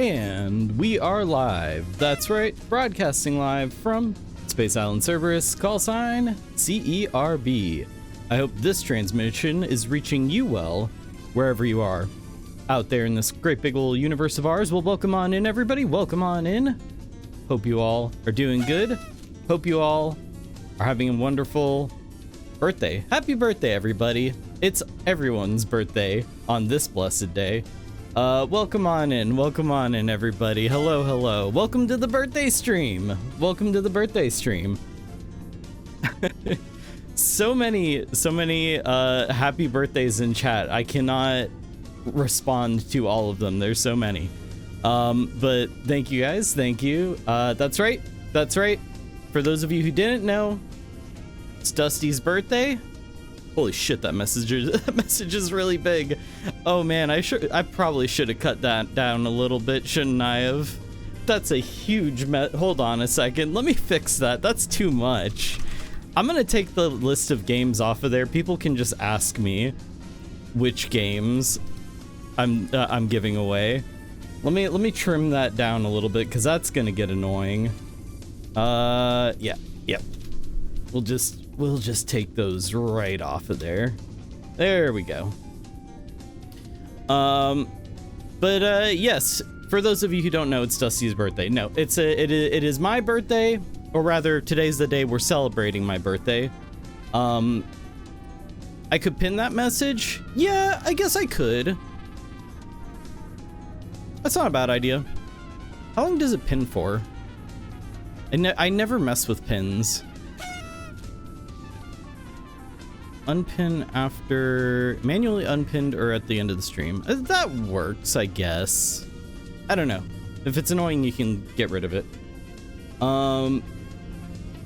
And we are live. That's right, broadcasting live from Space Island Cerberus, call sign CERB. I hope this transmission is reaching you well, wherever you are. Out there in this great big old universe of ours, well, welcome on in, everybody. Welcome on in. Hope you all are doing good. Hope you all are having a wonderful birthday. Happy birthday, everybody. It's everyone's birthday on this blessed day. Welcome on in, everybody. Hello, hello. Welcome to the birthday stream. Welcome to the birthday stream. so many happy birthdays in chat. I cannot respond to all of them. There's so many. But thank you guys. Thank you. That's right. For those of you who didn't know, it's Dusty's birthday. Holy shit, that message is really big. Oh man, I probably should have cut that down a little bit, shouldn't I have? That's a huge hold on a second. Let me fix that. That's too much. I'm gonna take the list of games off of there. People can just ask me which games I'm giving away. Let me trim that down a little bit because that's gonna get annoying. Yeah. We'll just take those right off of there. There we go. Yes, for those of you who don't know, it's Dusty's birthday. No, it is my birthday, or rather, today's the day we're celebrating my birthday. I could pin that message. Yeah, I guess I could. That's not a bad idea. How long does it pin for? I never mess with pins. Unpin after manually unpinned or at the end of the stream. That works, I guess. I don't know. If it's annoying, you can get rid of it.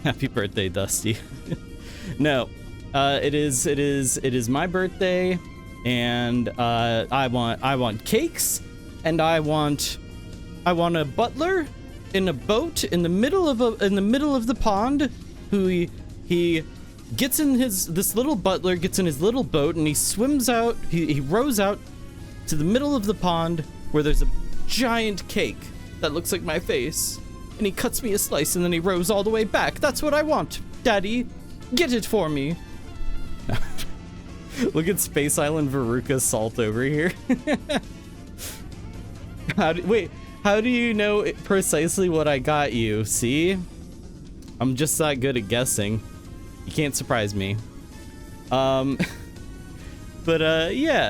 Happy birthday, Dusty. No, it is my birthday, and I want cakes, and I want a butler in a boat in the middle of the pond, who he gets in this little butler gets in his little boat and he swims out, he rows out to the middle of the pond where there's a giant cake that looks like my face, and he cuts me a slice and then he rows all the way back. That's what I want. Daddy, get it for me. Look at Space Island Veruca Salt over here. How do you know precisely what I got you? See? I'm just that good at guessing. You can't surprise me. Yeah,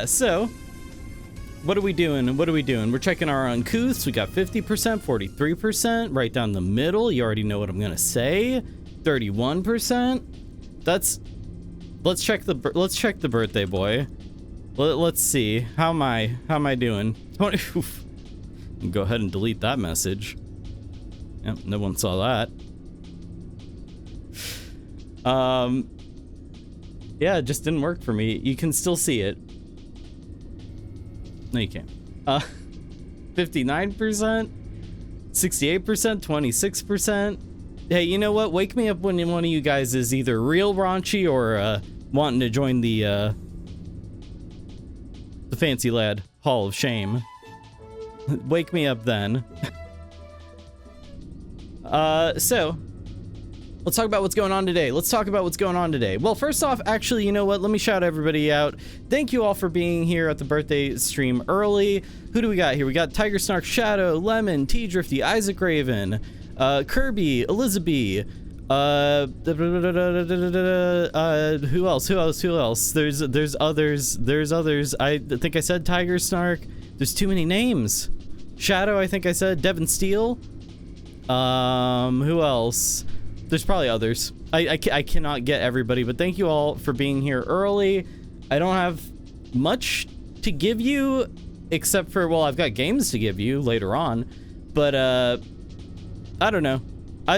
so what are we doing? We're checking our uncouths. We got 50%, 43%, right down the middle. You already know what I'm gonna say. 31%. Let's check the birthday boy. Let's see. How am I doing? 20. Oof. Go ahead and delete that message. Yep, no one saw that. Yeah, it just didn't work for me. You can still see it. No, you can't. 59%, 68%, 26%. Hey, you know what? Wake me up when one of you guys is either real raunchy or wanting to join the Fancy Lad Hall of Shame. Wake me up then. So let's talk about what's going on today. Well, first off, actually, you know what? Let me shout everybody out. Thank you all for being here at the birthday stream early. Who do we got here? We got Tiger Snark, Shadow, Lemon, T Drifty, Isaac Raven, Kirby, Elizabeth. Who else? There's others. I think I said Tiger Snark. There's too many names. Shadow, I think I said. Devin Steele. Who else? There's probably others. I cannot get everybody, but thank you all for being here early. I don't have much to give you, except for, well, I've got games to give you later on, but I don't know.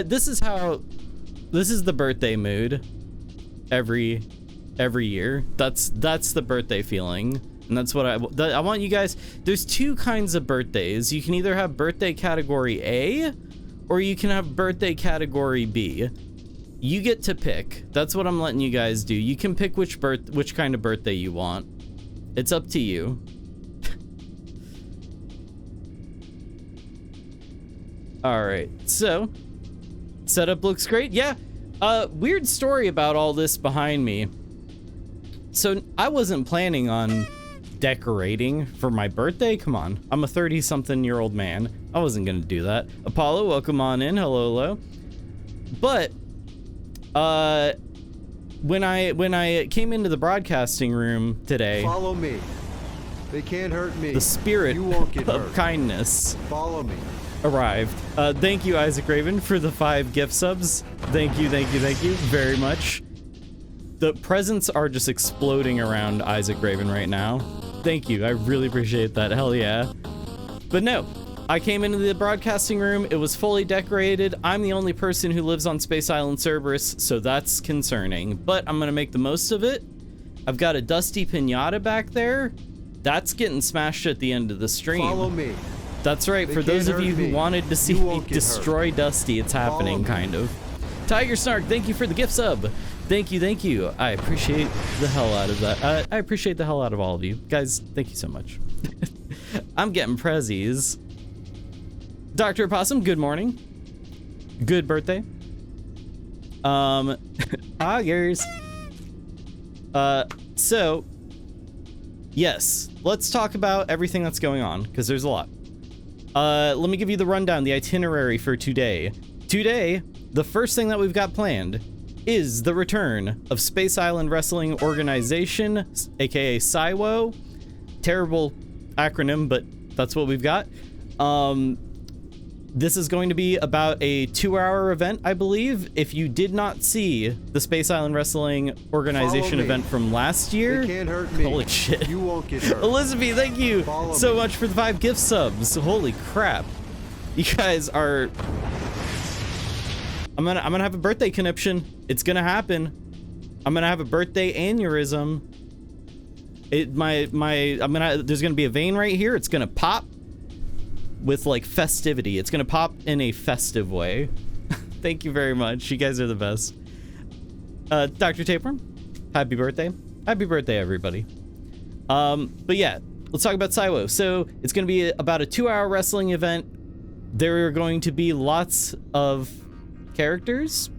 This is the birthday mood every year. That's the birthday feeling, and that's what I want you guys. There's two kinds of birthdays. You can either have birthday category A, or you can have birthday category B. You get to pick. That's what I'm letting you guys do. You can pick which kind of birthday you want. It's up to you. All right, so setup looks great. Yeah, weird story about all this behind me. So I wasn't planning on decorating for my birthday. Come on, I'm a 30-something-year-old man. I wasn't gonna do that. Apollo, welcome on in. Hello, hello. But when I came into the broadcasting room today, follow me. They can't hurt me. The spirit you won't get of hurt. kindness Follow me. arrived. Thank you, Isaac Raven, for the 5 gift subs. Thank you very much. The presents are just exploding around Isaac Raven right now. Thank you, I really appreciate that. Hell yeah. But no, I came into the broadcasting room, it was fully decorated. I'm the only person who lives on Space Island Cerberus, so that's concerning. But I'm gonna make the most of it. I've got a dusty pinata back there. That's getting smashed at the end of the stream. Follow me. That's right, for those of you who wanted to see me destroy Dusty, it's happening, kind of. Tiger Snark, thank you for the gift sub. Thank you. I appreciate the hell out of that. I appreciate the hell out of all of you. Guys, thank you so much. I'm getting prezzies. Dr. Opossum, good morning. Good birthday. Augers. So, yes, let's talk about everything that's going on, because there's a lot. Let me give you the rundown, the itinerary for today. Today, the first thing that we've got planned is the return of Space Island Wrestling Organization, aka SIWO. Terrible acronym, but that's what we've got. This is going to be about a 2-hour event, I believe. If you did not see the Space Island Wrestling Organization event from last year, they can't hurt me. Holy shit. You won't get hurt. Elizabeth, thank you so much for the 5 gift subs. Holy crap. You guys are... I'm gonna have a birthday conniption. It's gonna happen. I'm gonna have a birthday aneurysm. There's gonna be a vein right here. It's gonna pop with like festivity. It's gonna pop in a festive way. Thank you very much. You guys are the best. Dr. Tapeworm, happy birthday. Happy birthday, everybody. But yeah, let's talk about SIWO. So it's gonna be about a 2-hour wrestling event. There are going to be lots of characters.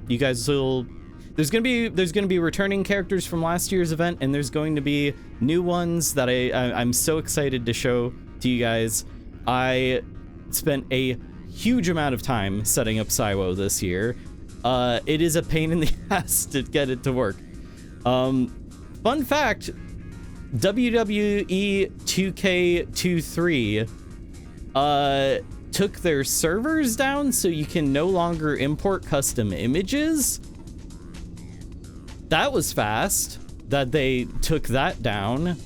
You guys will... There's gonna be returning characters from last year's event, and there's going to be new ones that I'm so excited to show to you guys. I spent a huge amount of time setting up SIWO this year. It is a pain in the ass to get it to work. Fun fact, WWE 2K23 took their servers down so you can no longer import custom images. That was fast that they took that down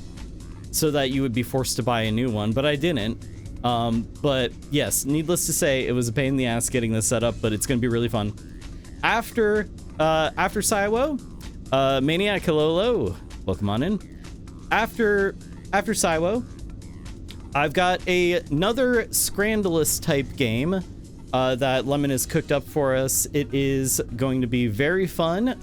so that you would be forced to buy a new one, but I didn't. But yes, needless to say, it was a pain in the ass getting this set up, but it's gonna be really fun. After SIWO, Maniac Kalolo, welcome on in. After SIWO, I've got another Scrandalous type game that Lemon has cooked up for us. It is going to be very fun.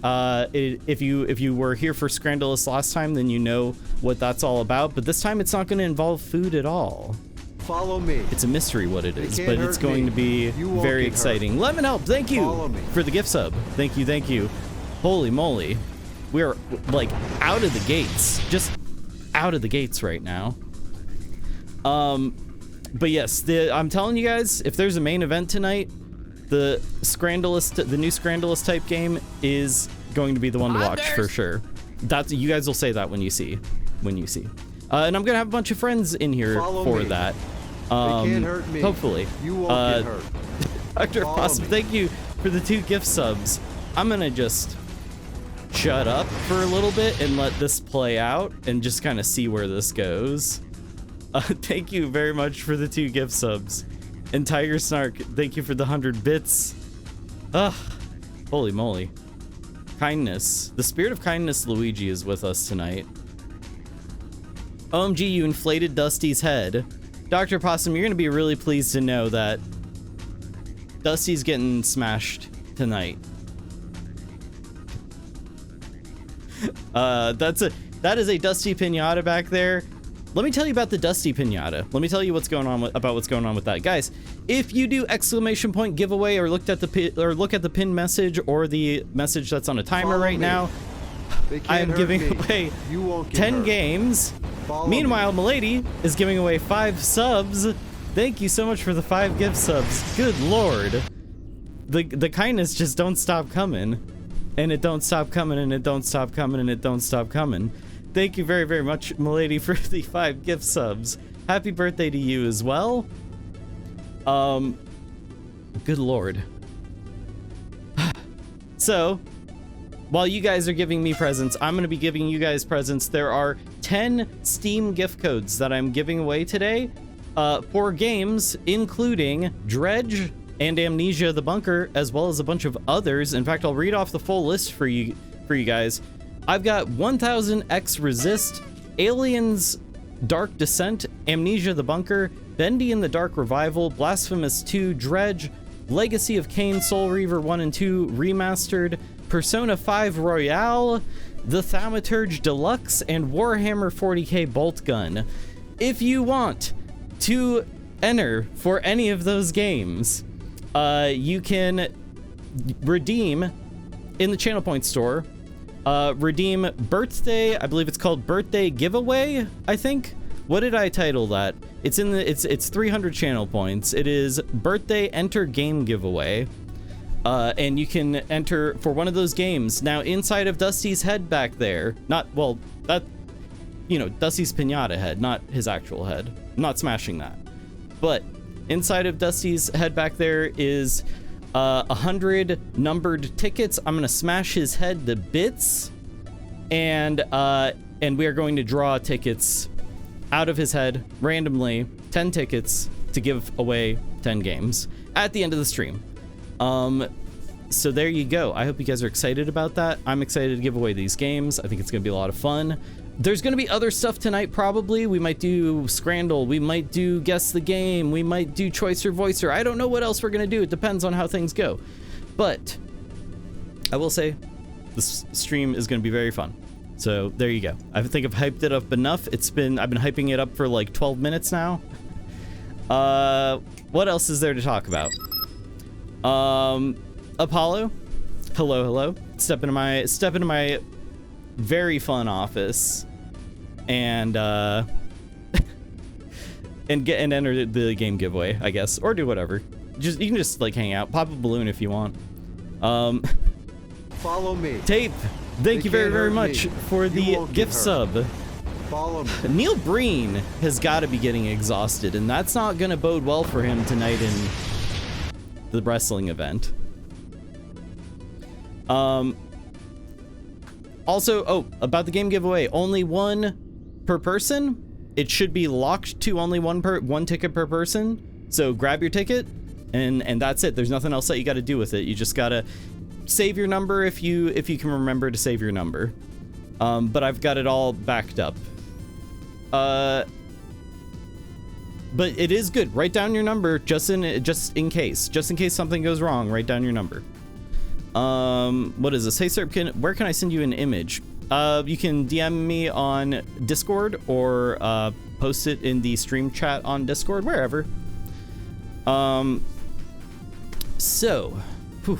If you were here for Scrandalous last time, then you know what that's all about. But this time, it's not going to involve food at all. Follow me. It's a mystery what it is, but it's going to be very exciting. Lemon Help, thank you for the gift sub. Thank you. Holy moly, we are like out of the gates, just out of the gates right now. But yes, I'm telling you guys, if there's a main event tonight, the new Scrandalous type game is going to be the one to watch for sure. You guys will say that when you see. And I'm gonna have a bunch of friends in here for that. They can't hurt me. Hopefully. You won't get hurt. Dr. Possum, thank you for the 2 gift subs. I'm gonna just shut up for a little bit and let this play out and just kind of see where this goes. Thank you very much for the 2 gift subs. And Tiger Snark, thank you for the 100 bits. Ugh, holy moly. Kindness. The spirit of kindness, Luigi, is with us tonight. OMG, you inflated Dusty's head. Dr. Possum, you're gonna be really pleased to know that Dusty's getting smashed tonight. That is a Dusty Pinata back there. let me tell you about the Dusty Pinata. Let me tell you what's going on about what's going on with that, guys. If you do exclamation point giveaway or look at the pin message or the message that's on a timer Follow right me. now, They can't I am hurt giving me. away You won't get 10 hurt. games. Follow Meanwhile, me. Milady is giving away 5 subs. Thank you so much for the 5 gift subs. Good lord. The kindness just don't stop coming. And it don't stop coming, and it don't stop coming, and it don't stop coming. Thank you very, very much, Milady, for the 5 gift subs. Happy birthday to you as well. Good lord. So, while you guys are giving me presents, I'm going to be giving you guys presents. There are 10 Steam gift codes that I'm giving away today for games, including Dredge and Amnesia the Bunker, as well as a bunch of others. In fact, I'll read off the full list for you guys. I've got 1000X Resist, Aliens Dark Descent, Amnesia the Bunker, Bendy in the Dark Revival, Blasphemous 2, Dredge, Legacy of Kain, Soul Reaver 1 and 2 Remastered, Persona 5 Royale, The Thaumaturge Deluxe, and Warhammer 40k Bolt Gun. If you want to enter for any of those games, you can redeem in the Channel Point store. Redeem birthday, I believe it's called birthday giveaway, I think. What did I title that? It's in the it's 300 channel points. It is birthday enter game giveaway. And you can enter for one of those games. Now inside of Dusty's head back there, not, well, that, you know, Dusty's pinata head, not his actual head. I'm not smashing that. But inside of Dusty's head back there is 100 numbered tickets. I'm gonna smash his head to bits, and we are going to draw tickets out of his head randomly, 10 tickets to give away 10 games at the end of the stream. So there you go. I hope you guys are excited about that. I'm excited to give away these games. I think it's gonna be a lot of fun. There's gonna be other stuff tonight, probably. We might do Scrandle, we might do Guess the Game, we might do Choicer Voicer. I don't know what else we're gonna do. It depends on how things go. But I will say this stream is gonna be very fun. So there you go. I think I've hyped it up enough. I've been hyping it up for like 12 minutes now. What else is there to talk about? Apollo, hello. Step into my very fun office and enter the game giveaway, I guess, or do whatever. You can just like hang out, pop a balloon if you want. Follow me. Tape, thank you very, very much for the won't get gift hurt. sub. Follow me. Neil Breen has got to be getting exhausted, and that's not going to bode well for him tonight in the wrestling event. Also, about the game giveaway, only one per person. It should be locked to only one ticket per person. So grab your ticket, and that's it. There's nothing else that you got to do with it. You just gotta save your number if you can remember to save your number. But I've got it all backed up. But it is good. Write down your number just in case something goes wrong. Write down your number. What is this? Hey, sir, where can I send you an image? You can DM me on Discord or post it in the stream chat on Discord, wherever. So, whew,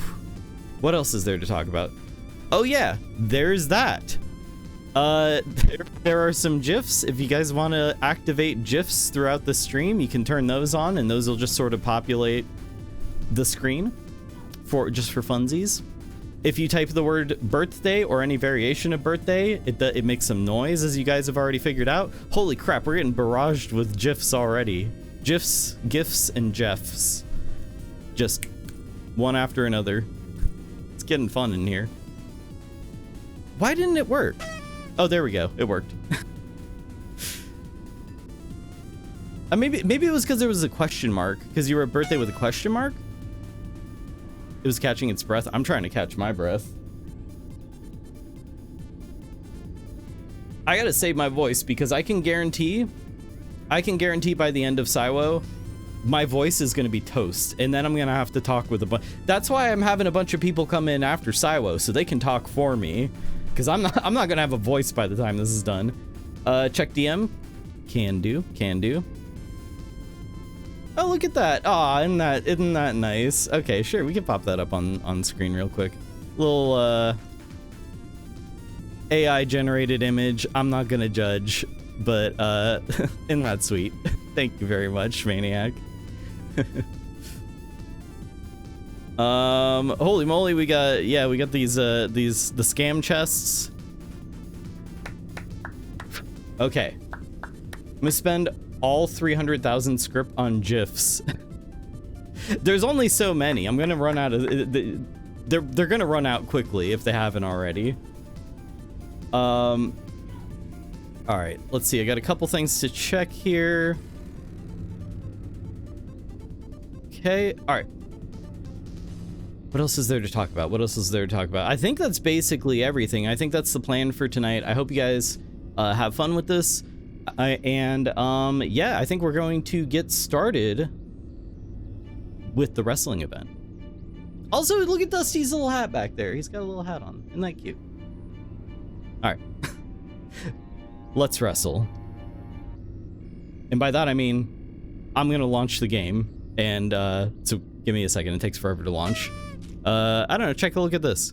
what else is there to talk about? Oh yeah, there's that. There are some GIFs. If you guys want to activate GIFs throughout the stream, you can turn those on, and those will just sort of populate the screen for funsies. If you type the word birthday or any variation of birthday, it makes some noise, as you guys have already figured out. Holy crap, we're getting barraged with GIFs already. GIFs, GIFs, and Jeffs. Just one after another. It's getting fun in here. Why didn't it work? Oh, there we go. It worked. Maybe it was because there was a question mark. Because you were a birthday with a question mark? It was catching its breath. I'm trying to catch my breath. I gotta save my voice because I can guarantee by the end of Saiwo, my voice is gonna be toast, and then I'm gonna have to talk with a bunch. That's why I'm having a bunch of people come in after Saiwo so they can talk for me, because I'm not gonna have a voice by the time this is done. Check DM. Can do, can do. Oh, look at that. Aw, isn't that nice? Okay, sure, we can pop that up on screen real quick. Little AI generated image. I'm not gonna judge, but isn't that sweet? Thank you very much, Maniac. Holy moly, we got these the scam chests. Okay. I'm gonna spend all 300,000 script on GIFs. There's only so many. I'm gonna run out of they're gonna run out quickly if they haven't already. All right, let's see. I got a couple things to check here. Okay, all right. What else is there to talk about? What else is there to talk about? I think that's basically everything. I think that's the plan for tonight. I hope you guys have fun with this. Yeah, I think we're going to get started with the wrestling event. Also, look at Dusty's little hat back there. He's got a little hat on. Isn't that cute? All right. Let's wrestle. And by that, I mean, I'm going to launch the game. And so give me a second. It takes forever to launch. I don't know. Check a look at this.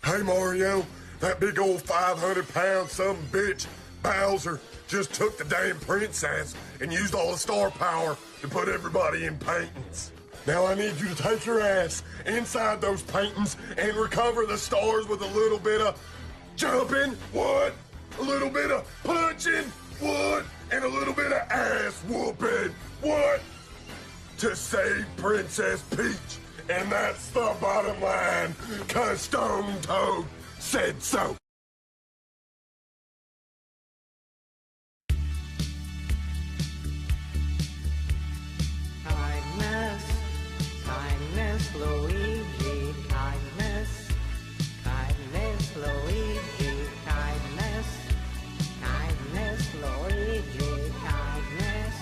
Hey, Mario. That big old 500-pound some bitch, Bowser, just took the damn princess and used all the star power to put everybody in paintings. Now I need you to take your ass inside those paintings and recover the stars with a little bit of jumping, what? A little bit of punching, what? And a little bit of ass whooping, what? To save Princess Peach. And that's the bottom line, 'cause Stone Toad said so. Kindness, Luigi, kindness, kindness, Luigi, kindness, kindness, Luigi, kindness,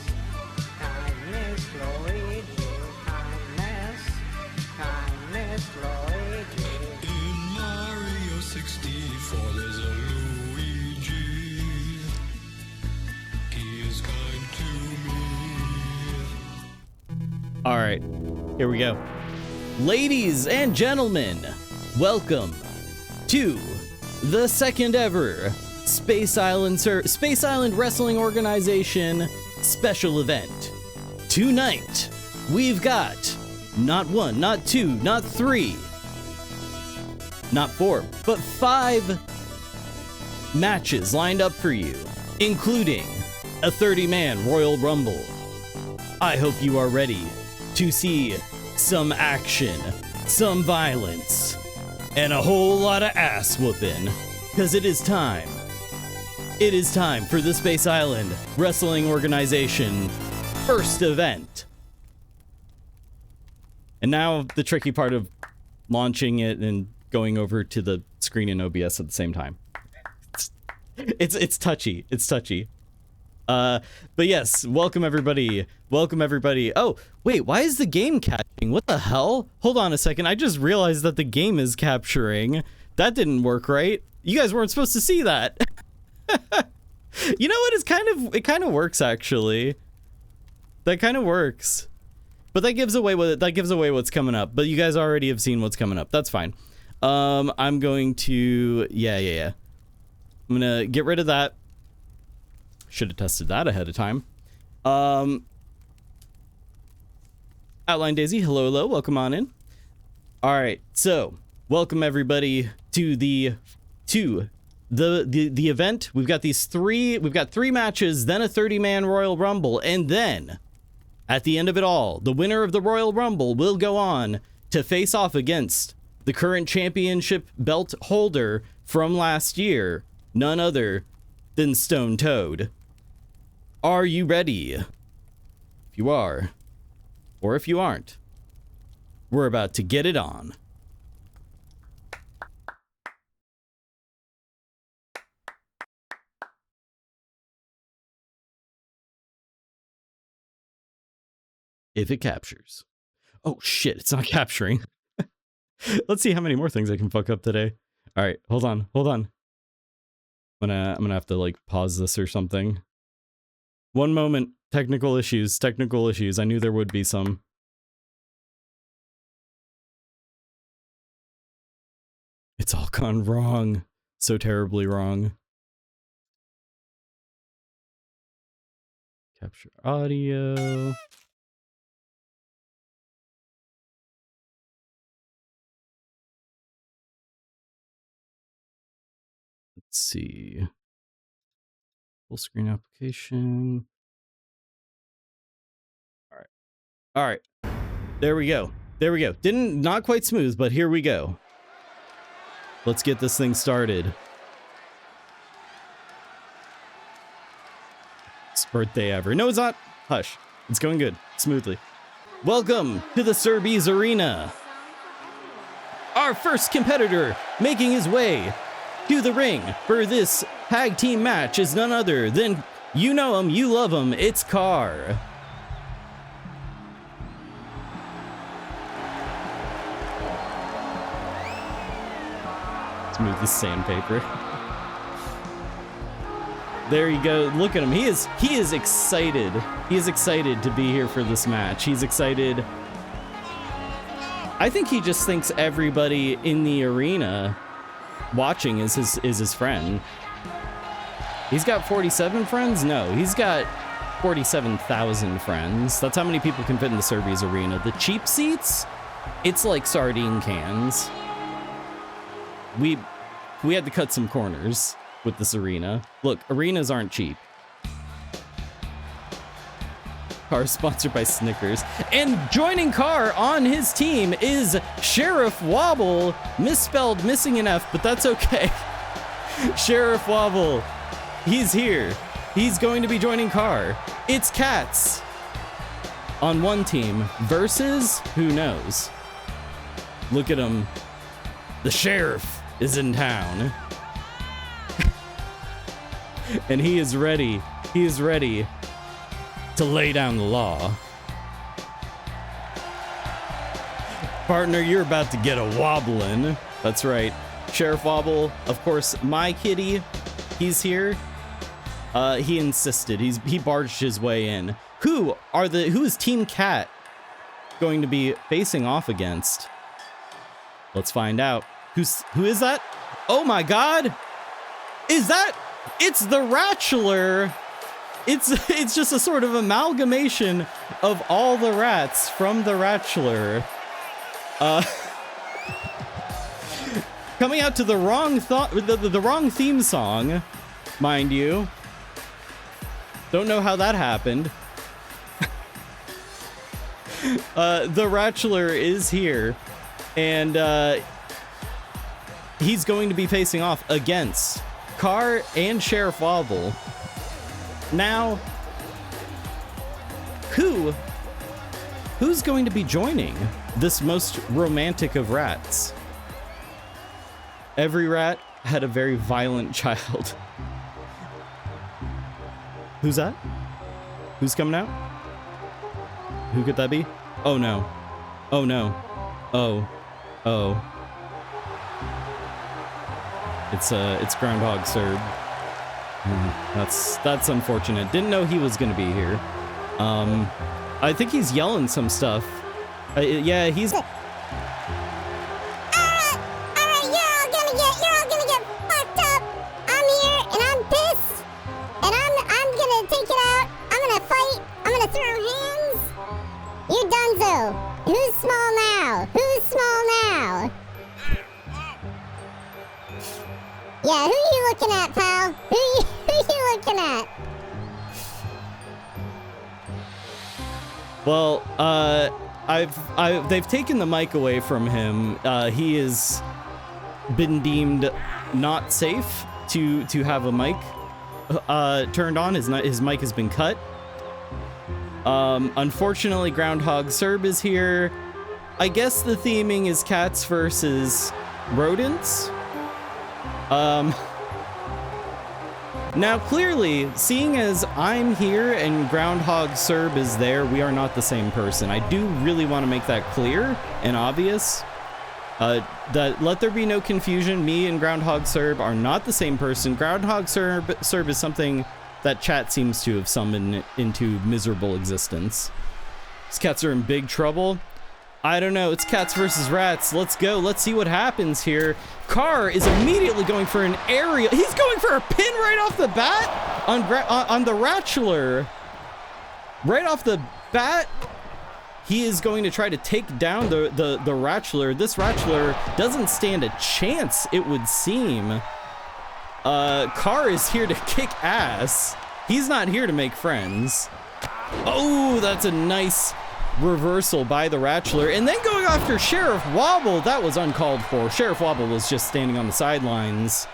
kindness, Luigi, kindness, kindness, Luigi. In Mario 64, there's a Luigi. He is kind to me. All right, here we go. Ladies and gentlemen, welcome to the second ever Space Island Wrestling Organization special event. Tonight, we've got not one, not two, not three, not four, but 5 matches lined up for you, including a 30-man Royal Rumble. I hope you are ready to see some action, some violence, and a whole lot of ass whooping, because it is time. It is time for the Space Island Wrestling Organization first event. And now the tricky part of launching it and going over to the screen in OBS at the same time. It's touchy. It's touchy. But yes, welcome everybody. Welcome everybody. Oh, wait, why is the game capturing? What the hell? Hold on a second. I just realized that the game is capturing. That didn't work right. You guys weren't supposed to see that. You know what? It kind of works actually. That kind of works. But that gives away what's coming up. But you guys already have seen what's coming up. That's fine. I'm going to yeah. I'm going to get rid of that. Should have tested that ahead of time. Outline Daisy, hello, welcome on in. All right, so welcome everybody to the event. We've got 3 matches, then a 30-man Royal Rumble, and then at the end of it all, the winner of the Royal Rumble will go on to face off against the current championship belt holder from last year, none other than Stone Toad. Are you ready? If you are, or if you aren't, we're about to get it on. If it captures. Oh shit, it's not capturing. Let's see how many more things I can fuck up today. All right, hold on. I'm gonna have to like pause this or something. One moment. Technical issues. Technical issues. I knew there would be some. It's all gone wrong. So terribly wrong. Capture audio. Let's see. Full screen application. All right. All right. There we go. There we go. Not quite smooth, but here we go. Let's get this thing started. Best birthday ever. No, it's not. Hush. It's going good. Smoothly. Welcome to the Cerberus Arena. Our first competitor making his way to the ring for this tag team match is none other than, you know him, you love him, it's Carr. Let's move the sandpaper. There you go. Look at him. He is excited. He is excited to be here for this match. He's excited. I think he just thinks everybody in the arena watching is his friend. He's got 47 friends? No, he's got 47,000 friends. That's how many people can fit in the Cerberus Arena. The cheap seats, it's like sardine cans. We had to cut some corners with this arena. Look, arenas aren't cheap. Carr sponsored by Snickers. And joining Carr on his team is Sheriff Wobble. Misspelled, missing an F, but that's okay. Sheriff Wobble, he's here. He's going to be joining Carr. It's Cats on one team versus who knows. Look at him. The sheriff is in town. And he is ready. He is ready to lay down the law. Partner, you're about to get a wobbling. That's right. Sheriff Wobble, of course, my kitty, he's here. He insisted. He barged his way in. Who is Team Cat going to be facing off against? Let's find out. Who is that? Oh my god! It's the Ratchler! It's just a sort of amalgamation of all the rats from the Ratchler. Coming out to the wrong theme song, mind you. Don't know how that happened. The Ratchler is here, and he's going to be facing off against Carr and Sheriff Wobble. Now, who's going to be joining this most romantic of rats? Every rat had a very violent child. Who's that? Who's coming out? Who could that be? Oh no. Oh no. Oh. It's Groundhog Cerb. That's unfortunate. Didn't know he was gonna be here. I think he's yelling some stuff. Yeah, he's. Alright, you're all gonna get fucked up. I'm here and I'm pissed. And I'm gonna take it out. I'm gonna fight. I'm gonna throw hands. You donezo. Who's small now? Who's small now? Yeah, who you looking at, pal? Who you looking at? Well, they've taken the mic away from him. He has been deemed not safe to have a mic turned on. His mic has been cut. Unfortunately, Groundhog Cerb is here. I guess the theming is cats versus rodents. Now clearly, seeing as I'm here and Groundhog Cerb is there, we are not the same person. I do really want to make that clear and obvious. That let there be no confusion. Me and Groundhog Cerb are not the same person. Groundhog Cerb is something that chat seems to have summoned into miserable existence. These cats are in big trouble. I don't know. It's cats versus rats. Let's go. Let's see what happens here. Carr is immediately going for an aerial. He's going for a pin right off the bat on the Ratchler. Right off the bat, he is going to try to take down the Ratchler. This Ratchler doesn't stand a chance, it would seem. Carr is here to kick ass. He's not here to make friends. Oh, that's a nice reversal by the Ratchler. And then going after Sheriff Wobble. That was uncalled for. Sheriff Wobble was just standing on the sidelines,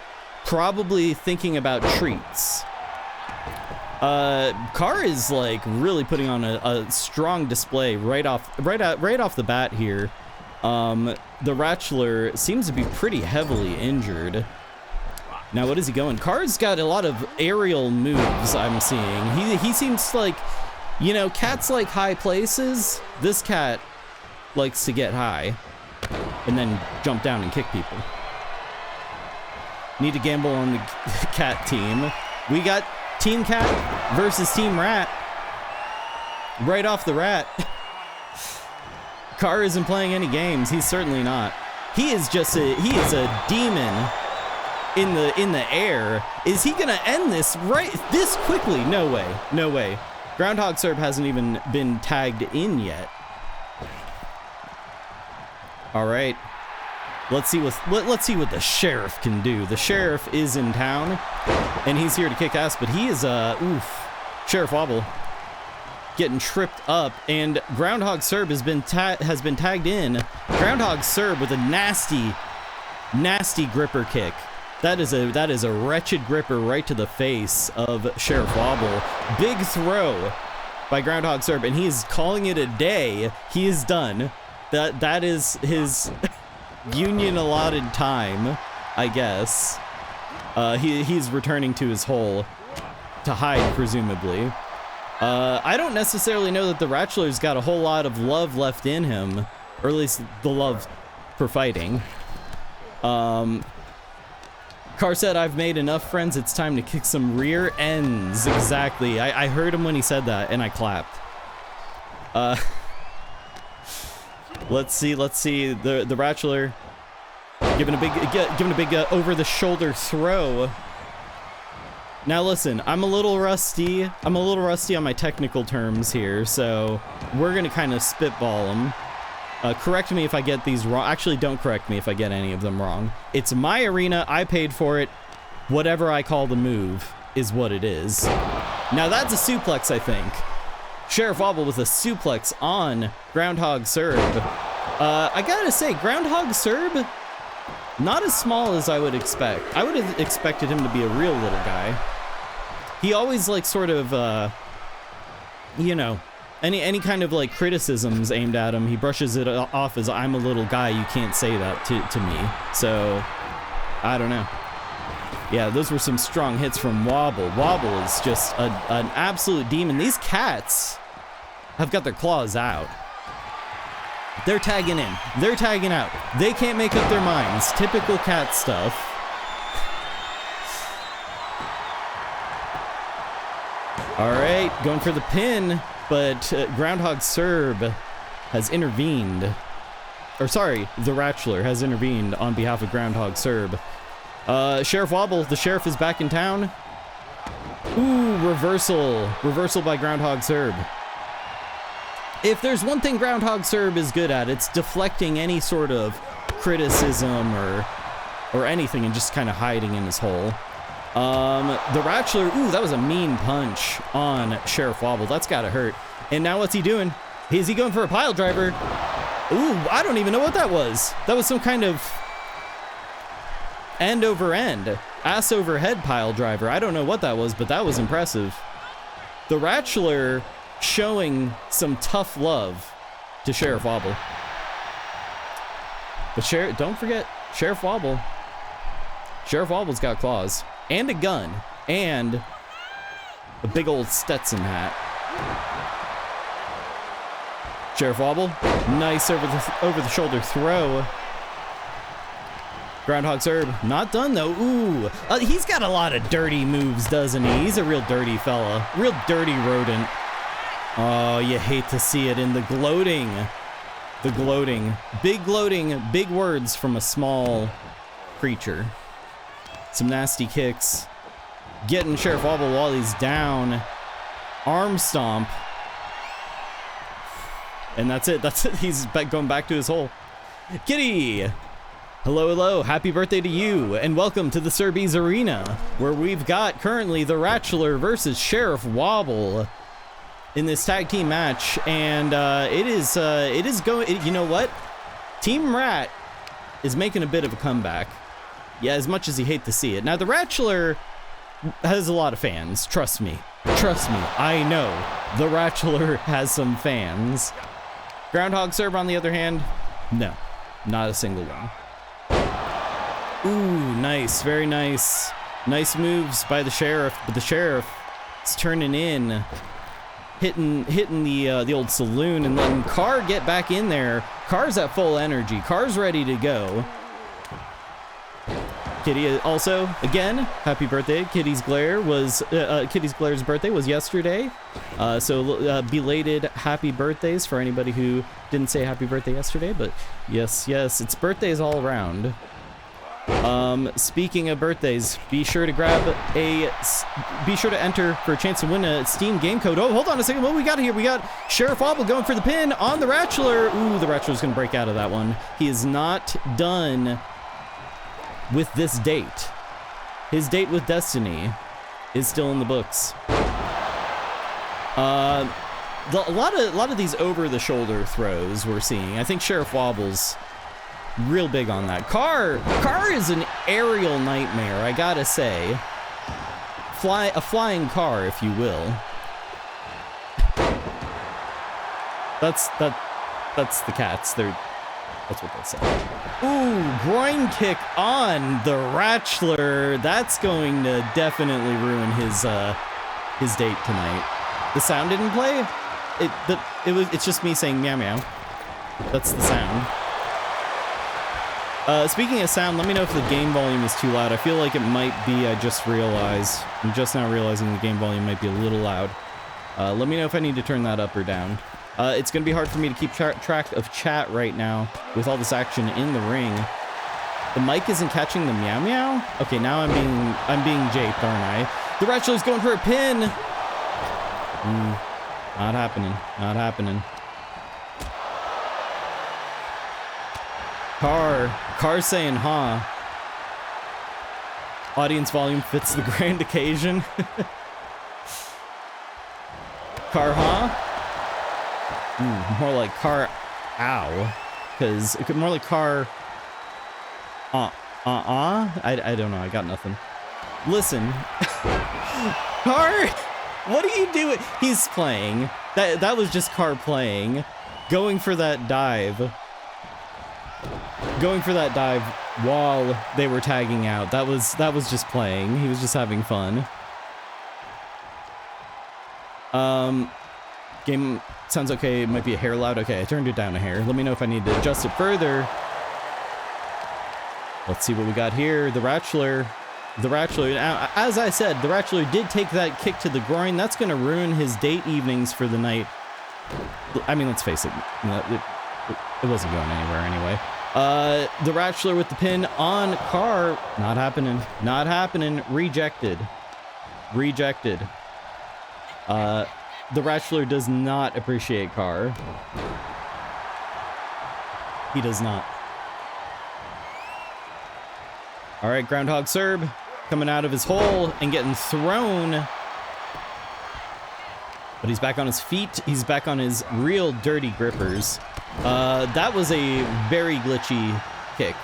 probably thinking about treats. Carr is like really putting on a strong display right off the bat here. The Ratchler seems to be pretty heavily injured. Now, what is he going? Carr's got a lot of aerial moves, I'm seeing. He seems like, you know, cats like high places. This cat likes to get high and then jump down and kick people. Need to gamble on the cat team. We got Team Cat versus Team Rat. Right off the rat. Carr isn't playing any games. He's certainly not. He is a demon in the air. Is he gonna end this right this quickly? No way. No way. Groundhog Serb hasn't even been tagged in yet. All right. Let's see what the sheriff can do. The sheriff is in town, and he's here to kick ass. But he is Sheriff Wobble getting tripped up, and Groundhog Serb has been tagged in. Groundhog Serb with a nasty gripper kick. That is a wretched gripper right to the face of Sheriff Wobble. Big throw by Groundhog Serb, and he is calling it a day. He is done. That is his union allotted time, I guess. He's returning to his hole to hide, presumably. I don't necessarily know that the Ratchler's got a whole lot of love left in him, or at least the love for fighting. Carr said, "I've made enough friends, it's time to kick some rear ends." Exactly. I heard him when he said that, and I clapped. Let's see. The Ratchler giving a big over the shoulder throw. Now listen, I'm a little rusty on my technical terms here, so we're gonna kind of spitball them. Correct me if I get these wrong. Actually, don't correct me if I get any of them wrong. It's my arena. I paid for it. Whatever I call the move is what it is. Now that's a suplex, I think. Sheriff Wobble with a suplex on Groundhog Serb. I gotta say, Groundhog Serb, not as small as I would expect. I would have expected him to be a real little guy. He always like sort of, you know, any kind of like criticisms aimed at him, he brushes it off as, "I'm a little guy, you can't say that to me." So, I don't know. Yeah, those were some strong hits from Wobble. Wobble is just an absolute demon. These cats have got their claws out. They're tagging in. They're tagging out. They can't make up their minds. Typical cat stuff. All right, going for the pin. But Groundhog Serb has intervened. Or sorry, the Ratchler has intervened on behalf of Groundhog Serb. Sheriff Wobble, the sheriff is back in town. Ooh, reversal. Reversal by Groundhog Serb. If there's one thing Groundhog Serb is good at, it's deflecting any sort of criticism or anything and just kind of hiding in his hole. The Ratchler, ooh, that was a mean punch on Sheriff Wobble. That's gotta hurt. And now what's he doing? Is he going for a pile driver? Ooh, I don't even know what that was. That was some kind of end over end, ass over head pile driver. I don't know what that was, but that was impressive. The Ratchler showing some tough love to Sheriff Wobble. But don't forget, Sheriff Wobble. Sheriff Wobble's got claws. And a gun, and a big old Stetson hat. Sheriff Wobble, nice over the shoulder throw. Groundhog Serb, not done though. Ooh, he's got a lot of dirty moves, doesn't he? He's a real dirty fella, real dirty rodent. Oh, you hate to see it in the gloating. The gloating, big words from a small creature. Some nasty kicks. Getting Sheriff Wobble while he's down. Arm stomp. And that's it. That's it. He's going back to his hole. Kitty! Hello, hello. Happy birthday to you. And welcome to the Cerberus Arena, where we've got currently the Ratchler versus Sheriff Wobble in this tag team match. And it is going, you know what? Team Rat is making a bit of a comeback. Yeah, as much as you hate to see it. Now, the Ratchler has a lot of fans. Trust me. Trust me. I know. The Ratchler has some fans. Groundhog Serb, on the other hand, no. Not a single one. Ooh, nice. Very nice. Nice moves by the Sheriff. But the Sheriff is turning in. Hitting the old saloon and letting Carr get back in there. Carr's at full energy. Carr's ready to go. Kitty also, again, happy birthday. Kitty's Glare's birthday was yesterday. So belated happy birthdays for anybody who didn't say happy birthday yesterday, but yes, it's birthdays all around. Speaking of birthdays, be sure to enter for a chance to win a Steam game code. Oh, hold on a second. What we got here? We got Sheriff Wobble going for the pin on the Ratchler. Ooh, the Ratchler's gonna break out of that one. He is not done with this date. His date with Destiny is still in the books. A lot of these over the shoulder throws we're seeing. I think Sheriff Wobble's real big on that. Carr is an aerial nightmare, I gotta say. A flying car, if you will. That's the cats. That's what they say. Ooh, groin kick on the Ratchler. That's going to definitely ruin his date tonight. The sound didn't play. It's just me saying meow meow. That's the sound. Speaking of sound, let me know if the game volume is too loud. I feel like it might be. I just realized. I'm just now realizing the game volume might be a little loud. Let me know if I need to turn that up or down. It's going to be hard for me to keep track of chat right now with all this action in the ring. The mic isn't catching the meow meow? Okay, now I'm being japed, aren't I? The Ratchler's going for a pin! Not happening. Not happening. Carr saying, huh? Audience volume fits the grand occasion. Carr, huh? More like Carr, ow, because it could more like Carr, I don't know, I got nothing. Listen, Carr, what are you doing? He's playing. That was just Carr playing, going for that dive while they were tagging out. That was just playing. He was just having fun. Game sounds okay. It might be a hair loud. Okay, I turned it down a hair. Let me know if I need to adjust it further. Let's see what we got here. The Ratchler. Now, as I said, the Ratchler did take that kick to the groin. That's going to ruin his date evenings for the night. I mean, let's face it. It wasn't going anywhere anyway. The Ratchler with the pin on Carr. Not happening. Not happening. Rejected. The Ratchler does not appreciate Carr. He does not. All right, Groundhog Serb coming out of his hole and getting thrown. But he's back on his feet. He's back on his real dirty grippers. That was a very glitchy kick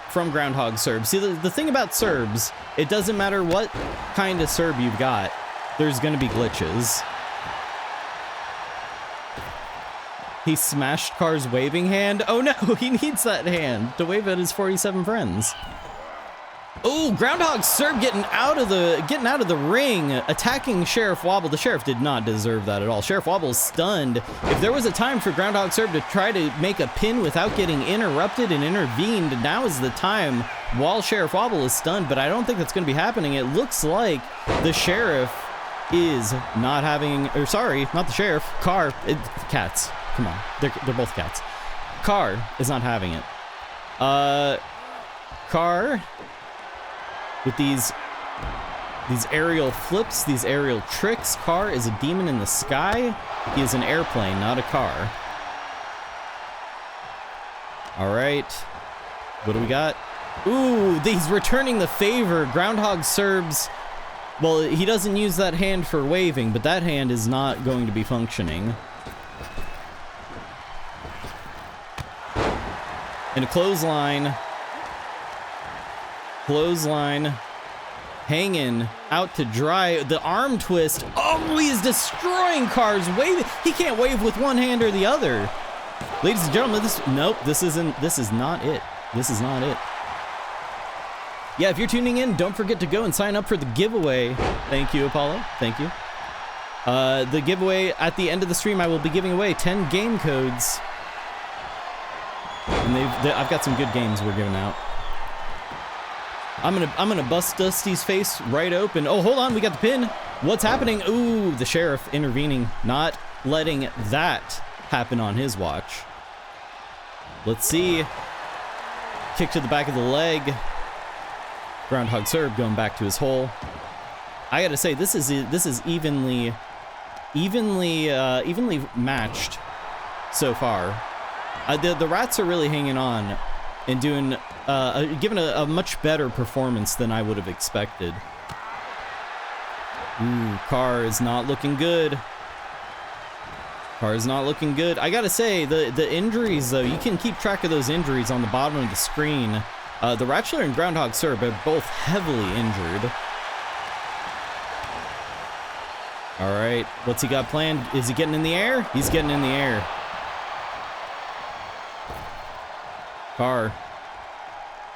from Groundhog Serb. See, the thing about Serbs, it doesn't matter what kind of Serb you've got, there's going to be glitches. He smashed Carr's waving hand. Oh no, he needs that hand to wave at his 47 friends. Oh, Groundhog Serb getting out of the ring, attacking Sheriff Wobble. The Sheriff did not deserve that at all. Sheriff Wobble is stunned. If there was a time for Groundhog Serb to try to make a pin without getting interrupted and intervened, now is the time while Sheriff Wobble is stunned, but I don't think that's going to be happening. It looks like the Sheriff is not having, or sorry, not the Sheriff, cats. Come on, they're both cats. Carr is not having it. Carr with these aerial flips, these aerial tricks. Carr is a demon in the sky. He is an airplane, not a car. All right, what do we got? Ooh, he's returning the favor. Groundhog Serbs. Well, he doesn't use that hand for waving, but that hand is not going to be functioning. And a clothesline. Hanging out to dry. The arm twist. Oh, he is destroying Carr's wave. He can't wave with one hand or the other. Ladies and gentlemen, this is not it. This is not it. Yeah, if you're tuning in, don't forget to go and sign up for the giveaway. Thank you, Apollo. Thank you. The giveaway at the end of the stream, I will be giving away 10 game codes. And I've got some good games we're giving out. I'm gonna bust Dusty's face right open. Oh, hold on, we got the pin. What's happening? Ooh, the Sheriff intervening, not letting that happen on his watch. Let's see. Kick to the back of the leg. Groundhog Serb going back to his hole. I gotta say, this is evenly matched so far. The Rats are really hanging on and doing giving a much better performance than I would have expected. Ooh, Carr is not looking good. I gotta say, the injuries though, you can keep track of those injuries on the bottom of the screen. The Ratchler and Groundhog Serb are both heavily injured. All right, what's he got planned? Is he getting in the air? He's getting in the air. Carr.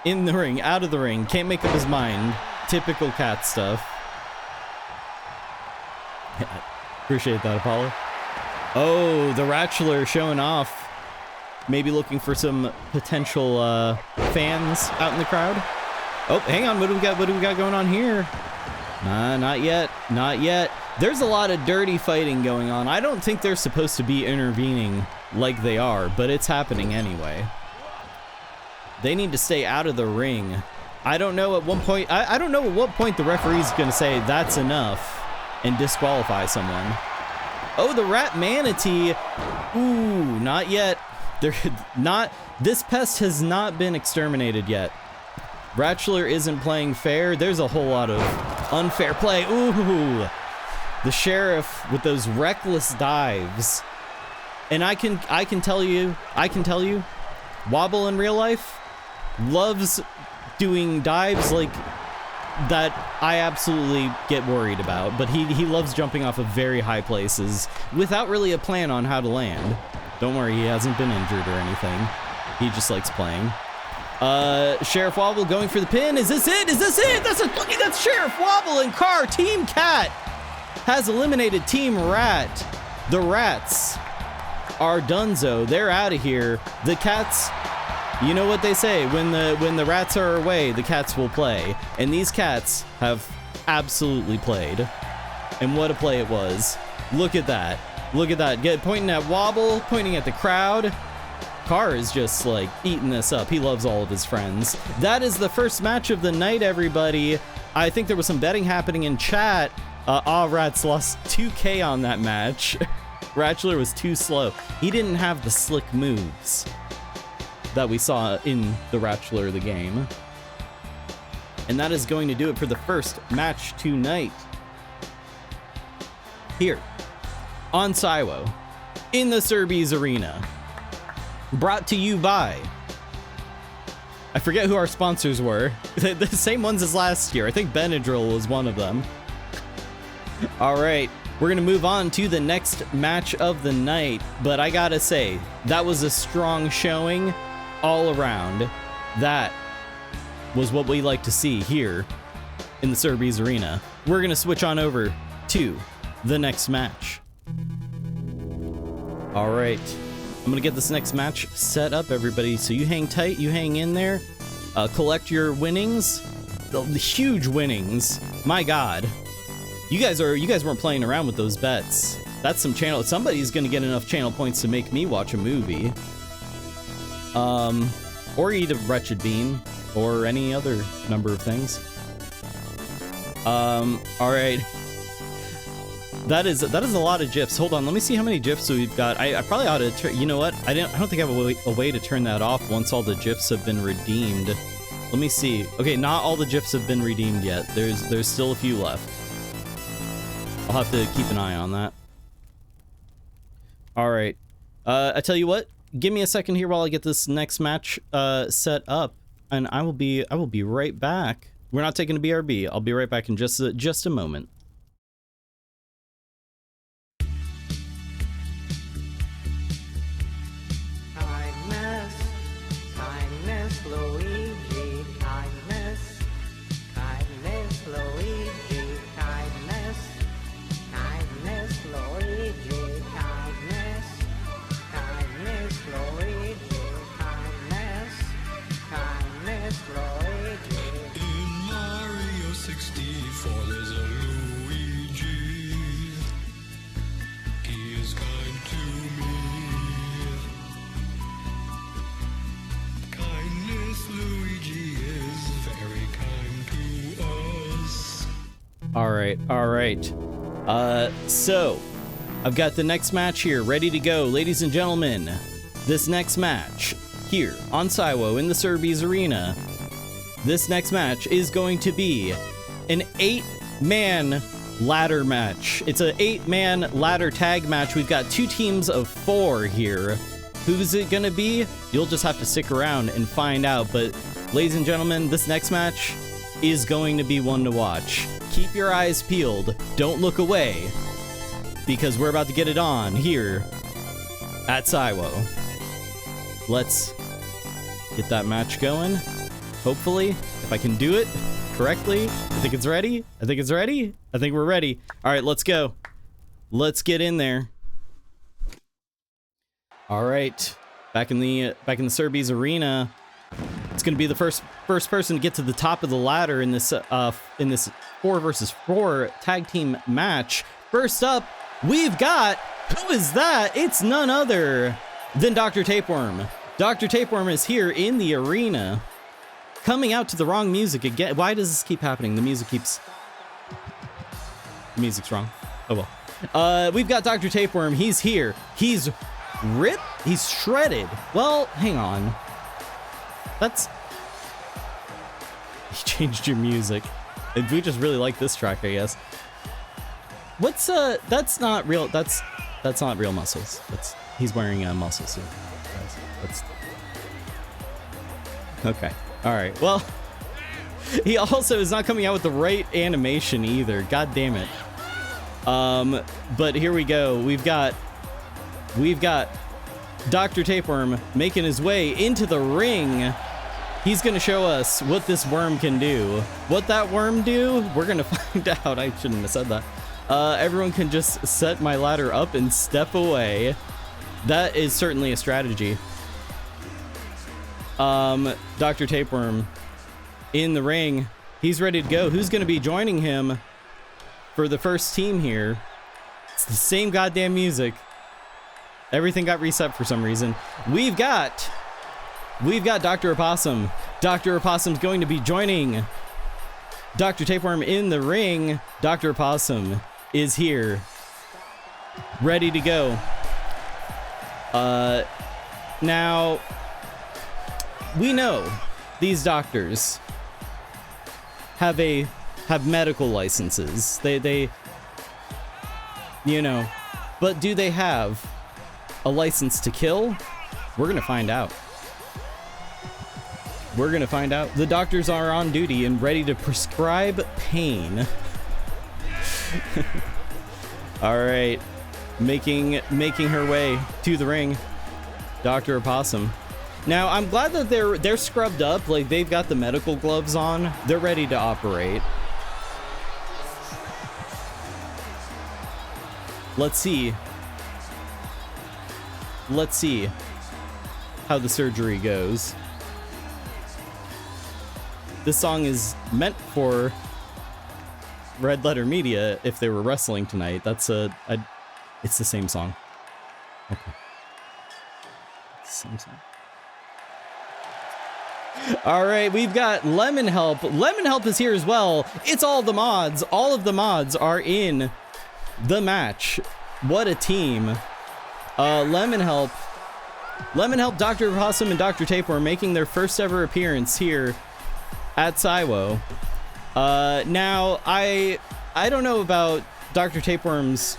In the ring, out of the ring, can't make up his mind. Typical cat stuff. Yeah, appreciate that, Apollo. Oh, the Ratchler showing off. Maybe looking for some potential fans out in the crowd. Oh, hang on, what do we got going on here? Nah, not yet. There's a lot of dirty fighting going on. I don't think they're supposed to be intervening like they are, but it's happening anyway. They need to stay out of the ring. I don't know at what point the referee's gonna say that's enough and disqualify someone. Oh, the Rat Manatee. Ooh, not yet. This pest has not been exterminated yet. Ratchler isn't playing fair. There's a whole lot of unfair play. Ooh, the Sheriff with those reckless dives. And I can tell you, Wobble in real life loves doing dives like that. I absolutely get worried about, but he loves jumping off of very high places without really a plan on how to land. Don't worry, he hasn't been injured or anything. He just likes playing. Sheriff Wobble going for the pin. Is this it? That's Sheriff Wobble and Carr. Team Cat has eliminated Team Rat. The Rats are donezo. They're out of here. The Cats, you know what they say, when the Rats are away, the Cats will play. And these Cats have absolutely played. And what a play it was. Look at that. Pointing at Wobble, pointing at the crowd. Carr is just like eating this up. He loves all of his friends. That is the first match of the night, everybody. I think there was some betting happening in chat. Rats lost 2K on that match. Ratchler was too slow. He didn't have the slick moves that we saw in the Ratchler of the game. And that is going to do it for the first match tonight. Here on Saiwo, in the Cerberus Arena. Brought to you by, I forget who our sponsors were. The same ones as last year. I think Benadryl was one of them. All right, we're gonna move on to the next match of the night. But I gotta say, that was a strong showing all around. That was what we like to see here in the Cerberus Arena. We're gonna switch on over to the next match. All right, I'm gonna get this next match set up, everybody. So you hang tight, you hang in there, collect your winnings, the huge winnings. My God, you guys weren't playing around with those bets. That's some channel. Somebody's gonna get enough channel points to make me watch a movie, or eat a wretched bean, or any other number of things. All right. That is a lot of GIFs. Hold on, let me see how many GIFs we've got. I probably ought to. You know what? I don't think I have a way to turn that off once all the GIFs have been redeemed. Let me see. Okay, not all the GIFs have been redeemed yet. There's still a few left. I'll have to keep an eye on that. All right. I tell you what. Give me a second here while I get this next match set up, and I will be right back. We're not taking a BRB. I'll be right back in just a moment. Kindness, kindness, Luigi, kindness, kindness, Luigi, kindness, kindness, Luigi, kindness, kindness, Luigi, kindness, kindness, Luigi. In Mario 64, there's a Luigi. He is kind to me. Kindness, Luigi is very kind to us. All right. So I've got the next match here ready to go, ladies and gentlemen. This next match here on Saiwo in the Cerberus Arena. This next match is going to be an 8-man ladder match. It's an 8-man ladder tag match. We've got 2 teams of 4 here. Who's it gonna be? You'll just have to stick around and find out. But ladies and gentlemen, this next match is going to be one to watch. Keep your eyes peeled. Don't look away, because we're about to get it on here at Saiwo. Let's get that match going. Hopefully, if I can do it correctly. I think it's ready. I think we're ready. All right, let's go. Let's get in there. All right, back in the Cerberus Arena. It's gonna be the first person to get to the top of the ladder in this 4 versus 4 tag team match. First up, we've got, who is that? It's none other than Dr. Tapeworm. Dr. Tapeworm is here in the arena, coming out to the wrong music again. Why does this keep happening? The music's wrong. Oh well. We've got Dr. Tapeworm. He's here. He's ripped. He's shredded. Well, hang on. You changed your music. We just really like this track, I guess. What's that's not real. That's not real muscles. He's wearing a muscle suit. That's okay. All right. Well, he also is not coming out with the right animation either. God damn it. But here we go. We've got Dr. Tapeworm making his way into the ring. He's gonna show us what this worm can do. What that worm do, we're gonna find out. I shouldn't have said that. Everyone can just set my ladder up and step away. That is certainly a strategy. Dr. Tapeworm in the ring. He's ready to go. Who's gonna be joining him for the first team here? It's the same goddamn music. Everything got reset for some reason. We've got Dr. Opossum. Dr. Opossum's going to be joining Dr. Tapeworm in the ring. Dr. Opossum is here, ready to go. Now, we know these doctors have medical licenses. They you know, but do they have a license to kill? We're gonna find out. The doctors are on duty and ready to prescribe pain. All right, making her way to the ring, Dr. Opossum. Now, I'm glad that they're scrubbed up, like they've got the medical gloves on. They're ready to operate. Let's see. Let's see how the surgery goes. This song is meant for Red Letter Media if they were wrestling tonight. It's the same song. Okay. Same song. All right, we've got Lemon Help. Lemon Help is here as well. It's all the mods. All of the mods are in the match. What a team. Lemon Help, Dr. Possum, and Dr. Tapeworm are making their first ever appearance here at Saiwo. Now, I don't know about Dr. Tapeworm's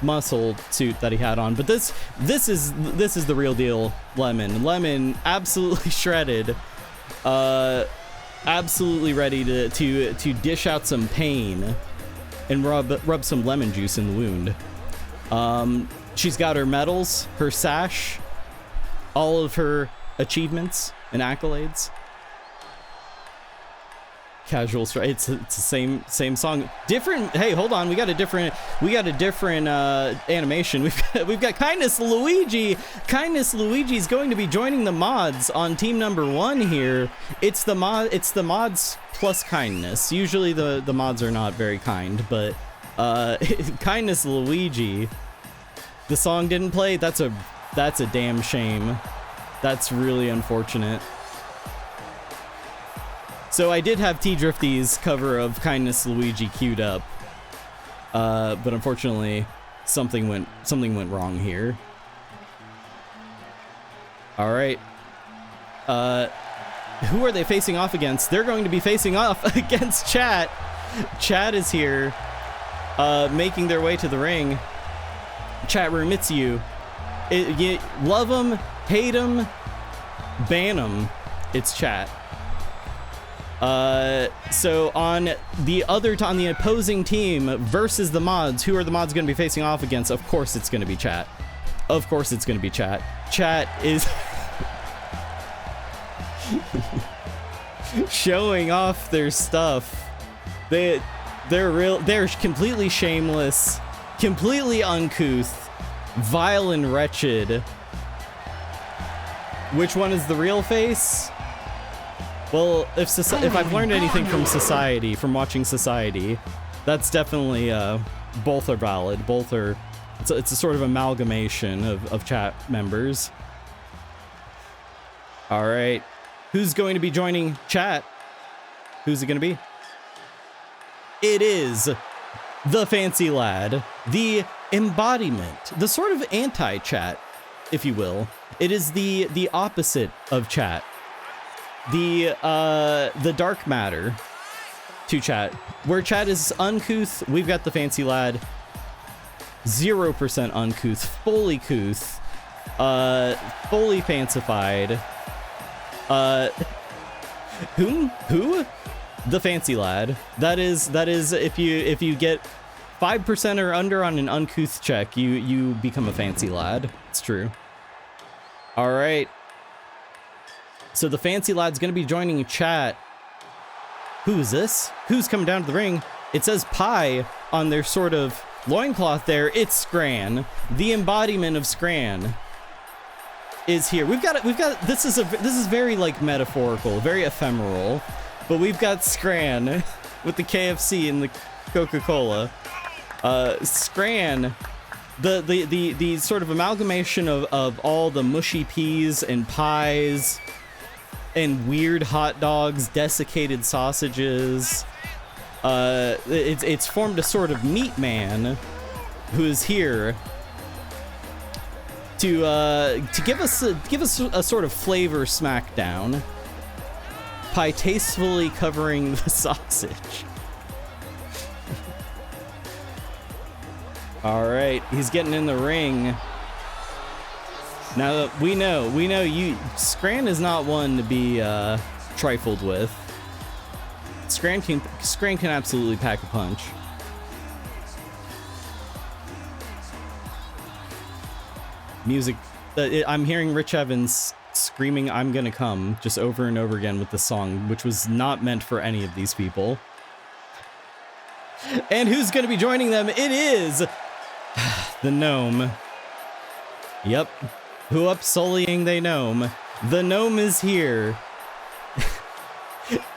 muscle suit that he had on, but this is the real deal. Lemon absolutely shredded, absolutely ready to dish out some pain and rub some lemon juice in the wound. She's got her medals, her sash, all of her achievements and accolades. Casual strike. It's the same song. Different. Hey, hold on. We got a different animation. We've got Kindness Luigi. Kindness Luigi is going to be joining the mods on team number 1 here. It's the mods plus kindness. Usually the mods are not very kind, but Kindness Luigi. The song didn't play. That's a damn shame. That's really unfortunate. So I did have T-Drifty's cover of Kindness Luigi queued up, but unfortunately, something went wrong here. All right, who are they facing off against? They're going to be facing off against Chat. Chat is here, making their way to the ring. Chat room, it's you. You love them, hate them, ban them. It's Chat. So on the opposing team versus the mods, who are the mods going to be facing off against? Of course it's going to be Chat. Of course it's going to be Chat. Chat is showing off their stuff. They're completely shameless, completely uncouth, vile and wretched. Which one is the real face? Well, if I've learned anything from Society, from watching Society, that's definitely, both are valid. Both are, it's a sort of amalgamation of Chat members. All right, who's going to be joining Chat? Who's it going to be? It is the Fancy Lad, the embodiment, the sort of anti-Chat, if you will. It is the opposite of Chat. The dark matter to Chat. Where Chat is uncouth, we've got the Fancy Lad. 0% uncouth, fully couth, fully fancified. Who? The Fancy Lad. That is if you get 5% or under on an uncouth check, you become a Fancy Lad. It's true. All right. So the Fancy Lad's going to be joining Chat. Who is this? Who's coming down to the ring? It says Pie on their sort of loincloth there. It's Scran. The embodiment of Scran is here. We've got this is very like metaphorical, very ephemeral. But we've got Scran with the KFC and the Coca-Cola. Scran, the sort of amalgamation of all the mushy peas and pies and weird hot dogs, desiccated sausages. It's formed a sort of meat man who is here to give us a sort of flavor smackdown. Pie tastefully covering the sausage. All right, he's getting in the ring. Now we know Scran is not one to be trifled with. Scran can absolutely pack a punch. I'm hearing Rich Evans screaming "I'm gonna come" just over and over again with the song, which was not meant for any of these people. And who's gonna be joining them? It is the gnome. Yep. Who up sullying they gnome? The gnome is here.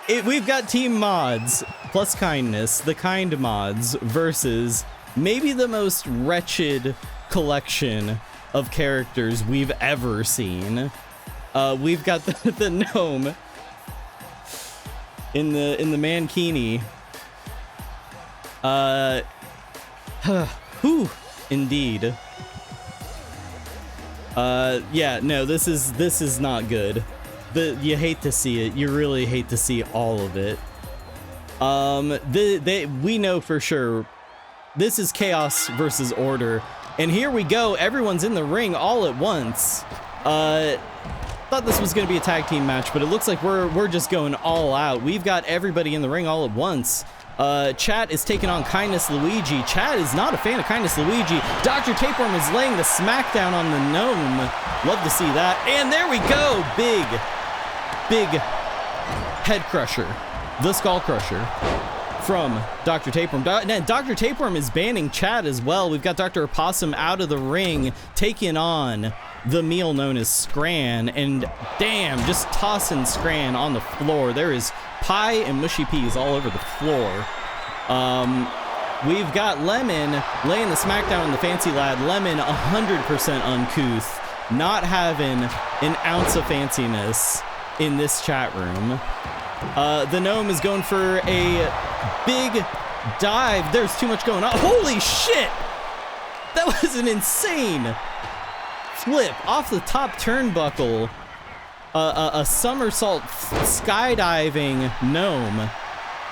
We've got team mods plus kindness, the kind mods, versus maybe the most wretched collection of characters we've ever seen. We've got the gnome in the mankini. Whew, indeed. Yeah, no, this is not good. You hate to see it. You really hate to see all of it. We know for sure this is chaos versus order, and here we go. Everyone's in the ring all at once. Thought this was gonna be a tag team match, but it looks like we're just going all out. We've got everybody in the ring all at once. Chat is taking on Kindness Luigi. Chat is not a fan of Kindness Luigi. Dr. Tapeworm is laying the smackdown on the gnome. Love to see that. And there we go. Big head crusher. The skull crusher from Dr. Tapeworm. Dr. Tapeworm is banning chat as well. We've got Dr. Opossum out of the ring, taking on the meal known as Scran, and damn, just tossing Scran on the floor. There is pie and mushy peas all over the floor. We've got Lemon laying the smackdown on the fancy lad. Lemon 100% uncouth, not having an ounce of fanciness in this chat room. The gnome is going for a big dive. There's too much going on. Holy shit! That was an insane flip off the top turnbuckle. A somersault skydiving gnome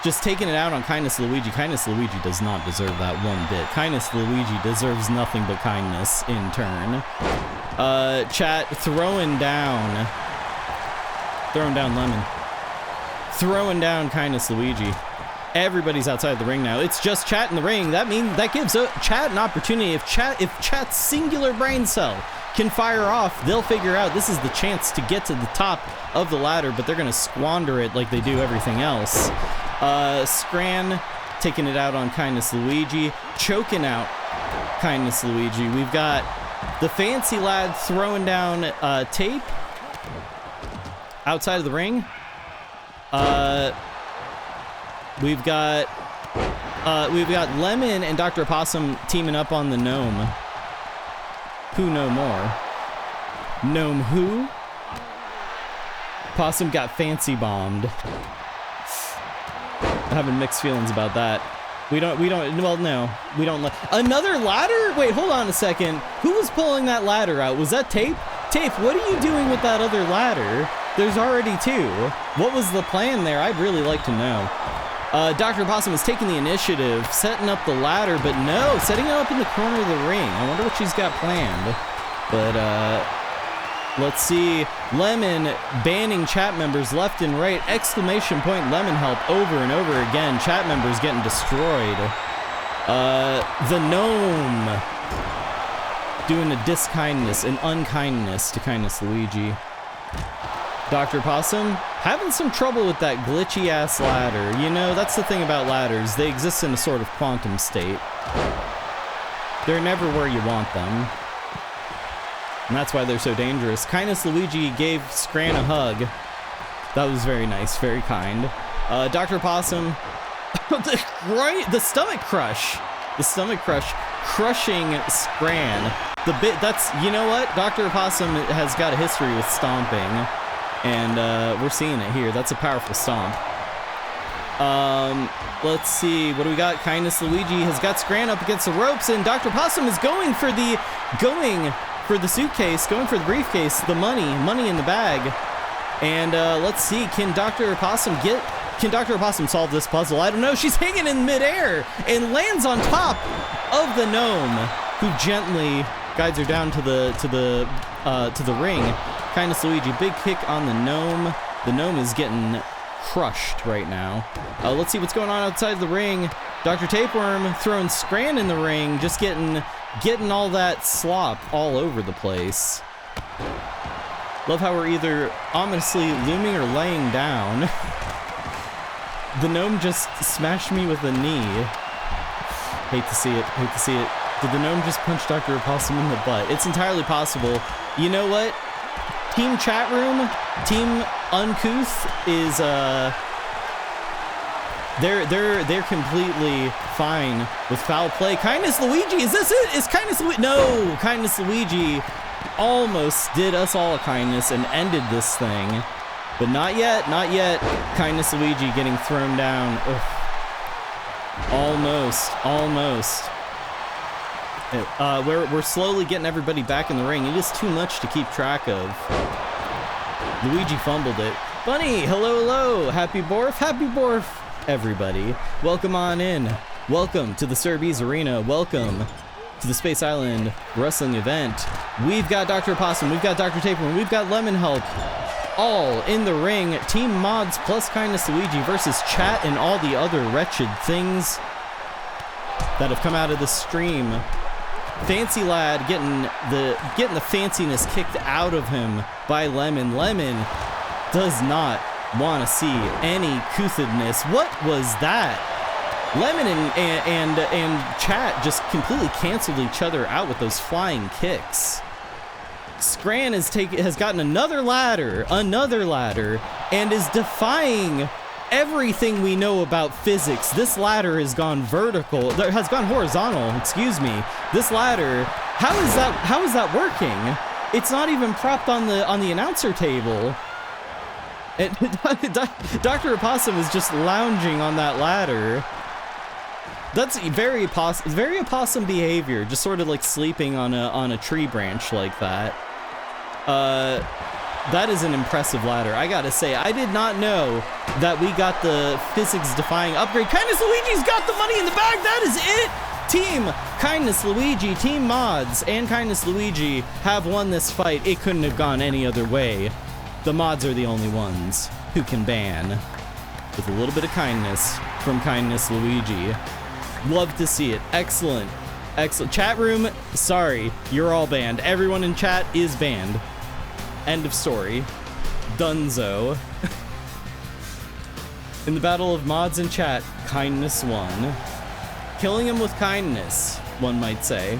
just taking it out on Kindness Luigi. Kindness Luigi does not deserve that one bit. Kindness Luigi deserves nothing but kindness in turn. Chat throwing down Lemon. Throwing down Kindness Luigi. Everybody's outside the ring now. It's just chat in the ring. That gives chat an opportunity. If chat's singular brain cell can fire off, they'll figure out this is the chance to get to the top of the ladder, but they're gonna squander it like they do everything else. Scran taking it out on Kindness Luigi, choking out Kindness Luigi. We've got the fancy lad throwing down tape outside of the ring. We've got Lemon and Dr. Opossum teaming up on the gnome. Who know more? Gnome who? Possum got fancy bombed. Having mixed feelings about that. Well, no, we don't let another ladder. Wait, hold on a second. Who was pulling that ladder out? Was that Tape? Tape, what are you doing with that other ladder? There's already two. What was the plan there? I'd really like to know. Dr. Possum is taking the initiative, setting up the ladder, but no, setting it up in the corner of the ring. I wonder what she's got planned. But, let's see. Lemon banning chat members left and right. Exclamation point Lemon help over and over again. Chat members getting destroyed. The gnome doing a diskindness, an unkindness to Kindness Luigi. Dr. Possum having some trouble with that glitchy ass ladder. You know, that's the thing about ladders. They exist in a sort of quantum state. They're never where you want them. And that's why they're so dangerous. Kindness Luigi gave Scran a hug. That was very nice, very kind. Dr. Possum, the stomach crush. The stomach crush, crushing Scran. You know what? Dr. Possum has got a history with stomping. And we're seeing it here. That's a powerful stomp. Let's see. What do we got? Kindness Luigi has got Scran up against the ropes, and Dr. Possum is going for the suitcase, going for the briefcase, the money in the bag. And let's see. Can Dr. Possum solve this puzzle? I don't know. She's hanging in midair and lands on top of the gnome, who gently guides her down to the ring. Kindness Luigi, big kick on the gnome. The gnome is getting crushed right now. Let's see what's going on outside the ring. Dr. Tapeworm throwing Scran in the ring, just getting all that slop all over the place. Love how we're either ominously looming or laying down. The gnome just smashed me with a knee. Hate to see it, hate to see it. Did the gnome just punch Dr. Opossum in the butt? It's entirely possible. You know what? Team chat room, Team Uncouth is they're completely fine with foul play. Kindness Luigi, is this it? Is Kindness Luigi? No, Kindness Luigi almost did us all a kindness and ended this thing. But not yet, not yet. Kindness Luigi getting thrown down. Ugh. Almost, almost. We're slowly getting everybody back in the ring. It is too much to keep track of. Luigi fumbled it. Bunny, hello, hello. Happy Borf, everybody. Welcome on in. Welcome to the Cerberus Arena. Welcome to the Space Island Wrestling event. We've got Dr. Opossum, we've got Dr. Tapeworm, we've got Lemon Help. All in the ring. Team Mods plus Kindness Luigi versus chat and all the other wretched things that have come out of the stream. Fancy Lad getting the fanciness kicked out of him by Lemon. Lemon does not want to see any couthedness. What was that? Lemon and chat just completely canceled each other out with those flying kicks. Scran has gotten another ladder, and is defying everything we know about physics. This ladder has gone horizontal, excuse me. This ladder, how is that working? It's not even propped on the announcer table. Dr. Opossum is just lounging on that ladder. That's very opossum behavior, just sort of like sleeping on a tree branch like that. That is an impressive ladder. I gotta say, I did not know that we got the physics-defying upgrade. Kindness Luigi's got the money in the bag. That is it. Team Kindness Luigi, Team Mods, and Kindness Luigi have won this fight. It couldn't have gone any other way. The Mods are the only ones who can ban with a little bit of kindness from Kindness Luigi. Love to see it. Excellent. Excellent. Chat room, sorry, you're all banned. Everyone in chat is banned. End of story. Dunzo. In the battle of mods and chat, kindness won. Killing him with kindness, one might say.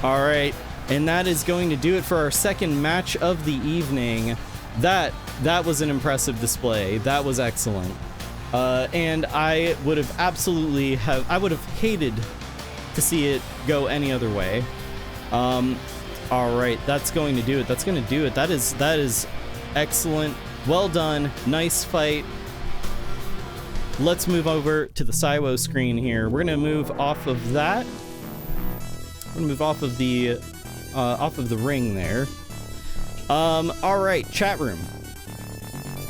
All right, and that is going to do it for our second match of the evening. That was an impressive display. That was excellent. And I would have I would have hated to see it go any other way. All right, that's going to do it. That's going to do it. That is excellent. Well done. Nice fight. Let's move over to the Saiwo screen here. We're going to move off of that. We're going to move off of the ring there. All right, chat room.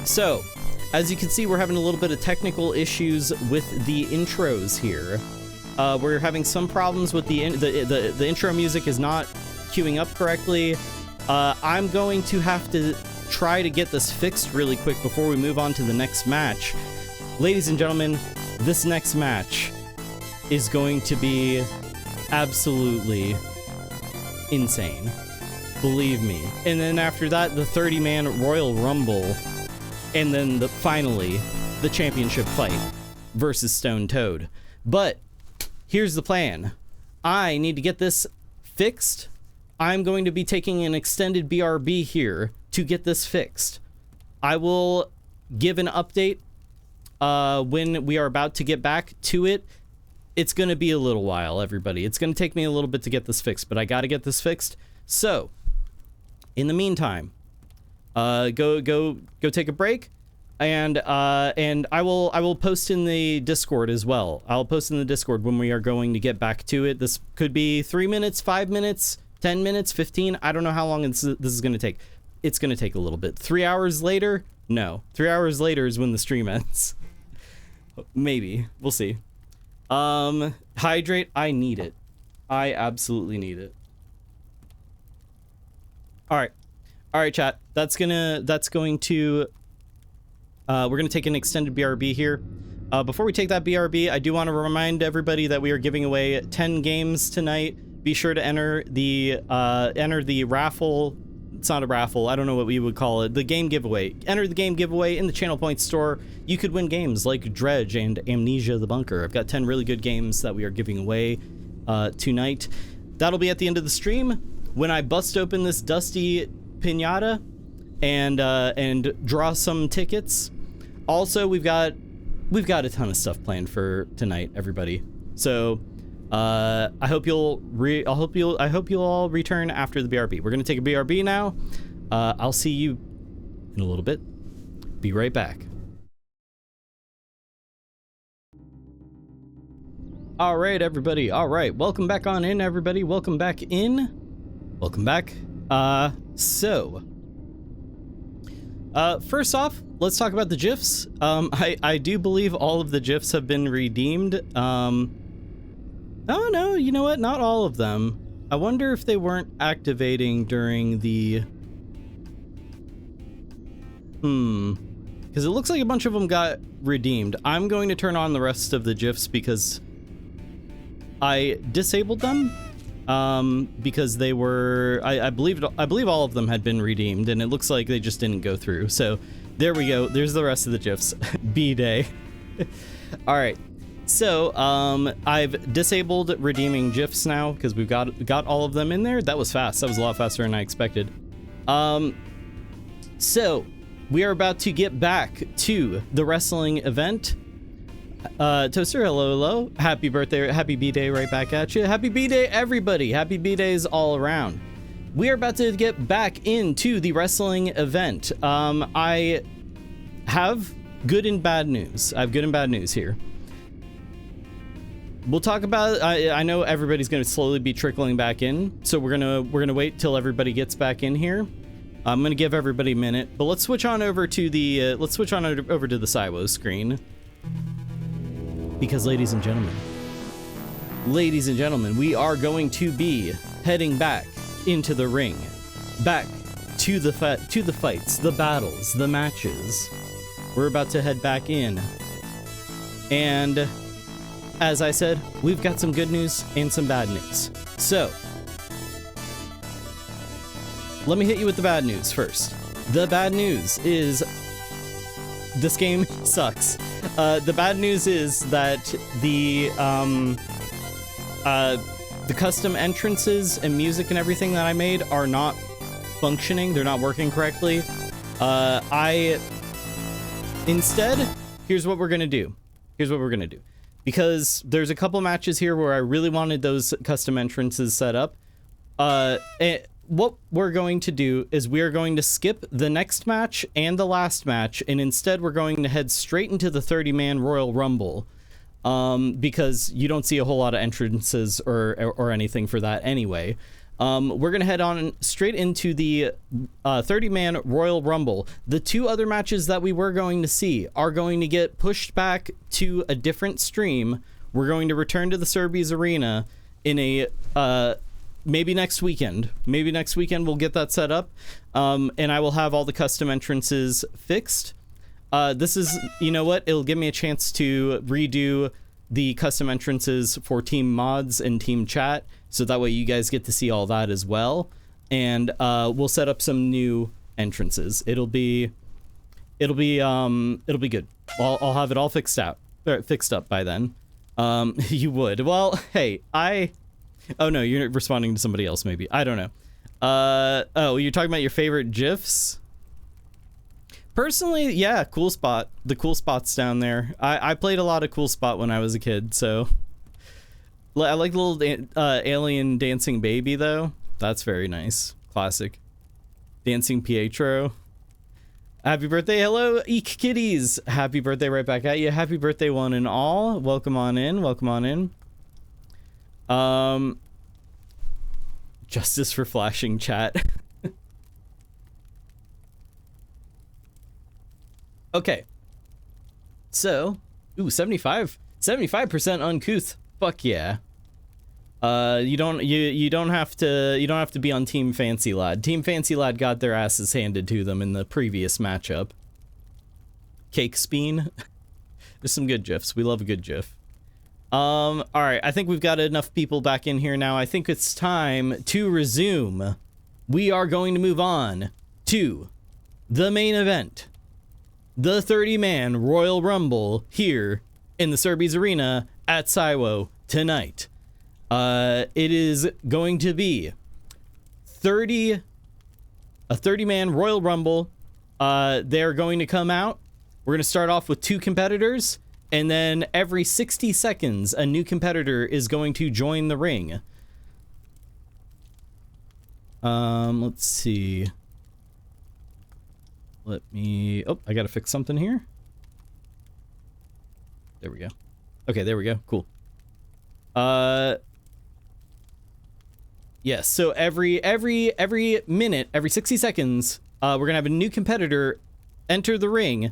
So, as you can see, we're having a little bit of technical issues with the intros here. We're having some problems with the intro music is not queuing up correctly. I'm going to have to try to get this fixed really quick before we move on to the next match. Ladies and gentlemen, this next match is going to be absolutely insane. Believe me. And then after that, the 30-man Royal Rumble. And then finally, the championship fight versus Stone Toad. But here's the plan. I need to get this fixed. I'm going to be taking an extended BRB here to get this fixed. I will give an update when we are about to get back to it. It's going to be a little while, everybody. It's going to take me a little bit to get this fixed, but I got to get this fixed. So, in the meantime, go take a break, and I will post in the Discord as well. I'll post in the Discord when we are going to get back to it. This could be 3 minutes, 5 minutes, 10 minutes, 15. I don't know how long this is going to take. It's going to take a little bit. 3 hours later? No. 3 hours later is when the stream ends. Maybe. We'll see. Hydrate. I need it. I absolutely need it. All right, chat. We're going to take an extended BRB here. Before we take that BRB, I do want to remind everybody that we are giving away 10 games tonight. be sure to enter the raffle. It's not a raffle. I don't know what we would call it. The game giveaway. Enter the game giveaway in the Channel Point store. You could win games like Dredge and Amnesia the Bunker. I've got 10 really good games that we are giving away tonight. That'll be at the end of the stream when I bust open this dusty pinata and draw some tickets. Also, we've got a ton of stuff planned for tonight, everybody. So I hope you'll all return after the BRB. We're gonna take a BRB now. I'll see you in a little bit. Be right back. All right, everybody. All right, welcome back on in, everybody. Welcome back in. Welcome back. First off, let's talk about the GIFs. I do believe all of the GIFs have been redeemed. Oh no, you know what? Not all of them. I wonder if they weren't activating during the... Because it looks like a bunch of them got redeemed. I'm going to turn on the rest of the GIFs because I disabled them. Because they were... I believe all of them had been redeemed, and it looks like they just didn't go through. So there we go. There's the rest of the GIFs. B-Day. All right. So, I've disabled redeeming GIFs now because we've got all of them in there. That was fast. That was a lot faster than I expected. So we are about to get back to the wrestling event. Toaster, hello. Happy birthday. Happy B-Day right back at you. Happy B-Day, everybody. Happy B-Days all around. We are about to get back into the wrestling event. I have good and bad news. I have good and bad news here. We'll talk about, I know everybody's going to slowly be trickling back in, so we're gonna wait till everybody gets back in here. I'm gonna give everybody a minute, but let's switch on over to the Siwo screen. Because ladies and gentlemen, we are going to be heading back into the ring, back to the fights, the battles, the matches. We're about to head back in, and as I said, we've got some good news and some bad news. So, let me hit you with the bad news first. The bad news is this game sucks. The bad news is that the custom entrances and music and everything that I made are not functioning. They're not working correctly. Instead, here's what we're gonna do. Because there's a couple matches here where I really wanted those custom entrances set up. What we're going to do is we are going to skip the next match and the last match, and instead we're going to head straight into the 30-man Royal Rumble, because you don't see a whole lot of entrances or anything for that anyway. We're going to head on straight into the 30-man Royal Rumble. The two other matches that we were going to see are going to get pushed back to a different stream. We're going to return to the Cerberus Arena in a maybe next weekend. Maybe next weekend we'll get that set up, and I will have all the custom entrances fixed. This is, you know what, it'll give me a chance to redo the custom entrances for team mods and team chat, so that way you guys get to see all that as well. And we'll set up some new entrances. It'll be good. I'll have it all fixed up by then. You would. Well, hey, oh no, you're responding to somebody else maybe. I don't know. Oh, you're talking about your favorite GIFs? Personally, yeah, Cool Spot. The Cool Spot's down there. I played a lot of Cool Spot when I was a kid, so... I like little alien dancing baby, though. That's very nice. Classic. Dancing Pietro. Happy birthday. Hello, Eek Kitties. Happy birthday right back at you. Happy birthday, one and all. Welcome on in. Welcome on in. Justice for flashing chat. Okay. So, ooh, 75% uncouth. Fuck yeah. You don't have to be on Team Fancy Lad. Team Fancy Lad got their asses handed to them in the previous matchup. Cake Speen. There's some good GIFs. We love a good GIF. All right, I think we've got enough people back in here now. I think it's time to resume. We are going to move on to the main event. The 30-man Royal Rumble here in the Cerberus Arena at Saiwo tonight. It is going to be a 30-man Royal Rumble. They're going to come out. We're going to start off with 2 competitors, and then every 60 seconds, a new competitor is going to join the ring. Let's see. Oh, I gotta fix something here. There we go. Okay, there we go. Cool. Yes, so every minute, every 60 seconds, we're gonna have a new competitor enter the ring,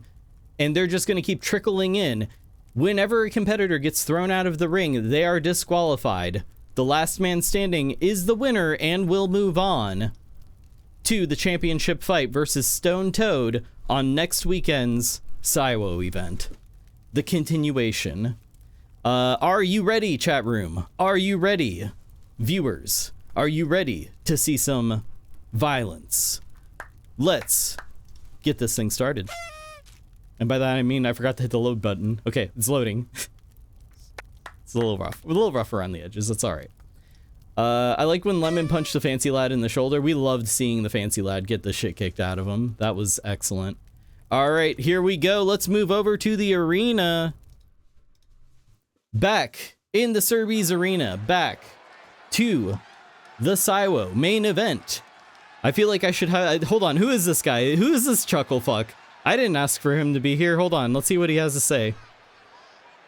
and they're just gonna keep trickling in. Whenever a competitor gets thrown out of the ring, they are disqualified. The last man standing is the winner and will move on to the championship fight versus Stone Toad on next weekend's Saiwo event. The continuation. Are you ready, chat room? Are you ready, viewers? Are you ready to see some violence? Let's get this thing started. And by that I mean I forgot to hit the load button. Okay, it's loading. It's a little rough. We're a little rough around the edges. That's all right. I like when Lemon punched the fancy lad in the shoulder. We loved seeing the fancy lad get the shit kicked out of him. That was excellent. All right, here we go. Let's move over to the arena. Back in the Cerberus Arena. Back to the Saiwo main event. I feel like I should have... Hold on, who is this guy? Who is this chuckle fuck? I didn't ask for him to be here. Hold on, let's see what he has to say.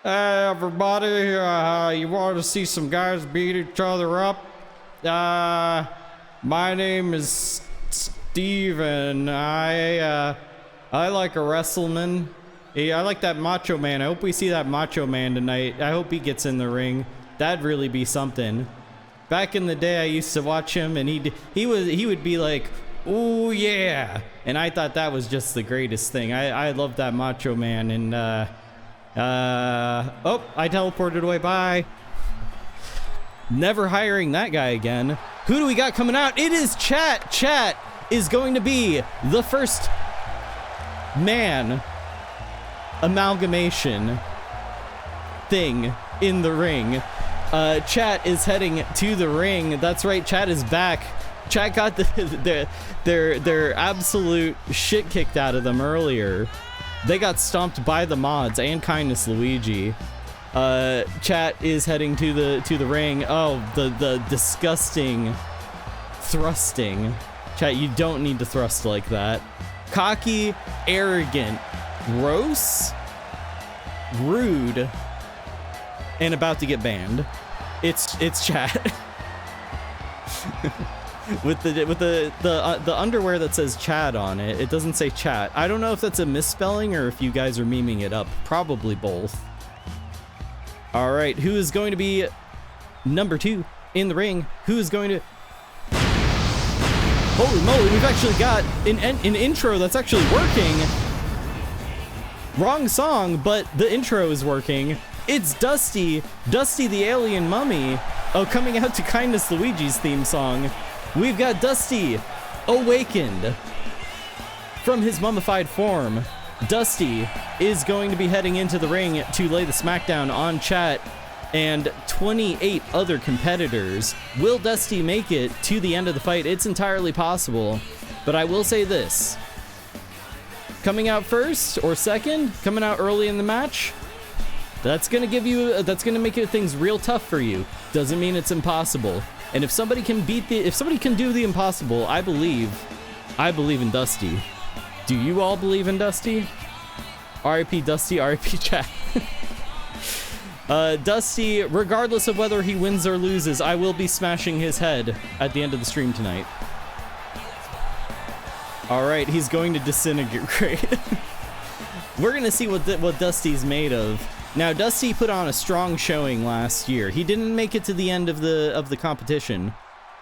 Hey everybody, you want to see some guys beat each other up? My name is Steve, and I like a wrestleman. I like that Macho Man. I hope we see that Macho Man tonight. I hope he gets in the ring. That'd really be something. Back in the day, I used to watch him, and he would be like, "Ooh yeah," and I thought that was just the greatest thing. I love that Macho Man, and oh, I teleported away. Bye. Never hiring that guy again. Who do we got coming out? It is Chat. Chat is going to be the first man amalgamation thing in the ring. Chat is heading to the ring. That's right, Chat is back. Chat got their absolute shit kicked out of them earlier. They got stomped by the mods and Kindness Luigi. Chat is heading to the ring. Oh, the disgusting thrusting. Chat, you don't need to thrust like that. Cocky, arrogant, gross, rude, and about to get banned. It's Chat. with the underwear that says Chad on it. It doesn't say Chat. I don't know if that's a misspelling or if you guys are memeing it up. Probably both. All right, who is going to be number 2 in the ring? Who is going to... Holy moly, we've actually got an intro that's actually working. Wrong song, but the intro is working. It's Dusty the Alien Mummy. Oh, coming out to Kindness Luigi's theme song. We've got Dusty awakened from his mummified form. Dusty is going to be heading into the ring to lay the smackdown on Chat and 28 other competitors. Will Dusty make it to the end of the fight? It's entirely possible, but I will say this. Coming out first or second, coming out early in the match, that's gonna make things real tough for you. Doesn't mean it's impossible. And if somebody can do the impossible, I believe in Dusty. Do you all believe in Dusty? R.I.P. Dusty, R.I.P. Chat. Dusty, regardless of whether he wins or loses, I will be smashing his head at the end of the stream tonight. All right, he's going to disintegrate. We're gonna see what Dusty's made of. Now, Dusty put on a strong showing last year. He didn't make it to the end of the competition.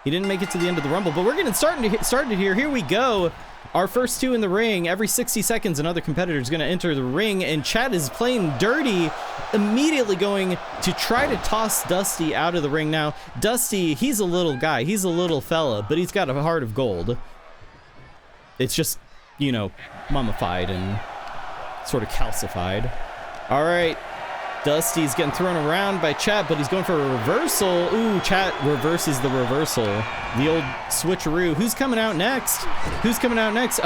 He didn't make it to the end of the Rumble, but we're gonna start it here. Here we go. Our first two in the ring. Every 60 seconds, another competitor is going to enter the ring, and Chad is playing dirty, immediately going to try to toss Dusty out of the ring. Now, Dusty, he's a little guy. He's a little fella, but he's got a heart of gold. It's just, you know, mummified and sort of calcified. All right. Dusty's getting thrown around by Chat, but he's going for a reversal. Ooh, Chat reverses the reversal. The old switcheroo. Who's coming out next? Who's coming out next?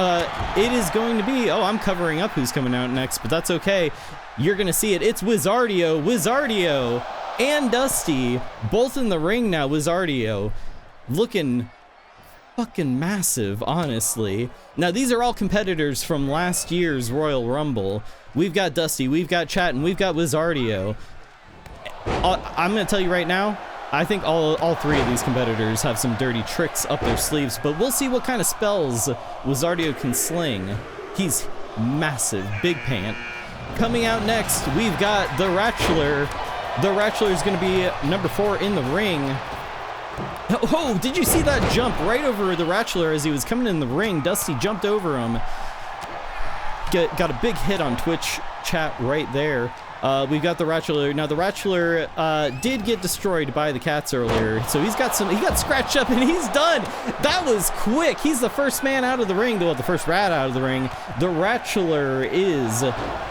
It is going to be... Oh, I'm covering up who's coming out next, but that's okay. You're going to see it. It's Wizardio. Wizardio and Dusty, both in the ring now. Wizardio looking fucking massive, honestly. Now, these are all competitors from last year's Royal Rumble. We've got Dusty, we've got Chat, and we've got Wizardio. I'm going to tell you right now, I think all three of these competitors have some dirty tricks up their sleeves, but we'll see what kind of spells Wizardio can sling. He's massive, big pant. Coming out next, we've got the Ratchler. The Ratchler is going to be number 4 in the ring. Oh, did you see that jump right over the Ratchler as he was coming in the ring? Dusty jumped over him. Got a big hit on Twitch chat right there. We've got the Ratchler. Now, the Ratchler did get destroyed by the cats earlier, so he got scratched up and he's done. That was quick. He's the first man out of the ring, the first rat out of the ring. The Ratchler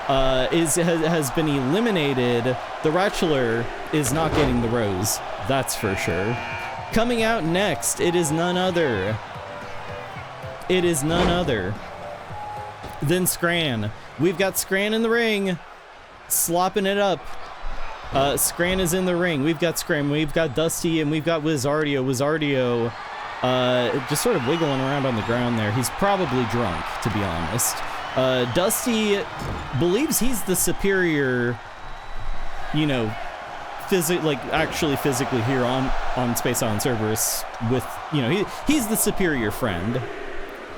has been eliminated. The Ratchler is not getting the rose. That's for sure. Coming out next, it is none other than Scran. We've got Scran in the ring, slopping it up. Scran is in the ring. We've got Scran, we've got Dusty, and we've got Wizardio. Wizardio just sort of wiggling around on the ground there. He's probably drunk, to be honest. Dusty believes he's the superior, you know, actually physically here on Space Island Cerberus with, you know, he's the superior friend,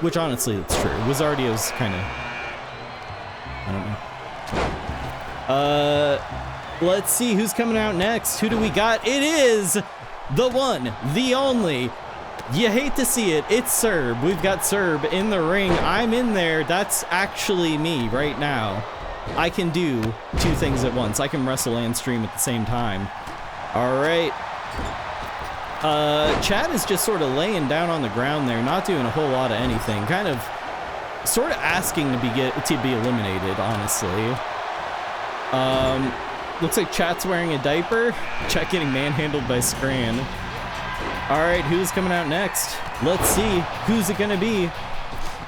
which honestly, that's true. Wizardio's kind of, I don't know. Let's see who's coming out next. Who do we got? It is the one, the only. You hate to see it. It's Cerb. We've got Cerb in the ring. I'm in there. That's actually me right now. I can do two things at once. I can wrestle and stream at the same time. All right. Chad is just sort of laying down on the ground there, not doing a whole lot of anything. Kind of, sort of asking to be eliminated, honestly. Looks like Chat's wearing a diaper. Chat getting manhandled by Scran. All right, who's coming out next? Let's see. Who's it gonna be?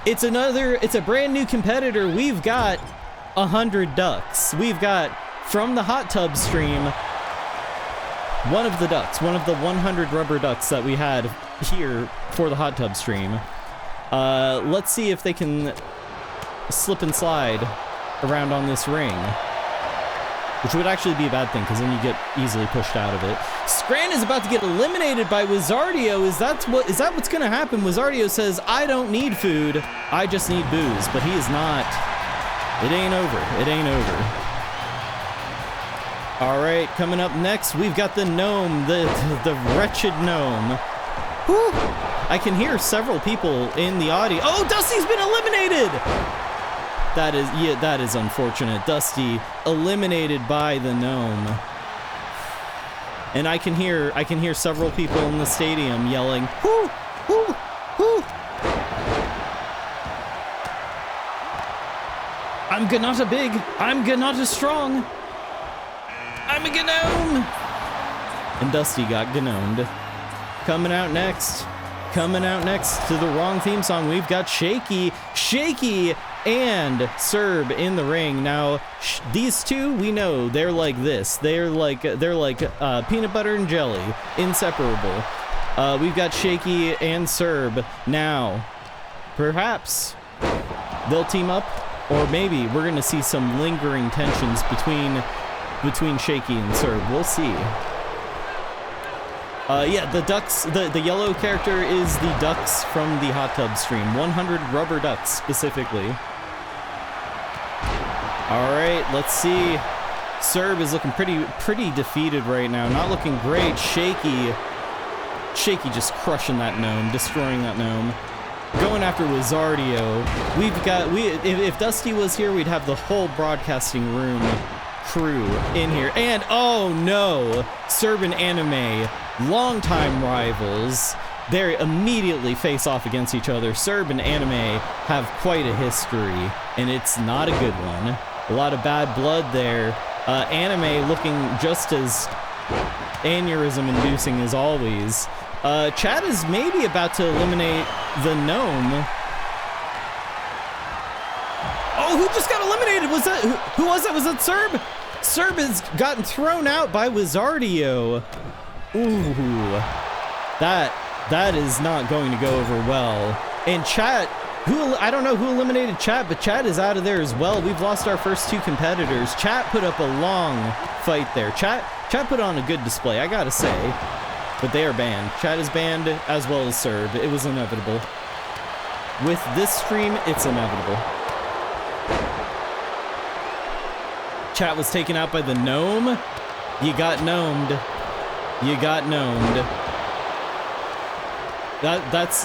It's a brand new competitor. We've got 100 ducks. We've got, from the hot tub stream, one of the 100 rubber ducks that we had here for the hot tub stream. Let's see if they can slip and slide around on this ring, which would actually be a bad thing because then you get easily pushed out of it. Scran is about to get eliminated by Wizardio. Is that what's gonna happen? Wizardio says, I don't need food, I just need booze, but he is not. It ain't over. It ain't over. All right, coming up next, we've got the gnome, the wretched gnome. Whew. I can hear several people in the audio. Oh, Dusty's been eliminated. That is unfortunate. Dusty eliminated by the gnome. And I can hear several people in the stadium yelling, "Whoo, whoo, whoo." I'm Ganata big, I'm Ganata strong, I'm a gnome! And Dusty got gnomed. Coming out next to the wrong theme song, we've got Shaky and Cerb in the ring. Now, these two, we know, they're like this. They're like peanut butter and jelly, inseparable. We've got Shaky and Cerb. Now, perhaps they'll team up, or maybe we're gonna see some lingering tensions between Shaky and Cerb. We'll see. Yeah, the ducks, the yellow character is the ducks from the hot tub stream. 100 rubber ducks, specifically. All right, let's see. Cerb is looking pretty defeated right now. Not looking great. Shaky just crushing that gnome, destroying that gnome. going after Wizardio. If Dusty was here, we'd have the whole broadcasting room crew in here. And oh no, Cerb and Anime, longtime rivals. They immediately face off against each other. Cerb and Anime have quite a history, and it's not a good one. A lot of bad blood there. Anime looking just as aneurysm-inducing as always. Chad is maybe about to eliminate the gnome. Oh, who just got eliminated? Was that who was it? Was it Cerb? Cerb has gotten thrown out by Wizardio. Ooh, that is not going to go over well. And Chat, I don't know who eliminated Chat, but Chat is out of there as well. We've lost our first two competitors. Chat put up a long fight there. Chat put on a good display, I gotta say. But they are banned. Chat is banned as well as Cerb. It was inevitable. With this stream, it's inevitable. Chat was taken out by the gnome. You got gnomed. You got gnomed. That's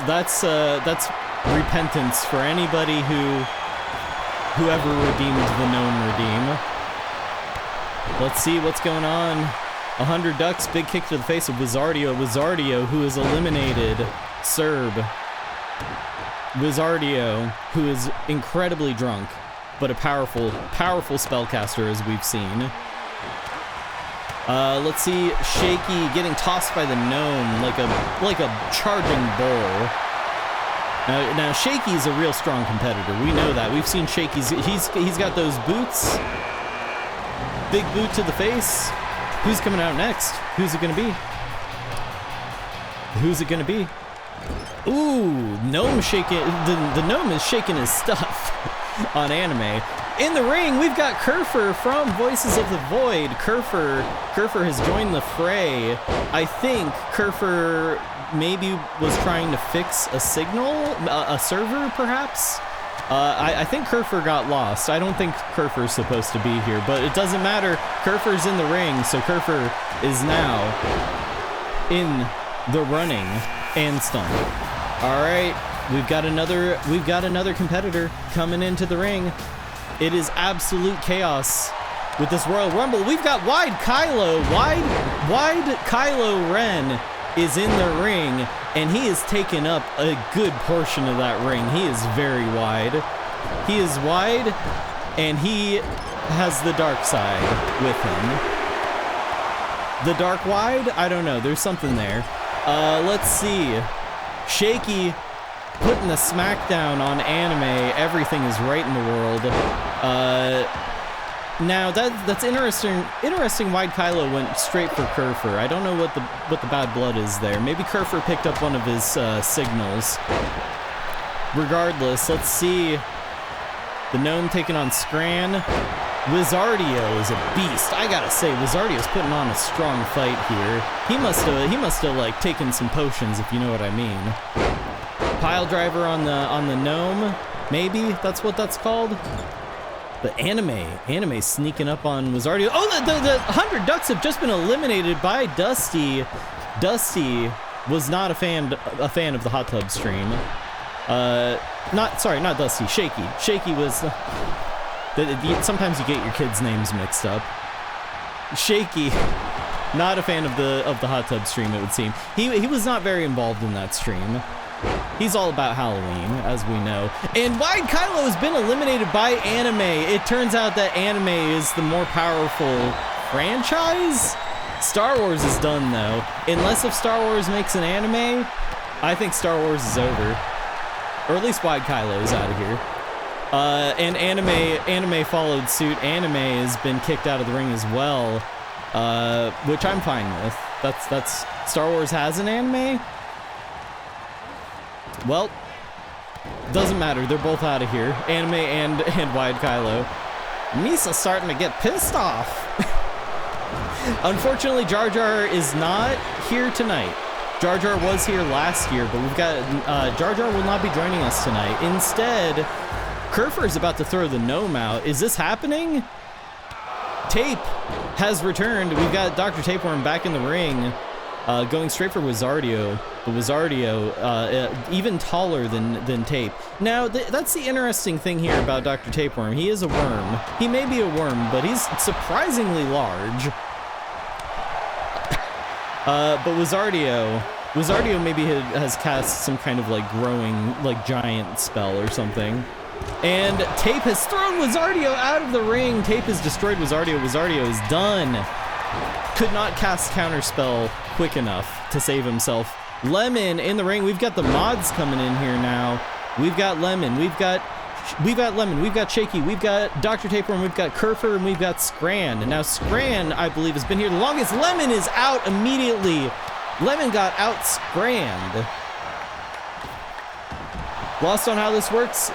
repentance for anybody whoever redeemed the gnome redeem. Let's see what's going on. 100 ducks, big kick to the face of Wizardio. Wizardio, who has eliminated Cerb. Wizardio, who is incredibly drunk, but a powerful spellcaster, as we've seen. Let's see, Shaky getting tossed by the gnome like a charging bull. Now Shaky's a real strong competitor. We know that. We've seen Shaky's. He's got those boots. Big boot to the face. Who's coming out next? Who's it gonna be? Who's it gonna be? Ooh, gnome shaking. The gnome is shaking his stuff on Anime. In the ring, we've got Kerfer from Voices of the Void. Kerfer has joined the fray. I think Kerfer maybe was trying to fix a signal, a server perhaps. I think Kerfer got lost. I don't think Kerfer's supposed to be here, but it doesn't matter. Kerfer's in the ring, so Kerfer is now in the running and stun. All right, we've got another competitor coming into the ring. It is absolute chaos with this Royal Rumble. We've got Wide Kylo. Wide Kylo Ren is in the ring, and he has taken up a good portion of that ring. He is very wide. He is wide, and he has the dark side with him. The dark wide? I don't know. There's something there. Let's see. Shaky putting the smackdown on Anime. Everything is right in the world. Now that's interesting. Wide Kylo went straight for Kerfer. I don't know what the bad blood is there. Maybe Kerfer picked up one of his signals. Regardless, let's see. The gnome taking on Scran. Wizardio is a beast. I gotta say, Wizardio's putting on a strong fight here. He must have like taken some potions, if you know what I mean. Pile driver on the gnome. Maybe that's what that's called. But Anime sneaking up on Wizardio. Oh, the 100 ducks have just been eliminated by Dusty. Dusty was not a fan of the hot tub stream. Not Dusty. Shaky. Shaky was. Sometimes you get your kids' names mixed up. Shaky, not a fan of the hot tub stream. It would seem he was not very involved in that stream. He's all about Halloween, as we know. And Wide Kylo has been eliminated by Anime. It turns out that Anime is the more powerful franchise. Star Wars is done, though. Unless if Star Wars makes an anime, I think Star Wars is over. Or at least Wide Kylo is out of here. And Anime followed suit. Anime has been kicked out of the ring as well, which I'm fine with. That's Star Wars has an anime. Well, doesn't matter. They're both out of here. Anime and Wide Kylo. Misa's starting to get pissed off. Unfortunately, Jar Jar is not here tonight. Jar Jar was here last year, but we've got Jar Jar will not be joining us tonight. Instead, Kerfer is about to throw the gnome out. Is this happening? Tape has returned. We've got Dr. Tapeworm back in the ring, going straight for Wizardio. But Wizardio, even taller than Tape. Now, that's the interesting thing here about Dr. Tapeworm. He is a worm. He may be a worm, but he's surprisingly large. But Wizardio maybe has cast some kind of like growing, like giant spell or something. And Tape has thrown Wizardio out of the ring. Tape has destroyed Wizardio. Wizardio is done. Could not cast counterspell quick enough to save himself. Lemon in the ring. We've got the mods coming in here now. We've got Lemon. We've got Lemon. We've got Shaky. We've got Dr. Tapeworm. We've got Kerfer, and we've got Scran. And now Scran, I believe, has been here the longest. Lemon is out immediately. Lemon got out Scranned. Lost on how this works.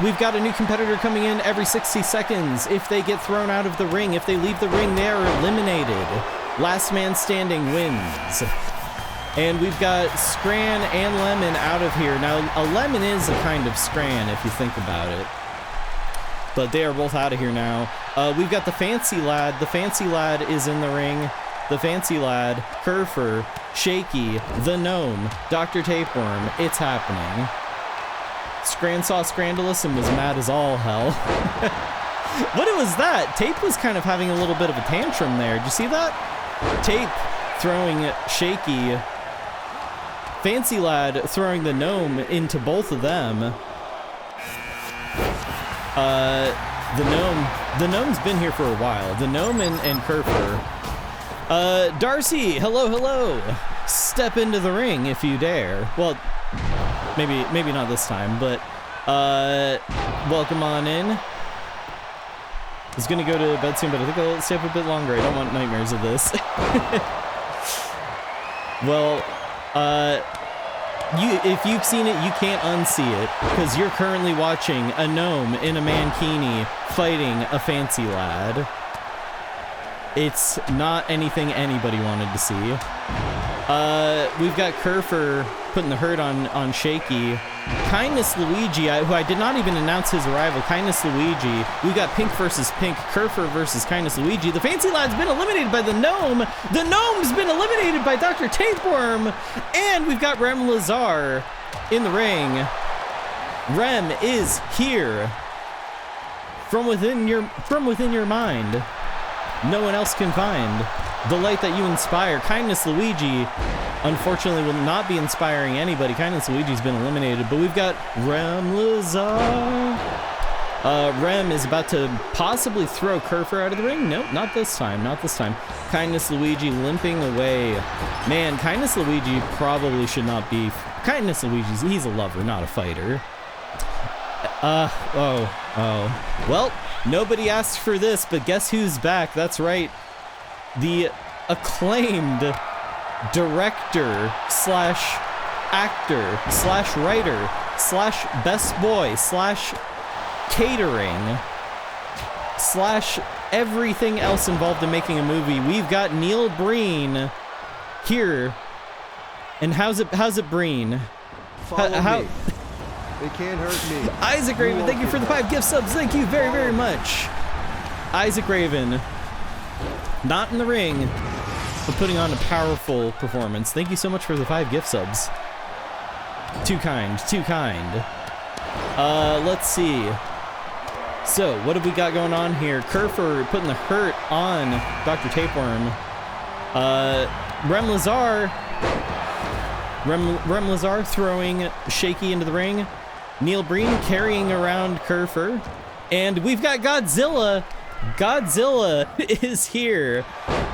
We've got a new competitor coming in every 60 seconds. If they get thrown out of the ring, if they leave the ring, they are eliminated. Last man standing wins. And we've got Scran and Lemon out of here. Now, a Lemon is a kind of Scran if you think about it. But they are both out of here now. We've got the Fancy Lad. The Fancy Lad is in the ring. The Fancy Lad, Kerfer, Shaky, the Gnome, Dr. Tapeworm. It's happening. Scran saw Scrandalus and was mad as all hell. What was that? Tape was kind of having a little bit of a tantrum there. Did you see that? Tape throwing Shaky. Fancy Lad throwing the Gnome into both of them. The Gnome's been here for a while. The Gnome and Kerfer. Darcy, hello. Step into the ring if you dare. Well, maybe not this time, but welcome on in. I was gonna go to bed soon, but I think I'll stay up a bit longer. I don't want nightmares of this. Well, if you've seen it, you can't unsee it, because you're currently watching a gnome in a mankini fighting a Fancy Lad. It's not anything anybody wanted to see. We've got Kerfer putting the hurt on Shaky. Kindness Luigi, who I did not even announce his arrival. Kindness Luigi. We got Pink versus Pink. Kerfer versus Kindness Luigi. The Fancy Lad's been eliminated by the Gnome. The Gnome's been eliminated by Dr. Tapeworm. And we've got Rem Lazar in the ring. Rem is here. From within your mind. No one else can find the light that you inspire. Kindness Luigi, unfortunately, will not be inspiring anybody. Kindness Luigi's been eliminated, but we've got Rem Lazar. Rem is about to possibly throw Kerfer out of the ring. Nope, not this time. Kindness Luigi limping away. Man, Kindness Luigi probably should not be. Kindness Luigi's, he's a lover, not a fighter. Well, nobody asked for this, but guess who's back? That's right. The acclaimed director slash actor slash writer slash best boy slash catering slash everything else involved in making a movie. We've got Neil Breen here. And how's it Breen? Follow me. They can't hurt me. Isaac Raven, thank you for the 5 gift subs. Thank you very, very much. Isaac Raven, not in the ring, but putting on a powerful performance. Thank you so much for the 5 gift subs. Too kind. Let's see. So, what have we got going on here? Kerfer putting the hurt on Dr. Tapeworm. Rem Lazar throwing Shaky into the ring. Neil Breen carrying around Kerfer. And we've got Godzilla. Godzilla is here.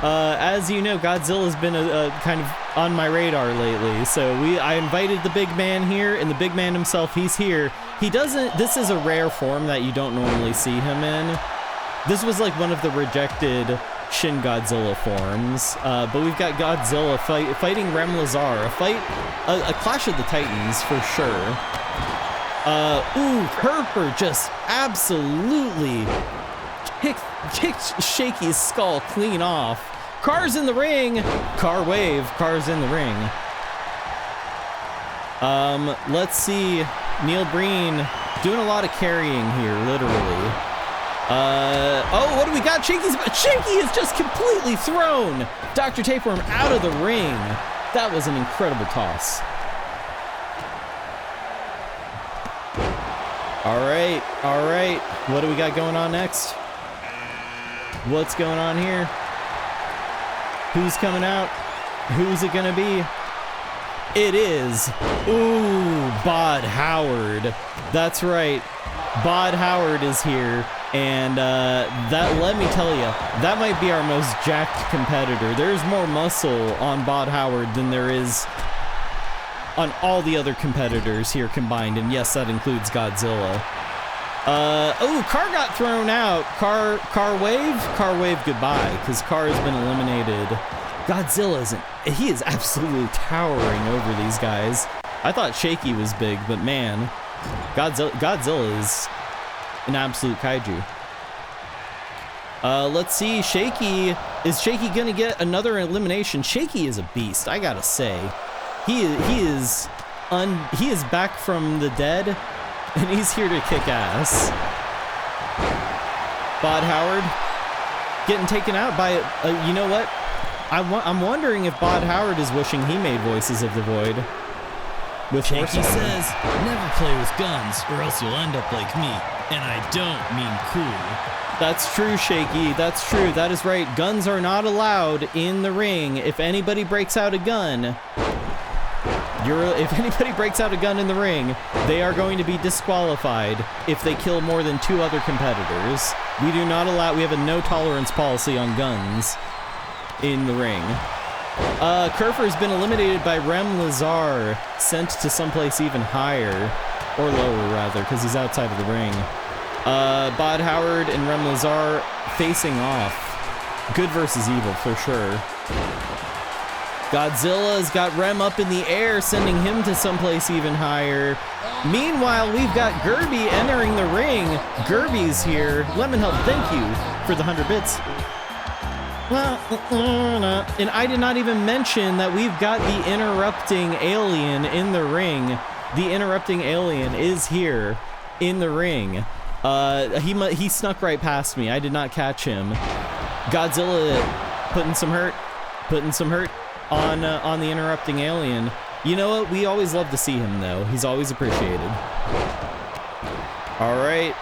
As you know, Godzilla's been a kind of on my radar lately. So I invited the big man here, and the big man himself, he's here. This is a rare form that you don't normally see him in. This was like one of the rejected Shin Godzilla forms, but we've got Godzilla fighting Rem Lazar, a clash of the titans for sure. Kerfer just absolutely kicked Shaky's skull clean off. Car's in the ring. Car wave. Car's in the ring. Let's see. Neil Breen doing a lot of carrying here, literally. What do we got? Shaky is just completely thrown Dr. Tapeworm out of the ring. That was an incredible toss. All right. What do we got going on next? What's going on here? Who's coming out? Who's it gonna be? It is, ooh, Bod Howard. That's right, Bod Howard is here, and that, let me tell you, that might be our most jacked competitor. There's more muscle on Bod Howard than there is on all the other competitors here combined, and yes, that includes Godzilla. Oh, Car got thrown out. Car wave goodbye, because Car has been eliminated. Godzilla he is absolutely towering over these guys. I thought Shaky was big, but man, Godzilla is an absolute kaiju. Let's see, is Shaky gonna get another elimination? Shaky is a beast, I gotta say. He is back from the dead, and he's here to kick ass. Bod Howard getting taken out by, you know what? I'm wondering if Bod Howard is wishing he made Voices of the Void. With Shaky says, never play with guns or else you'll end up like me. And I don't mean cool. That's true, Shaky. That's true. That is right. Guns are not allowed in the ring. If anybody breaks out a gun, if anybody breaks out a gun in the ring, they are going to be disqualified if they kill more than 2 other competitors. We do not allow, we have a no tolerance policy on guns in the ring. Kerfer has been eliminated by Rem Lazar, sent to someplace even higher, or lower rather, because he's outside of the ring. Bod Howard and Rem Lazar facing off. Good versus evil for sure. Godzilla's got Rem up in the air, sending him to someplace even higher. Meanwhile, we've got Gerby entering the ring. Gerby's here. Lemon Help, thank you for the 100 bits. And I did not even mention that we've got the interrupting alien in the ring. The interrupting alien is here in the ring. He snuck right past me. I did not catch him. Godzilla putting some hurt on the interrupting alien. You know what? We always love to see him though. He's always appreciated. All right,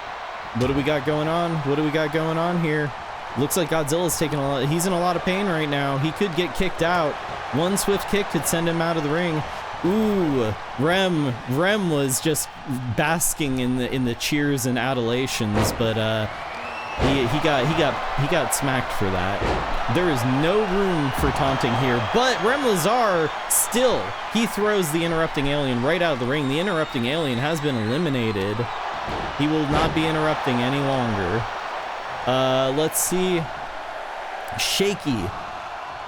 what do we got going on? What do we got going on here? Looks like Godzilla's taking a lot. He's in a lot of pain right now. He could get kicked out. One swift kick could send him out of the ring. Ooh, Rem was just basking in the cheers and adulations, but he got smacked for that. There is no room for taunting here, but Rem Lazar still, he throws the interrupting alien right out of the ring. The interrupting alien has been eliminated. He will not be interrupting any longer. Let's see. Shaky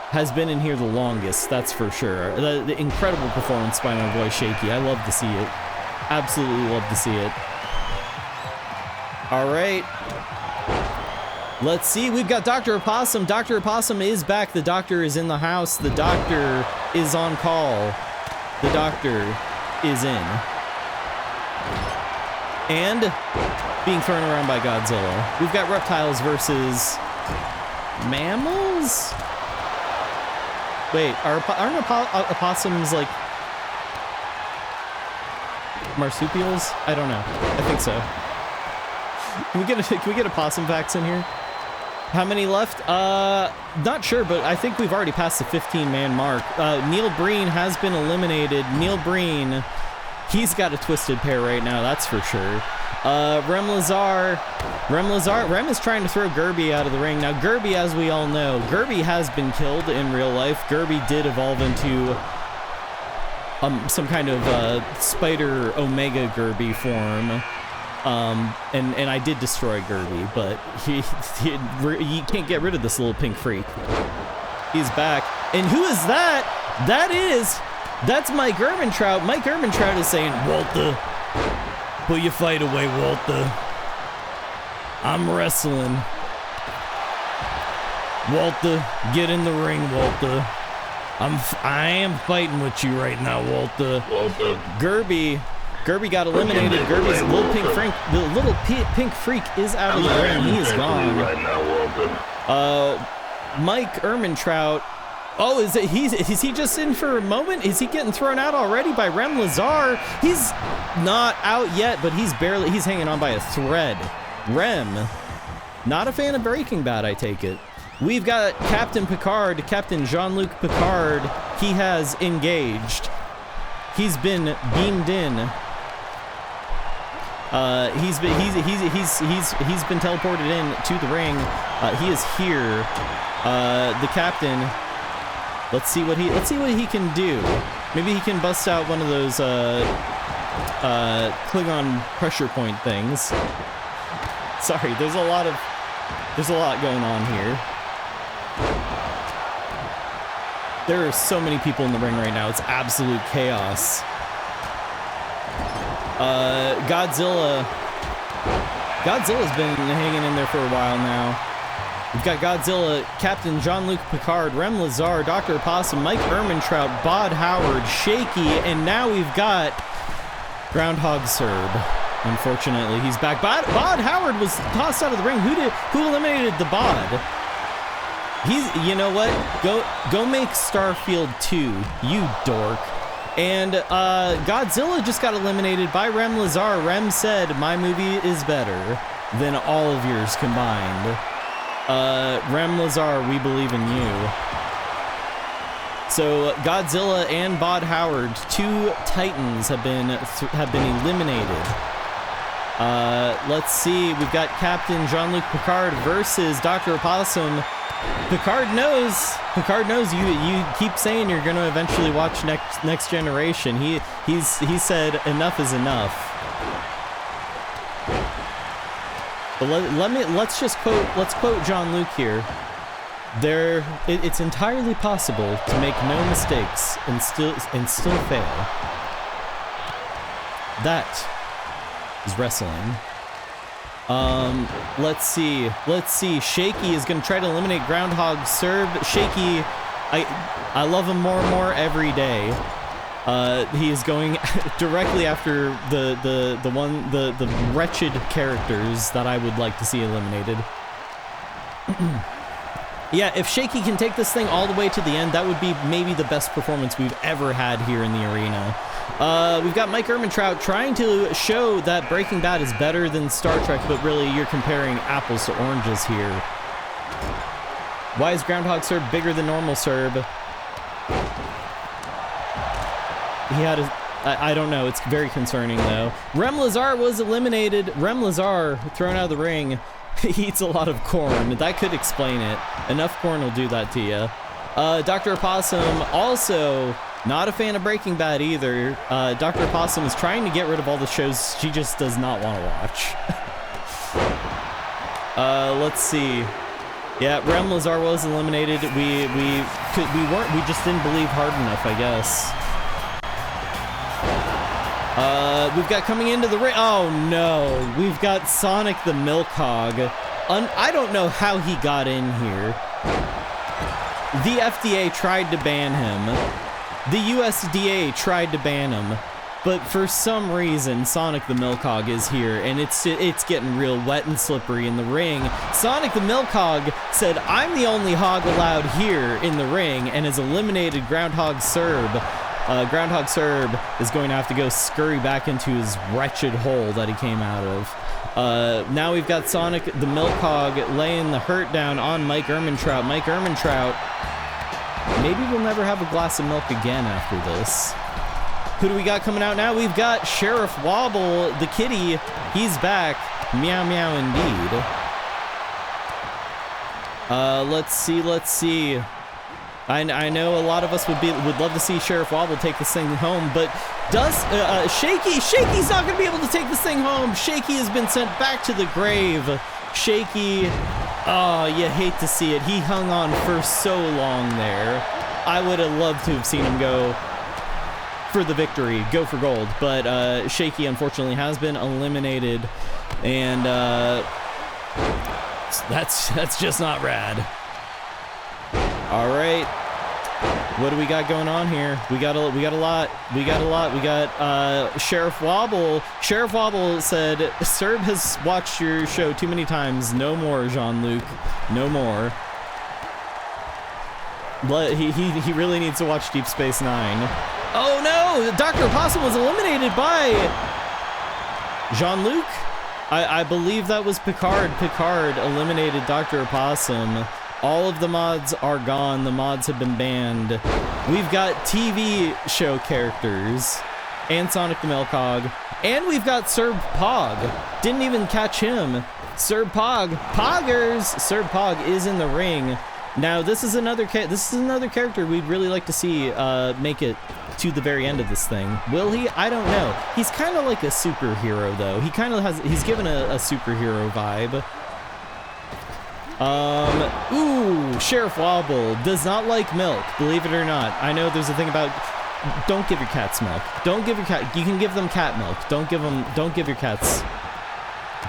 has been in here the longest, that's for sure. The incredible performance by my boy Shaky. I love to see it. Absolutely love to see it. All right. Let's see. We've got Dr. Opossum. Dr. Opossum is back. The doctor is in the house. The doctor is on call. The doctor is in. And being thrown around by Godzilla. We've got reptiles versus mammals? Wait, aren't opossums like marsupials? I don't know. I think so. Can we get opossum facts in here? How many left? Not sure, but I think we've already passed the 15-man mark. Neil Breen has been eliminated. Neil Breen, he's got a twisted pair right now, that's for sure. Rem is trying to throw Gerby out of the ring. Now, Gerby, as we all know, Gerby has been killed in real life. Gerby did evolve into some kind of spider Omega Gerby form. And I did destroy Gerby, but he can't get rid of this little pink freak. He's back. And who is that? That's Mike Ehrmantraut. Mike Ehrmantraut is saying, Walter, put your fight away, Walter. I'm wrestling. Walter, get in the ring, Walter. I am fighting with you right now, Walter. Gerby got eliminated. Gerby's little pink freak. The little pink freak is out of the ring. He is gone. Mike Ehrmantraut Oh, is he just in for a moment? Is he getting thrown out already by Rem Lazar? He's not out yet, but he's hanging on by a thread. Rem, not a fan of Breaking Bad, I take it. We've got Captain Picard, Captain Jean-Luc Picard. He has engaged. He's been beamed in. He's been teleported in to the ring. He is here. The captain. Let's see what he can do. Maybe he can bust out one of those Klingon pressure point things. Sorry, there's a lot going on here. There are so many people in the ring right now. It's absolute chaos. Godzilla's been hanging in there for a while now. We've got Godzilla, Captain Jean-Luc Picard, Rem Lazar, Dr. Opossum, Mike Ehrmantraut, Bod Howard, Shaky, and now we've got Groundhog Serb. Unfortunately, he's back. Bod Howard was tossed out of the ring. Who eliminated the Bod? You know what? Go make Starfield 2, you dork. And Godzilla just got eliminated by Rem Lazar. Rem said, my movie is better than all of yours combined. Rem Lazar, we believe in you. So Godzilla and Bod Howard, two titans, have been eliminated. Let's see. We've got Captain Jean-Luc Picard versus Dr. Opossum. Picard knows. You keep saying you're going to eventually watch Next Generation. He said enough is enough. But let's quote Jean-Luc here. It's entirely possible to make no mistakes and still fail. That is wrestling. Let's see. Shaky is gonna try to eliminate Groundhog Serb. Shaky, I love him more and more every day. He is going directly after the wretched characters that I would like to see eliminated. Yeah, if Shaky can take this thing all the way to the end, that would be maybe the best performance we've ever had here in the arena. We've got Mike Ehrmantraut trying to show that Breaking Bad is better than Star Trek, but really you're comparing apples to oranges here. Why is Groundhog Serb bigger than normal Serb? He had I don't know. It's very concerning, though. Rem Lazar was eliminated. Rem Lazar thrown out of the ring. He eats a lot of corn. That could explain it. Enough corn will do that to you. Dr. Opossum, also not a fan of Breaking Bad either. Dr. Opossum is trying to get rid of all the shows she just does not want to watch. Let's see. Yeah, Rem Lazar was eliminated. We just didn't believe hard enough, I guess. We've got coming into the ring. Oh no, we've got Sonic the Milk Hog. I don't know how he got in here. The FDA tried to ban him. The USDA tried to ban him. But for some reason, Sonic the Milk Hog is here, and it's getting real wet and slippery in the ring. Sonic the Milk Hog said, "I'm the only hog allowed here in the ring," and has eliminated Groundhog Serb. Groundhog Serb is going to have to go scurry back into his wretched hole that he came out of. Now we've got Sonic the Milk Hog laying the hurt down on Mike Ehrmantraut. Mike Ehrmantraut, maybe we'll never have a glass of milk again after this. Who do we got coming out now? We've got Sheriff Wobble, the kitty. He's back. Meow meow indeed. Let's see. I know a lot of us would love to see Sheriff Wobble take this thing home, but Shaky's not gonna be able to take this thing home. Shaky has been sent back to the grave. Shaky, oh, you hate to see it. He hung on for so long there. I would have loved to have seen him go for the victory, go for gold, but Shaky unfortunately has been eliminated, and that's just not rad. All right, what do we got going on here? We got a lot. We got Sheriff Wobble. Sheriff Wobble said, "Serb has watched your show too many times. No more, Jean-Luc. No more." He really needs to watch Deep Space Nine. Oh no! Dr. Opossum was eliminated by Jean-Luc. I believe that was Picard. Picard eliminated Dr. Opossum. All of the mods are gone. The mods have been banned. We've got TV show characters and Sonic the Milkog, and we've got Cerb Pog. Didn't even catch him. Cerb Pog, Poggers. Cerb Pog is in the ring. Now this is another character we'd really like to see make it to the very end of this thing. Will he? I don't know. He's kind of like a superhero though. He's given a superhero vibe. Ooh, Sheriff Wobble does not like milk, believe it or not. I know there's a thing about don't give your cats milk. Don't give your cat, you can give them cat milk. Don't give your cats.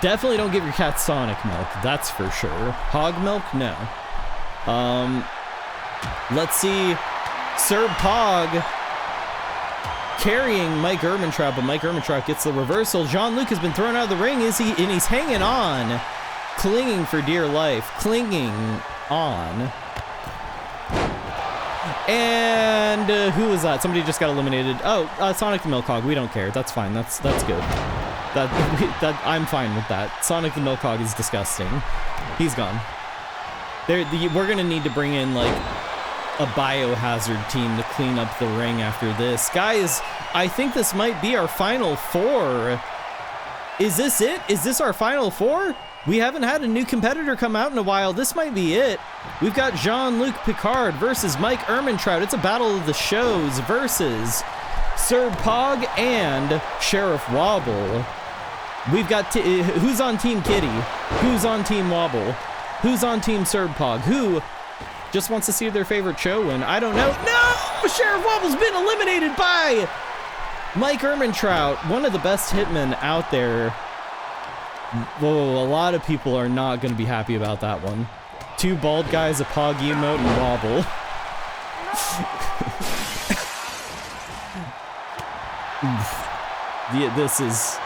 Definitely don't give your cats Sonic milk, that's for sure. Hog milk, no. Let's see. Cerb Pog carrying Mike Ehrmantraut, but Mike Ehrmantraut gets the reversal. Jean-Luc has been thrown out of the ring. And he's hanging on, clinging for dear life, clinging on. And who was that? Somebody just got eliminated. Oh, Sonic the Milkog. We don't care. That's fine. That's good. I'm fine with that. Sonic the Milkog is disgusting. He's gone. We're gonna need to bring in like a biohazard team to clean up the ring after this. Guys, I think this might be our final four. Is this it? Is this our final four? We haven't had a new competitor come out in a while. This might be it. We've got Jean-Luc Picard versus Mike Ehrmantraut. It's a battle of the shows versus Cerb Pog and Sheriff Wobble. We've got who's on Team Kitty? Who's on Team Wobble? Who's on Team Cerb Pog? Who just wants to see their favorite show win? I don't know. No! Sheriff Wobble's been eliminated by Mike Ehrmantraut, one of the best hitmen out there. Whoa, a lot of people are not going to be happy about that one. Two bald guys, a Pog emote, and Wobble. Yeah, this is...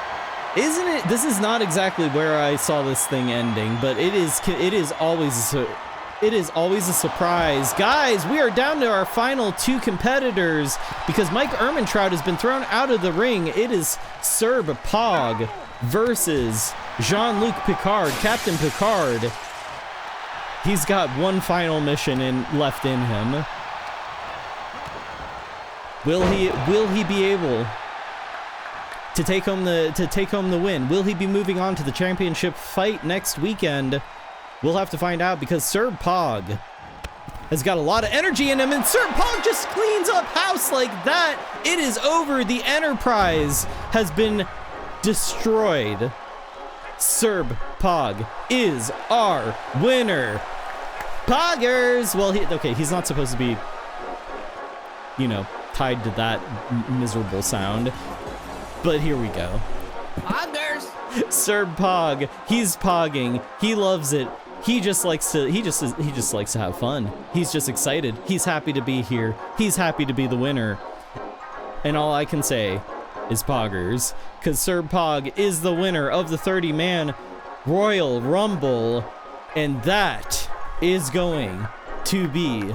Isn't it? This is not exactly where I saw this thing ending, but it is always a surprise. Guys, we are down to our final two competitors because Mike Ehrmantraut has been thrown out of the ring. It is Cerb Pog versus Jean-Luc Picard, Captain Picard. He's got one final mission left in him. Will he be able to take home the win? Will he be moving on to the championship fight next weekend? We'll have to find out because Cerb Pog has got a lot of energy in him, and Cerb Pog just cleans up house like that. It is over. The Enterprise has been destroyed. Cerb Pog is our winner. Poggers! Well, he's not supposed to be, tied to that miserable sound. But here we go. Poggers! Cerb Pog, he's pogging. He loves it. He just likes to have fun. He's just excited. He's happy to be here. He's happy to be the winner. And all I can say is poggers, because Cerb Pog is the winner of the 30-man Royal Rumble, and that is going to be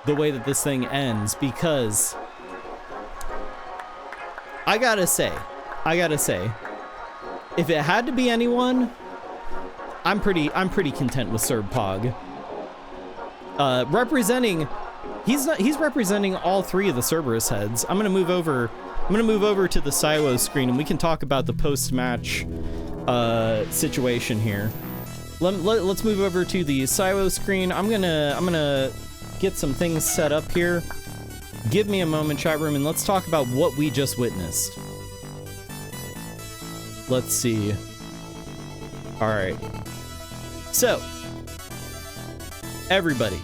the way that this thing ends, because I gotta say, if it had to be anyone, I'm pretty content with Cerb Pog. He's representing all three of the Cerberus heads. I'm gonna move over to the Saiwo screen, and we can talk about the post-match situation here. Let's move over to the Saiwo screen. I'm gonna get some things set up here. Give me a moment, chat room, and let's talk about what we just witnessed. Let's see. All right. So, everybody,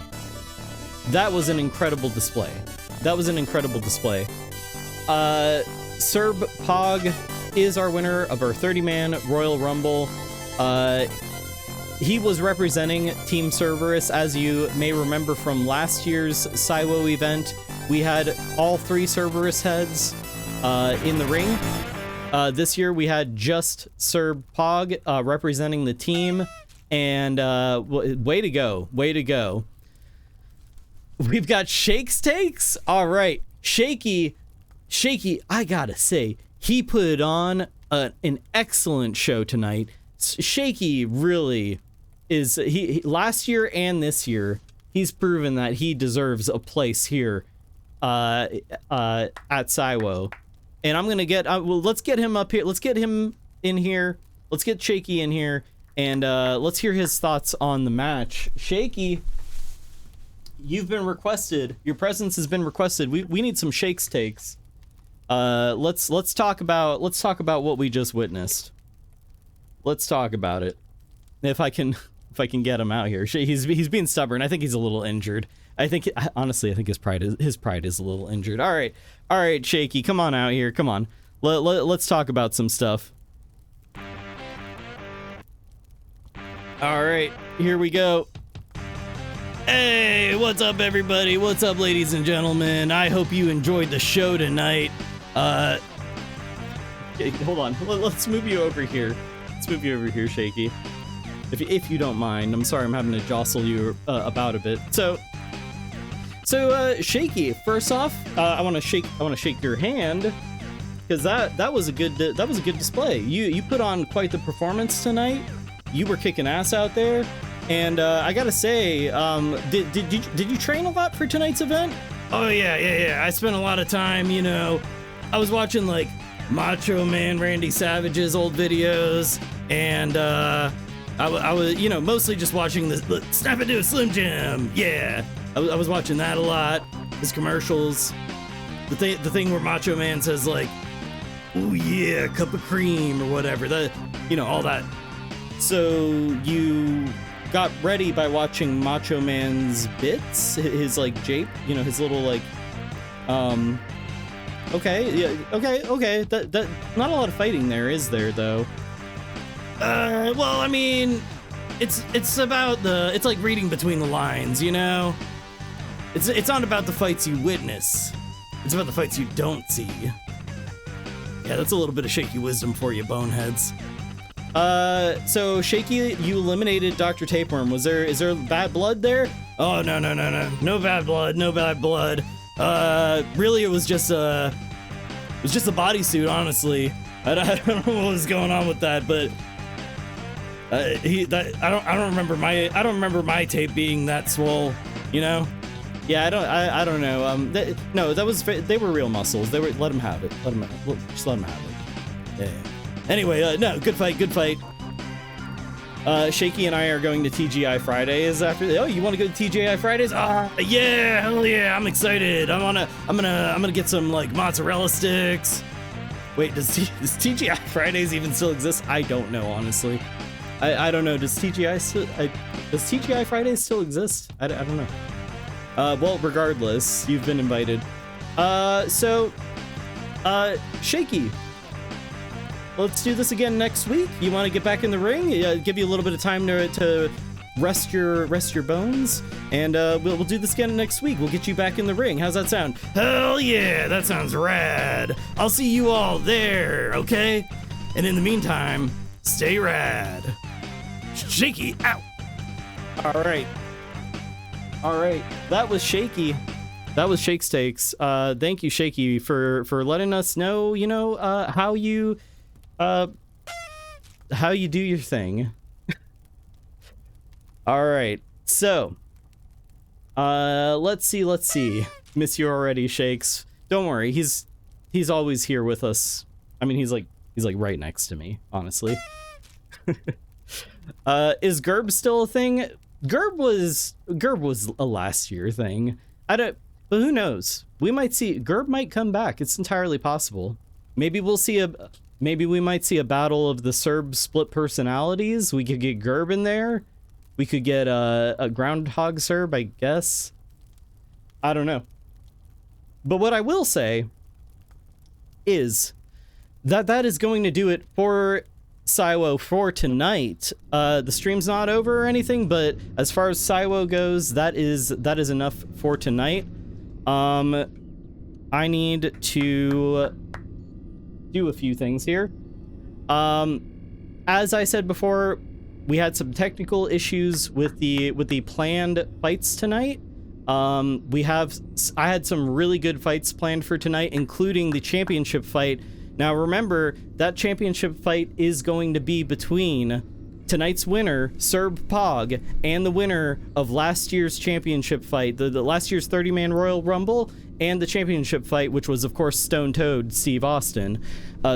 that was an incredible display. Cerb Pog is our winner of our 30-man Royal Rumble. He was representing Team Cerberus, as you may remember from last year's Saiwo event. We had all three Cerberus heads in the ring. This year we had just Cerb Pog representing the team, and way to go. we've got Shake's takes. All right, Shaky, I gotta say, he put on an excellent show tonight. Shaky really is, he last year and this year, he's proven that he deserves a place here at Saiwo. And I'm gonna get, well, let's get him up here. Let's get him in here. Let's get Shaky in here, and let's hear his thoughts on the match. Shaky, you've been requested. Your presence has been requested. We need some Shake's takes. Let's talk about what we just witnessed. Let's talk about it. If I can get him out here. He's being stubborn. I think he's a little injured. Honestly, I think his pride is a little injured. All right, Shaky, come on out here. Come on. Let's talk about some stuff. All right, here we go. Hey, what's up, everybody? What's up, ladies and gentlemen? I hope you enjoyed the show tonight. Hold on. Let's move you over here. Shaky. If you don't mind. I'm sorry I'm having to jostle you about a bit. So Shaky, first off, I want to shake your hand, because that was a good display. You put on quite the performance tonight. You were kicking ass out there, and I gotta say, did you train a lot for tonight's event? Oh yeah. I spent a lot of time, I was watching like Macho Man Randy Savage's old videos, and I was mostly just watching the Snap Into a Slim Jim. Yeah, I was watching that a lot. His commercials, the thing where Macho Man says like, "Oh yeah, cup of cream" or whatever. All that. So you got ready by watching Macho Man's bits, his like jape, his little like, okay, yeah, okay. That not a lot of fighting there, is there though? Well, I mean, it's about it's like reading between the lines, It's not about the fights you witness. It's about the fights you don't see. Yeah, that's a little bit of Shaky wisdom for you, boneheads. So Shaky, you eliminated Dr. Tapeworm. Is there bad blood there? Oh, no. No bad blood. Really, it was just a bodysuit, honestly. I don't know what was going on with that, but I don't remember my tape being that swole, Yeah, I don't know. No, they were real muscles. Let him have it. Just let him have it. Yeah. Anyway, no, good fight. Shaky and I are going to TGI Fridays after. Oh, you want to go to TGI Fridays? Yeah, hell yeah, I'm excited. I'm gonna get some like mozzarella sticks. Wait, does TGI Fridays even still exist? I don't know, honestly. I don't know. Does TGI Fridays still exist? I don't know. Well, regardless, you've been invited. Shaky, let's do this again next week. You want to get back in the ring? Give you a little bit of time to rest your bones, and we'll do this again next week. We'll get you back in the ring. How's that sound? Hell yeah, that sounds rad. I'll see you all there, okay? And in the meantime, stay rad. Shaky out. All right. That was Shaky. That was Shake's takes. Thank you, Shaky, for letting us know, how you do your thing. All right. So, let's see. Miss you already, Shakes. Don't worry. He's always here with us. I mean, he's like right next to me, honestly. Is Gerb still a thing? Gerb was a last year thing. But who knows? We might see Gerb might come back. It's entirely possible. Maybe we might see a battle of the Serb split personalities. We could get Gerb in there. We could get a groundhog Serb, I guess. I don't know. But what I will say is that is going to do it for Saiwo for tonight. The stream's not over or anything, but as far as Saiwo goes, that is enough for tonight. I need to do a few things here. As I said before, we had some technical issues with the planned fights tonight. I had some really good fights planned for tonight, including the championship fight. Now remember, that championship fight is going to be between tonight's winner, Serb Pog, and the winner of last year's championship fight, the last year's 30-man Royal Rumble, and the championship fight, which was, of course, Stone Toad, Steve Austin.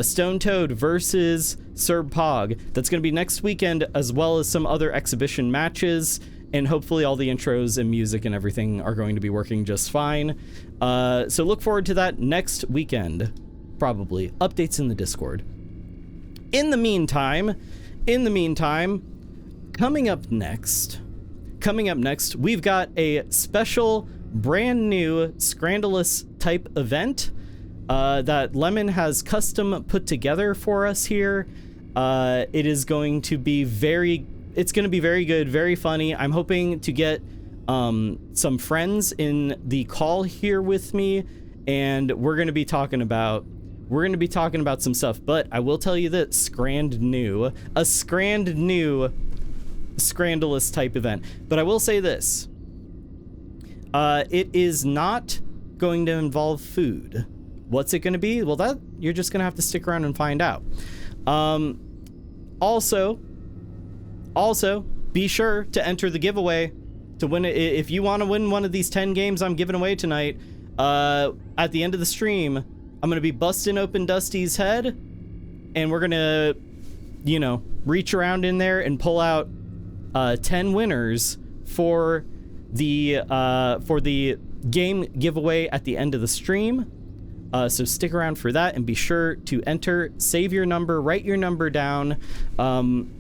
Stone Toad versus Serb Pog. That's going to be next weekend, as well as some other exhibition matches, and hopefully all the intros and music and everything are going to be working just fine. So look forward to that next weekend, probably. Updates in the Discord. In the meantime, coming up next, we've got a special brand new Scrandalous type event that Lemon has custom put together for us here. It is going to be very good, very funny. I'm hoping to get some friends in the call here with me, and we're going to be talking about some stuff. But I will tell you that a Scrand new Scrandalous type event. But I will say this. It is not going to involve food. What's it going to be? Well, that you're just going to have to stick around and find out. Also, be sure to enter the giveaway to win it. If you want to win one of these 10 games I'm giving away tonight, at the end of the stream, I'm going to be busting open Dusty's head, and we're going to, reach around in there and pull out 10 winners for the game giveaway at the end of the stream. So stick around for that, and be sure to enter, save your number, write your number down,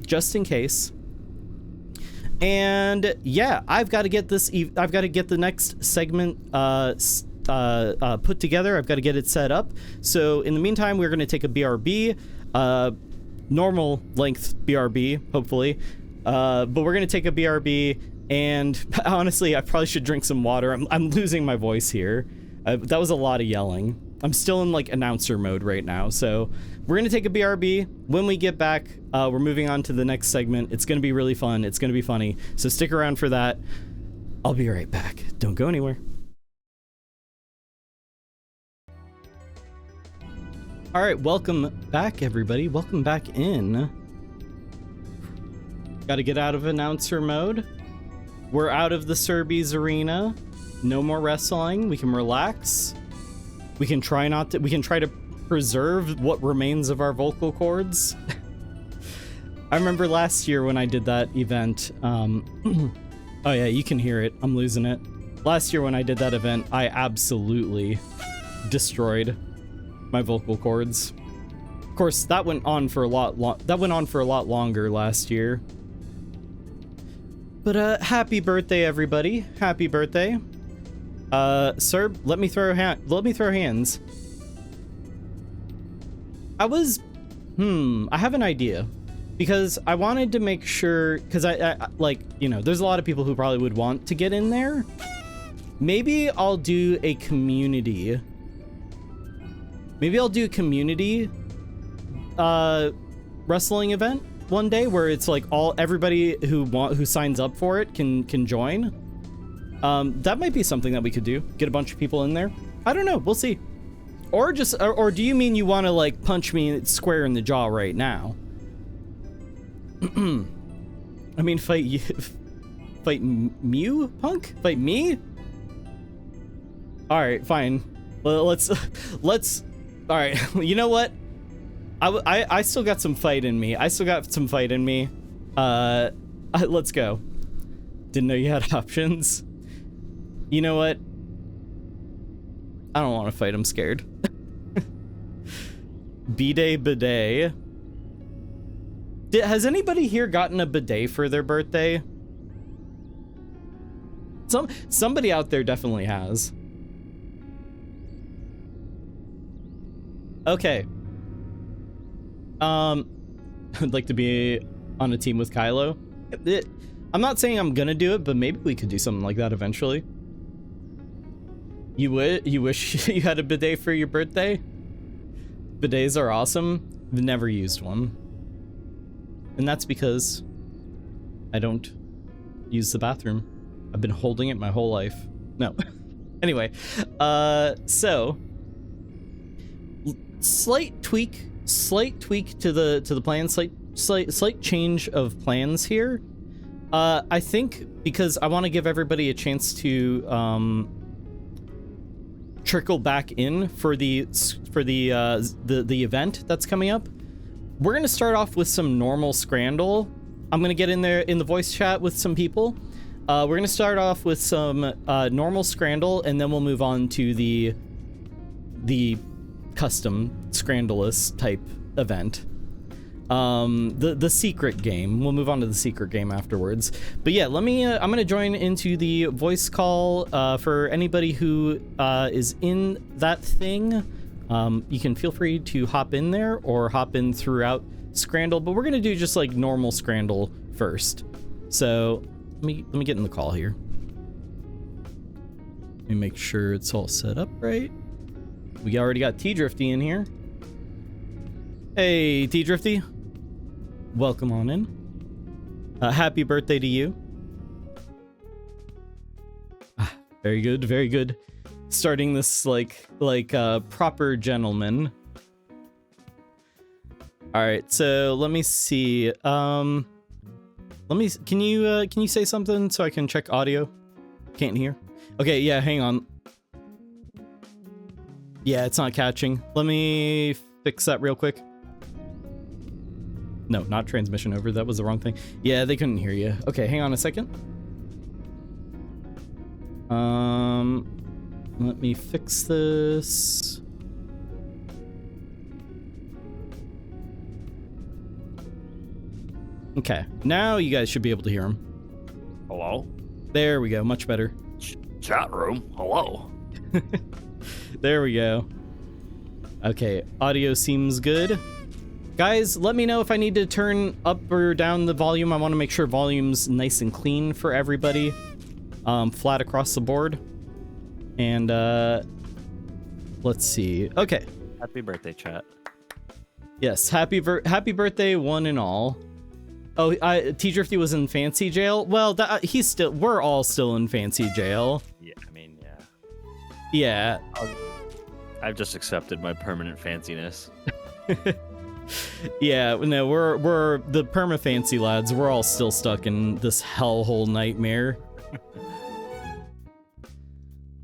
just in case. And yeah, I've got to get the next segment put together. I've got to get it set up. So in the meantime, we're going to take a BRB, normal length BRB, hopefully. But we're going to take a BRB, and honestly, I probably should drink some water. I'm losing my voice here. That was a lot of yelling. I'm still in announcer mode right now. So we're going to take a BRB. When we get back, we're moving on to the next segment. It's going to be really fun. It's going to be funny. So stick around for that. I'll be right back. Don't go anywhere. All right, welcome back, everybody. Welcome back in. Got to get out of announcer mode. We're out of the Cerberus arena. No more wrestling. We can relax. We can try to preserve what remains of our vocal cords. I remember last year when I did that event. Oh yeah, you can hear it. I'm losing it. Last year when I did that event, I absolutely destroyed my vocal cords. Of course, that went on for a lot longer last year. But happy birthday, everybody! Happy birthday, Serb. Let me throw hands. I have an idea, because I wanted to make sure, because I there's a lot of people who probably would want to get in there. Maybe I'll do a community. Wrestling event one day where it's everybody who signs up for it can join. That might be something that we could do. Get a bunch of people in there. I don't know. We'll see. Or do you mean you want to punch me square in the jaw right now? I mean, fight you, fight Mew, punk? Fight me? All right, fine. Well, let's. All right. You know what? I still got some fight in me. Let's go. Didn't know you had options. You know what? I don't want to fight. I'm scared. B-Day bidet. Has anybody here gotten a bidet for their birthday? Somebody out there definitely has. Okay. I'd like to be on a team with Kylo. I'm not saying I'm gonna do it, but maybe we could do something like that eventually. You wish you had a bidet for your birthday? Bidets are awesome. I've never used one. And that's because I don't use the bathroom. I've been holding it my whole life. No. Anyway, so slight tweak to the plan, slight change of plans here. I think because I want to give everybody a chance to trickle back in for the event that's coming up. We're gonna start off with some normal Scrandle. I'm gonna get in there in the voice chat with some people. We're gonna start off with some normal Scrandle, and then we'll move on to the custom Scrandalous type event. The secret game. We'll move on to the secret game afterwards. But yeah, let me. I'm gonna join into the voice call for anybody who is in that thing. You can feel free to hop in there or hop in throughout Scrandle, but we're gonna do just like normal Scrandle first. So let me get in the call here. Let me make sure it's all set up right. We already got T-Drifty in here. Hey, T-Drifty. Welcome on in. Happy birthday to you. Very good, very good. Starting this like proper gentleman. All right, so let me see. Can you say something so I can check audio? Can't hear. Okay, yeah, hang on. Yeah, it's not catching. Let me fix that real quick. No, not transmission over. That was the wrong thing. Yeah, they couldn't hear you. Okay, hang on a second. Let me fix this. Okay, now you guys should be able to hear him. Hello? There we go, much better. Chat room? Hello? There we go. Okay, audio seems good. Guys, let me know if I need to turn up or down the volume. I want to make sure volume's nice and clean for everybody. Flat across the board. And, let's see. Okay. Happy birthday, chat. Yes, happy birthday, one and all. Oh, T-Drifty was in fancy jail? Well, we're all still in fancy jail. Yeah, I mean, yeah. Yeah. I've just accepted my permanent fanciness. Yeah, no, we're the perma fancy lads. We're all still stuck in this hellhole nightmare.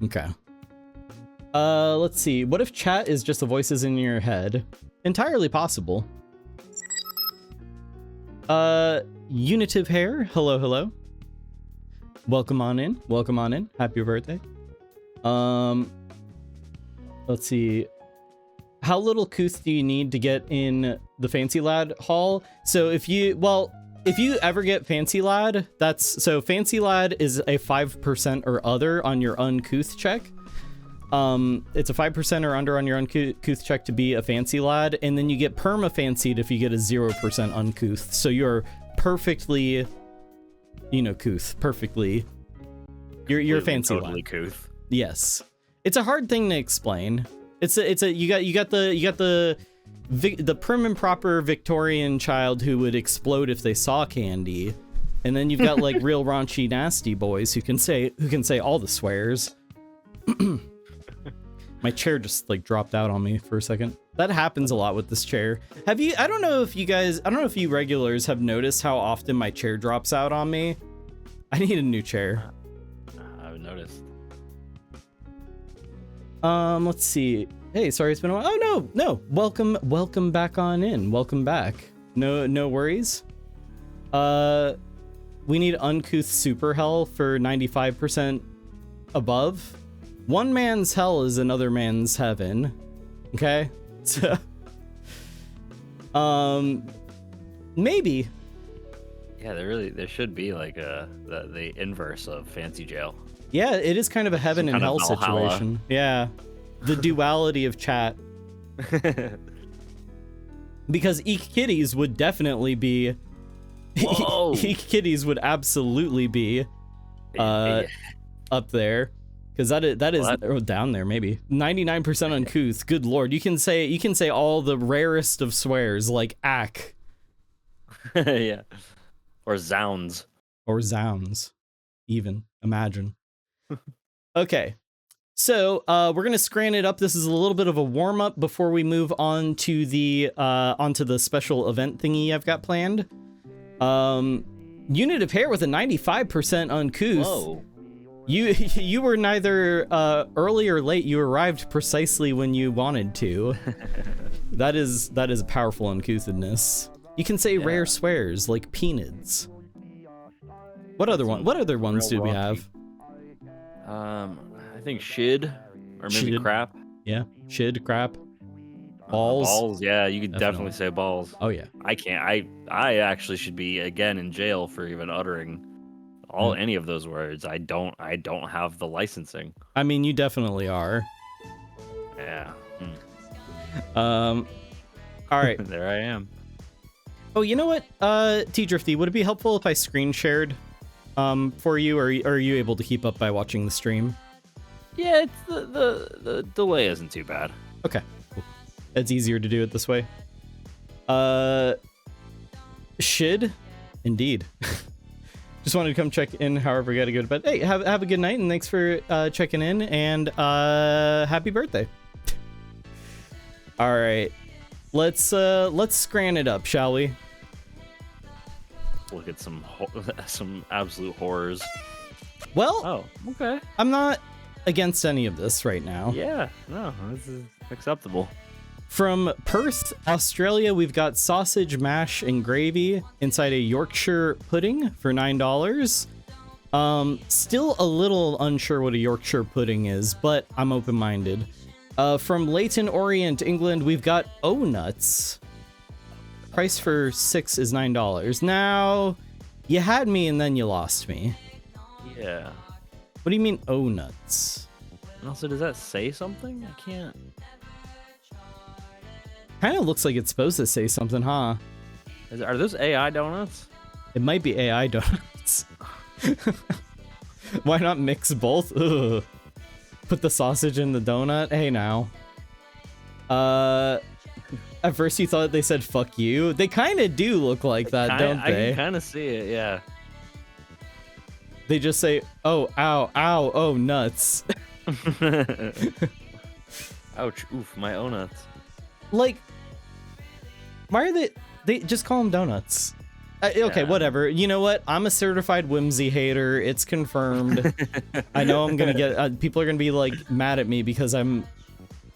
Okay. Let's see. What if chat is just the voices in your head? Entirely possible. Unitive Hair, hello. Welcome on in. Happy birthday. Let's see. How little couth do you need to get in the Fancy Lad Hall? So if you ever get Fancy Lad, Fancy Lad is a 5% or other on your uncouth check. It's a 5% or under on your uncouth check to be a Fancy Lad, and then you get perma fancied if you get a 0% uncouth. So you're perfectly, couth, perfecly. You're a Fancy totally Lad. Couth. Yes, it's a hard thing to explain. You got the prim and proper Victorian child who would explode if they saw candy, and then you've got like real raunchy nasty boys who can say all the swears. My chair just like dropped out on me for a second. That happens a lot with this chair. I don't know if you regulars have noticed how often my chair drops out on me. I need a new chair. I've noticed. Let's see. Hey, sorry it's been a while. Oh no. Welcome back on in. Welcome back. No worries. We need uncouth super hell for 95% above. One man's hell is another man's heaven. Okay? So, maybe. Yeah, there should be like the inverse of fancy jail. Yeah, it is kind of a heaven and hell Valhalla. situation. Yeah. The duality of chat. Because Eek Kitties would definitely be... Whoa! Eek Kitties would absolutely be up there. Because that is down there, maybe. 99% uncouth. Good lord. You can say all the rarest of swears, like ack. Yeah. Or zounds. Or zounds. Even. Imagine. Okay. So we're gonna scran it up. This is a little bit of a warm up before we move on to the onto the special event thingy I've got planned. Unit of hair with a 95% uncouth. Whoa. You were neither early or late. You arrived precisely when you wanted to. That is a powerful uncouthedness. You can say rare swears like peanuts. What other ones do we have? I think shid or maybe Shid. crap. Yeah, shid, crap, balls. Balls, yeah, you could definitely say balls. Oh yeah. I can't. I actually should be again in jail for even uttering any of those words. I don't have the licensing. I mean, you definitely are. Yeah. All right. There I am. Oh, you know what? T-Drifty, would it be helpful if I screen shared for you, or are you able to keep up by watching the stream? Yeah, it's the delay isn't too bad. Okay. Cool. It's easier to do it this way. Shid? Indeed. Just wanted to come check in, however, we gotta go to bed. Hey, have a good night, and thanks for checking in, and happy birthday. All right. Let's scran it up, shall we? Look at some absolute horrors. Well, Oh, okay. I'm not against any of this right now. Yeah, no, this is acceptable. From Perth, Australia, we've got sausage, mash, and gravy inside a Yorkshire pudding for $9. Still a little unsure what a Yorkshire pudding is, but I'm open-minded. From Leighton Orient, England, we've got O-Nuts. Price for 6 is $9. Now, you had me and then you lost me. Yeah. What do you mean O-Nuts? And also, does that say something? I can't. Kind of looks like it's supposed to say something, huh? Are those AI donuts? It might be AI donuts. Why not mix both? Ugh. Put the sausage in the donut? Hey, now. At first you thought they said fuck you. They kind of do look like that, don't they? I can kind of see it, yeah. They just say, oh, ow, ow, oh, nuts. Ouch, oof, my own nuts. Like, why are they just call them donuts? Okay, whatever. You know what? I'm a certified whimsy hater. It's confirmed. I know I'm gonna get people are gonna be like mad at me because I'm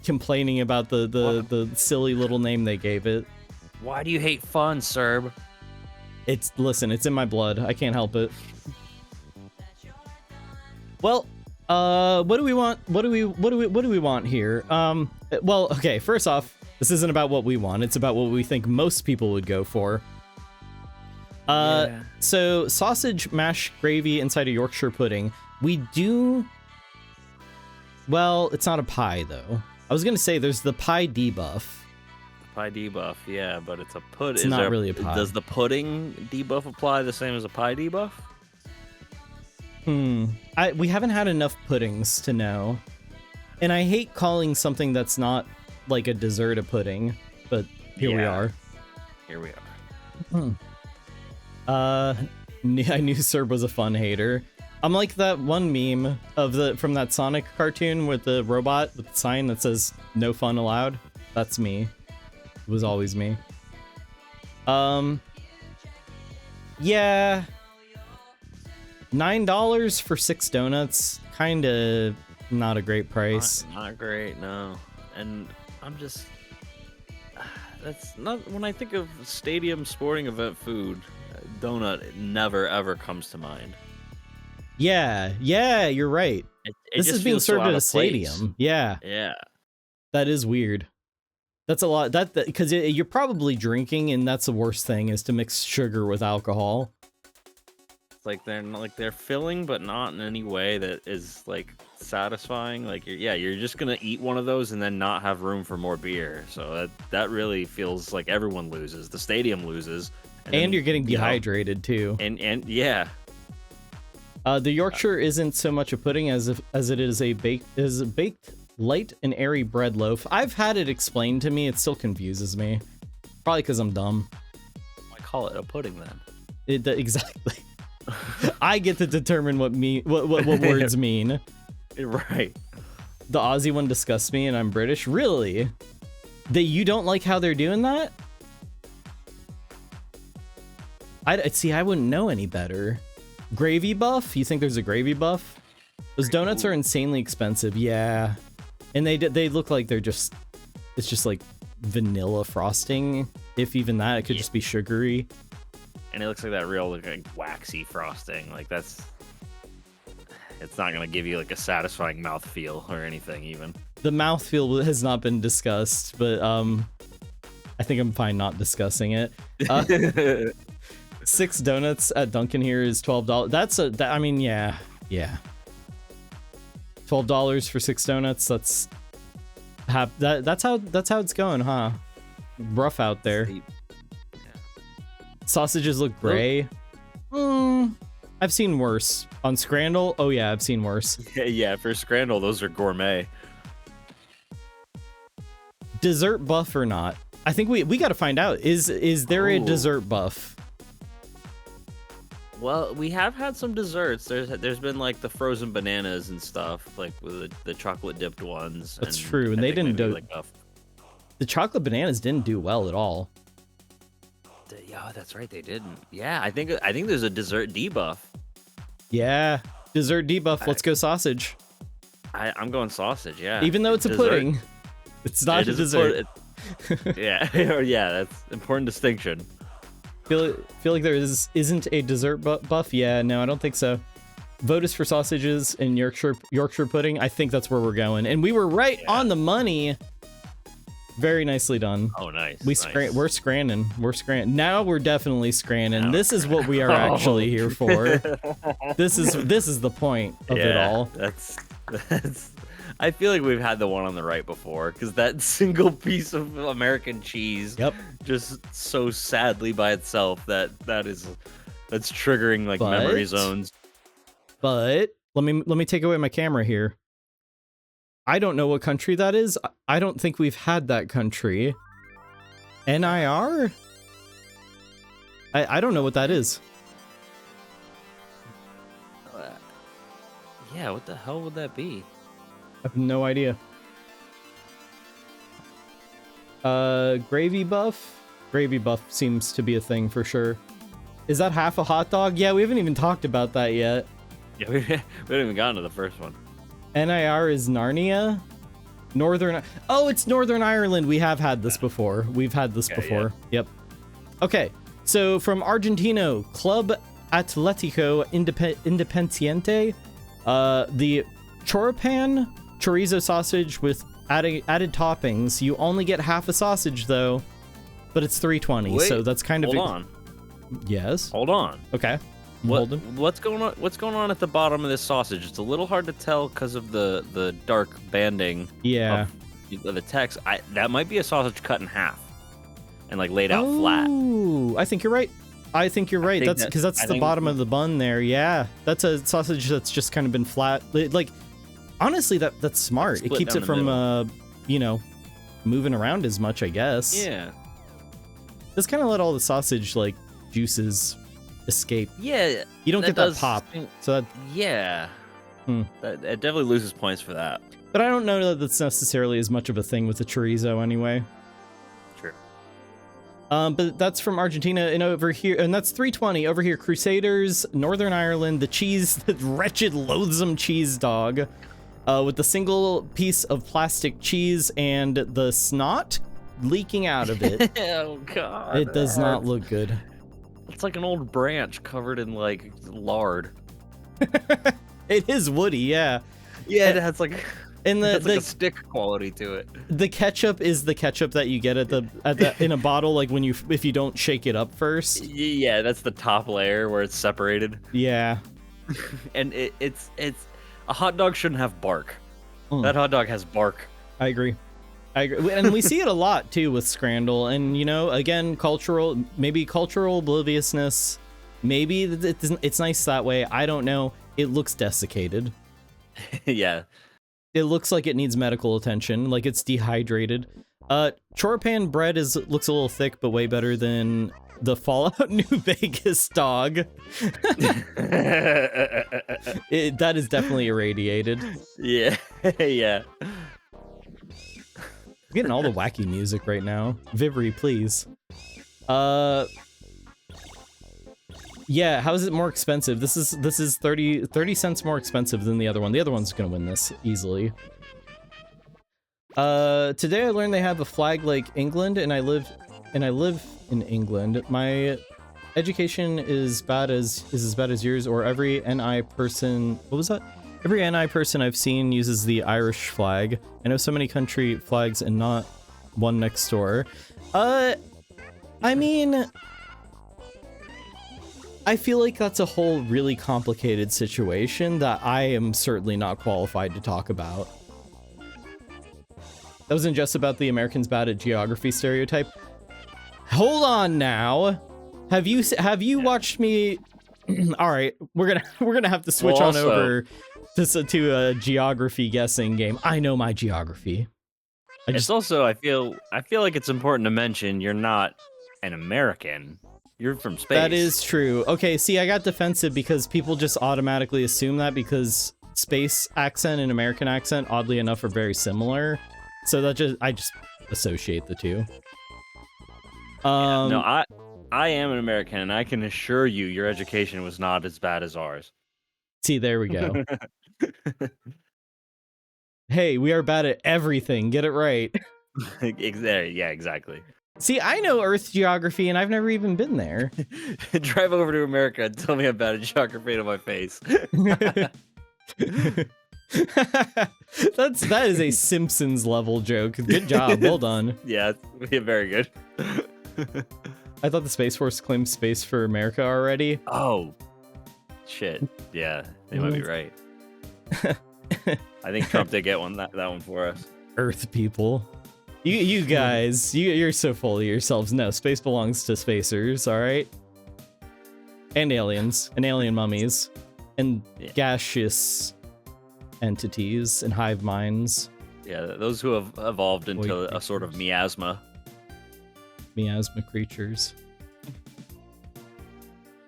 complaining about the silly little name they gave it. Why do you hate fun, Serb? Listen, it's in my blood. I can't help it. Well, what do we want? What do we want here? Well, okay. First off, this isn't about what we want. It's about what we think most people would go for. So sausage, mash, gravy inside a Yorkshire pudding. We do. Well, it's not a pie though. I was gonna say there's the pie debuff. Pie debuff, yeah, but it's a pudding. It's not really a pie. Does the pudding debuff apply the same as a pie debuff? We haven't had enough puddings to know. And I hate calling something that's not like a dessert a pudding, but here we are. Here we are. I knew Serb was a fun hater. I'm like that one meme from that Sonic cartoon with the robot with the sign that says "No fun allowed." That's me. It was always me. Yeah. $9 for 6 donuts, kinda not a great price. Not great, no. And I'm just, that's not, when I think of stadium sporting event food, donut never ever comes to mind. Yeah, you're right. This is being served at a stadium. Yeah. That is weird. That's a lot. Because you're probably drinking, and that's the worst thing is to mix sugar with alcohol. It's like they're filling, but not in any way that is like satisfying. Like you're just gonna eat one of those and then not have room for more beer. So that really feels like everyone loses. The stadium loses, and then, you're getting dehydrated too. And yeah. The Yorkshire isn't so much a pudding as it is a baked light and airy bread loaf. I've had it explained to me. It still confuses me. Probably because I'm dumb. I call it a pudding then. Exactly. I get to determine what words mean. Right. The Aussie one disgusts me, and I'm British. Really? You don't like how they're doing that? I wouldn't know any better. Gravy buff? You think there's a gravy buff? Those donuts are insanely expensive. Yeah, and they look like it's just like vanilla frosting. If even that, it could just be sugary. And it looks like that real like waxy frosting. Like it's not gonna give you like a satisfying mouthfeel or anything even. The mouthfeel has not been discussed, but I think I'm fine not discussing it. 6 donuts at Dunkin' here is $12. I mean, yeah. $12 for 6 donuts. That's how it's going, huh? Rough out there. Yeah. Sausages look gray. I've seen worse. On Scrandle, oh yeah, I've seen worse. Yeah, for Scrandle, those are gourmet. Dessert buff or not? I think we got to find out. Is there a dessert buff? Well, we have had some desserts. There's been like the frozen bananas and stuff, like with the chocolate dipped ones. That's true, and they didn't do. The chocolate bananas didn't do well at all. Yeah, that's right, they didn't. Yeah, I think there's a dessert debuff. Yeah, dessert debuff. Let's go sausage. I'm going sausage. Yeah. Even though it's a pudding, it's not a dessert. Yeah, yeah, that's important distinction. Feel like there isn't a dessert buff. Yeah, no, I don't think so. Vote is for sausages and Yorkshire pudding. I think that's where we're going, and we were right on the money. Very nicely done. Oh, nice. We're scranning. Now we're definitely scranning. This is what we are actually here for. This is the point of it all. That's. I feel like we've had the one on the right before, because that single piece of American cheese, just so sadly by itself, that's triggering like memory zones. But let me take away my camera here. I don't know what country that is. I don't think we've had that country. NIR? I don't know what that is. Yeah, what the hell would that be? I have no idea. Gravy buff? Gravy buff seems to be a thing for sure. Is that half a hot dog? Yeah, we haven't even talked about that yet. Yeah, we haven't even gotten to the first one. NIR is Narnia? Oh, it's Northern Ireland. We have had this before. We've had this before. Yeah. Yep. Okay, so from Argentino, Club Atletico Independiente, the choripan chorizo sausage with added toppings. You only get half a sausage though, but it's $3.20. So that's kind of hold on. Yes. Hold on. Okay. What's going on? What's going on at the bottom of this sausage? It's a little hard to tell because of the dark banding. Yeah. Of the text. That might be a sausage cut in half and like laid out flat. Ooh, I think you're right. That's because that's the bottom of the bun there. Yeah, that's a sausage that's just kind of been flat. Like, honestly, that's smart. It keeps it from moving around as much, I guess. Yeah. Let's kind of let all the sausage like juices escape. Yeah. You don't get that pop. So that, yeah. It definitely loses points for that. But I don't know that that's necessarily as much of a thing with the chorizo anyway. True. But that's from Argentina, and over here, and that's $3.20 over here. Crusaders, Northern Ireland, the wretched, loathsome cheese dog, with the single piece of plastic cheese and the snot leaking out of it. Oh God! It does not look good. It's like an old branch covered in like lard. It is woody, yeah. Yeah, it has like. And it's like a stick quality to it. The ketchup is the ketchup that you get in a bottle, like if you don't shake it up first. Yeah, that's the top layer where it's separated. Yeah. And it's a hot dog shouldn't have bark. That hot dog has bark. I agree. And we see it a lot too with Scrandle, and again, cultural obliviousness. Maybe it's nice that way. I don't know. It looks desiccated. Yeah. It looks like it needs medical attention, like it's dehydrated. Chorpan bread looks a little thick, but way better than the Fallout New Vegas dog. That is definitely irradiated. Yeah, yeah. I'm getting all the wacky music right now. Vivri, please. Yeah, how is it more expensive? This is 30 cents more expensive than the other one. The other one's gonna win this easily. Today I learned they have a flag like England, and I live in England. My education is as bad as yours, or every NI person. What was that? Every NI person I've seen uses the Irish flag. I know so many country flags and not one next door. I mean, I feel like that's a whole really complicated situation that I am certainly not qualified to talk about. That wasn't just about the Americans bad at geography stereotype. Hold on now. Have you watched me? All right, we're gonna have to switch on over to a geography guessing game. I know my geography. It's also I feel like it's important to mention you're not an American. You're from space. That is true. Okay, see, I got defensive because people just automatically assume that because space accent and American accent, oddly enough, are very similar. So I just associate the two. No, I am an American, and I can assure you your education was not as bad as ours. See, there we go. Hey, we are bad at everything. Get it right. Yeah, exactly. See, I know Earth geography, and I've never even been there. Drive over to America and tell me I'm bad at geography to my face. That is a Simpsons level joke. Good job. Well done. Yeah, very good. I thought the Space Force claimed space for America already. Oh, shit. Yeah, they might be right. I think Trump did get that one for us. Earth people. You guys, you're so full of yourselves. No, space belongs to spacers, all right? And aliens, and alien mummies, and gaseous entities, and hive minds. Yeah, those who have evolved into a sort of miasma. Miasma creatures.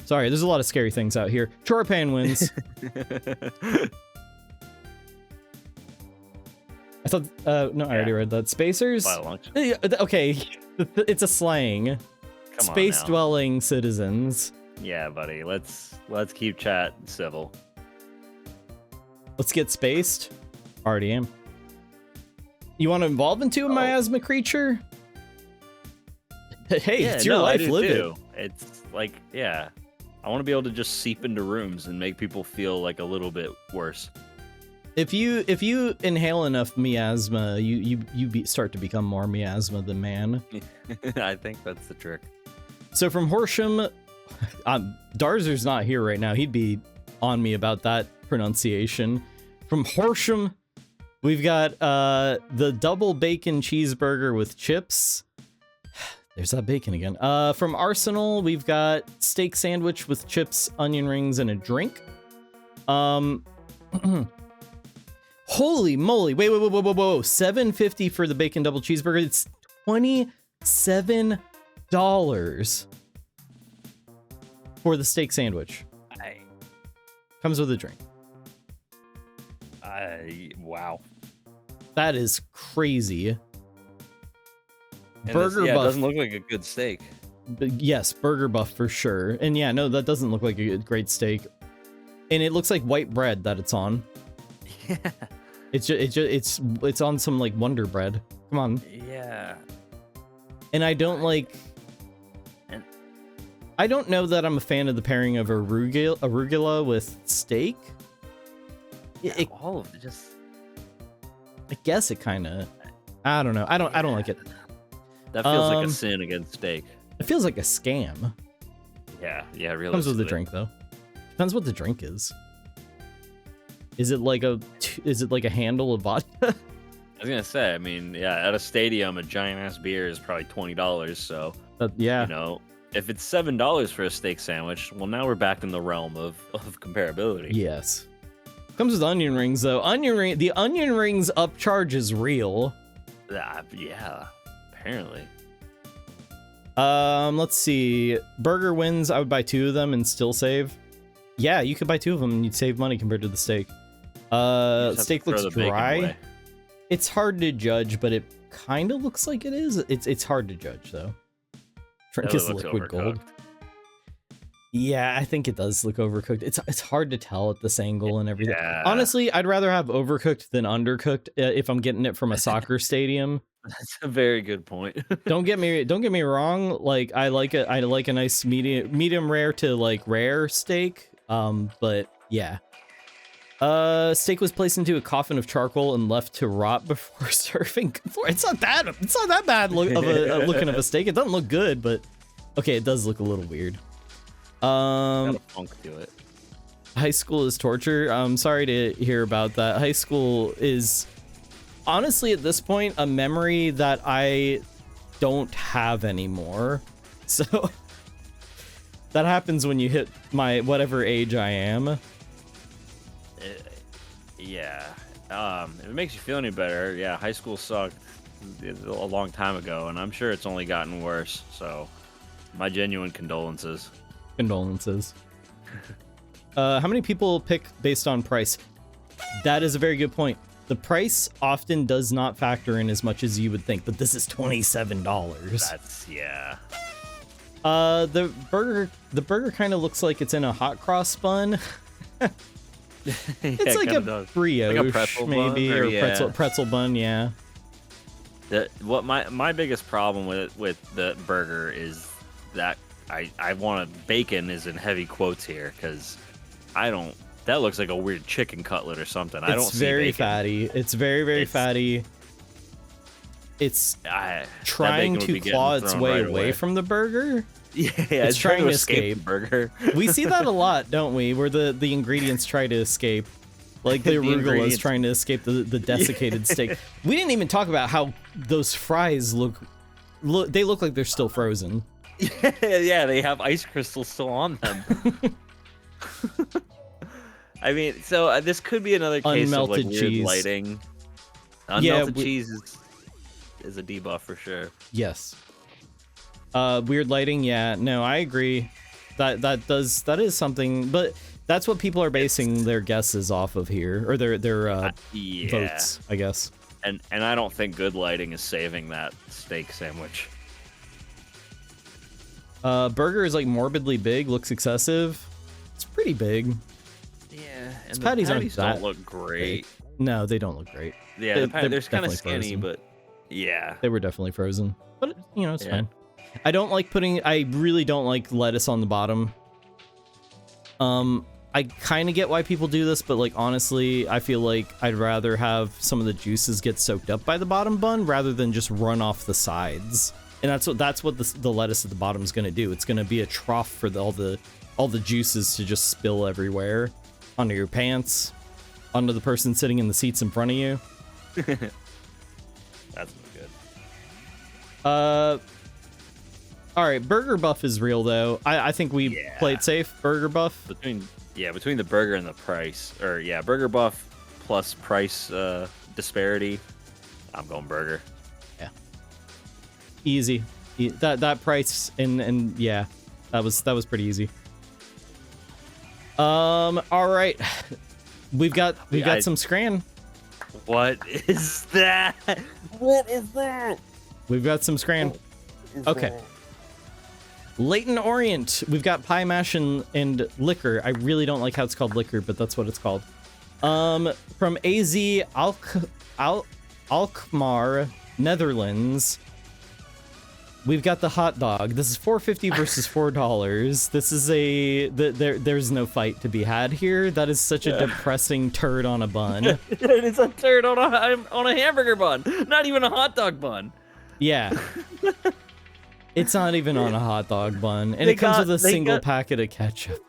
Sorry, there's a lot of scary things out here. Chorpan wins. I thought, no, I already read that. Spacers? Okay, it's a slang. Space-dwelling citizens. Yeah, buddy, let's keep chat civil. Let's get spaced. Already am. You want to evolve into a miasma creature? Hey, it's your life, live it. It's like, yeah. I want to be able to just seep into rooms and make people feel like a little bit worse. If you inhale enough miasma, you start to become more miasma than man. I think that's the trick. So from Horsham, Darzer's not here right now. He'd be on me about that pronunciation. From Horsham, we've got the double bacon cheeseburger with chips. There's that bacon again. From Arsenal, we've got steak sandwich with chips, onion rings, and a drink. Holy moly! Wait! Whoa! $7.50 for the bacon double cheeseburger. It's $27 for the steak sandwich. Comes with a drink. Wow. That is crazy. And Burger Buff. Buff. It doesn't look like a good steak. But yes, Burger Buff for sure. And yeah, no, that doesn't look like a great steak. And it looks like white bread that it's on. Yeah. It's on some like Wonder Bread. Come on. Yeah. And I don't like. I don't know that I'm a fan of the pairing of arugula with steak. All of it just. I guess it kind of. I don't know. I don't like it. That feels like a sin against steak. It feels like a scam. Yeah, really. Comes with the drink though. Depends what the drink is. Is it like a handle of vodka? I was gonna say, I mean, yeah, at a stadium, a giant ass beer is probably $20. So yeah, you know, if it's $7 for a steak sandwich, well, now we're back in the realm of comparability. Yes. Comes with onion rings though. The onion rings upcharge is real. Yeah. Apparently. Let's see. Burger wins. I would buy 2 of them and still save. Yeah, you could buy 2 of them and you'd save money compared to the steak. Steak looks dry. It's hard to judge, but it kind of looks like it is. It's hard to judge though. Drink is liquid gold. Yeah, I think it does look overcooked. It's hard to tell at this angle and everything. Yeah. Honestly, I'd rather have overcooked than undercooked if I'm getting it from a soccer stadium. That's a very good point. Don't get me wrong. Like I like a nice medium rare to like rare steak. But yeah. Steak was placed into a coffin of charcoal and left to rot before serving. It's not that bad looking of a steak. It doesn't look good, but okay, it does look a little weird. Got a funk to it. High school is torture. I'm sorry to hear about that. High school is honestly at this point a memory that I don't have anymore. So that happens when you hit my whatever age I am. Yeah. If it makes you feel any better, yeah, high school sucked a long time ago, and I'm sure it's only gotten worse. So my genuine condolences. Condolences. How many people pick based on price? That is a very good point. The price often does not factor in as much as you would think, but this is $27. That's, yeah. The burger kind of looks like it's in a hot cross bun. It's like a brioche, like a pretzel maybe, bun, or pretzel bun, yeah. What my biggest problem with the burger is that I want bacon is in heavy quotes here because that looks like a weird chicken cutlet or something. I don't see very bacon. fatty. It's very fatty. It's trying to claw its way away from the burger. Yeah, it's trying to escape the burger. We see that a lot, don't we? Where the ingredients try to escape. Like the arugula is trying to escape the desiccated steak. We didn't even talk about how those fries look. They look like they're still frozen. Yeah, they have ice crystals still on them. I mean, so this could be another case Unmelted of like cheese. weird lighting. Unmelted cheese is a debuff for sure. Yes. Weird lighting, yeah. No, I agree. That is something, but that's what people are basing their guesses off of here, or their votes, I guess. And I don't think good lighting is saving that steak sandwich. Burger is like morbidly big, looks excessive. It's pretty big. Yeah, and its the patties don't look great. Big. No, they don't look great. Yeah, they're kind of skinny, frozen. but yeah, they were definitely frozen. But it's fine. I really don't like lettuce on the bottom. I kind of get why people do this, but like honestly, I feel like I'd rather have some of the juices get soaked up by the bottom bun rather than just run off the sides. And that's what the lettuce at the bottom is going to do. It's going to be a trough for all the juices to just spill everywhere onto your pants, onto the person sitting in the seats in front of you. That's good. All right, Burger Buff is real though. I think we play it safe. Burger Buff between the burger and the price, or Burger Buff plus price disparity. I'm going burger. Yeah, easy. That price and yeah, that was pretty easy. All right, we've got some Scran. What is that? What is that? We've got some Scran. Okay. Leighton Orient. We've got pie mash and liquor. I really don't like how it's called liquor, but that's what it's called. From AZ Alkmaar, Netherlands. We've got the hot dog. This is $4.50 versus $4. This is there's no fight to be had here. That is such a depressing turd on a bun. It's a turd on a hamburger bun, not even a hot dog bun. Yeah. It's not even on a hot dog bun, and it comes with a single packet of ketchup.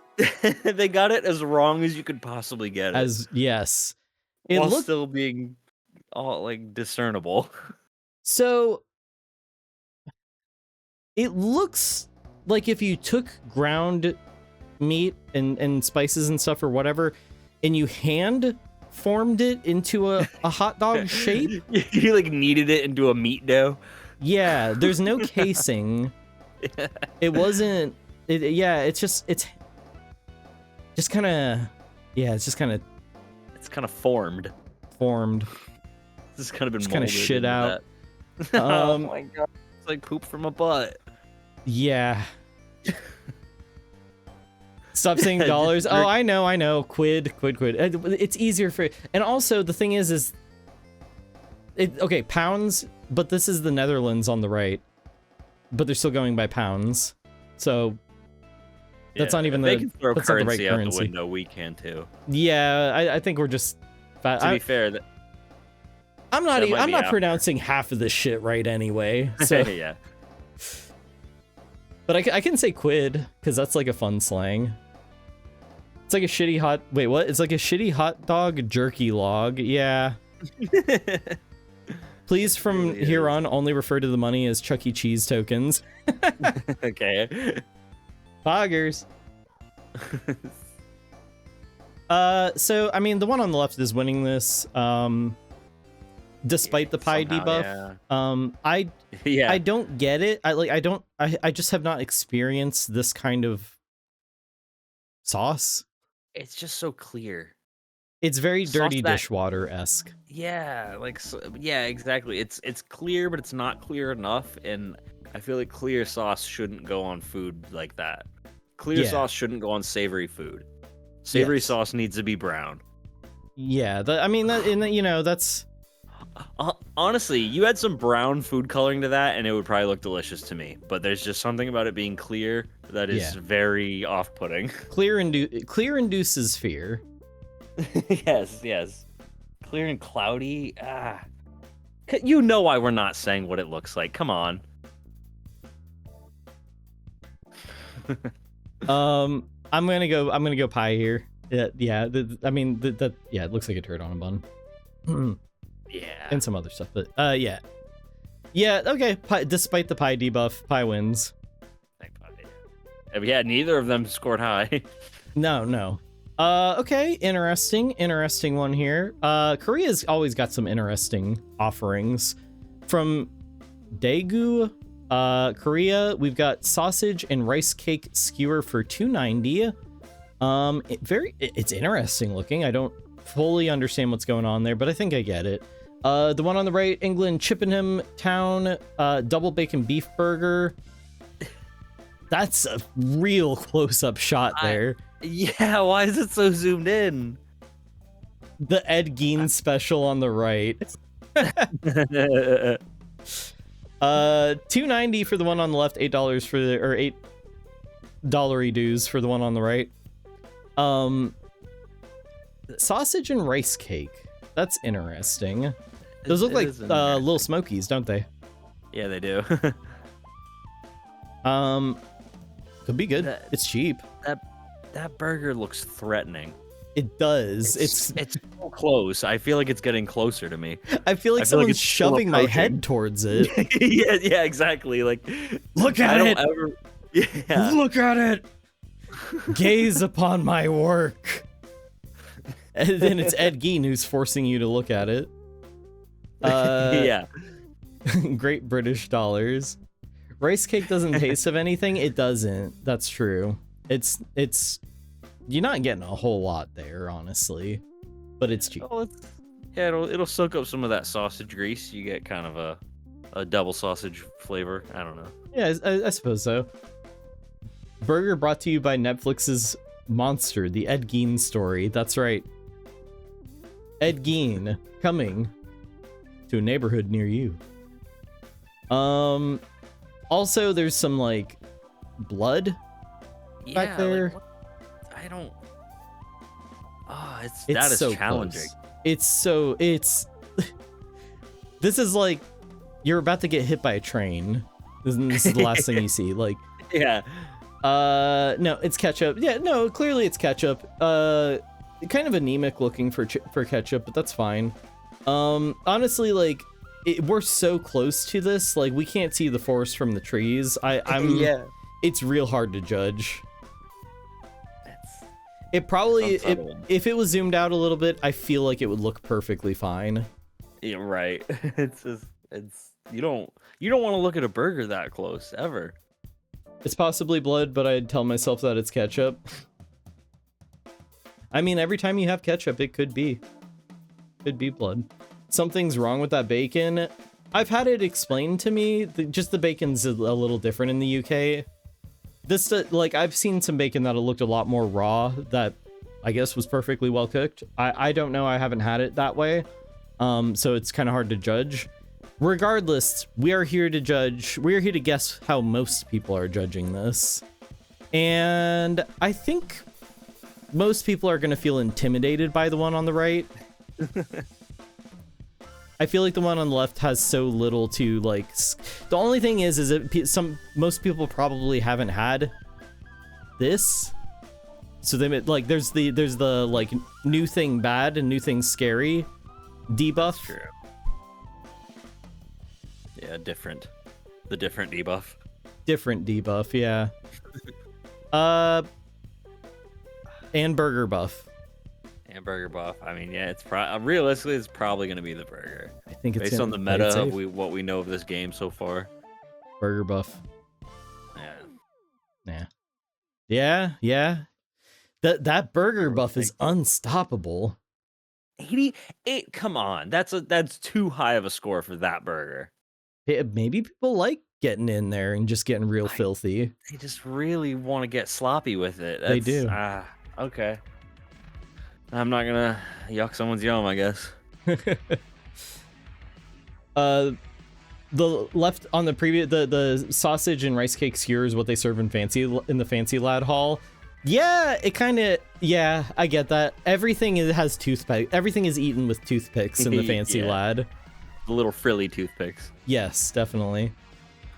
They got it as wrong as you could possibly get it. Yes. While still being all like discernible. So it looks like if you took ground meat and spices and stuff or whatever, and you hand formed it into a hot dog shape. You like kneaded it into a meat dough. Yeah, there's no casing. It wasn't. It's just kind of. Yeah, it's just kind of It's kind of formed. formed. This kind of been Just kinda molded shit into out. that. Oh my god. It's like poop from a butt. Yeah. Stop saying dollars. Oh, I know. Quid. It's easier for. And also the thing is, okay, pounds. But this is the Netherlands on the right. But they're still going by pounds. So that's not even they the. can throw That's not the right currency out currency. the window. We can too. Yeah, I think we're just. To be fair, that I'm not. that might I'm be not after. pronouncing half of this shit right anyway. So. yeah. But I can say quid because that's like a fun slang. It's like a shitty hot. Wait, what? It's like a shitty hot dog jerky log. Yeah. Please, from really here is. on, only refer to the money as Chuck E. Cheese tokens. Okay. Poggers. So I mean, the one on the left is winning this. Despite the pie Somehow, debuff. Yeah. I don't get it. I just have not experienced this kind of sauce. It's just so clear. It's very Sauce dirty that- dishwater-esque. Yeah, yeah, exactly. It's clear, but it's not clear enough, and I feel like clear sauce shouldn't go on food like that. Clear Yeah. sauce shouldn't go on savory food. Savory Yes. sauce needs to be brown. Yeah, that's Honestly, you add some brown food coloring to that, and it would probably look delicious to me. But there's just something about it being clear that is Yeah. very off-putting. clear induces fear. Yes. Clear and cloudy. You know why we're not saying what it looks like. Come on. I'm gonna go pie here. Yeah. It looks like a turd on a bun. Yeah. And some other stuff, but yeah. Okay. Pie, despite the pie debuff, pie wins. Yeah, neither of them scored high. No. Okay, interesting one here. Korea's always got some interesting offerings. From Daegu, Korea, we've got sausage and rice cake skewer for $2.90. It's interesting looking. I don't fully understand what's going on there, but I think I get it. The one on the right, England, Chippenham Town, double bacon beef burger. That's a real close-up shot there. Yeah, why is it so zoomed in? The Ed Gein special on the right. $2.90 for the one on the left, $8 for the, or $8 dues for the one on the right. Sausage and rice cake. That's interesting. Those look like Little Smokies, don't they? Yeah, they do. Could be good. It's cheap. That burger looks threatening. It does. It's so close. I feel like it's getting closer to me. I feel like I feel like someone's it's still shoving my approaching. head towards it. yeah, exactly. Like, Look at I it. don't ever. Yeah. Look at it. Gaze upon my work. And then it's Ed Gein who's forcing you to look at it. Yeah. Great British dollars. Rice cake doesn't taste of anything. It doesn't. That's true. It's you're not getting a whole lot there, honestly, but it's cheap. Well, it'll soak up some of that sausage grease. You get kind of a double sausage flavor. I don't know. Yeah, I suppose so. Burger brought to you by Netflix's Monster, the Ed Gein story. That's right. Ed Gein coming to a neighborhood near you. Also, there's some like blood back there. I don't. Oh, It's that is so challenging. Close. It's this is like you're about to get hit by a train. This is the last thing you see. Like, Yeah. no, it's ketchup. Yeah, no, clearly it's ketchup. Kind of anemic looking for ketchup, but that's fine. Honestly, like we're so close to this, like we can't see the forest from the trees. I'm Yeah. It's real hard to judge. It probably, It's unsettling. if it was zoomed out a little bit, I feel like it would look perfectly fine. Yeah, right. you don't want to look at a burger that close ever. It's possibly blood, but I'd tell myself that it's ketchup. I mean, every time you have ketchup, it could be blood. Something's wrong with that bacon. I've had it explained to me. Just the bacon's a little different in the UK. This, like, I've seen some bacon that looked a lot more raw that I guess was perfectly well cooked. I don't know. I haven't had it that way. So it's kind of hard to judge. Regardless, we are here to judge. We are here to guess how most people are judging this. And I think most people are going to feel intimidated by the one on the right. I feel like the one on the left has so little to like. The only thing is that most people probably haven't had this, so they like there's the like new thing bad and new thing scary debuff. True. Yeah, different. The different debuff. Different debuff, yeah. And burger buff. Hamburger buff. I mean, yeah, it's realistically, it's probably going to be the burger. I think it's based on the meta of what we know of this game so far. Burger buff. Yeah. Yeah. That burger buff is unstoppable. 88. Come on, that's too high of a score for that burger. Maybe people like getting in there and just getting real filthy. They just really want to get sloppy with it. They do. Okay. I'm not gonna yuck someone's yum, I guess. The left on the previous the sausage and rice cake skewer is what they serve in the fancy lad hall. Yeah, it kind of, yeah, I get that. Everything has toothpick. Everything is eaten with toothpicks in the fancy lad. The little frilly toothpicks. Yes, definitely.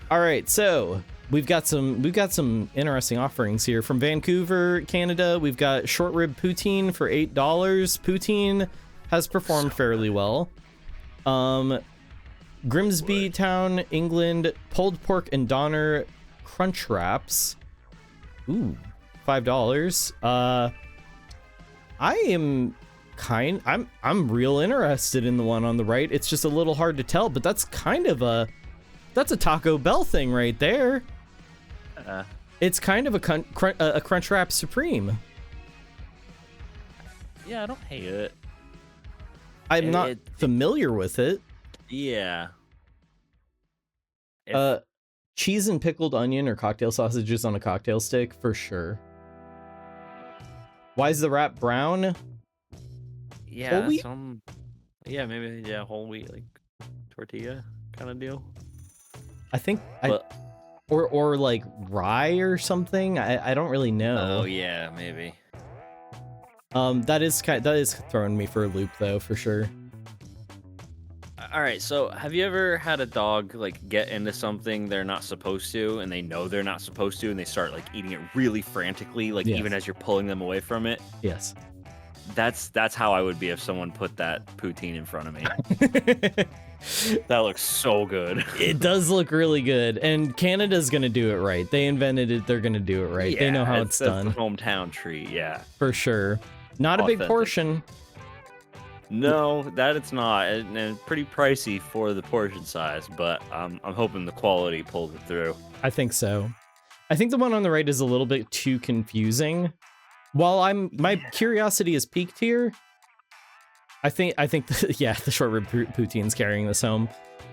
All right, so we've got some interesting offerings here from Vancouver, Canada. We've got short rib poutine for $8. Poutine has performed fairly well. Grimsby Town, England, pulled pork and doner crunch wraps. Ooh, $5. I'm real interested in the one on the right. It's just a little hard to tell, but that's a Taco Bell thing right there. It's kind of a crunch wrap supreme. Yeah, I don't hate it. I'm not familiar with it. Yeah. Cheese and pickled onion or cocktail sausages on a cocktail stick for sure. Why is the wrap brown? Yeah, whole wheat? Maybe whole wheat, like tortilla kind of deal. I think or like rye or something. I don't really know. Oh yeah, maybe. That is throwing me for a loop though, for sure. All right, so have you ever had a dog like get into something they're not supposed to, and they know they're not supposed to, and they start like eating it really frantically, like even as you're pulling them away from it? Yes. That's how I would be if someone put that poutine in front of me. That looks so good. It does look really good, and Canada's gonna do it right. They invented it. They're gonna do it right. Yeah, they know how it's done. The hometown treat, yeah. For sure. Not Authentic. a big portion. No, that it's not, and pretty pricey for the portion size. But I'm hoping the quality pulls it through. I think so. I think the one on the right is a little bit too confusing. While my curiosity is peaked here, I think the short rib poutine's carrying this home.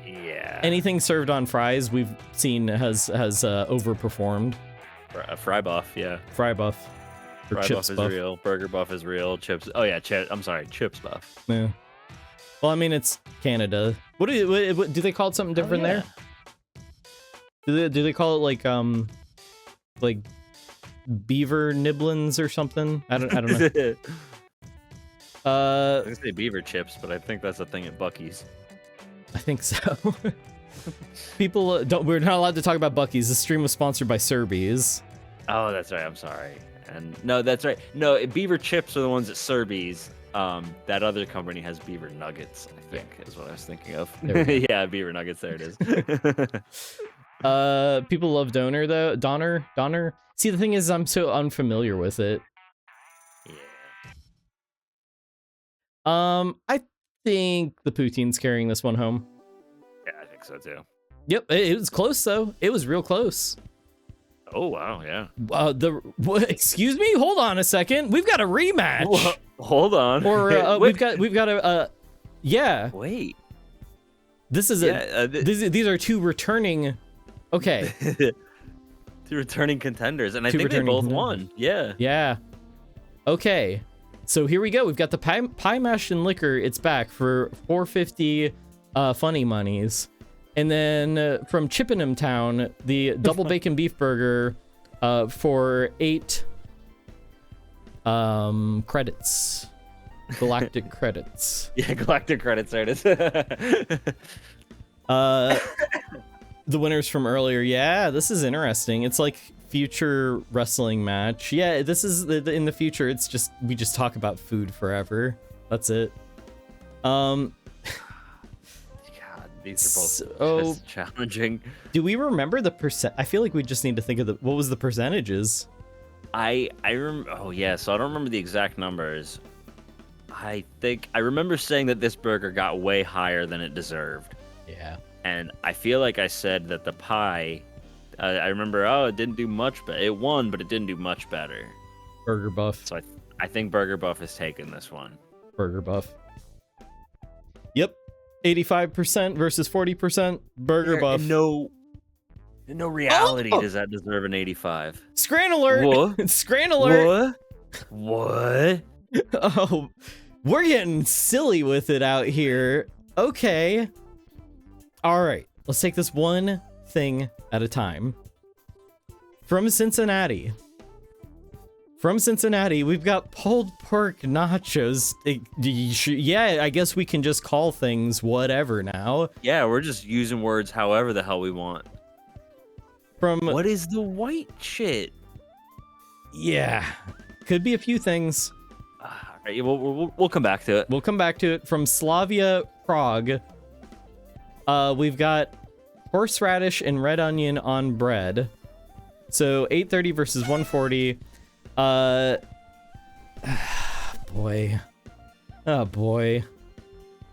Yeah. Anything served on fries we've seen has overperformed. Fry buff, yeah. Fry buff. Or Fry chips buff is real. Burger buff is real. Chips. Oh yeah, chips buff. Yeah. Well, I mean, it's Canada. What do they call it? Something different there? Do they call it like beaver nibblins or something? I don't know. I was gonna say beaver chips, but I think that's a thing at Buc-ee's. I think so. People we're not allowed to talk about Buc-ee's. This stream was sponsored by Cerberus. Oh, that's right. I'm sorry. And no, that's right. No, beaver chips are the ones at Cerberus. That other company has beaver nuggets, I think, is what I was thinking of. Yeah, beaver nuggets. There it is. People love Donor though. Donner. See, the thing is, I'm so unfamiliar with it. Yeah. I think the poutine's carrying this one home. Yeah, I think think so too. Yep, it was close though. It was real close. Oh wow, yeah. Excuse me, hold on a second. We've got a rematch. Whoa, hold on. Or Wait, we've got a yeah. wait. This is these are two returning. Okay. Two returning contenders, and I Two think they returning both contenders. won. Yeah. Yeah. Okay. So here we go. We've got the pie mash and liquor. It's back for $4.50 funny monies. And then from Chippenham Town, the double bacon beef burger for 8 credits. Galactic credits. Yeah, galactic credits. There it is. The winners from earlier. Yeah, this is interesting. It's like future wrestling match. Yeah, this is in the future. It's just we just talk about food forever. That's it. God, these are both just challenging. Do we remember the percent? I feel like we just need to think of what was the percentages. I remember. Oh yeah, so I don't remember the exact numbers. I think I remember saying that this burger got way higher than it deserved. Yeah. And I feel like I said that the pie, I remember, it didn't do much, but it won, but it didn't do much better. Burger Buff. So I think Burger Buff is taking this one. Burger Buff. Yep. 85% versus 40%. Burger Buff. In no reality does that deserve an 85. Scrandle alert! What? Scrandle alert! What? Oh, we're getting silly with it out here. Okay. All right. Let's take this one thing at a time. From Cincinnati. We've got pulled pork nachos. Yeah, I guess we can just call things whatever now. Yeah, we're just using words however the hell we want. What is the white shit? Yeah, could be a few things. Right, we'll come back to it. We'll come back to it. From Slavia, Prague, we've got horseradish and red onion on bread. So 830 versus 140. Boy. Oh boy.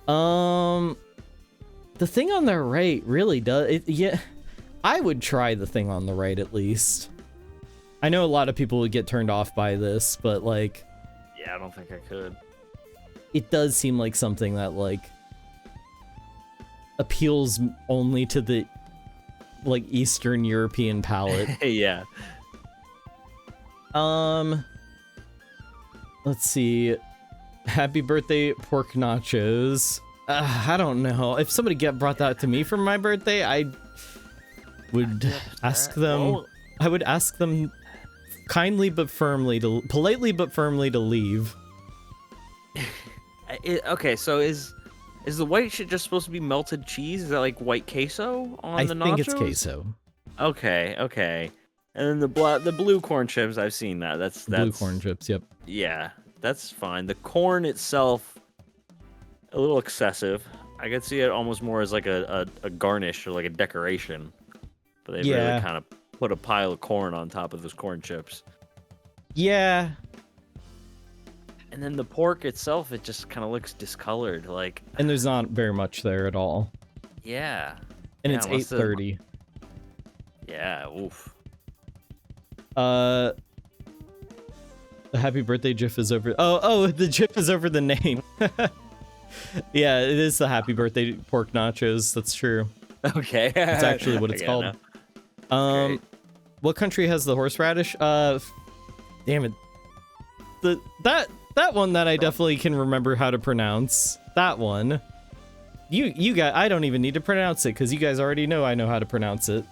The thing on the right really does it. Yeah, I would try the thing on the right at least. I know a lot of people would get turned off by this, but like, yeah, I don't think I could. It does seem like something that like appeals only to the like Eastern European palate. Yeah. Let's see. Happy birthday, pork nachos. I don't know. If somebody brought that to me for my birthday, I would ask them. I would ask them politely but firmly to leave. Okay, so is the white shit just supposed to be melted cheese? Is that like white queso on the nachos? I think it's queso. Okay. And then the blue corn chips, I've seen that. That's blue corn chips. Yep. Yeah, that's fine. The corn itself, a little excessive. I could see it almost more as like a garnish or like a decoration. But they really kind of put a pile of corn on top of those corn chips. Yeah. And then the pork itself, it just kind of looks discolored, like. And there's not very much there at all. Yeah. And it's 8:30. Yeah. Oof. The happy birthday GIF is over. Oh, the GIF is over the name. Yeah, it is the happy birthday pork nachos. That's true. Okay. That's actually what it's called. Okay. What country has the horseradish? Damn it. That one that I definitely can remember how to pronounce. That one. You guys, I don't even need to pronounce it because you guys already know I know how to pronounce it.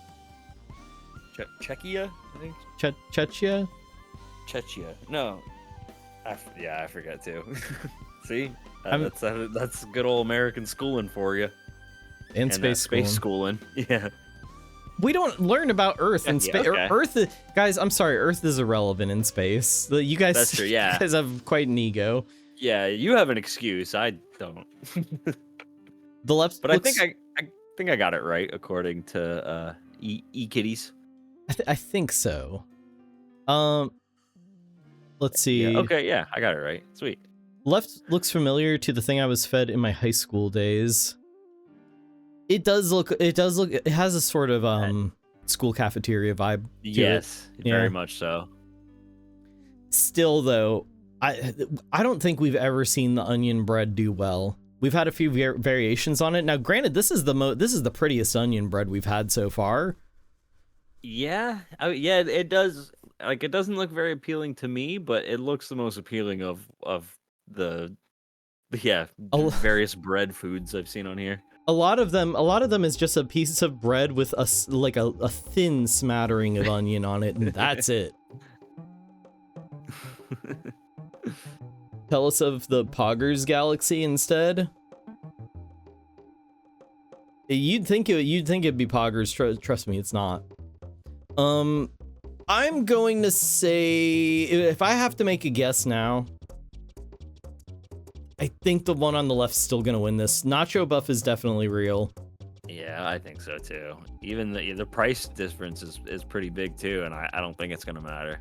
Czechia, I think. Czechia? Czechia. No. I forget too. See? That's good old American schooling for you. And space schooling. Yeah. We don't learn about Earth and space. Okay. Earth, guys. I'm sorry. Earth is irrelevant in space. You guys, that's true. Yeah. You guys have quite an ego. Yeah, you have an excuse. I don't. The left, but looks... I think I got it right according to E-Kitties. I think so. Let's see. Yeah, okay, yeah, I got it right. Sweet. Left looks familiar to the thing I was fed in my high school days. It does look. It has a sort of school cafeteria vibe. To Yes, it. very Yeah. much so. Still though, I don't think we've ever seen the onion bread do well. We've had a few variations on it. Now, granted, this is the prettiest onion bread we've had so far. Yeah, yeah, it does. Like, it doesn't look very appealing to me, but it looks the most appealing of the various bread foods I've seen on here. A lot of them is just a piece of bread with a thin smattering of onion on it, and that's it. Tell us of the Poggers Galaxy instead. You'd think it'd be Poggers. Trust me, it's not. I'm going to say, if I have to make a guess now, I think the one on the left's still gonna win this. Nacho Buff is definitely real. Yeah, I think so too. Even the price difference is pretty big too, and I don't think it's gonna matter.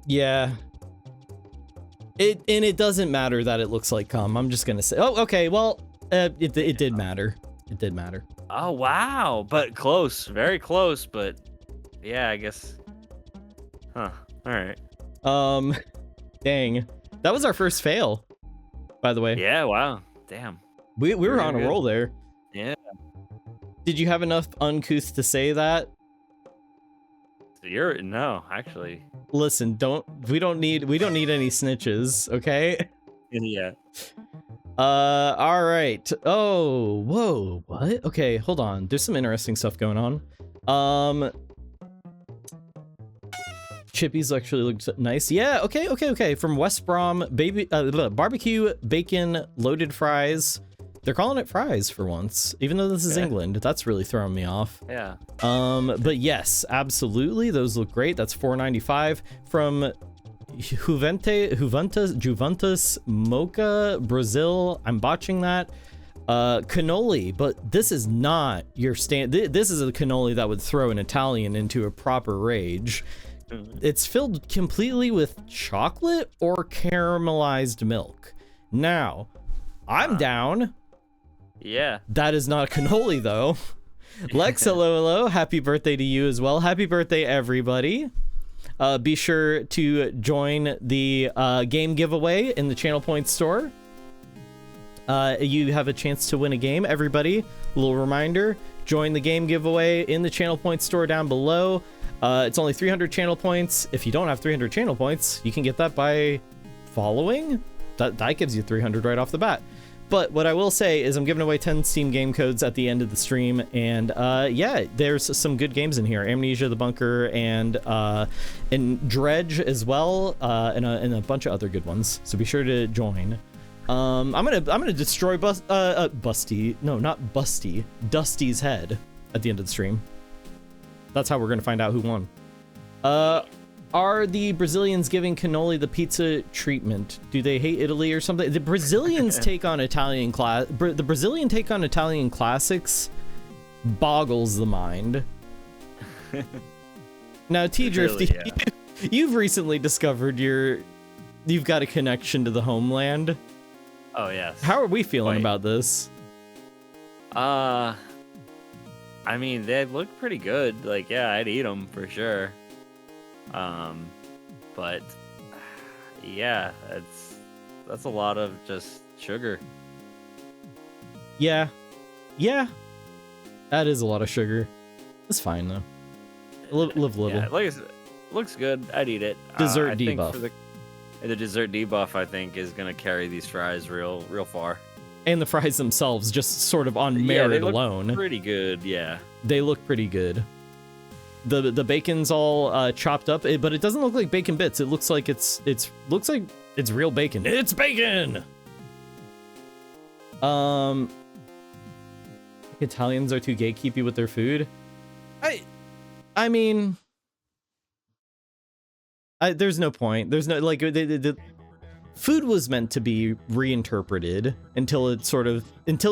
Yeah. It doesn't matter that it looks like cum. I'm just gonna say. Oh, okay. Well, it did matter. It did matter. Oh wow, but close, very close. But yeah, I guess. Huh. All right. Dang, that was our first fail. By the way. Yeah. Wow. Damn. We were on a good. roll there. Yeah. Did you have enough uncouth to say that? No, actually. Listen, we don't need any snitches, okay? Yeah. All right. Oh, whoa, what? Okay, hold on. There's some interesting stuff going on. Chippies actually looks nice. Yeah, okay. From West Brom, barbecue bacon loaded fries. They're calling it fries for once, even though this is England. That's really throwing me off. Yeah. But yes, absolutely, those look great. That's $4.95 from Juventus Mocha Brazil. I'm botching that. Cannoli, but this is not your this is a cannoli that would throw an Italian into a proper rage. It's filled completely with chocolate or caramelized milk. Now, I'm down. Yeah. That is not a cannoli, though. Lex, hello. Happy birthday to you as well. Happy birthday, everybody. Be sure to join the game giveaway in the Channel Point store. You have a chance to win a game, everybody. A little reminder, join the game giveaway in the Channel Point store down below. It's only 300 channel points. If you don't have 300 channel points, you can get that by following. That gives you 300 right off the bat. But what I will say is I'm giving away 10 Steam game codes at the end of the stream, and yeah, there's some good games in here. Amnesia, The Bunker, and Dredge as well, and a bunch of other good ones. So be sure to join. I'm gonna destroy Busty. No, not Busty. Dusty's head at the end of the stream. That's how we're gonna find out who won. Are the Brazilians giving cannoli the pizza treatment? Do they hate Italy or something? The Brazilians take on Italian the Brazilian take on Italian classics boggles the mind. Now, T-Drift, Really, yeah. you've recently discovered you've got a connection to the homeland. Oh yes. How are we feeling about this? I mean, they look pretty good. Like, yeah, I'd eat them for sure. But yeah, that's a lot of just sugar. Yeah, that is a lot of sugar. It's fine though. Live little. Yeah, like I said, looks good. I'd eat it. Dessert I think debuff. for the dessert debuff, I think, is gonna carry these fries real far. And the fries themselves, just sort of on Yeah, merit they look alone, pretty good. Yeah. they look pretty good. The bacon's all chopped up, but it doesn't look like bacon bits. It looks like it's real bacon. It's bacon. Italians are too gatekeepy with their food. I mean, there's no point. There's no like the food was meant to be reinterpreted until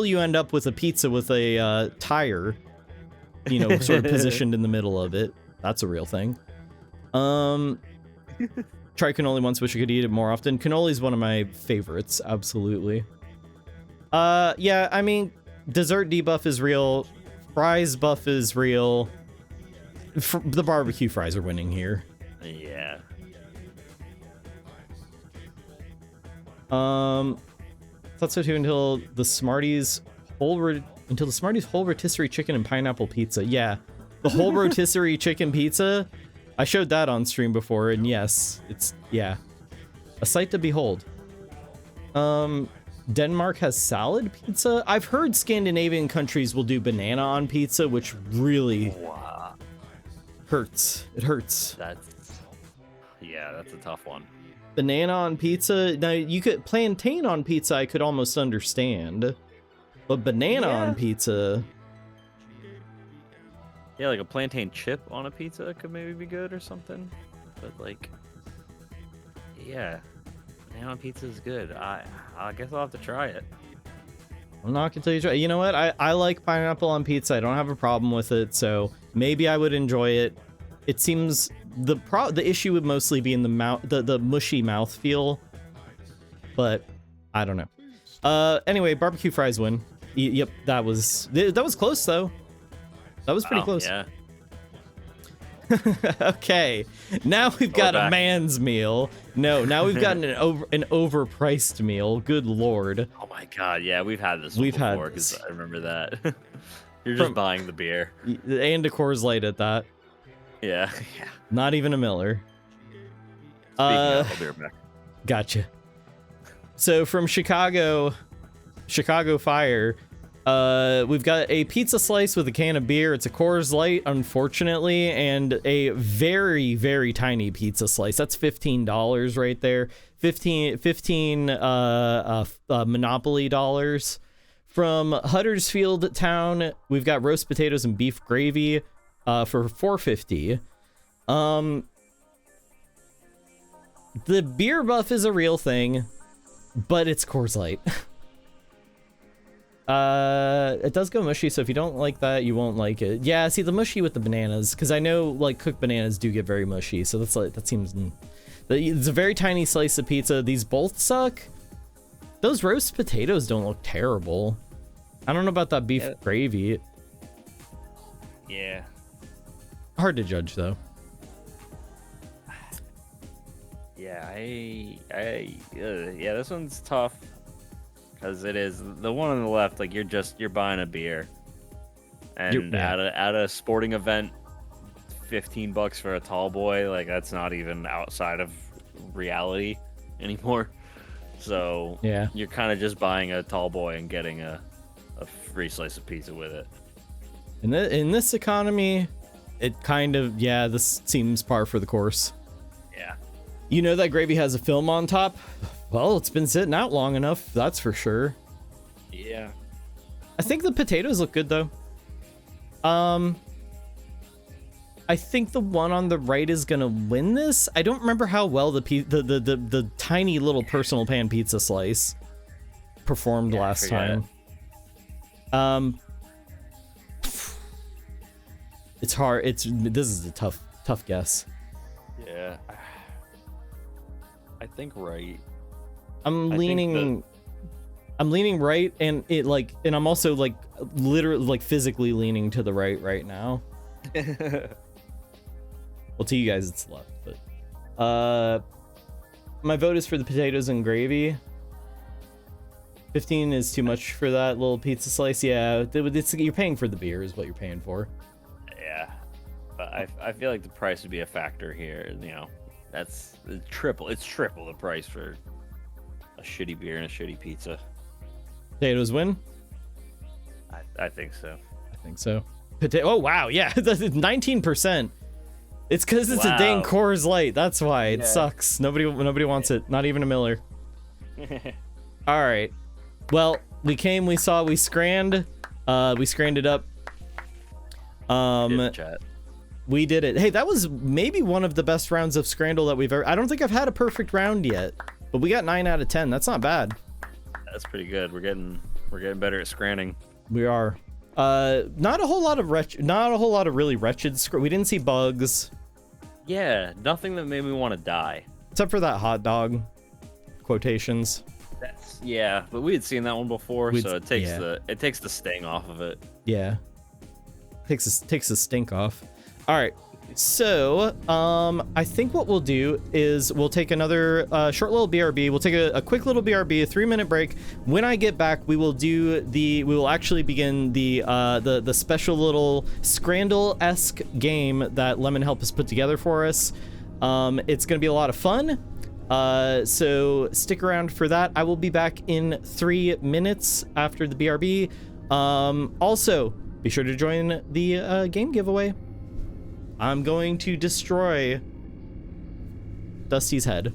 you end up with a pizza with a tire, sort of positioned in the middle of it. That's a real thing. Try cannoli once, wish I could eat it more often. Cannoli is one of my favorites, absolutely. Yeah, I mean, dessert debuff is real. Fries buff is real. The barbecue fries are winning here. Yeah. Thought so too until the Smarties whole rotisserie chicken and pineapple pizza. Yeah, the whole rotisserie chicken pizza. I showed that on stream before, and yes, it's a sight to behold. Denmark has salad pizza. I've heard Scandinavian countries will do banana on pizza, which really hurts. It hurts. That's a tough one. Banana on pizza. Now you could plantain on pizza. I could almost understand, but banana on pizza. Yeah, like a plantain chip on a pizza could maybe be good or something. But like, yeah, banana on pizza is good. I guess I'll have to try it. I'm not gonna tell you. You know what? I like pineapple on pizza. I don't have a problem with it, so maybe I would enjoy it. It seems the issue would mostly be in the mouth, the mushy mouth feel. But I don't know. Anyway, barbecue fries win. Yep, that was close though. That was pretty close. Yeah. Okay, now we've got a man's meal. No, now we've got an overpriced meal. Good lord. Oh my god, yeah, we've had this before, because I remember that. You're just buying the beer. And a Coors Light at that. Yeah. Not even a Miller. Speaking of, I'll be right back. Gotcha. So from Chicago Fire, we've got a pizza slice with a can of beer. It's a Coors Light, unfortunately, and a very, very tiny pizza slice. That's $15 right there. 15 Monopoly dollars. From Huddersfield Town, we've got roast potatoes and beef gravy for $4.50. The beer buff is a real thing, but it's Coors Light. It does go mushy, so if you don't like that, you won't like it. Yeah, see, the mushy with the bananas, because I know like cooked bananas do get very mushy, so that seems. It's a very tiny slice of pizza. These both suck. Those roast potatoes don't look terrible. I don't know about that beef gravy. Yeah. Hard to judge though. Yeah, yeah, this one's tough. Because it is the one on the left, like you're buying a beer, and at a sporting event, $15 for a tall boy, like that's not even outside of reality anymore. So yeah, you're kind of just buying a tall boy and getting a free slice of pizza with it. In this economy, it kind of this seems par for the course. Yeah. You know that gravy has a film on top. Well, it's been sitting out long enough, that's for sure. Yeah. I think the potatoes look good though. I think the one on the right is gonna win this. I don't remember how well the tiny little personal pan pizza slice performed last time. It's hard. This is a tough guess. Yeah. I think right. I'm leaning right, and I'm also like literally like physically leaning to the right now. Well, to you guys it's left, but my vote is for the potatoes and gravy. 15 is too much for that little pizza slice. Yeah, you're paying for the beer is what you're paying for. Yeah, but I feel like the price would be a factor here. You know, it's triple the price for a shitty beer and a shitty pizza. Potatoes win? I think so. I think so. Oh wow, yeah, 19%. It's because it's a dang Coors Light. That's why it sucks. Nobody wants it. Not even a Miller. All right. Well, we came, we saw, we scranned. We scranned up. We did it. Hey, that was maybe one of the best rounds of Scrandle that we've ever. I don't think I've had a perfect round yet, but we got 9 out of 10. That's not bad. That's pretty good. We're getting better at scranning. We are. Not a whole lot of really wretched. We didn't see bugs. Yeah, nothing that made me want to die. Except for that hot dog. Quotations. Yeah, but we had seen that one before, so it takes yeah. it takes the sting off of it. Yeah. Takes the stink off. All right. So, I think what we'll do is we'll take another short little BRB. We'll take a quick little BRB, a 3-minute break. When I get back, we will actually begin the special little Scrandle-esque game that Lemon helped us put together for us. It's gonna be a lot of fun. So stick around for that. I will be back in 3 minutes after the BRB. Also, be sure to join the game giveaway. I'm going to destroy Dusty's head.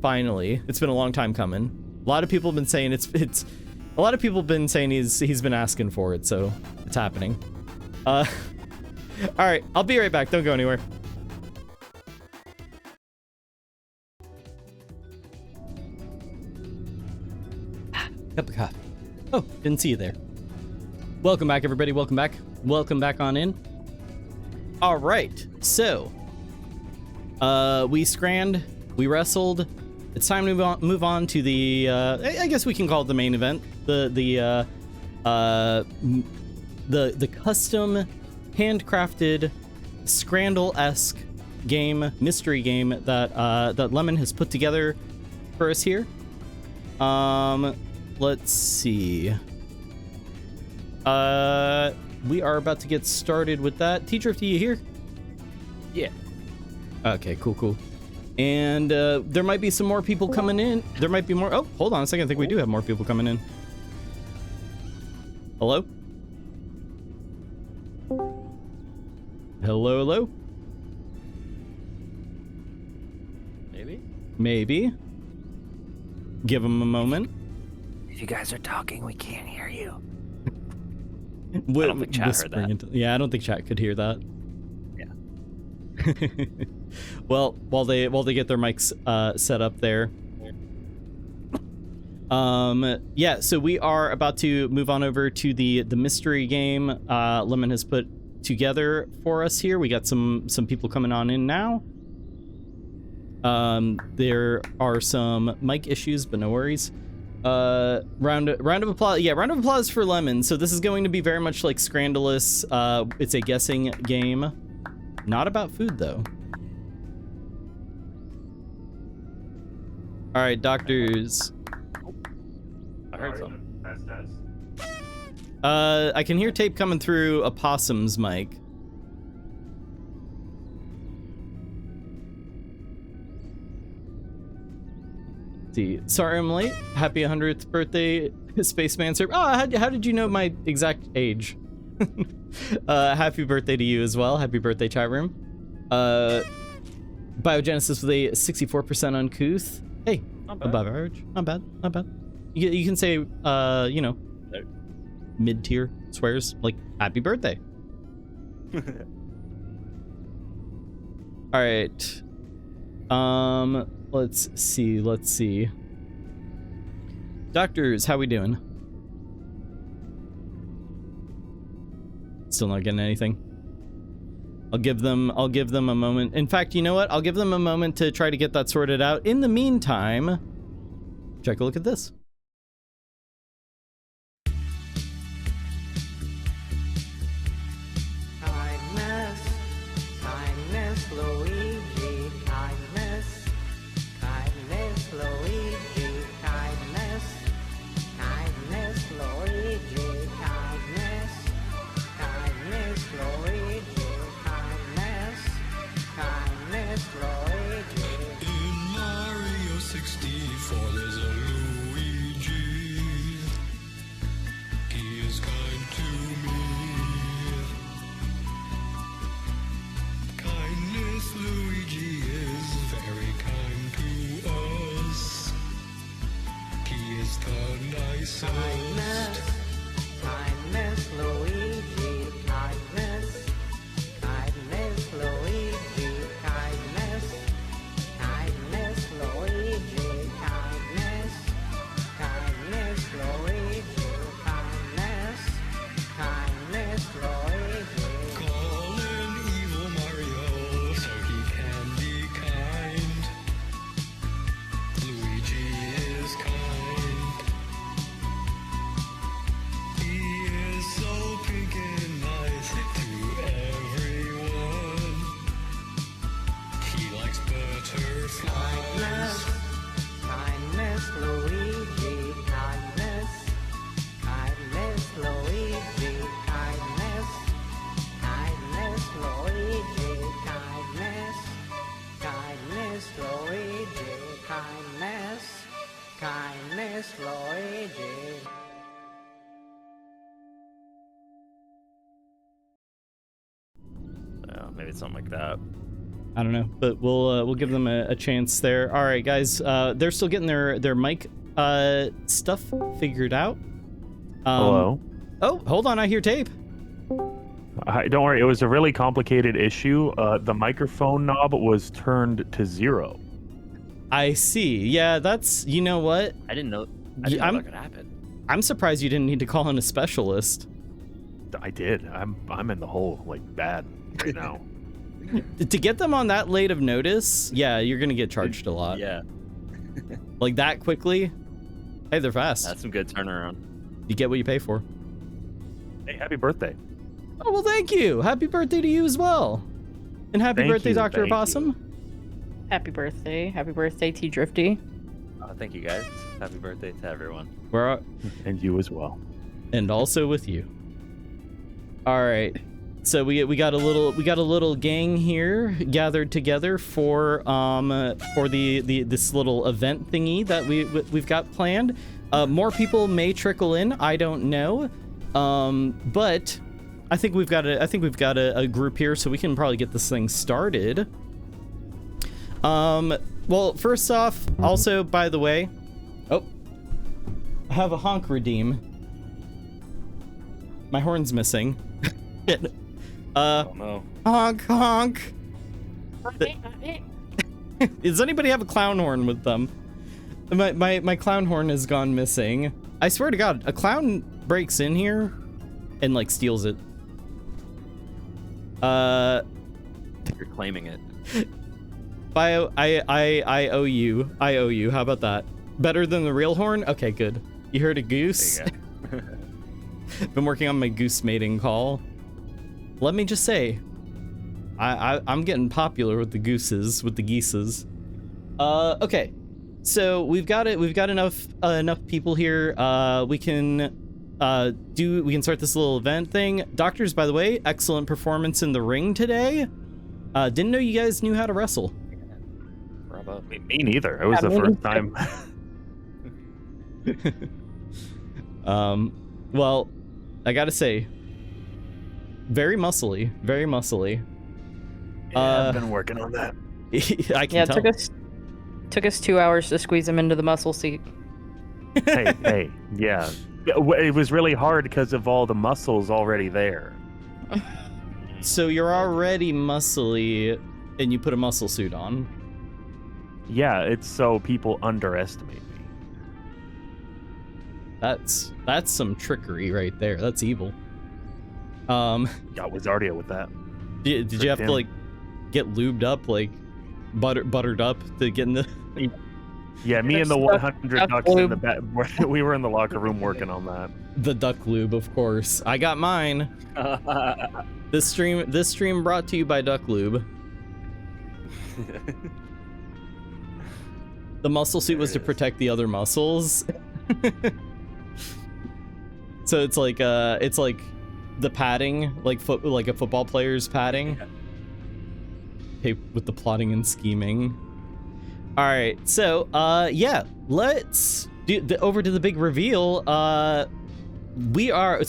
Finally. It's been a long time coming. A lot of people have been saying a lot of people have been saying he's been asking for it, so it's happening. All right, I'll be right back. Don't go anywhere. Cup of coffee. Oh, didn't see you there. Welcome back, everybody. Welcome back. Welcome back on in. All right, so we scranned, we wrestled. It's time to move on to the I guess we can call it the main event, the custom handcrafted Scrandle-esque game, mystery game that Lemon has put together for us here. Let's see. We are about to get started with that. T-Drift, are you here? Yeah. Okay, cool. And there might be some more people coming in. There might be more. Oh, hold on a second. I think we do have more people coming in. Hello? Hello? Maybe. Give them a moment. If you guys are talking, we can't hear you. I don't think chat heard that. Yeah, I don't think chat could hear that. Yeah. Well, while they get their mics set up there. Yeah, so we are about to move on over to the mystery game Lemon has put together for us here. We got some people coming on in now. There are some mic issues, but no worries. Round of applause. Yeah, round of applause for Lemon. So this is going to be very much like Scrandalous. It's a guessing game. Not about food, though. All right, doctors. I heard something. I can hear tape coming through a possum's mic. See, sorry I'm late. Happy 100th birthday, Spaceman Sir. Oh, how did you know my exact age? Happy birthday to you as well. Happy birthday, chat room. Biogenesis with a 64% uncouth. Hey, above average. Not bad. You can say, you know, mid-tier swears like happy birthday. All right. Let's see. Doctors, how we doing? Still not getting anything. I'll give them a moment. In fact, you know what? I'll give them a moment to try to get that sorted out. In the meantime, check a look at this. Kindness, Luigi, kindness, Luigi, kindness, Luigi, kindness, Luigi, kindness, Luigi. In Mario 64, there's a Luigi. kindness, kindness, Luigi. Maybe it's something like that. I don't know, but we'll give them a chance there. All right, guys, they're still getting their mic stuff figured out. Hello. Oh, hold on, I hear tape. Don't worry, it was a really complicated issue. The microphone knob was turned to 0. I see. Yeah, that's, you know what? I didn't know that could happen. I'm surprised you didn't need to call in a specialist. I did. I'm in the hole like bad right now. To get them on that late of notice, yeah, you're gonna get charged a lot. Yeah. Like that quickly. Hey, they're fast. That's some good turnaround. You get what you pay for. Hey, happy birthday. Oh, well, thank you. Happy birthday to you as well. And happy Thank birthday, you, Dr. thank Opossum. Happy birthday. Happy birthday, T Drifty. Thank you guys. Happy birthday to everyone. And you as well. And also with you. All right. So we got a little gang here gathered together for this little event thingy that we've got planned. More people may trickle in. I don't know. But I think we've got a group here, so we can probably get this thing started. Well, first off, also, by the way, I have a honk redeem. My horn's missing. Oh no. Honk, honk. Does anybody have a clown horn with them? My clown horn has gone missing. I swear to God, a clown breaks in here and like steals it. You're claiming it. I owe you. I owe you. How about that? Better than the real horn? Okay, good. You heard a goose? There you go. Been working on my goose mating call. Let me just say, I'm getting popular with the gooses, with the geeses. Okay, so we've got enough people here. We can start this little event thing. Doctors, by the way, excellent performance in the ring today. Didn't know you guys knew how to wrestle. Bravo. Me neither. It was the first time. Well, I gotta say, very muscly, very muscly. Yeah, I've been working on that. I can tell. It took us 2 hours to squeeze him into the muscle seat. hey, yeah. It was really hard because of all the muscles already there. So you're already muscly, and you put a muscle suit on. Yeah, it's so people underestimate me. That's some trickery right there. That's evil. I was already with that. Did you have to like get lubed up, like buttered up to get in the? Yeah, me and the 100 ducks in the back. We were in the locker room working on that. The duck lube, of course. I got mine. This stream brought to you by Duck Lube. The muscle suit was to protect the other muscles. So it's like the padding, like a football player's padding. Okay, with the plotting and scheming. All right, so yeah, let's do over to the big reveal. We are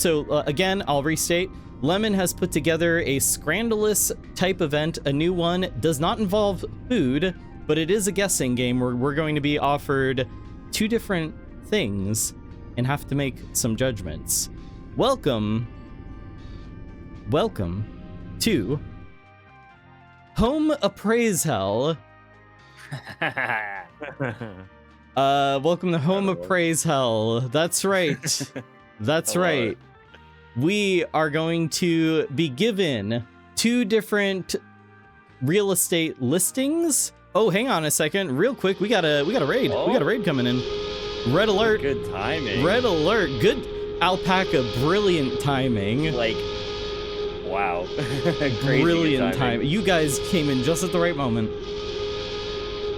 again, I'll restate. Lemon has put together a Scrandalous type event. A new one does not involve food, but it is a guessing game where we're going to be offered 2 different things and have to make some judgments. Welcome to Home Appraishell. Welcome to Home Appraishell. That's right. That's right. We are going to be given 2 different real estate listings. Oh, hang on a second, real quick. We got a raid. Oh. We got a raid coming in. Red alert. Good timing. Red alert. Good alpaca. Brilliant timing. Like, wow. Crazy Brilliant timing. time. You guys came in just at the right moment.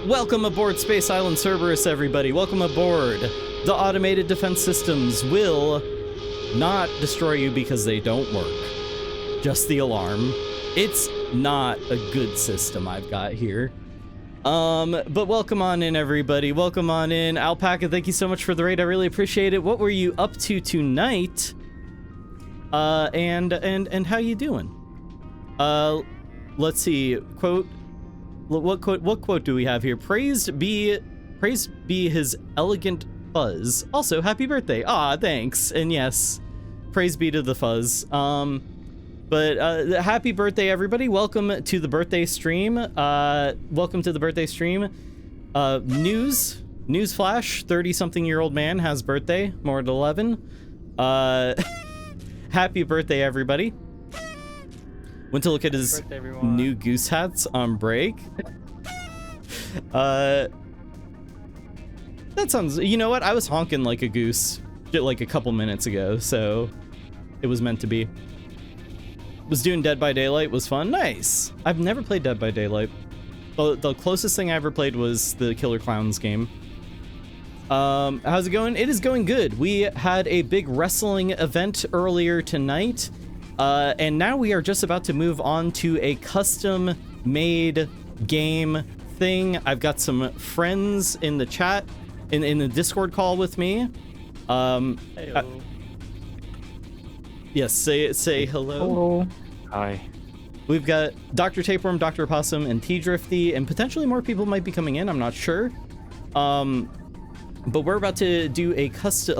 Welcome aboard Space Island Cerberus, everybody. Welcome aboard. The automated defense systems will not destroy you because they don't work. Just the alarm. It's not a good system I've got here. But welcome on in, everybody. Welcome on in. Alpaca, thank you so much for the raid. I really appreciate it. What were you up to tonight? And how you doing? Let's see. What quote do we have here? Praised be his elegant fuzz. Also, happy birthday. Ah, thanks. And yes, praise be to the fuzz. But happy birthday, everybody. Welcome to the birthday stream. Welcome to the birthday stream. News flash, 30-something-year-old man has birthday, more than 11. Happy birthday, everybody. Went to look at his new goose hats on break. That sounds, you know what? I was honking like a goose like a couple minutes ago, so it was meant to be. Was doing Dead by Daylight, was fun. Nice. I've never played Dead by Daylight. The closest thing I ever played was the Killer Clowns game. How's it going? It is going good. We had a big wrestling event earlier tonight, and now we are just about to move on to a custom-made game thing. I've got some friends in the chat, in the Discord call with me. Yes, say hello. Hello. Hi. We've got Dr. Tapeworm, Dr. Possum, and T-Drifty, and potentially more people might be coming in, I'm not sure. But we're about to do a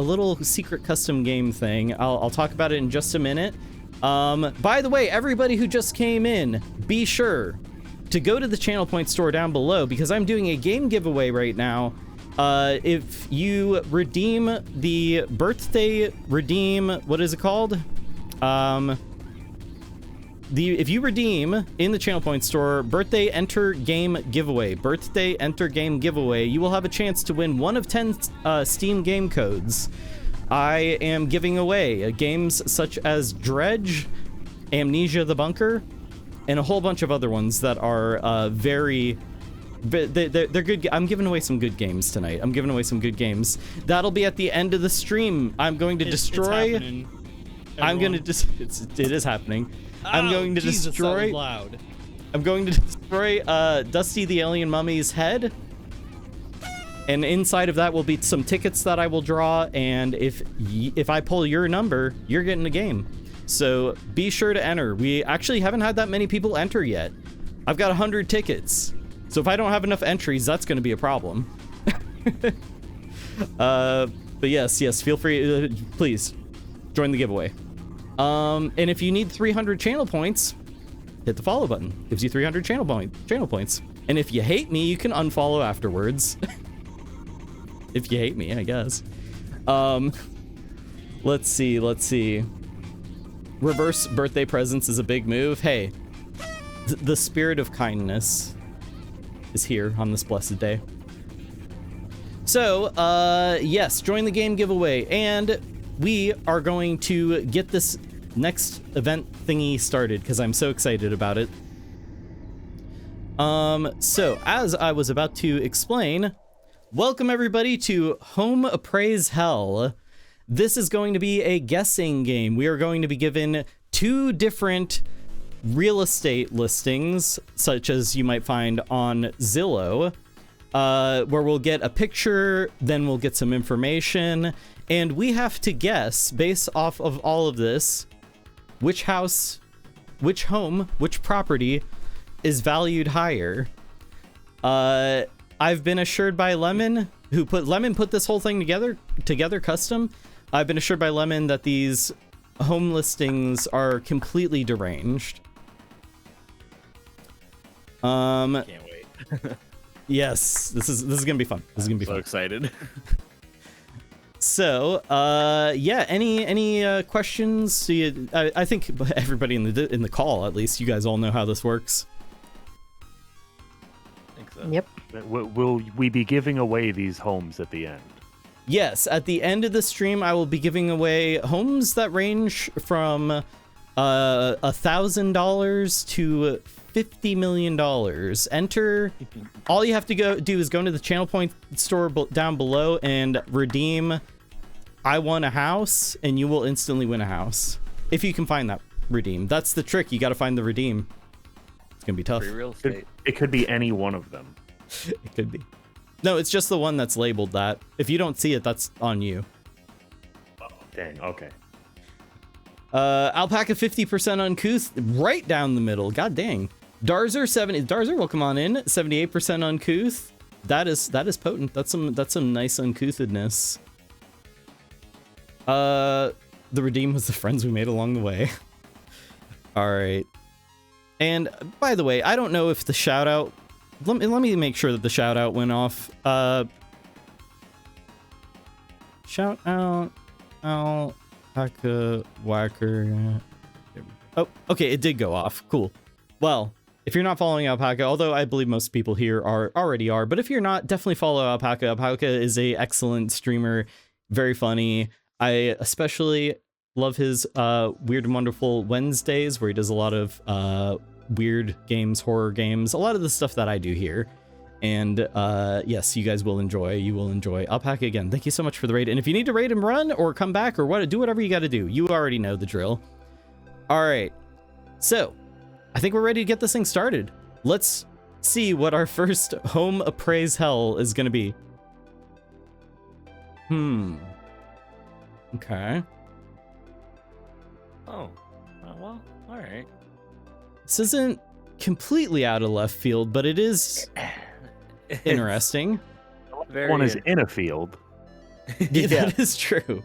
little secret custom game thing. I'll talk about it in just a minute. By the way, everybody who just came in, be sure to go to the Channel Point store down below, because I'm doing a game giveaway right now. If you redeem the birthday what is it called? If you redeem in the Channel Point store birthday enter game giveaway, you will have a chance to win one of 10 Steam game codes. I am giving away games such as Dredge, Amnesia the Bunker, and a whole bunch of other ones that are they're good. I'm giving away some good games tonight. That'll be at the end of the stream. I'm going to destroy. It is happening. I'm going to destroy. Loud. I'm going to destroy Dusty the Alien Mummy's head. And inside of that will be some tickets that I will draw. And if I pull your number, you're getting a game. So be sure to enter. We actually haven't had that many people enter yet. I've got 100 tickets. So if I don't have enough entries, that's going to be a problem. But yes, feel free, please join the giveaway. And if you need 300 channel points, hit the follow button. Gives you 300 channel points. And if you hate me, you can unfollow afterwards. If you hate me, I guess. Let's see. Reverse birthday presents is a big move. Hey, the spirit of kindness is here on this blessed day. So, yes, join the game giveaway, and we are going to get this next event thingy started because I'm so excited about it. So as I was about to explain, welcome everybody to Home Appraishell. This is going to be a guessing game. We are going to be given 2 different real estate listings, such as you might find on Zillow, where we'll get a picture, then we'll get some information, and we have to guess, based off of all of this, which house, which home, which property is valued higher. I've been assured by Lemon, Lemon put this whole thing together custom. I've been assured by Lemon that these home listings are completely deranged. Can't wait. Yes, this is gonna be fun. This is gonna be so fun. Excited. So, yeah. Any questions? See, I think everybody in the call, at least, you guys all know how this works. I think so. Yep. Will we be giving away these homes at the end? Yes, at the end of the stream, I will be giving away homes that range from $1,000 to $50 million. Enter. All you have to do is go into the Channel Point store down below and redeem I won a house, and you will instantly win a house. If you can find that redeem. That's the trick. You got to find the redeem. It's going to be tough. Free real estate. It could be any one of them. It could be. No, it's just the one that's labeled that. If you don't see it, that's on you. Oh, dang, okay. Alpaca 50% uncouth, right down the middle. God dang. Darzer 70. Darzer, welcome on in. 78% uncouth. That is potent. That's some nice uncouthedness. The redeem was the friends we made along the way. All right. And by the way, I don't know if the shout out. Let me make sure that the shout out went off. Shout out Alpaca Whacker. Oh, okay, it did go off. Cool. Well, if you're not following Alpaca, although I believe most people here already are, but if you're not, definitely follow Alpaca. Alpaca is a excellent streamer, very funny. I especially love his Weird and Wonderful Wednesdays, where he does a lot of weird games, horror games, a lot of the stuff that I do here. And yes, you guys will enjoy. You will enjoy. Alpaca, again, thank you so much for the raid. And if you need to raid and run or come back or what, do whatever you got to do. You already know the drill. All right. So I think we're ready to get this thing started. Let's see what our first home Appraishell is going to be. Okay. Oh, well, all right. This isn't completely out of left field, but it is interesting. One is in a field. Yeah, that is true.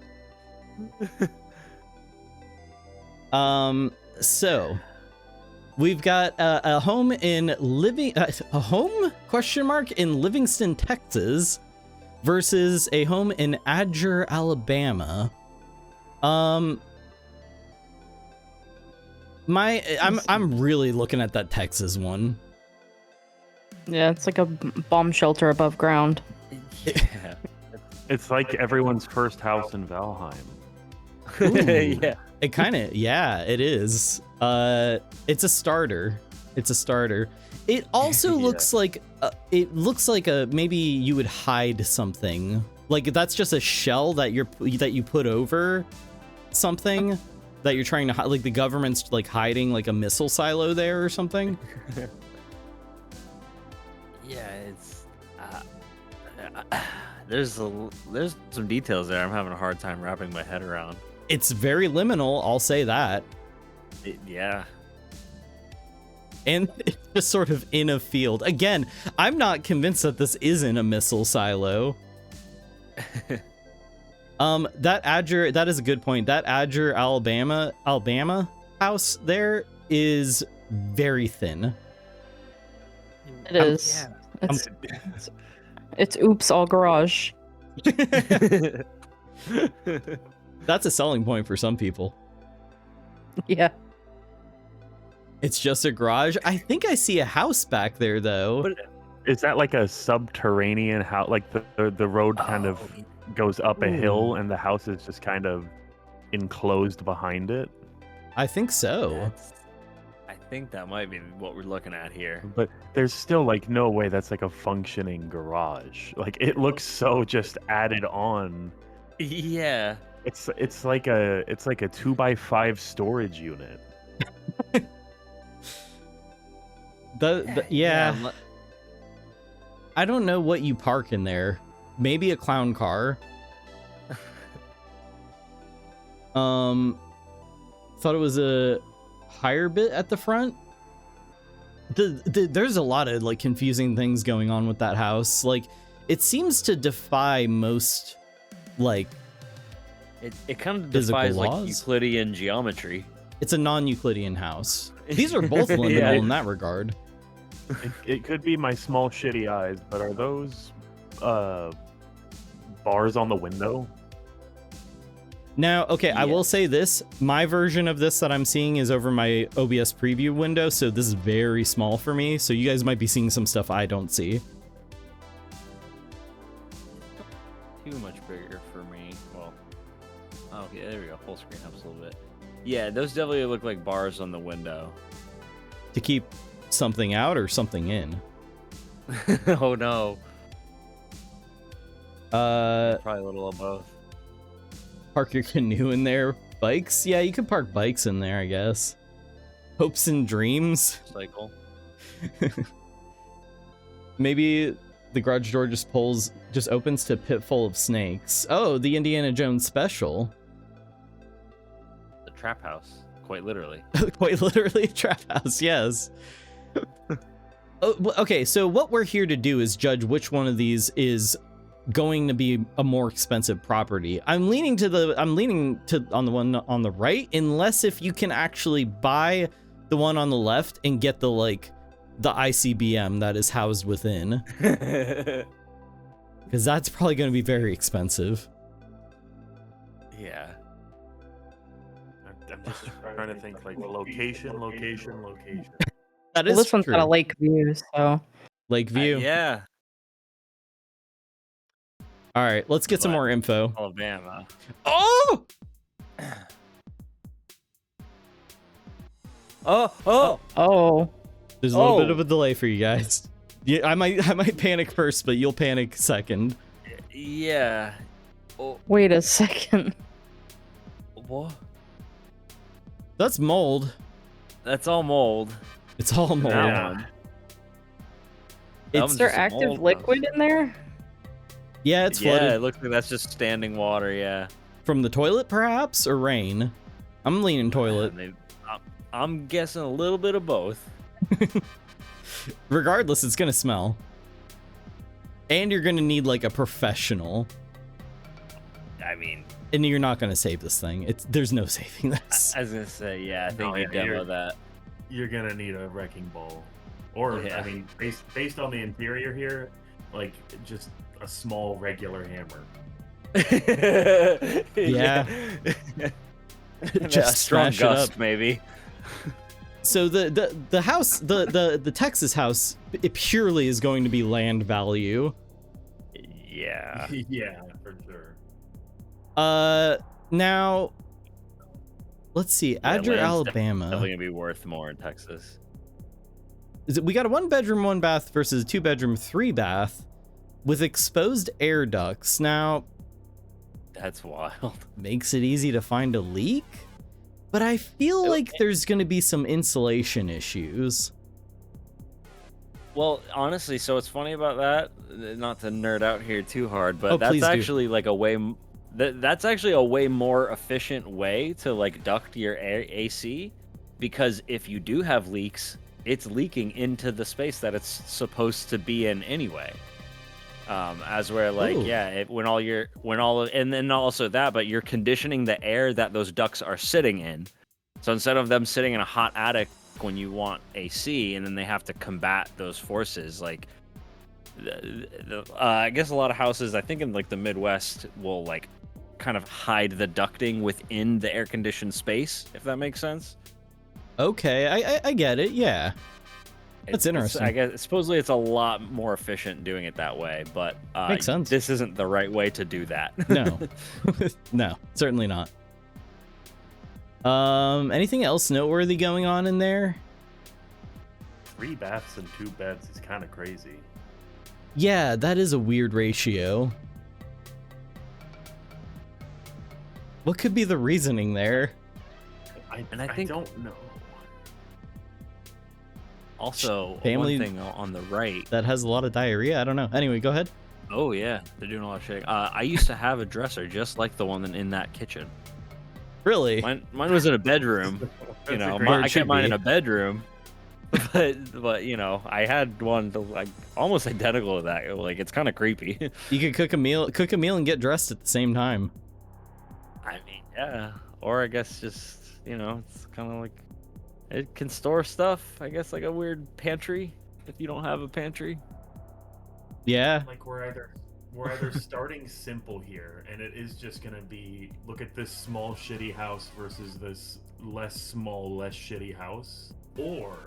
So we've got a home in a home question mark in Livingston, Texas, versus a home in Adger, Alabama. I'm really looking at that Texas one. Yeah, it's like a bomb shelter above ground. Yeah. It's like everyone's first house in Valheim. Yeah. It kind of, yeah, it is. It's a starter. It's a starter. It also looks like maybe you would hide something. Like that's just a shell that you put over something that you're trying to hide. Like the government's like hiding like a missile silo there or something. Yeah, it's there's some details there I'm having a hard time wrapping my head around. It's very liminal, I'll say that. Yeah. And it's just sort of in a field. Again, I'm not convinced that this isn't a missile silo. That is a good point. That Adger, Alabama house there is very thin. It is. It's oops all garage. That's a selling point for some people. Yeah. It's just a garage. I think I see a house back there though. But is that like a subterranean house? Like the road kind of goes up a hill and the house is just kind of enclosed behind it? I think so. I think that might be what we're looking at here. But there's still like no way that's like a functioning garage. Like it looks so just added on. Yeah. It's like a 2x5 storage unit. Yeah. I don't know what you park in there. Maybe a clown car. Thought it was a higher bit at the front. There's a lot of like confusing things going on with that house. Like it seems to defy most like it kind of physical defies like laws. Euclidean geometry. It's a non-Euclidean house. These are both liminal in that regard. It could be my small shitty eyes, but are those bars on the window? Now, okay, I will say this. My version of this that I'm seeing is over my OBS preview window, so this is very small for me. So you guys might be seeing some stuff I don't see. Too much bigger for me. Well, okay, there we go. Full screen helps a little bit. Yeah, those definitely look like bars on the window. To keep something out or something in? Oh no. Probably a little of both. Park your canoe in there. Bikes? Yeah, you could park bikes in there, I guess. Hopes and dreams. Cycle. Maybe the garage door just opens to pit full of snakes. Oh, the Indiana Jones special. The trap house, quite literally. Quite literally a trap house, yes. Okay, so what we're here to do is judge which one of these is going to be a more expensive property. I'm leaning to on the one on the right, unless if you can actually buy the one on the left and get the ICBM that is housed within. Because that's probably going to be very expensive. Yeah. I'm just trying to think like location. That Well, is this one's true. got a lake view, so. Lake view. Yeah. All right, let's get some But- more info. Alabama. Oh! Oh. There's a little bit of a delay for you guys. Yeah, I might panic first, but you'll panic second. Yeah. Oh, Wait a second. what? That's mold. That's all mold. It's all mold. Yeah. That Is one's there just a active mold liquid in there? Yeah, it's Yeah, flooded it looks like that's just standing water. Yeah. from the toilet, perhaps, or rain. I'm leaning toilet. I'm guessing a little bit of both. Regardless, it's gonna smell. And you're gonna need like a professional. I mean, And you're not gonna save this thing. There's no saving this. I was gonna say, yeah, I think No, you yeah, demo you're- that. You're gonna need a wrecking ball, or Yeah. I mean, based on the interior here, like just a small regular hammer. Yeah. Just a strong smash it up. gust, maybe. So the house, the Texas house, it purely is going to be land value. Yeah. Yeah, for sure. Now, let's see. Add your land's Alabama. Definitely gonna be worth more in Texas. We got a 1-bedroom, 1-bath versus a 2-bedroom, 3-bath with exposed air ducts. Now, That's wild. makes it easy to find a leak, but I feel like there's going to be some insulation issues. Well, honestly, so it's funny about that. Not to nerd out here too hard, but Oh, that's please do. actually like a way. That's actually a way more efficient way to like duct your AC, because if you do have leaks, it's leaking into the space that it's supposed to be in anyway. As where like, Ooh. yeah, and then also that, but you're conditioning the air that those ducts are sitting in. So instead of them sitting in a hot attic when you want AC, and then they have to combat those forces, like I guess a lot of houses, I think in like the Midwest, will like kind of hide the ducting within the air conditioned space, if that makes sense. Okay, I get it. Yeah. That's interesting. I guess supposedly it's a lot more efficient doing it that way, but Makes sense. This isn't the right way to do that. No. No, certainly not. Anything else noteworthy going on in there? 3 baths and 2 beds is kind of crazy. Yeah, that is a weird ratio. What could be the reasoning there? I I think- don't know. Also, Family- one thing on the right. That has a lot of diarrhea? I don't know. Anyway, go ahead. Oh yeah, they're doing a lot of shit. I used to have a dresser just like the one in that kitchen. Really? Mine was in a bedroom. You That's know, a great- Where it I should kept mine be. in a bedroom. But you know, I had one like almost identical to that. Like it's kind of creepy. You could cook a meal and get dressed at the same time. I mean, yeah. Or I guess just you know, it's kind of like it can store stuff. I guess like a weird pantry if you don't have a pantry. Yeah. Like we're either starting simple here, and it is just gonna be look at this small shitty house versus this less small, less shitty house, or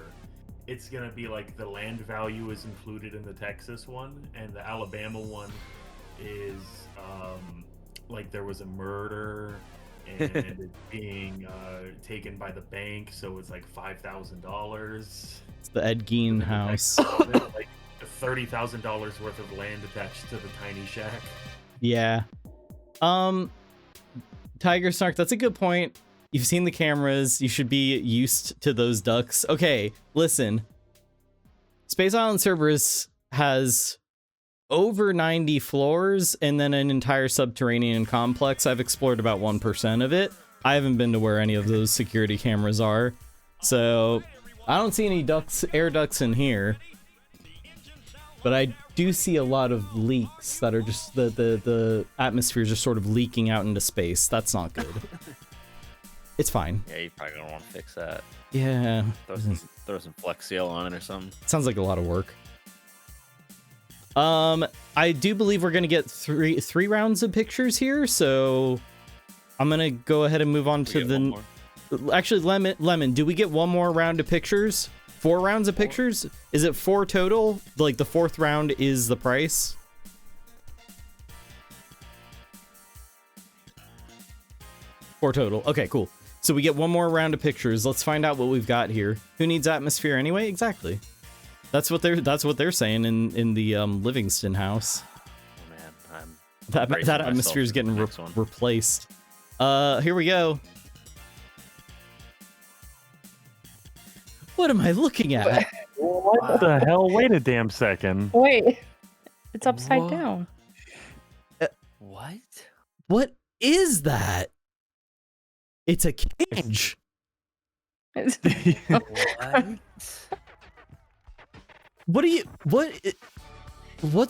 it's gonna be like the land value is included in the Texas one, and the Alabama one is like there was a murder and it's being taken by the bank, so it's like $5,000. It's the Ed Gein house. Like $30,000 worth of land attached to the tiny shack. Yeah. Tiger Snark, that's a good point. You've seen the cameras. You should be used to those ducks. Okay, listen. Space Island Cerberus has over 90 floors and then an entire subterranean complex. I've explored about 1% of it. I haven't been to where any of those security cameras are, so I don't see any air ducts in here. But I do see a lot of leaks that are just the atmosphere is just sort of leaking out into space. That's not good. It's fine. Yeah, you probably don't want to fix that. Yeah. Throw some Flex Seal on it or something. Sounds like a lot of work. I do believe we're gonna get three rounds of pictures here, so I'm gonna go ahead and move on to the. Actually, Lemon, do we get one more round of pictures? 4 rounds of pictures? Is it 4 total? Like the 4th round is the price? Four total. Okay, cool. So we get one more round of pictures. Let's find out what we've got here. Who needs atmosphere anyway? Exactly. That's what they're saying in the Livingston house. Oh man, that atmosphere is getting replaced. Here we go. What am I looking at? What the hell? Wait a damn second. Wait, it's upside down. What? What is that? It's a cage. What's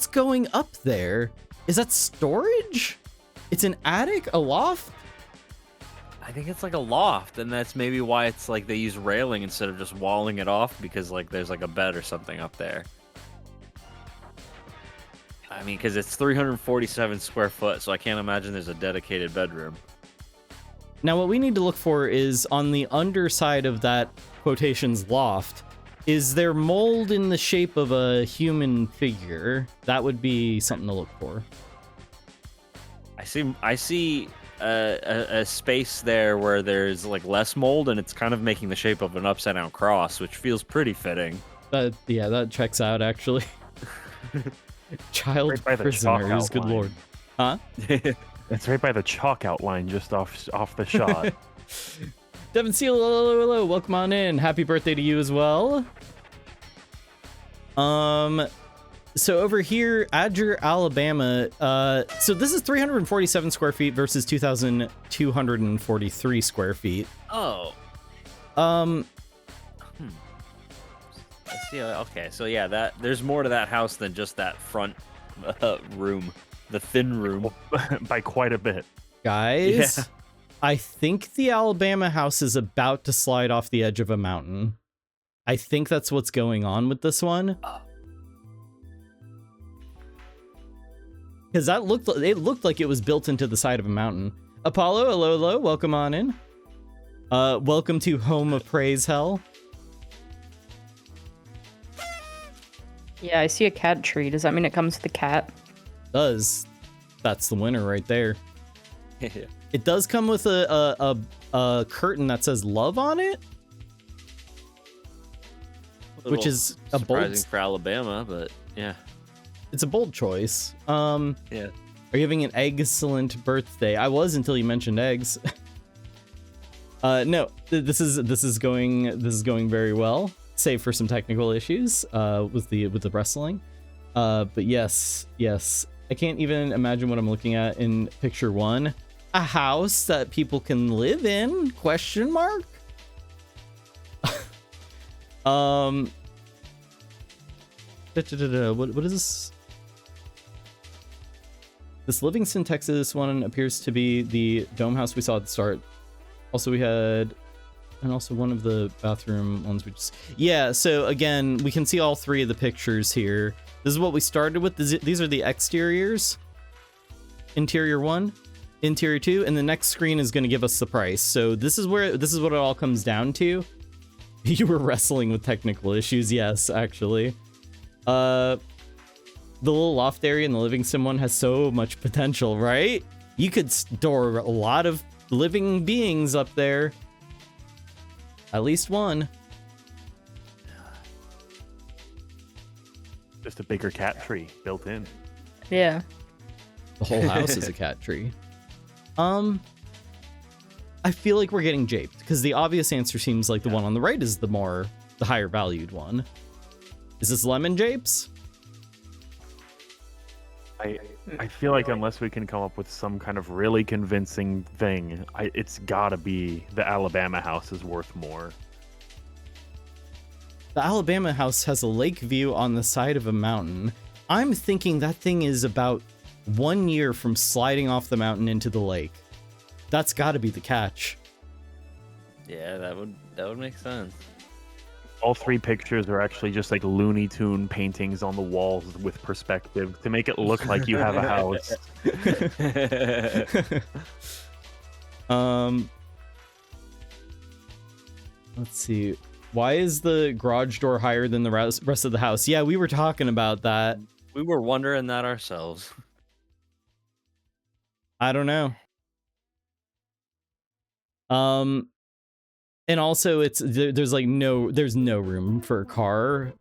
going up there? Is that storage? It's an attic? A loft? I think it's like a loft, and that's maybe why it's like they use railing instead of just walling it off, because like there's like a bed or something up there. I mean, because it's 347 square foot, so I can't imagine there's a dedicated bedroom. Now, what we need to look for is on the underside of that quotations loft, is there mold in the shape of a human figure? That would be something to look for. I see a space there where there's like less mold, and it's kind of making the shape of an upside down cross, which feels pretty fitting. Yeah, that checks out actually. Child right prisoners, good lord. Huh? It's right by the chalk outline, just off the shot. Devin Steele, hello, welcome on in. Happy birthday to you as well. So over here, Adger, Alabama. So this is 347 square feet versus 2,243 square feet. Oh. I see. Okay, so yeah, there's more to that house than just that front room, the thin room, by quite a bit. Guys, Yeah. I think the Alabama house is about to slide off the edge of a mountain. I think that's what's going on with this one. Because it looked like it was built into the side of a mountain. Apollo, hello, welcome on in. Welcome to Home of Appraishell. Yeah, I see a cat tree. Does that mean it comes with a cat? Does. That's the winner right there. It does come with a curtain that says love on it. Which is a surprising bold for Alabama, but yeah. It's a bold choice. Yeah. Are you having an excellent birthday? I was until you mentioned eggs. No, this is going very well, save for some technical issues with the wrestling. But yes, I can't even imagine what I'm looking at in picture 1. A house that people can live in? Question mark. What is this? This Livingston, Texas one appears to be the dome house we saw at the start. Also, we had, and also one of the bathroom ones we just, yeah. So again, we can see all 3 of the pictures here. This is what we started with. These are the exteriors. Interior 1, interior 2, and the next screen is going to give us the price. So this is what it all comes down to. You were wrestling with technical issues, yes, actually. The little loft area in the Livingston one has so much potential, right? You could store a lot of living beings up there. At least one. Just a bigger cat tree built in. Yeah. The whole house is a cat tree. I feel like we're getting japed because the obvious answer seems like the one on the right is the higher valued one. Is this lemon japes? I feel like unless we can come up with some kind of really convincing thing, it's gotta be the Alabama house is worth more. The Alabama house has a lake view on the side of a mountain. I'm thinking that thing is about 1 year from sliding off the mountain into the lake. That's got to be the catch. Yeah, that would make sense. All 3 pictures are actually just like Looney Tune paintings on the walls with perspective to make it look like you have a house. Let's see. Why is the garage door higher than the rest of the house? Yeah, we were talking about that. We were wondering that ourselves. I don't know. And also there's no room for a car,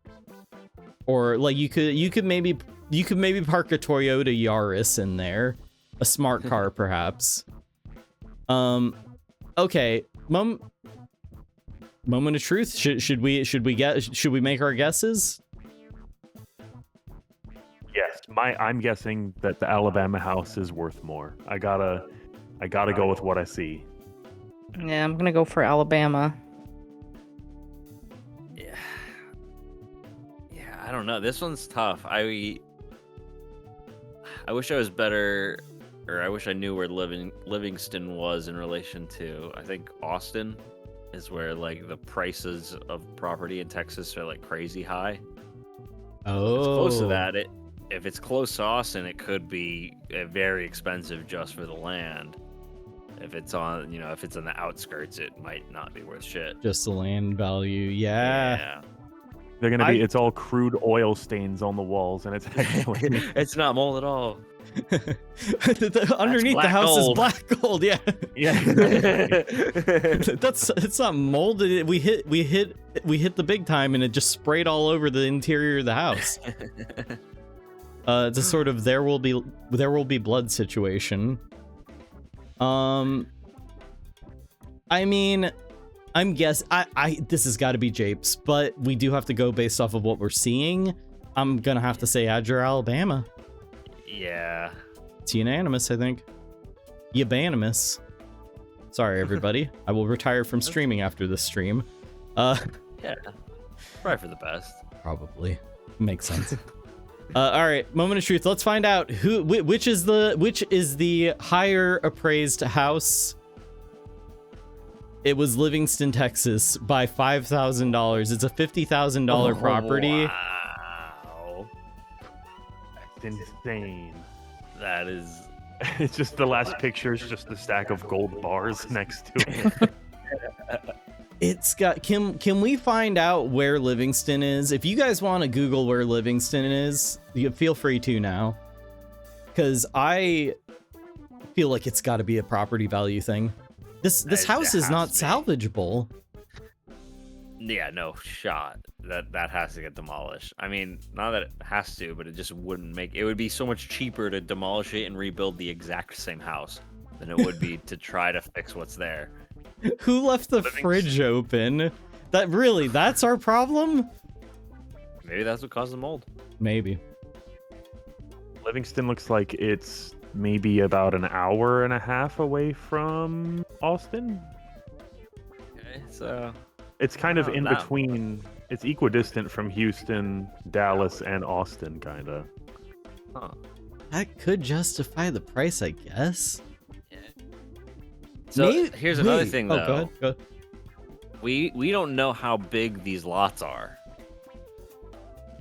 or like you could maybe park a Toyota Yaris in there, a smart car perhaps. Okay, moment of truth. Should we make our guesses? Yes, I'm guessing that the Alabama house is worth more. I gotta go with what I see. Yeah, I'm gonna go for Alabama. Yeah, I don't know. This one's tough. I wish I was better, or I wish I knew where Livingston was in relation to. I think Austin is where like the prices of property in Texas are like crazy high. Oh, if it's close to that. If it's close to Austin, it could be very expensive just for the land. If it's on, if it's on the outskirts, it might not be worth shit. Just the land value, yeah. They're gonna be. It's all crude oil stains on the walls, and it's actually it's not mold at all. Underneath the house is black gold. Yeah, yeah. It's not molded. We hit the big time, and it just sprayed all over the interior of the house. It's a sort of there will be blood situation. I mean, this has got to be Japes, but we do have to go based off of what we're seeing. I'm gonna have to say Adger, Alabama. Yeah. It's unanimous, I think. Yabanimous. Sorry, everybody. I will retire from streaming after this stream. Yeah. Probably for the best. Probably. Makes sense. All right, moment of truth. Let's find out which is the higher appraised house. It was Livingston, Texas, by $5,000. It's a $50,000 property. Wow, that's insane. That is. It's just the last picture is just a stack of gold bars next to it. It's got. Can we find out where Livingston is? If you guys want to Google where Livingston is, you feel free to now, because I feel like it's got to be a property value thing. This house is not salvageable. Yeah, no shot. That has to get demolished. I mean, not that it has to, but it just wouldn't make. It would be so much cheaper to demolish it and rebuild the exact same house than it would be to try to fix what's there. Who left the fridge open? That's our problem? Maybe that's what caused the mold. Maybe. Livingston looks like it's maybe about an hour and a half away from Austin. Okay, so it's kind of in between. It's equidistant from Houston, Dallas, and Austin, kind of. Huh. That could justify the price, I guess. So here's another thing, though. Go ahead. We don't know how big these lots are.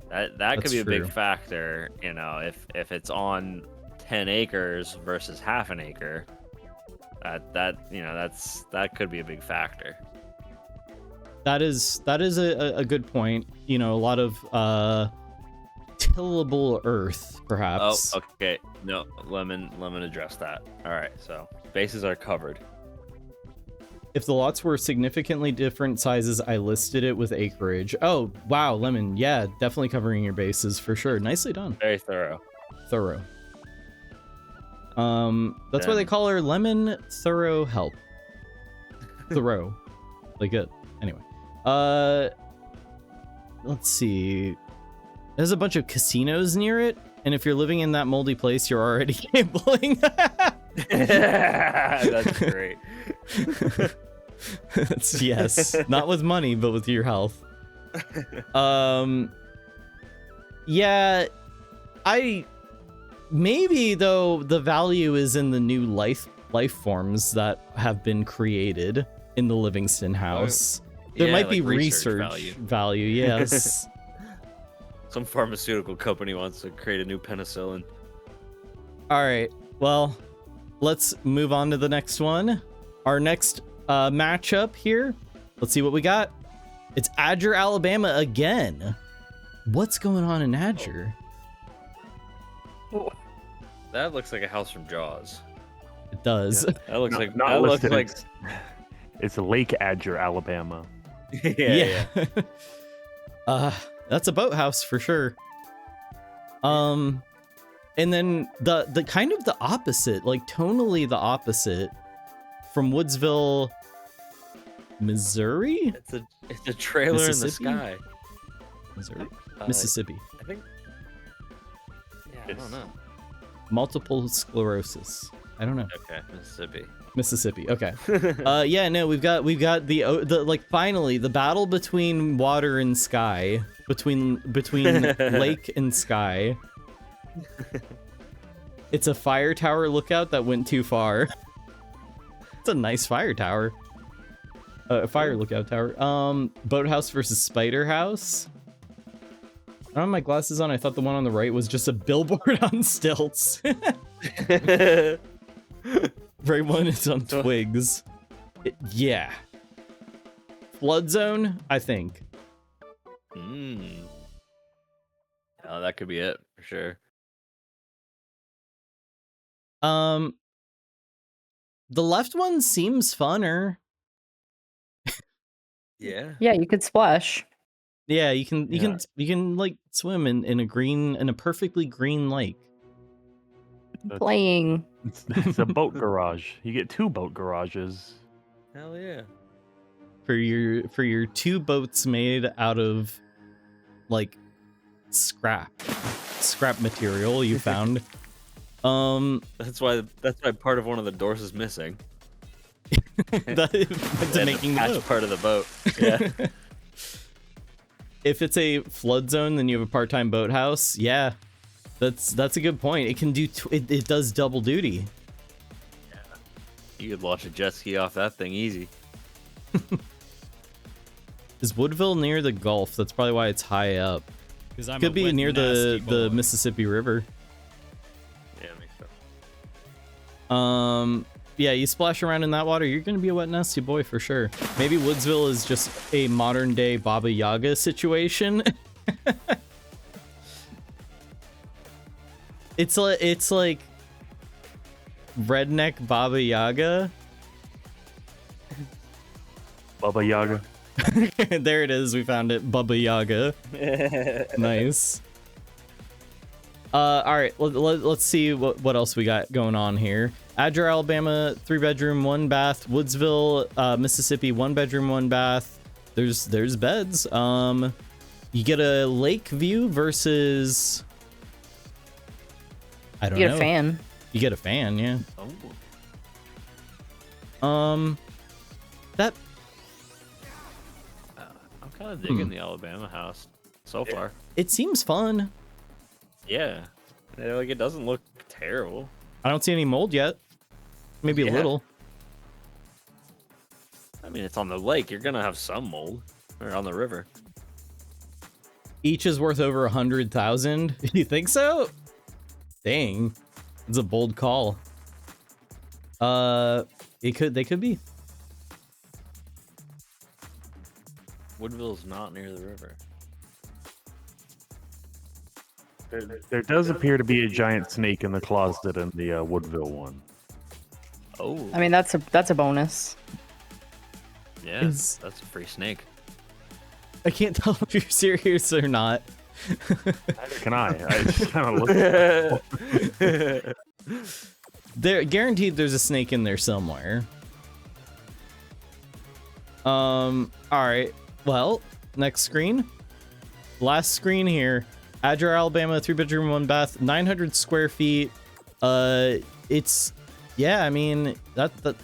That could be a big factor, if it's on 10 acres versus half an acre. That could be a big factor. That is a good point. A lot of tillable earth, perhaps. Oh, okay. No, Lemon addressed that. All right, so bases are covered. If the lots were significantly different sizes, I listed it with acreage. Oh, wow, Lemon. Yeah, definitely covering your bases for sure. Nicely done. Very thorough. That's why they call her Lemon Thorough Help. Thorough. Like it. Anyway. Let's see. There's a bunch of casinos near it. And if you're living in that moldy place, you're already gambling. That's great. Yes, not with money, but with your health. Yeah, maybe though the value is in the new life forms that have been created in the Livingston house. There might be like research value, yes. Some pharmaceutical company wants to create a new penicillin. All right, well, let's move on to the next one. Our next matchup here. Let's see what we got. It's Adger, Alabama again. What's going on in Adger? That looks like a house from Jaws. It does. That looks like Not that looks listed. like It's Lake Adger, Alabama. yeah. That's a boathouse for sure. And then the kind of the opposite, like tonally the opposite from Woodsville, Missouri? It's a trailer in the Mississippi? sky. Missouri? Mississippi. I think. Yeah, I don't know. Multiple sclerosis. I don't know. Okay, Mississippi. Okay. Yeah, no, we've got the like finally the battle between water and sky, between lake and sky. It's a fire tower lookout that went too far. It's a nice fire tower. Fire lookout tower. Boathouse versus Spider House. I don't have my glasses on. I thought the one on the right was just a billboard on stilts. Right one is on twigs. Yeah. Flood zone, I think. Oh, that could be it for sure. The left one seems funner. Yeah. Yeah, you could splash. Yeah, you can like swim in a perfectly green lake. Playing. It's a boat garage. You get 2 boat garages. Hell yeah. For your 2 boats made out of like scrap material you found. That's why part of one of the doors is missing. to making the boat. part of the boat. Yeah. If it's a flood zone, then you have a part-time boathouse. Yeah, that's a good point. It can do it does double duty. Yeah. You could launch a jet ski off that thing easy. Is Woodville near the Gulf? That's probably why it's high up. Could be near the Mississippi River. Yeah, makes sense. Yeah, you splash around in that water, you're gonna be a wet nasty boy for sure. Maybe Woodsville is just a modern day Baba Yaga situation. It's like redneck Baba Yaga. Baba Yaga. There it is, we found it. Baba Yaga. Nice. All right, let's see what else we got going on here. Adger, Alabama, 3-bedroom, 1-bath. Woodsville, Mississippi, 1-bedroom, 1-bath. There's beds. You get a lake view versus I don't know. You get a fan. You get a fan, yeah. Oh. That I'm kind of digging the Alabama house so far. it seems fun. Yeah. Like it doesn't look terrible. I don't see any mold yet. Maybe a little. I mean, it's on the lake. You're gonna have some mold, or on the river. Each is worth over 100,000. You think so? Dang, it's a bold call. They could be. Woodville's not near the river. There does appear to be a giant snake in the closet in the Woodville one. Oh. I mean, that's a bonus. Yeah, that's a free snake. I can't tell if you're serious or not. Neither can I. I just kind of look. There, guaranteed, there's a snake in there somewhere. All right. Well, next screen. Last screen here. Adger, Alabama, 3-bedroom, 1-bath, 900 square feet. It's, yeah, I mean, that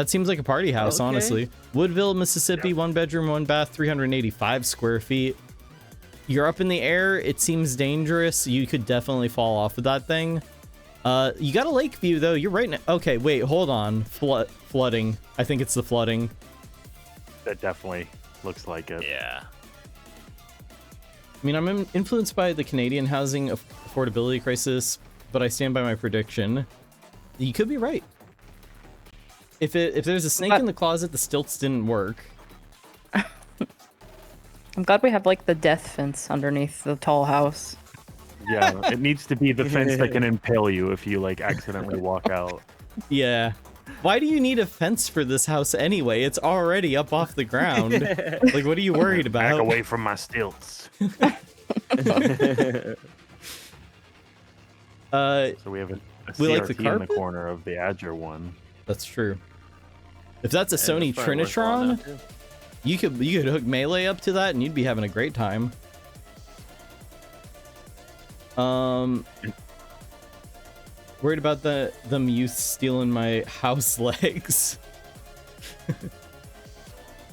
seems like a party house, Okay. honestly. Woodville, Mississippi, 1-bedroom, 1-bath, 385 square feet. You're up in the air. It seems dangerous. You could definitely fall off of that thing. You got a lake view, though. You're right now. Okay, wait, hold on. Flooding. I think it's the flooding. That definitely looks like it. Yeah. I mean, I'm influenced by the Canadian housing affordability crisis, but I stand by my prediction. You could be right. If there's a snake in the closet, the stilts didn't work. I'm glad we have like the death fence underneath the tall house. Yeah, it needs to be the fence that can impale you if you like accidentally walk out. Yeah. Why do you need a fence for this house anyway? It's already up off the ground. Like, what are you worried about? Back away from my stilts. So we have a we CRT like the in the carpet? corner of the Adger one. That's true. If that's a Yeah, Sony that's probably worth calling Trinitron, out, too. you could hook Melee up to that and you'd be having a great time. Worried about them youth stealing my house legs.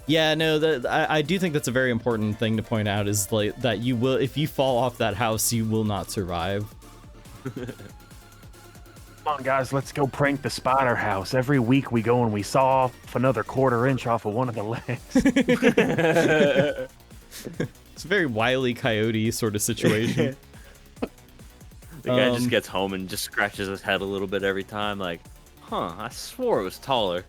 Yeah, no, I do think that's a very important thing to point out is like that you will, if you fall off that house, you will not survive. Come on, guys, let's go prank the spider house. Every week we go and we saw off another 1/4 inch off of one of the legs. It's a very Wile E. Coyote sort of situation. The guy just gets home and just scratches his head a little bit every time, like, huh, I swore it was taller.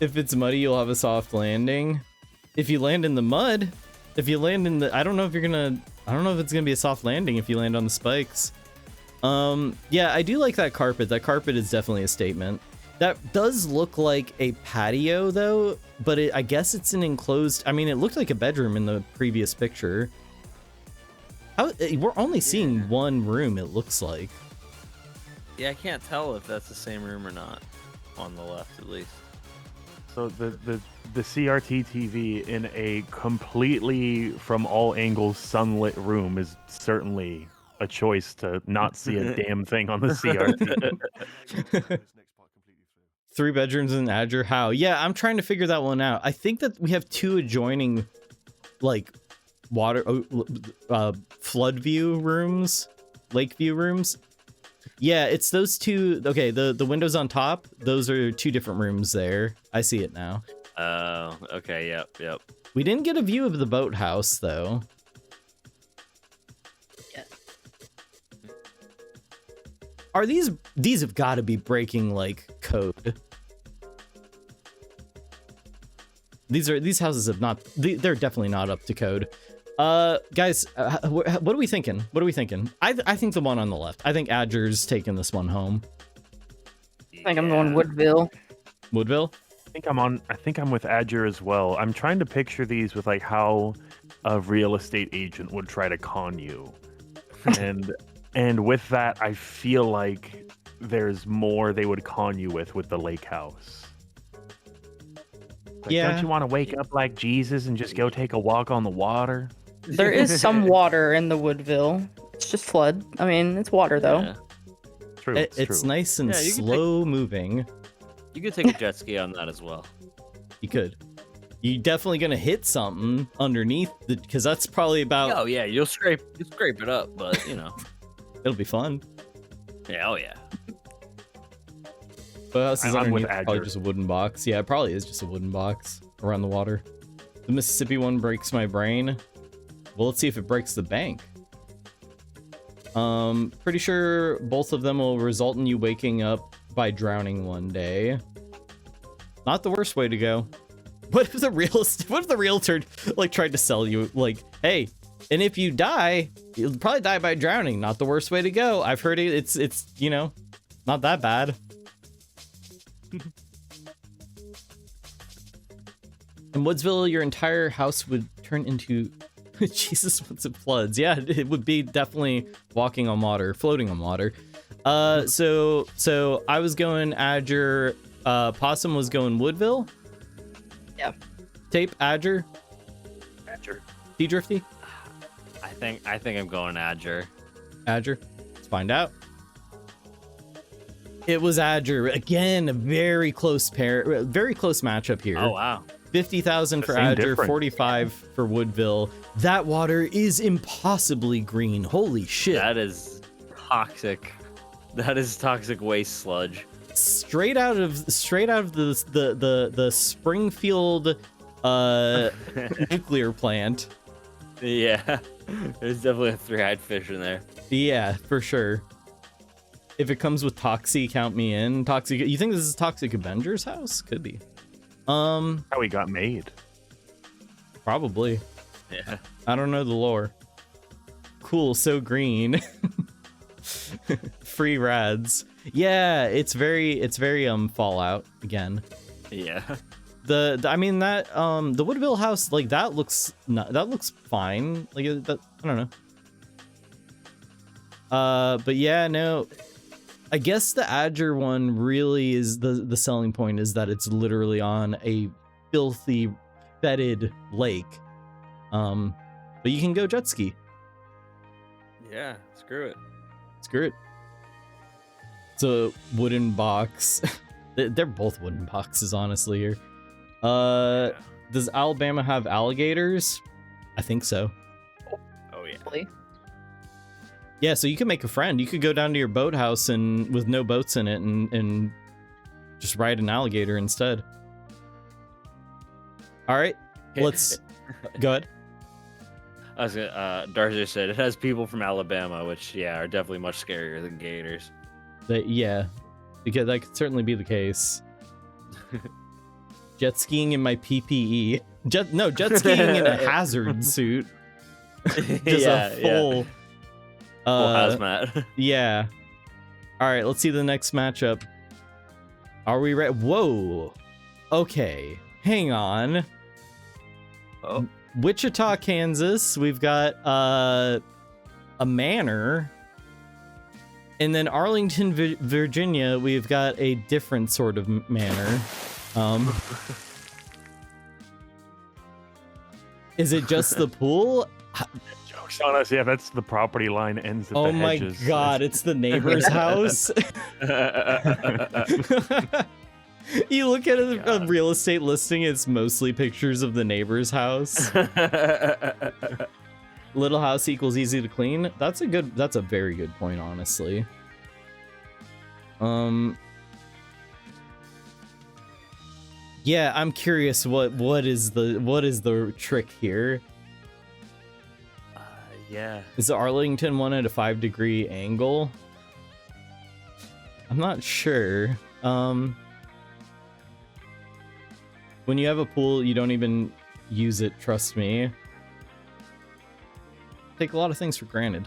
If it's muddy, you'll have a soft landing. If you land in the mud, if you land in the, I don't know if it's gonna be a soft landing if you land on the spikes. Yeah, I do like that carpet. That carpet is definitely a statement. That does look like a patio though, but I guess it's an enclosed, I mean, it looked like a bedroom in the previous picture. We're only seeing one room, it looks like. Yeah, I can't tell if that's the same room or not, on the left at least. So the CRT TV in a completely from all angles sunlit room is certainly a choice to not see a damn thing on the CRT. 3 bedrooms in Adger. How? Yeah, I'm trying to figure that one out. I think that we have 2 adjoining, like, flood view rooms, lake view rooms. Yeah, it's those 2. Okay, the windows on top, those are 2 different rooms there. I see it now. Oh, okay, yep. We didn't get a view of the boathouse, though. Yeah. Are these have got to be breaking, like, code. These houses have not, they're definitely not up to code. Guys, what are we thinking? I think the one on the left. I think Adger's taking this one home. I think I'm going Woodville. Woodville? I think I'm with Adger as well. I'm trying to picture these with like how a real estate agent would try to con you. And with that, I feel like there's more they would con you with the lake house. Like, Yeah. Don't you want to wake up like Jesus and just go take a walk on the water? There is some water in the Woodville. It's just flood. I mean, it's water though. Yeah. True. It's true. nice and Yeah, you can slow moving. You could take a jet ski on that as well. You could. You're definitely gonna hit something underneath because that's probably about. Oh yeah, you'll scrape it up, but you know. It'll be fun. Yeah, oh yeah. But house is I'm with underneath, probably Adger. just a wooden box. Yeah, it probably is just a wooden box around the water. The Mississippi one breaks my brain. Well, let's see if it breaks the bank. Pretty sure both of them will result in you waking up by drowning one day. Not the worst way to go. What if the realtor like tried to sell you like, hey, and if you die, you'll probably die by drowning. Not the worst way to go. I've heard it. It's you know, not that bad. In Woodsville, your entire house would turn into Jesus once it floods. Yeah, it would be definitely walking on water, floating on water. So I was going Adger, Possum was going Woodville. Yeah. Tape Adger. Adger. Drifty? I think I'm going Adger. Adger? Let's find out. It was Adger. Again, a very close matchup here. Oh wow. 50,000 for Same Adger, difference. 45 for Woodville. That water is impossibly green. Holy shit. That is toxic. That is toxic waste sludge. Straight out of the Springfield nuclear plant. Yeah. There's definitely a three-eyed fish in there. Yeah, for sure. If it comes with Toxie, count me in. Toxic. You think this is Toxic Avenger's house? Could be. How he got made. Probably. Yeah. I don't know the lore. Cool, so green. Free rads. Yeah, it's very Fallout again. Yeah. I mean that the Woodville house, like that looks fine. Like that, I don't know. But yeah, no. I guess the Adger one really is the selling point, is that it's literally on a filthy, fetid lake. But you can go jet ski. Yeah, screw it. Screw it. It's a wooden box. They're both wooden boxes, honestly, here. Does Alabama have alligators? I think so. Oh yeah. Really? Yeah, so you could make a friend. You could go down to your boathouse and with no boats in it and just ride an alligator instead. All right, let's go ahead. I was gonna, Darcy said it has people from Alabama, which yeah are definitely much scarier than gators. Yeah, because that could certainly be the case. Jet skiing in my PPE. Jet skiing in a hazard suit. Just Yeah, a full Full hazmat. Yeah. All right, let's see the next matchup. Are we ready? Whoa. Okay, hang on. Oh. Wichita, Kansas. We've got a manor. And then Arlington, Virginia, we've got a different sort of manor. Is it just the pool? Joke's on us. Yeah, that's the property line ends at Oh the my hedges. god, it's the neighbor's house. You look at a real estate listing, it's mostly pictures of the neighbor's house. Little house equals easy to clean. That's a very good point, honestly. Yeah, I'm curious what is the trick here? Yeah. Is the Arlington one at a 5-degree angle? I'm not sure. When you have a pool, you don't even use it, trust me. Take a lot of things for granted.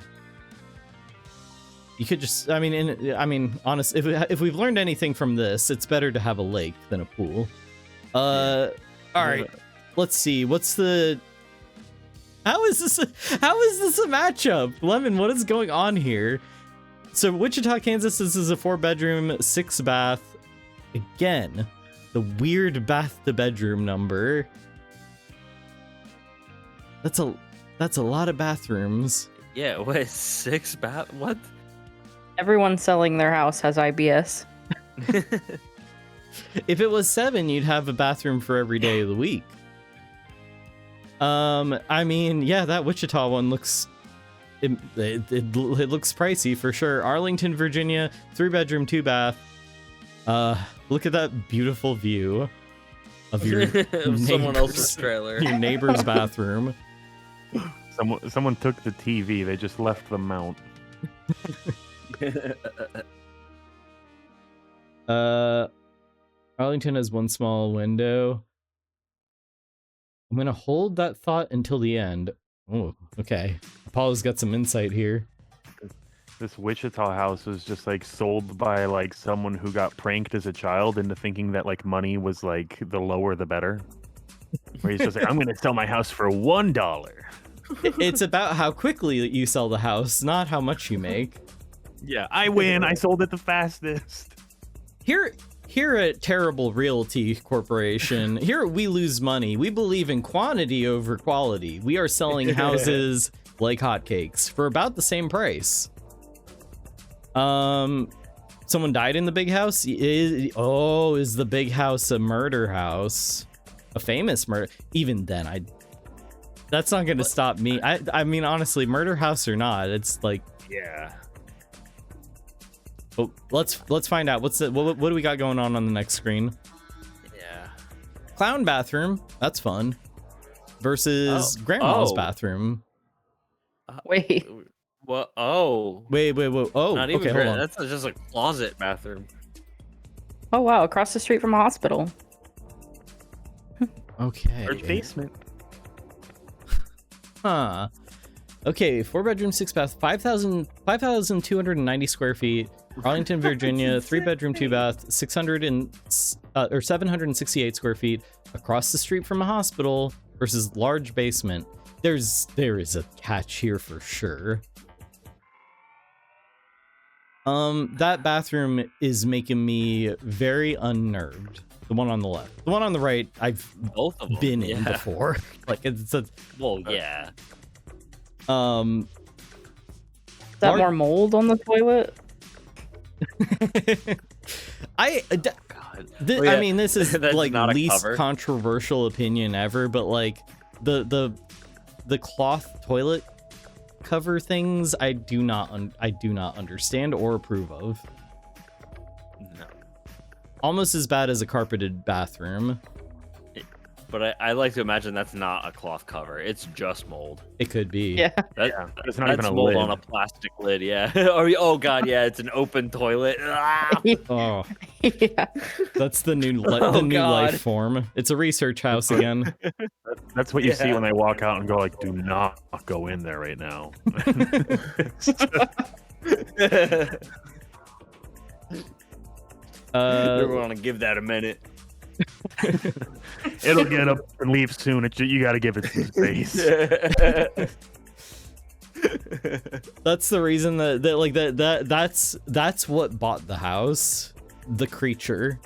You could just, I mean, honest, if we've learned anything from this, it's better to have a lake than a pool. All right, let's see. What's the? How is this a matchup? Lemon, what is going on here? So Wichita, Kansas, this is a 4-bedroom, 6-bath. Again, the weird bath to bedroom number. That's a lot of bathrooms. Yeah, what, 6 bath? What? Everyone selling their house has IBS. If it was 7, you'd have a bathroom for every day of the week. I mean, yeah, that Wichita one looks... It looks pricey for sure. Arlington, Virginia, 3-bedroom, 2-bath. Look at that beautiful view of your Of someone else's trailer. Your neighbor's bathroom. Someone took the TV. They just left the mount. Arlington has one small window. I'm gonna hold that thought until the end. Oh, okay. Apollo's got some insight here. This Wichita house was just like sold by like someone who got pranked as a child into thinking that like money was like the lower the better. Where he's just like, I'm gonna sell my house for $1. It's about how quickly you sell the house, not how much you make. Yeah, I win. I sold it the fastest. here at Terrible Realty Corporation, here we lose money. We believe in quantity over quality. We are selling houses like hotcakes for about the same price. Someone died in the big house? Is the big house a murder house? A famous murder? Even then, that's not gonna stop me. I mean, honestly, murder house or not, it's like... Yeah. Oh, let's find out. What do we got going on the next screen? Yeah. Clown bathroom. That's fun. Versus grandma's bathroom. Wait. What? Oh. Wait. Oh, Not even okay, hold on. That's just a closet bathroom. Oh wow, across the street from a hospital. Okay. Or basement. Huh. Okay, 4-bedroom, 6-bath, 5,290 square feet. Arlington, Virginia, 3-bedroom, 2-bath, 768 square feet. Across the street from a hospital versus large basement. There is a catch here for sure. That bathroom is making me very unnerved. The one on the left. The one on the right, I've both of them been in before. Like it's a... Well, yeah. Is that more mold on the toilet? I mean, this is like least controversial opinion ever, but like the cloth toilet cover things, I do not understand or approve of. No. Almost as bad as a carpeted bathroom. But I like to imagine that's not a cloth cover. It's just mold. It could be. Yeah. It's not even a mold lid. on a plastic lid. Yeah. Oh god. Yeah. It's an open toilet. Ah! Oh. Yeah. That's the new life form. It's a research house again. That's what you see when I walk out and go like, "Do not go in there right now." You want to give that a minute. It'll get up and leave soon. You got to give it some space. That's the reason that's what bought the house. The creature.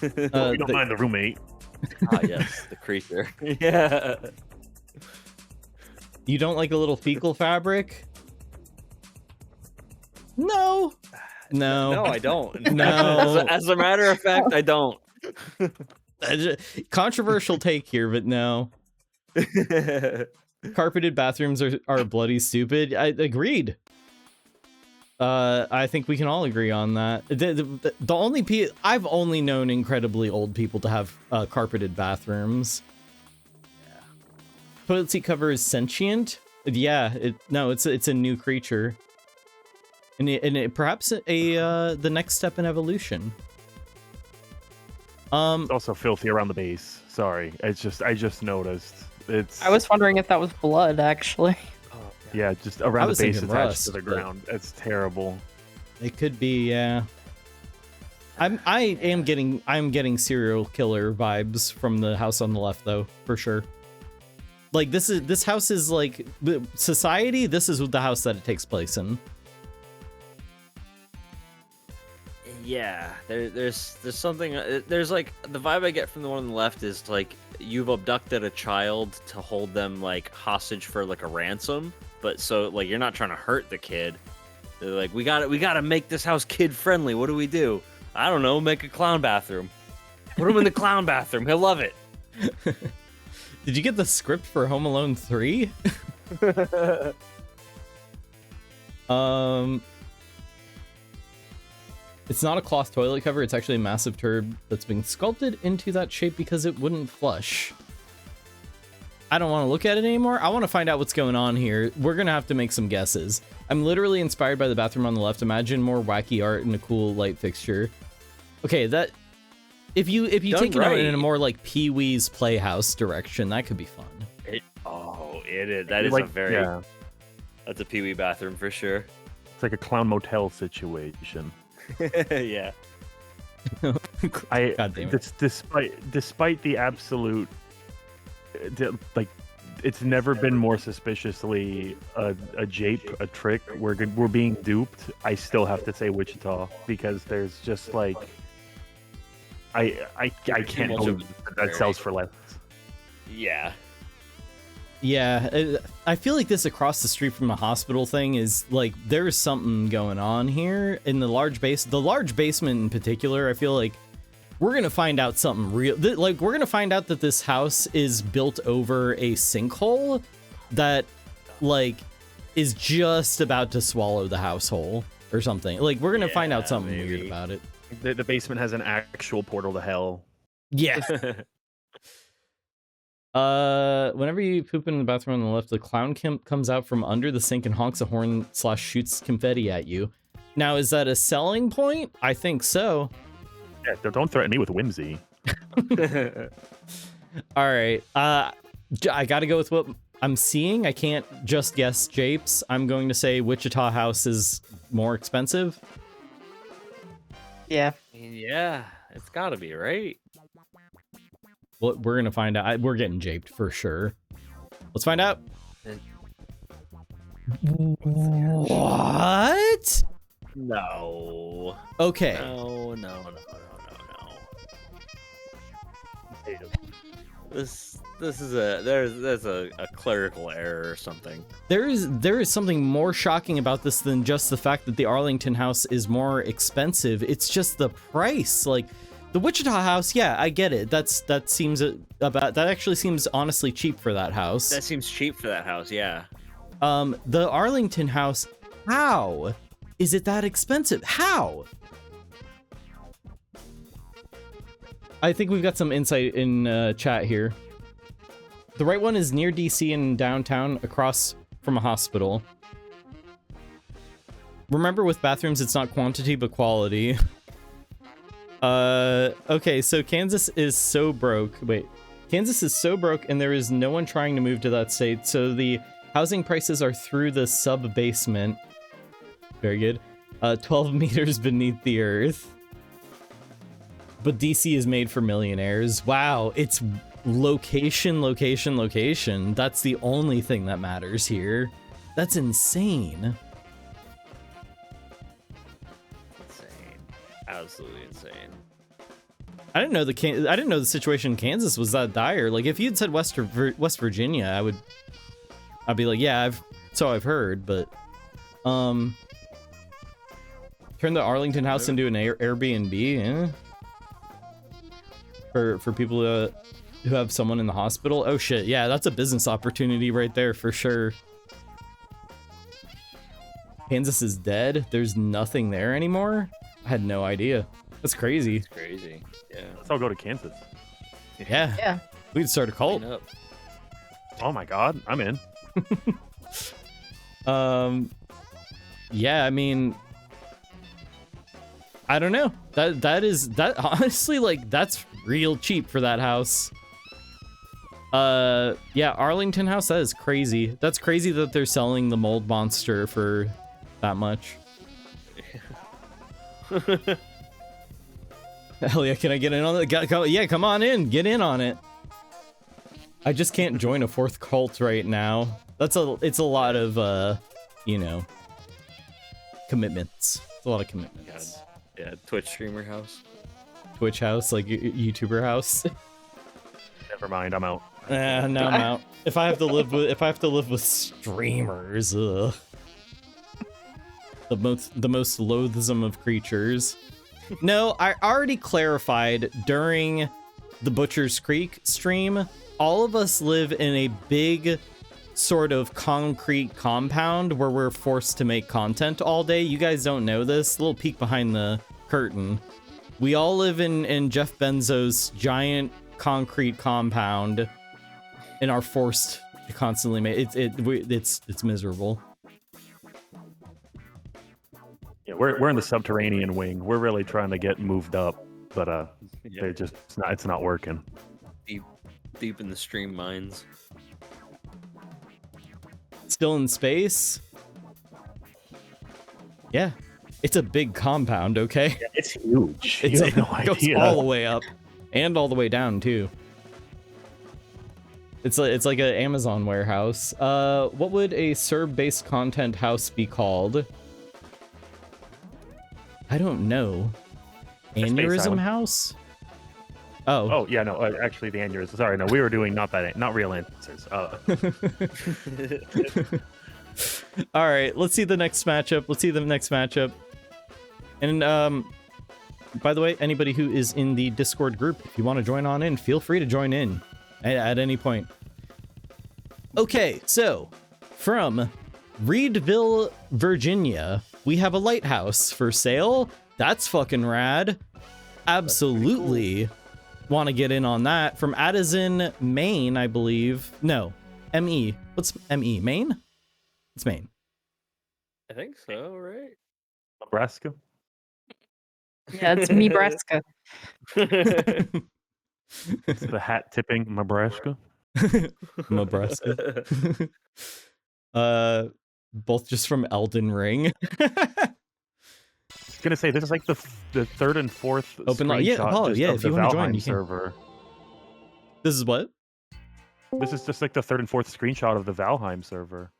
We don't mind the roommate. Ah, yes, the creature. Yeah. You don't like a little fecal fabric? No. No, I don't. No. As a matter of fact, I don't. Controversial take here, but no. Carpeted bathrooms are bloody stupid. I agreed. I think we can all agree on that. The only I've only known incredibly old people to have carpeted bathrooms. Yeah. Toilet seat cover is sentient. Yeah. It's a new creature. And it perhaps the next step in evolution. It's also filthy around the base. Sorry, I just noticed. I was wondering if that was blood, actually. Yeah, just around the base attached rust, to the ground. It's terrible. It could be, yeah. I'm getting serial killer vibes from the house on the left, though, for sure. Like this house is like society. This is the house that it takes place in. Yeah, there's something. There's like the vibe I get from the one on the left is like you've abducted a child to hold them like hostage for like a ransom, but so like you're not trying to hurt the kid. They're like, we gotta make this house kid friendly. What do we do? I don't know. Make a clown bathroom. Put him in the clown bathroom. He'll love it. Did you get the script for Home Alone 3? It's not a cloth toilet cover, it's actually a massive turd that's been sculpted into that shape because it wouldn't flush. I don't want to look at it anymore. I want to find out what's going on here. We're going to have to make some guesses. I'm literally inspired by the bathroom on the left. Imagine more wacky art and a cool light fixture. Okay, that... If you take it out in a more like Pee-wee's Playhouse direction, that could be fun. It is. That is like, a very... Yeah. That's a Pee-wee bathroom for sure. It's like a clown motel situation. Yeah. God damn it. Despite the absolute like it's never been more suspiciously a jape, a trick. We're being duped. I still have to say Wichita because there's just like I can't believe that sells for less. Yeah. Yeah, I feel like this across the street from a hospital thing is like there's something going on here in the large basement in particular. I feel like we're gonna find out something real. Like we're gonna find out that this house is built over a sinkhole that like is just about to swallow the household or something. Like we're gonna find out something weird about it. The basement has an actual portal to hell. Yeah. Whenever you poop in the bathroom on the left, the clown comes out from under the sink and honks a horn / shoots confetti at you. Now, is that a selling point? I think so. Yeah, don't threaten me with whimsy. All right. I gotta go with what I'm seeing. I can't just guess japes. I'm going to say Wichita House is more expensive. Yeah. Yeah, it's gotta be, right? Well, we're gonna find out. We're getting japed for sure. Let's find out. What? No. Okay. No. This is there's a clerical error or something. There is something more shocking about this than just the fact that the Arlington house is more expensive. It's just the price. Like the Wichita house, yeah, I get it. That actually seems honestly cheap for that house. That seems cheap for that house, yeah. The Arlington house, how is it that expensive? How? I think we've got some insight in chat here. The right one is near DC and downtown, across from a hospital. Remember, with bathrooms, it's not quantity but quality. Okay, so Kansas is so broke. Wait, Kansas is so broke, and there is no one trying to move to that state. So the housing prices are through the sub-basement. Very good. 12 meters beneath the earth. But DC is made for millionaires. Wow, it's location. That's the only thing that matters here. That's insane. Insane. Absolutely insane. I didn't know the situation in Kansas was that dire. Like if you'd said West Virginia, I'd be like, yeah, I've heard, but turn the Arlington house into an Airbnb, eh? For people who have someone in the hospital. Oh shit, yeah, that's a business opportunity right there for sure. Kansas is dead. There's nothing there anymore. I had no idea. That's crazy. It's crazy. Yeah. Let's all go to Kansas. Yeah. We could start a cult. Oh my god, I'm in. Yeah, I mean, I don't know. That honestly, like, that's real cheap for that house. Yeah, Arlington house, that is crazy. That's crazy that they're selling the mold monster for that much. Hell yeah, can I get in on it? Yeah, come on in, get in on it. I just can't join a fourth cult right now. It's a lot of you know, commitments. It's a lot of commitments. Yeah, Twitch streamer house. Twitch house, like YouTuber house. Never mind, I'm out. No, I'm out. If I have to live with streamers, ugh. The most loathsome of creatures. No, I already clarified during the Butcher's Creek stream. All of us live in a big sort of concrete compound where we're forced to make content all day. You guys don't know this. A little peek behind the curtain. We all live in Jeff Benzo's giant concrete compound and are forced to constantly make it's miserable. Yeah, we're in the subterranean wing. We're really trying to get moved up, but they're just it's not working. Deep in the stream mines. Still in space? Yeah. It's a big compound, okay? Yeah, it's huge. It goes all the way up and all the way down too. It's like an Amazon warehouse. What would a Serb-based content house be called? I don't know. Aneurysm house? Oh. Oh yeah, no. Actually, the aneurysm. Sorry, no. We were doing not real answers. All right. Let's see the next matchup. And by the way, anybody who is in the Discord group, if you want to join on in, feel free to join in at any point. Okay, so from Reedville, Virginia, we have a lighthouse for sale. That's fucking rad. Absolutely want to get in on that. From Addison, Maine, I believe. No, ME. What's ME? Maine? It's Maine. I think so, right? Nebraska. Yeah, it's Nebraska. It's the hat tipping Nebraska. Nebraska. Both just from Elden Ring. I was gonna say this is like the third and fourth open screenshot. Yeah, Apollo. Yeah, if you want to join, you server. This is what? This is just like the third and fourth screenshot of the Valheim server.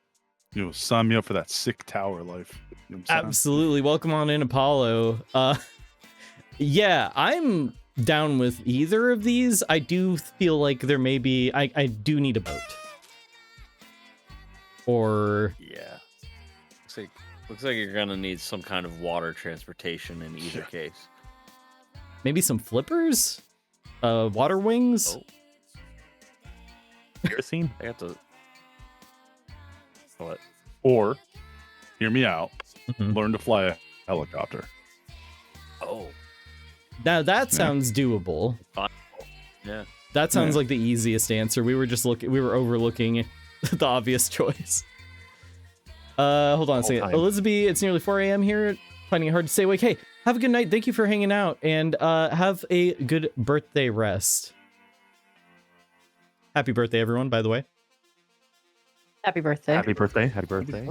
You know, sign me up for that sick tower life. You know what I'm saying? Absolutely. Welcome on in, Apollo. Yeah, I'm down with either of these. I do feel like there may be... I do need a boat. Or... Yeah. Looks like you're gonna need some kind of water transportation in either case. Maybe some flippers? Water wings? Kerosene? I got to... What? Or, hear me out, learn to fly a helicopter. Oh. Now that sounds doable. Yeah. That sounds like the easiest answer. We were just overlooking the obvious choice. Hold on a second. Elizabeth, it's nearly 4 a.m. here. Finding it hard to stay awake. Hey, have a good night. Thank you for hanging out, and have a good birthday rest. Happy birthday, everyone, by the way. Happy birthday. Happy birthday. Happy birthday.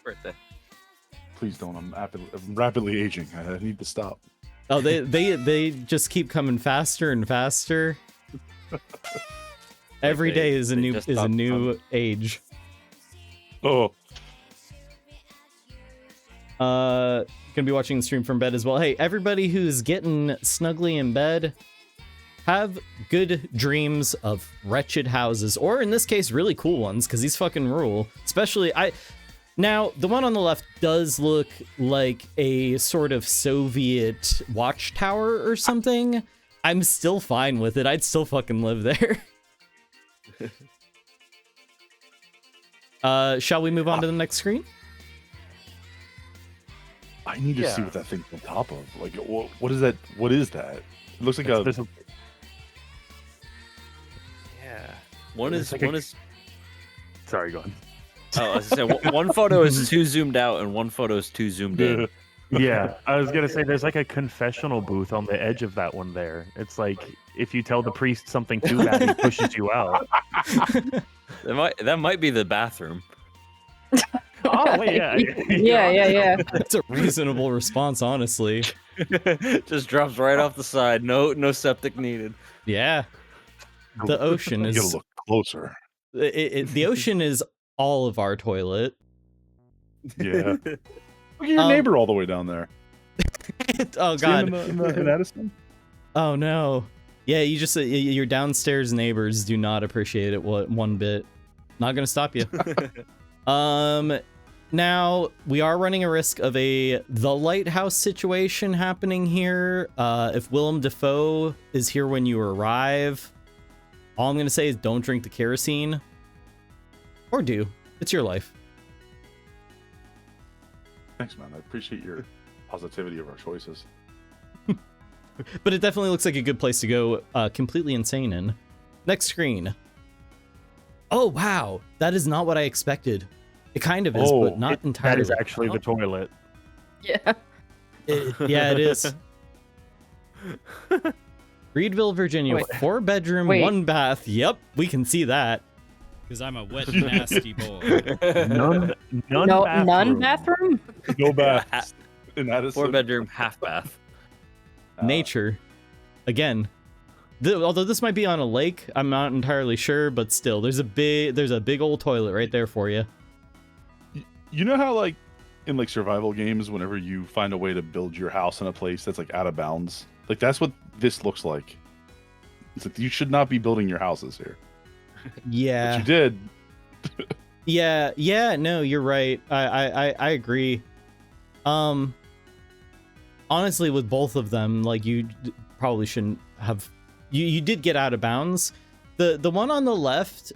Birthday. Please don't. I'm rapidly aging. I need to stop. Oh, they just keep coming faster and faster. Every day is a new age. Oh. Gonna be watching the stream from bed as well. Hey, everybody who's getting snugly in bed, have good dreams of wretched houses, or in this case, really cool ones, because these fucking rule. Especially, now, the one on the left does look like a sort of Soviet watchtower or something. I'm still fine with it. I'd still fucking live there. Shall we move on to the next screen? I need to see what that thing's on top of. Like, what is that? What is that? It looks like a... Yeah. One is... Sorry, go on. Oh, I was gonna say, one photo is too zoomed out and one photo is too zoomed in. Yeah, I was gonna say there's like a confessional booth on the edge of that one there. It's like if you tell the priest something too bad, he pushes you out. That might be the bathroom. Oh wait, yeah. Yeah. That's a reasonable response, honestly. Just drops right off the side. No septic needed. Yeah. The ocean is... You gotta look closer. The ocean is all of our toilet. Yeah. Look at your neighbor all the way down there. Oh god. In Addison? Oh no. Yeah, you just your downstairs neighbors do not appreciate it one bit. Not gonna stop you. Now we are running a risk of the lighthouse situation happening here. If Willem Dafoe is here when you arrive, all I'm gonna say is don't drink the kerosene. Or do. It's your life. Thanks, man. I appreciate your positivity of our choices. But it definitely looks like a good place to go completely insane in. Next screen. Oh, wow. That is not what I expected. It kind of is, but not entirely. That is actually the toilet. Yeah. Yeah, it is. Reedville, Virginia. Wait. 4-bedroom, Wait. 1 bath. Yep, we can see that. Because I'm a wet, nasty boy. None bathroom? No bath. In Addison. 4-bedroom, half bath. Nature. Again. Although this might be on a lake, I'm not entirely sure, but still, there's a big old toilet right there for you. You know how like in like survival games, whenever you find a way to build your house in a place that's like out of bounds, like that's what this looks like. It's like you should not be building your houses here. Yeah. But you did. Yeah, no, you're right. I agree. Honestly, with both of them, like you probably shouldn't have. You did get out of bounds. The one on the left,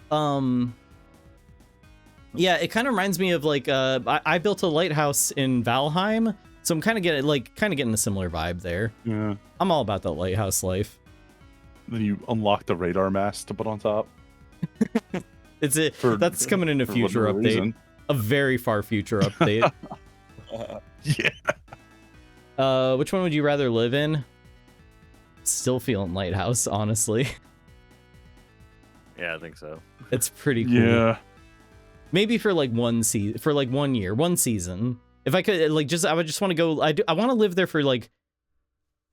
yeah, it kind of reminds me of like I built a lighthouse in Valheim, so I'm kind of getting a similar vibe there. Yeah, I'm all about that lighthouse life. Then you unlock the radar mast to put on top. That's coming in a future update. Reason. A very far future update. Yeah. Which one would you rather live in? Still feeling lighthouse, honestly. Yeah, I think so. It's pretty cool. Yeah. Maybe for like 1 year, 1 season. If I could, I would just want to go. I want to live there for like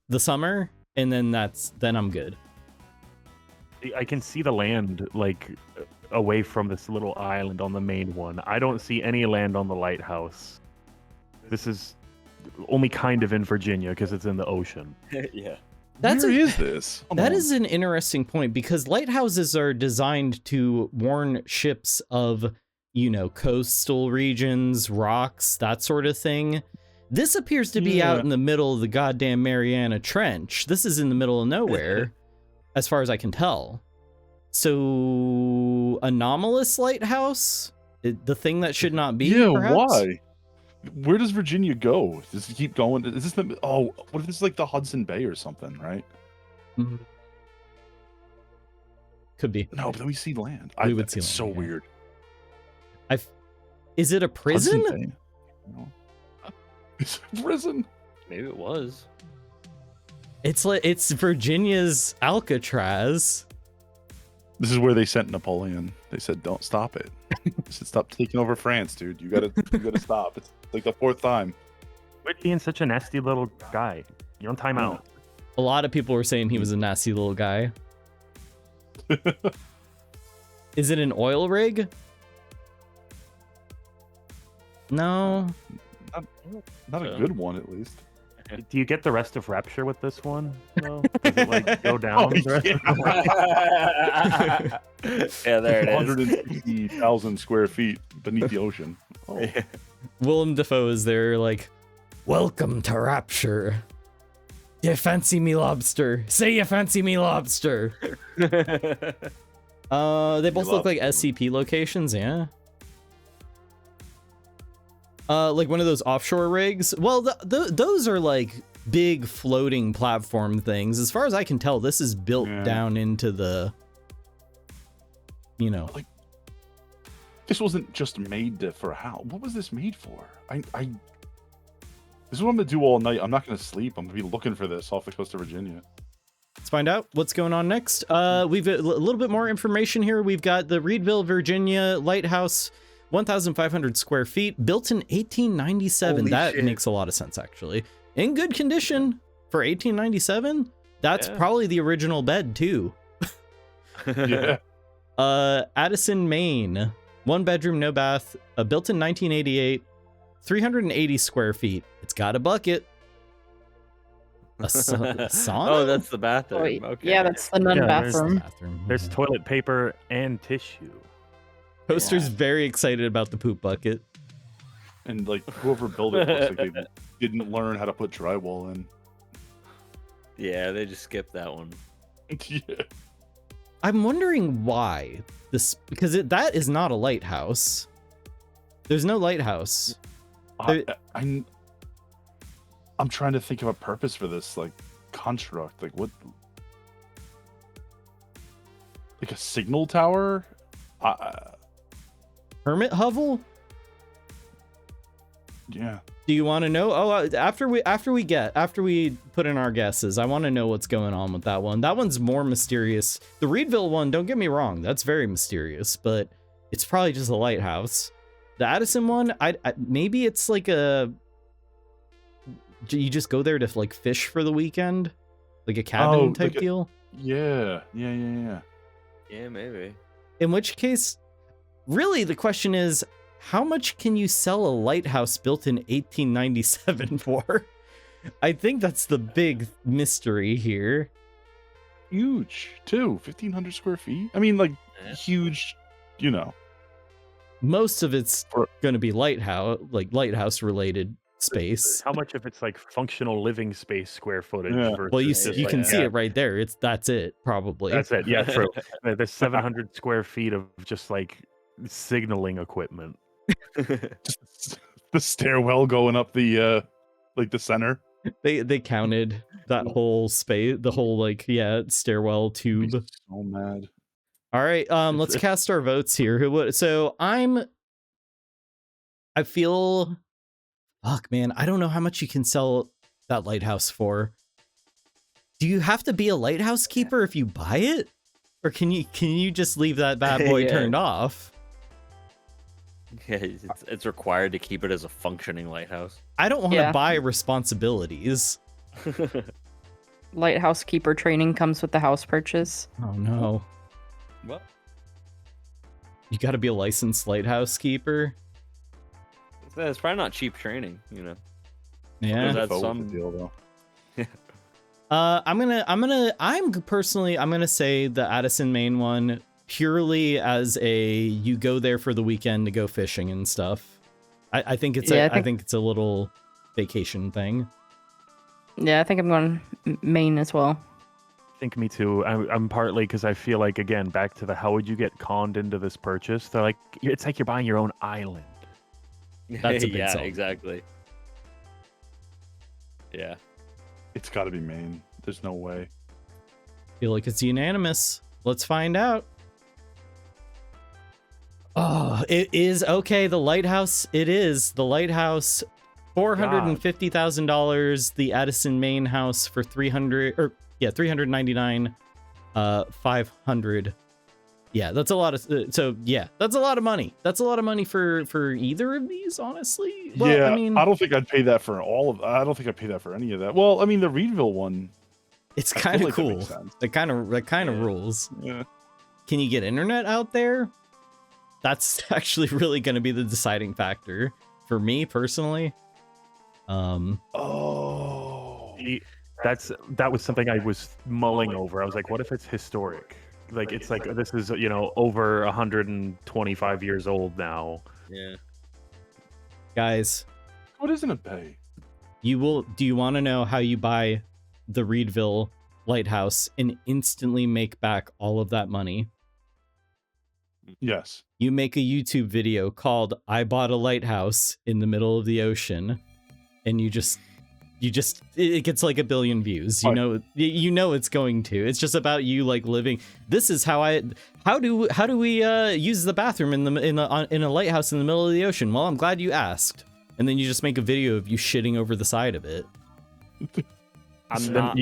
the summer, and then I'm good. I can see the land like away from this little island on the main one. I don't see any land on the lighthouse. This is only kind of in Virginia because it's in the ocean. Yeah. Where is this? That is an interesting point because lighthouses are designed to warn ships of, coastal regions, rocks, that sort of thing. This appears to be out in the middle of the goddamn Mariana Trench. This is in the middle of nowhere, as far as I can tell. So, anomalous lighthouse? The thing that should not be, perhaps? Why? Where does Virginia go? Does it keep going? Is this what if this is like the Hudson Bay or something, right? Mm-hmm. Could be. No, but then we see land. We would see it's land, so weird. Is it a prison? Hudson Bay? No. Is it a prison? Maybe it was. It's Virginia's Alcatraz. This is where they sent Napoleon. They said, "Don't stop it. They said, stop taking over France, dude. You gotta stop." It's like the 4th time. Quit being such a nasty little guy. You're on timeout. A lot of people were saying he was a nasty little guy. Is it an oil rig? No. Not a good one, at least. Do you get the rest of Rapture with this one? No? Does it like go down? Yeah, there it is. 160,000 square feet beneath the ocean. Oh. Yeah. Willem Dafoe is there, like, welcome to Rapture. You fancy me lobster? Say you fancy me lobster. They both look like SCP locations, yeah. Like one of those offshore rigs. Well, those are like big floating platform things. As far as I can tell, this is built down into the, Like, this wasn't just made for a house. What was this made for? This is what I'm gonna do all night. I'm not gonna sleep. I'm gonna be looking for this off the coast of Virginia. Let's find out what's going on next. We've got a little bit more information here. We've got the Reedville, Virginia lighthouse, 1,500 square feet, built in 1897. Holy that shit. makes a lot of sense, actually. In good condition for 1897. That's probably the original bed too. Yeah. Addison, Maine, 1 bedroom, no bath, built in 1988, 380 square feet. It's got a bucket. A sauna? Oh, that's the bathroom. Okay. Yeah, that's the nun bathroom. There's toilet paper and tissue. Poster's very excited about the poop bucket. And like whoever built it looks like they didn't learn how to put drywall in. Yeah, they just skipped that one. Yeah. I'm wondering why this, because that is not a lighthouse. There's no lighthouse. I'm trying to think of a purpose for this like construct. Like what? Like a signal tower? Hermit hovel? Yeah. Do you want to know? Oh, after we put in our guesses, I want to know what's going on with that one. That one's more mysterious. The Reedville one, don't get me wrong, that's very mysterious, but it's probably just a lighthouse. The Addison one, I maybe it's like you just go there to like fish for the weekend, like a cabin type deal. Yeah. Yeah, maybe. In which case, really, the question is, how much can you sell a lighthouse built in 1897 for? I think that's the big mystery here. Huge, too. 1,500 square feet. I mean, like, huge, you know. Most of it's going to be lighthouse related space. How much of it's like functional living space square footage? Yeah. Versus Well, you just, you like, can see yeah, it right there. That's it, probably. That's it. Yeah, true. There's 700 square feet of just like signaling equipment. Just the stairwell going up the like the center. They counted that whole space, the whole stairwell tube. So mad. All right, let's cast our votes here. So I feel, fuck, man, I don't know how much you can sell that lighthouse for. Do you have to be a lighthouse keeper if you buy it, or can you just leave that bad boy turned off? Yeah, it's required to keep it as a functioning lighthouse. I don't want to buy responsibilities. Lighthouse keeper training comes with the house purchase. Oh no. What? You got to be a licensed lighthouse keeper. It's probably not cheap training, you know. Yeah. That's some deal though. I'm gonna say the Addison Main one, purely as you go there for the weekend to go fishing and stuff. I think it's I think it's a little vacation thing. Yeah, I think I'm going Maine as well. I think me too. I'm partly because I feel like, again, back to the how would you get conned into this purchase? They're like, it's like you're buying your own island. That's a big yeah, sell. exactly. Yeah. It's got to be Maine. There's no way. Feel like it's unanimous. Let's find out. Oh, it is okay. The lighthouse. It is the lighthouse. $450,000. The Addison Main house for $399. 500. Yeah, that's a lot of. That's a lot of money. That's a lot of money for either of these, honestly. Well, yeah, I mean, I don't think I'd pay that for all of. I don't think I'd pay that for any of that. Well, I mean, the Reedville one. It's kind of like that cool. makes sense. That kind of rules. Yeah. Can you get internet out there? That's actually really going to be the deciding factor for me personally. Oh. That was something I was mulling over. I was like, what if it's historic? Like, it's like, this is, over 125 years old now. Yeah. Guys, what isn't a bay? do you want to know how you buy the Reedville lighthouse and instantly make back all of that money? Yes. You make a YouTube video called "I Bought a Lighthouse in the Middle of the Ocean," and it gets like 1 billion views. You know it's going to. It's just about you like living. This is how do we use the bathroom in a lighthouse in the middle of the ocean? Well, I'm glad you asked. And then you just make a video of you shitting over the side of it. I'm not.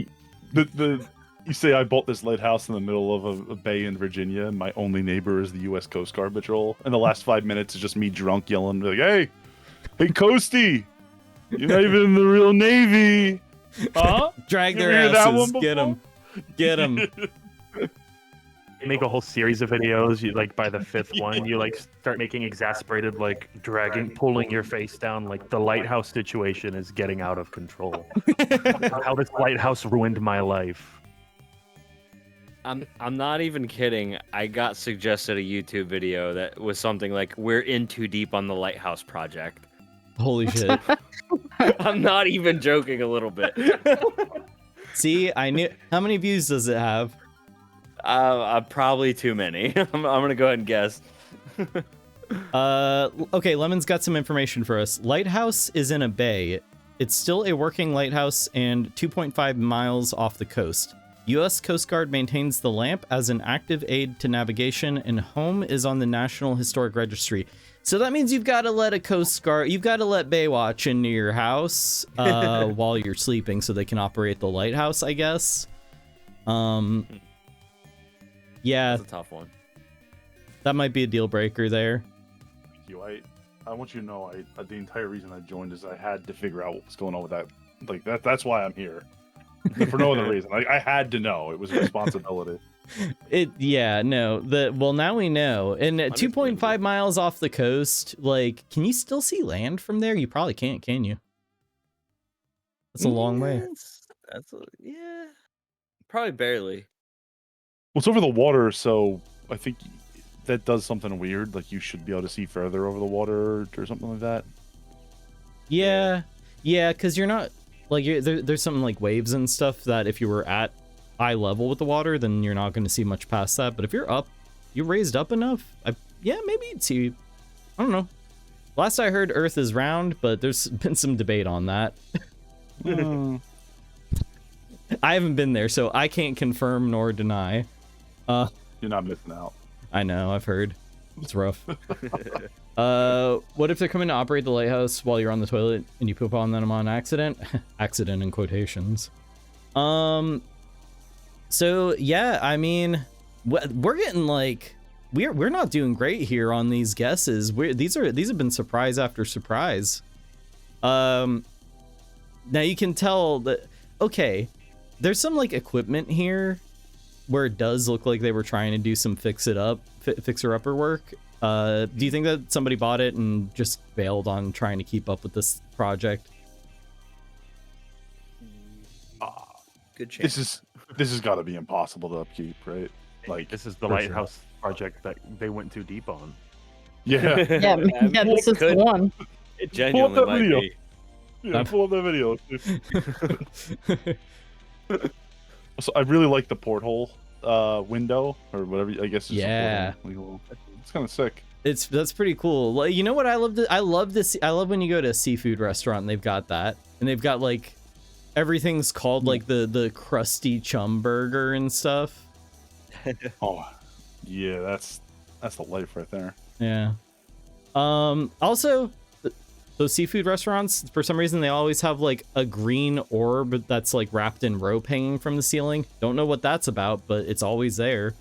You say I bought this lighthouse in the middle of a bay in Virginia, and my only neighbor is the U.S. Coast Guard patrol. And the last 5 minutes is just me drunk yelling like, "Hey, Coastie, you're not even in the real Navy, huh?" Drag You their ever hear that asses. one Get them. You make a whole series of videos. You like by the 5th one, you like start making exasperated, like pulling your face down. Like the lighthouse situation is getting out of control. How this lighthouse ruined my life. I'm not even kidding. I got suggested a YouTube video that was something like, "We're in too deep on the lighthouse project." Holy shit. I'm not even joking a little bit. See, I knew. How many views does it have? Probably too many. I'm gonna go ahead and guess. Okay, Lemon's got some information for us. Lighthouse is in a bay. It's still a working lighthouse and 2.5 miles off the coast. U.S. Coast Guard maintains the lamp as an active aid to navigation, and home is on the National Historic Registry. So that means you've got to let you've got to let Baywatch into your house while you're sleeping so they can operate the lighthouse, I guess. Yeah. That's a tough one. That might be a deal breaker there. Thank you. I want you to know, the entire reason I joined is I had to figure out what was going on with that. Like that's why I'm here. For no other reason. Like, I had to know. It was a responsibility. Well, now we know. And 2.5 miles off the coast, like, can you still see land from there? You probably can't, can you? That's a long way. Yeah, probably barely. Well, it's over the water, so I think that does something weird. Like, you should be able to see further over the water or something like that. Yeah, because you're not like there's something like waves and stuff that if you were at eye level with the water, then you're not going to see much past that. But if you're up, you raised up enough, maybe you'd see. I don't know. Last I heard, Earth is round, but there's been some debate on that. I haven't been there, so I can't confirm nor deny. You're not missing out. I know, I've heard. It's rough. What if they're coming to operate the lighthouse while you're on the toilet and you poop on them on accident? Accident in quotations. So yeah, I mean, we're getting like we're not doing great here on these guesses. These have been surprise after surprise. Now you can tell that okay, there's some like equipment here where it does look like they were trying to do some fixer-upper work. Do you think that somebody bought it and just bailed on trying to keep up with this project? Good chance. This has got to be impossible to upkeep, right? Like, this is the lighthouse project that they went too deep on. Yeah. Yeah, this is the one. It genuinely might video. be. Yeah, pull up that video. So I really like the porthole window or whatever. I guess. It's a porthole. It's kind of sick. That's pretty cool. Like, you know what I love? I love when you go to a seafood restaurant and they've got that, and they've got like everything's called like the crusty chum burger and stuff. Oh, yeah, that's the life right there. Yeah. Also, those seafood restaurants, for some reason, they always have like a green orb that's like wrapped in rope hanging from the ceiling. Don't know what that's about, but it's always there.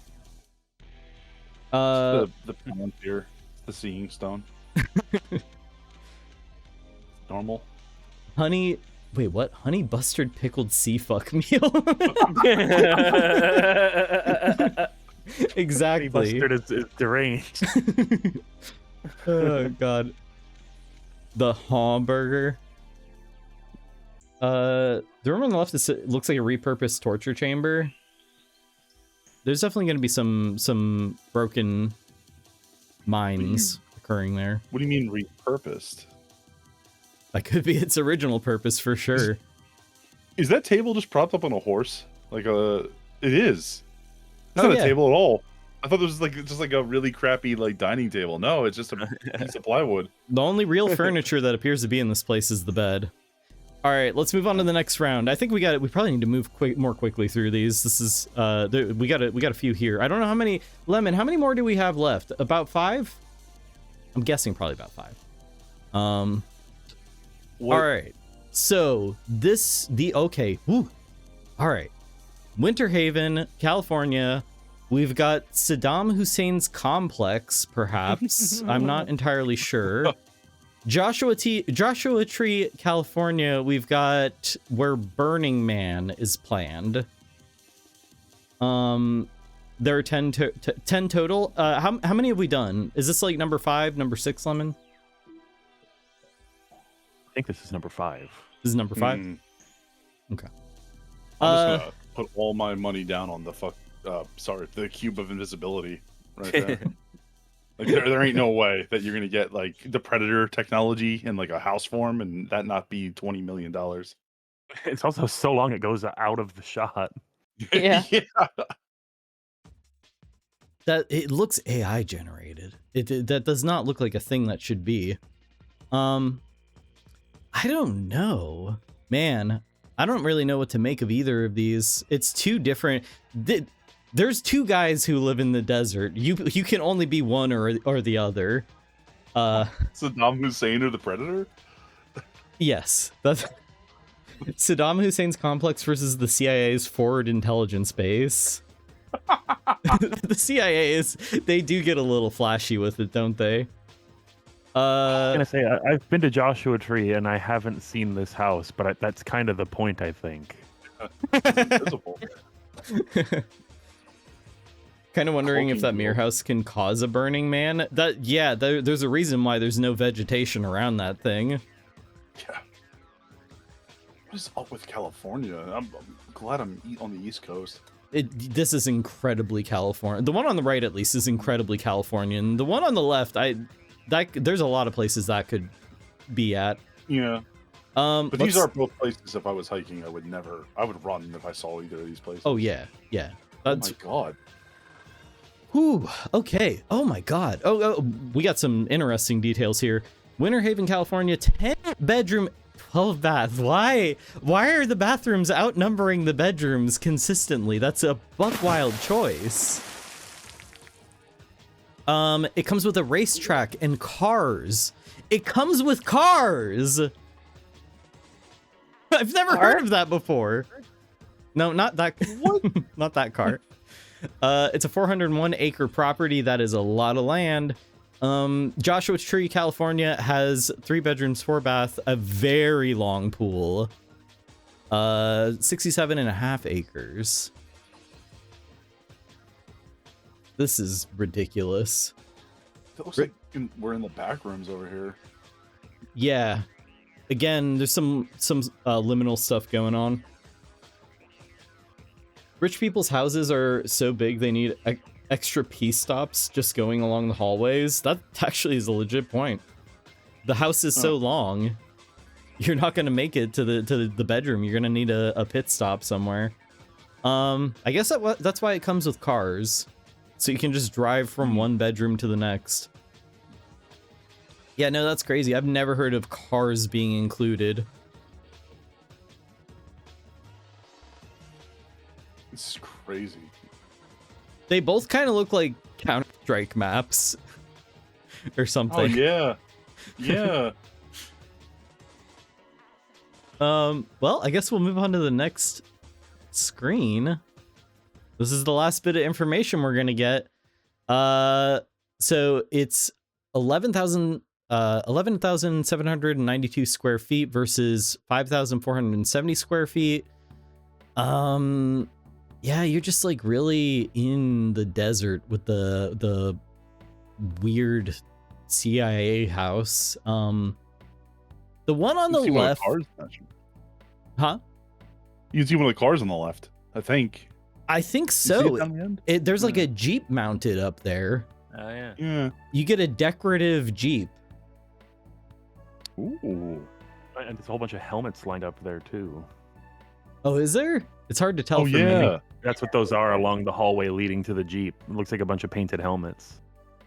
The Palantir, the seeing stone. Normal. Honey, wait, what? Honey bustard pickled sea fuck meal. Exactly. Honey bustard is deranged. Oh god. The hamburger. The room on the left looks like a repurposed torture chamber. There's definitely going to be some broken mines occurring there. What do you mean repurposed? That could be its original purpose for sure. Is that table just propped up on a horse? Like it is. It's not a table at all. I thought this was just like a really crappy like dining table. No, it's just a piece of plywood. The only real furniture that appears to be in this place is the bed. All right, let's move on to the next round. I think we probably need to move more quickly through these. This is we got a few here. I don't know how many. Lemon, how many more do we have left? About 5? I'm guessing probably about 5. All right. So okay. Woo. All right. Winter Haven, California. We've got Saddam Hussein's complex, perhaps. I'm not entirely sure. Joshua Tree, California, we've got where Burning Man is planned. There are 10 total. How many have we done? Is this like number 5, number 6, Lemon? I think this is number 5. This is number 5? Okay. I'm just gonna put all my money down on the the cube of invisibility right there. Like there ain't no way that you're gonna get like the Predator technology in like a house form and that not be $20 million. It's also so long it goes out of the shot. Yeah. Yeah. That it looks AI generated. That does not look like a thing that should be. I don't know, man. I don't really know what to make of either of these. It's two different. There's two guys who live in the desert. You can only be one or the other. Saddam Hussein or the Predator? Yes, that's Saddam Hussein's complex versus the CIA's forward intelligence base. The CIA they do get a little flashy with it, don't they? I was gonna say I've been to Joshua Tree and I haven't seen this house, but that's kind of the point, I think. Invisible. Kind of wondering if that mirror house can cause a Burning Man. There's a reason why there's no vegetation around that thing. Yeah. What is up with California? I'm glad I'm on the East Coast. This is incredibly California. The one on the right, at least, is incredibly Californian. The one on the left, there's a lot of places that could be at. Yeah. But these are both places. If I was hiking, I would run if I saw either of these places. Oh yeah. Oh my god. Whew, okay. Oh my god. Oh, we got some interesting details here. Winter Haven, California, 10 bedroom, 12 bath. Why are the bathrooms outnumbering the bedrooms consistently? That's a buck wild choice. It comes with a racetrack and cars. It comes with cars. I've never heard of that before. No, not that. What? Not that car. It's a 401 acre property. That is a lot of land. Joshua Tree, California has 3 bedrooms, 4 bath, a very long pool. 67.5 acres. This is ridiculous. It looks like we're in the back rooms over here. Yeah. Again, there's some liminal stuff going on. Rich people's houses are so big they need extra pee stops just going along the hallways. That actually is a legit point. The house is so long, you're not going to make it to the bedroom. You're going to need a pit stop somewhere. I guess that's why it comes with cars, so you can just drive from one bedroom to the next. Yeah, no, that's crazy. I've never heard of cars being included. This is crazy. They both kind of look like Counter-Strike maps or something. Oh yeah. Yeah. Well, I guess we'll move on to the next screen. This is the last bit of information we're gonna get. So it's 11,792 square feet versus 5,470 square feet. Yeah, you're just like really in the desert with the weird CIA house. The one on the left. Huh? You can see one of the cars on the left, I think. I think so. There's like a Jeep mounted up there. Oh yeah. Yeah. You get a decorative Jeep. Ooh. And there's a whole bunch of helmets lined up there too. Oh, is there? It's hard to tell. Oh from yeah. me. That's what those are along the hallway leading to the Jeep. It looks like a bunch of painted helmets.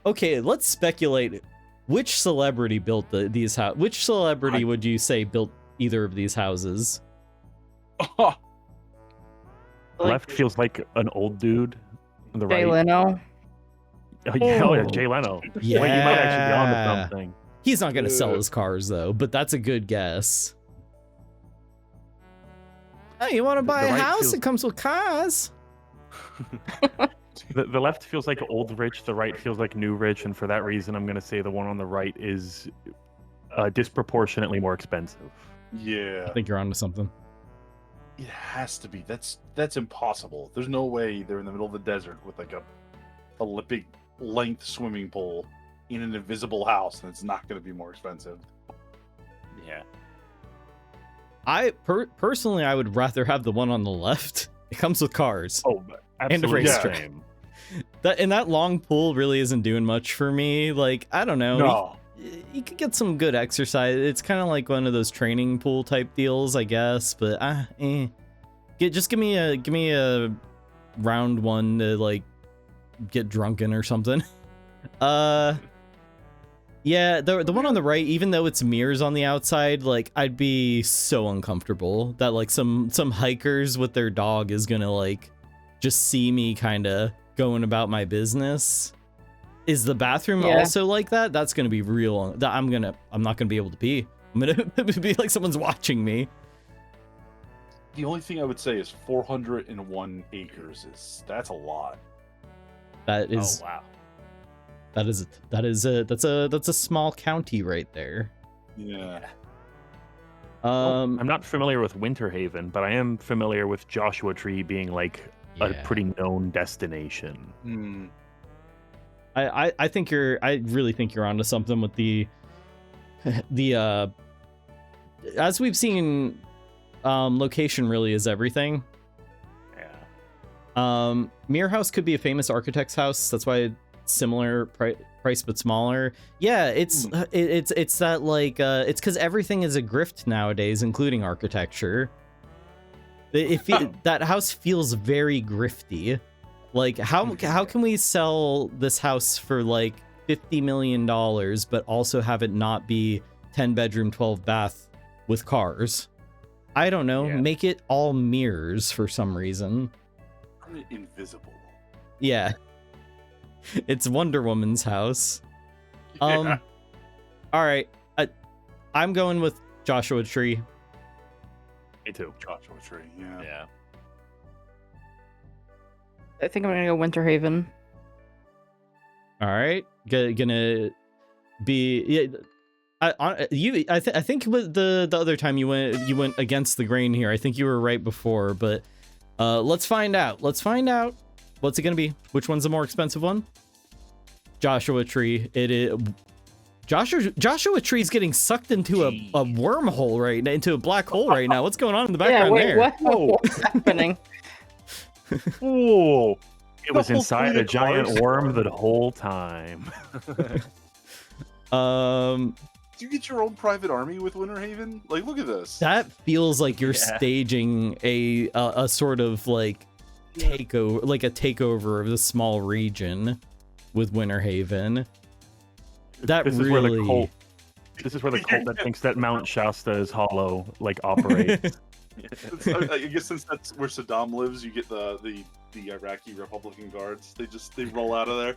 Okay, let's speculate. Which celebrity built these houses? Which celebrity would you say built either of these houses? Left feels like an old dude. The Jay right. Leno. Oh yeah, Jay Leno. Yeah. Wait, you might actually be on to something. He's not going to sell his cars though, but that's a good guess. Oh, you want to buy a right house? feels- It comes with cars. The left feels like old rich, the right feels like new rich, and for that reason, I'm going to say the one on the right is disproportionately more expensive. Yeah. I think you're onto something. It has to be. That's impossible. There's no way they're in the middle of the desert with like a Olympic length swimming pool in an invisible house, and it's not going to be more expensive. Yeah. I personally, I would rather have the one on the left. It comes with cars. Oh, and a absolutely. racetrack. That long pool really isn't doing much for me. Like, I don't know. No. You could get some good exercise. It's kind of like one of those training pool type deals, I guess. But just give me a round one to like get drunk in or something. Yeah, the one on the right, even though it's mirrors on the outside, like I'd be so uncomfortable that like some hikers with their dog is gonna like just see me kind of going about my business. Is the bathroom also like that? That's gonna be real. I'm not gonna be able to pee. I'm gonna be like someone's watching me. The only thing I would say is 401 acres that's a lot. That is. Oh wow. That's a small county right there. Yeah. I'm not familiar with Winterhaven, but I am familiar with Joshua Tree being like a pretty known destination. Hmm. I think I really think you're onto something with the as we've seen, location really is everything. Yeah. Mirror House could be a famous architect's house. That's why it's similar price but smaller. Yeah, it's that like it's because everything is a grift nowadays, including architecture. That house feels very grifty. Like how can we sell this house for like $50 million but also have it not be 10 bedroom 12 bath with cars? I don't know. Yeah. Make it all mirrors for some reason. Invisible. Yeah. It's Wonder Woman's house. Yeah. All right. I'm going with Joshua Tree. Me too. Joshua Tree. Yeah. Yeah. I think I'm gonna go Winterhaven. All right. Gonna be I think with the other time you went against the grain here. I think you were right before, but let's find out. Let's find out. What's it gonna be? Which one's the more expensive one? Joshua Tree. It is. Joshua Tree's getting sucked into a wormhole right now, into a black hole right now. What's going on in the background there? What's happening? Whoa! It was whole inside fleet a of giant cars. worm the whole time. Do you get your own private army with Winterhaven? Like, look at this. That feels like you're staging a sort of like takeover of the small region with Winterhaven. This is where the cult that thinks that Mount Shasta is hollow like operates. I guess since that's where Saddam lives, you get the Iraqi Republican guards. They roll out of there.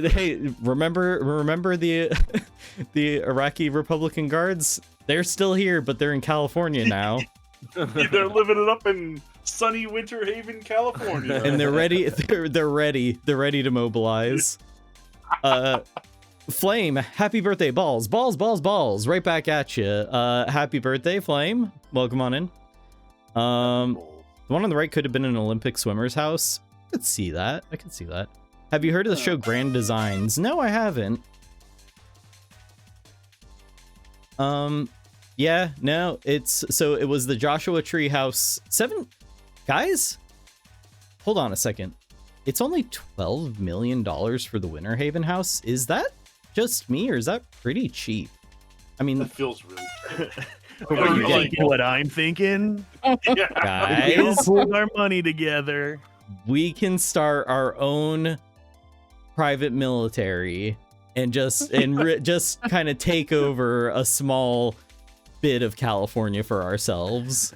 Hey, remember the the Iraqi Republican guards? They're still here, but they're in California now. They're living it up in sunny Winterhaven, California, And they're ready. They're ready. They're ready to mobilize. Flame, happy birthday, balls, right back at you. Happy birthday, Flame. Welcome on in. The one on the right could have been an Olympic swimmer's house. I could see that. Have you heard of the show Grand Designs? No, I haven't. Yeah, no, it was the Joshua Tree House 7. Guys, hold on a second. It's only $12 million for the Winterhaven house. Is that just me, or is that pretty cheap? I mean, that feels really. Are you thinking what I'm thinking? Guys, we all pool our money together. We can start our own private military and just kind of take over a small bit of California for ourselves.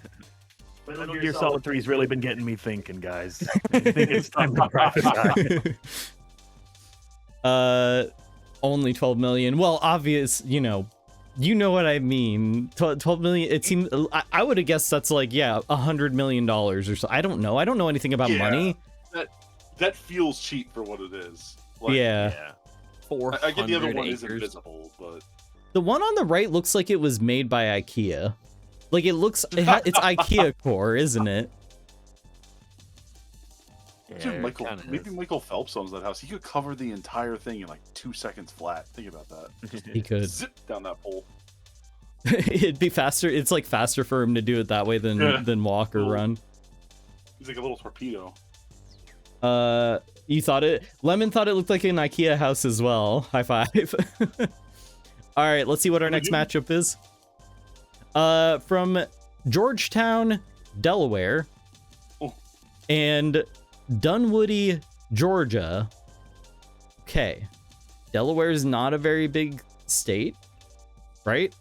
Metal Gear Solid 3's really been getting me thinking, guys. I think it's time to privatize. Only 12 million. Well, obvious, you know what I mean. 12 million. It seems I would have guessed that's like $100 million or so. I don't know. I don't know anything about money. That feels cheap for what it is. Like, yeah. I get the other one is acres. invisible, but The one on the right looks like it was made by IKEA. Like it's IKEA core, isn't it? Dude, maybe Michael Phelps owns that house. He could cover the entire thing in like 2 seconds flat. Think about that. He could Zip down that pole. It'd be faster. It's like faster for him to do it that way than walk or run. He's like a little torpedo. You thought it? Lemon thought it looked like an IKEA house as well. High five. All right, let's see what our next matchup is. From Georgetown, Delaware, and Dunwoody, Georgia. Okay, Delaware is not a very big state, right?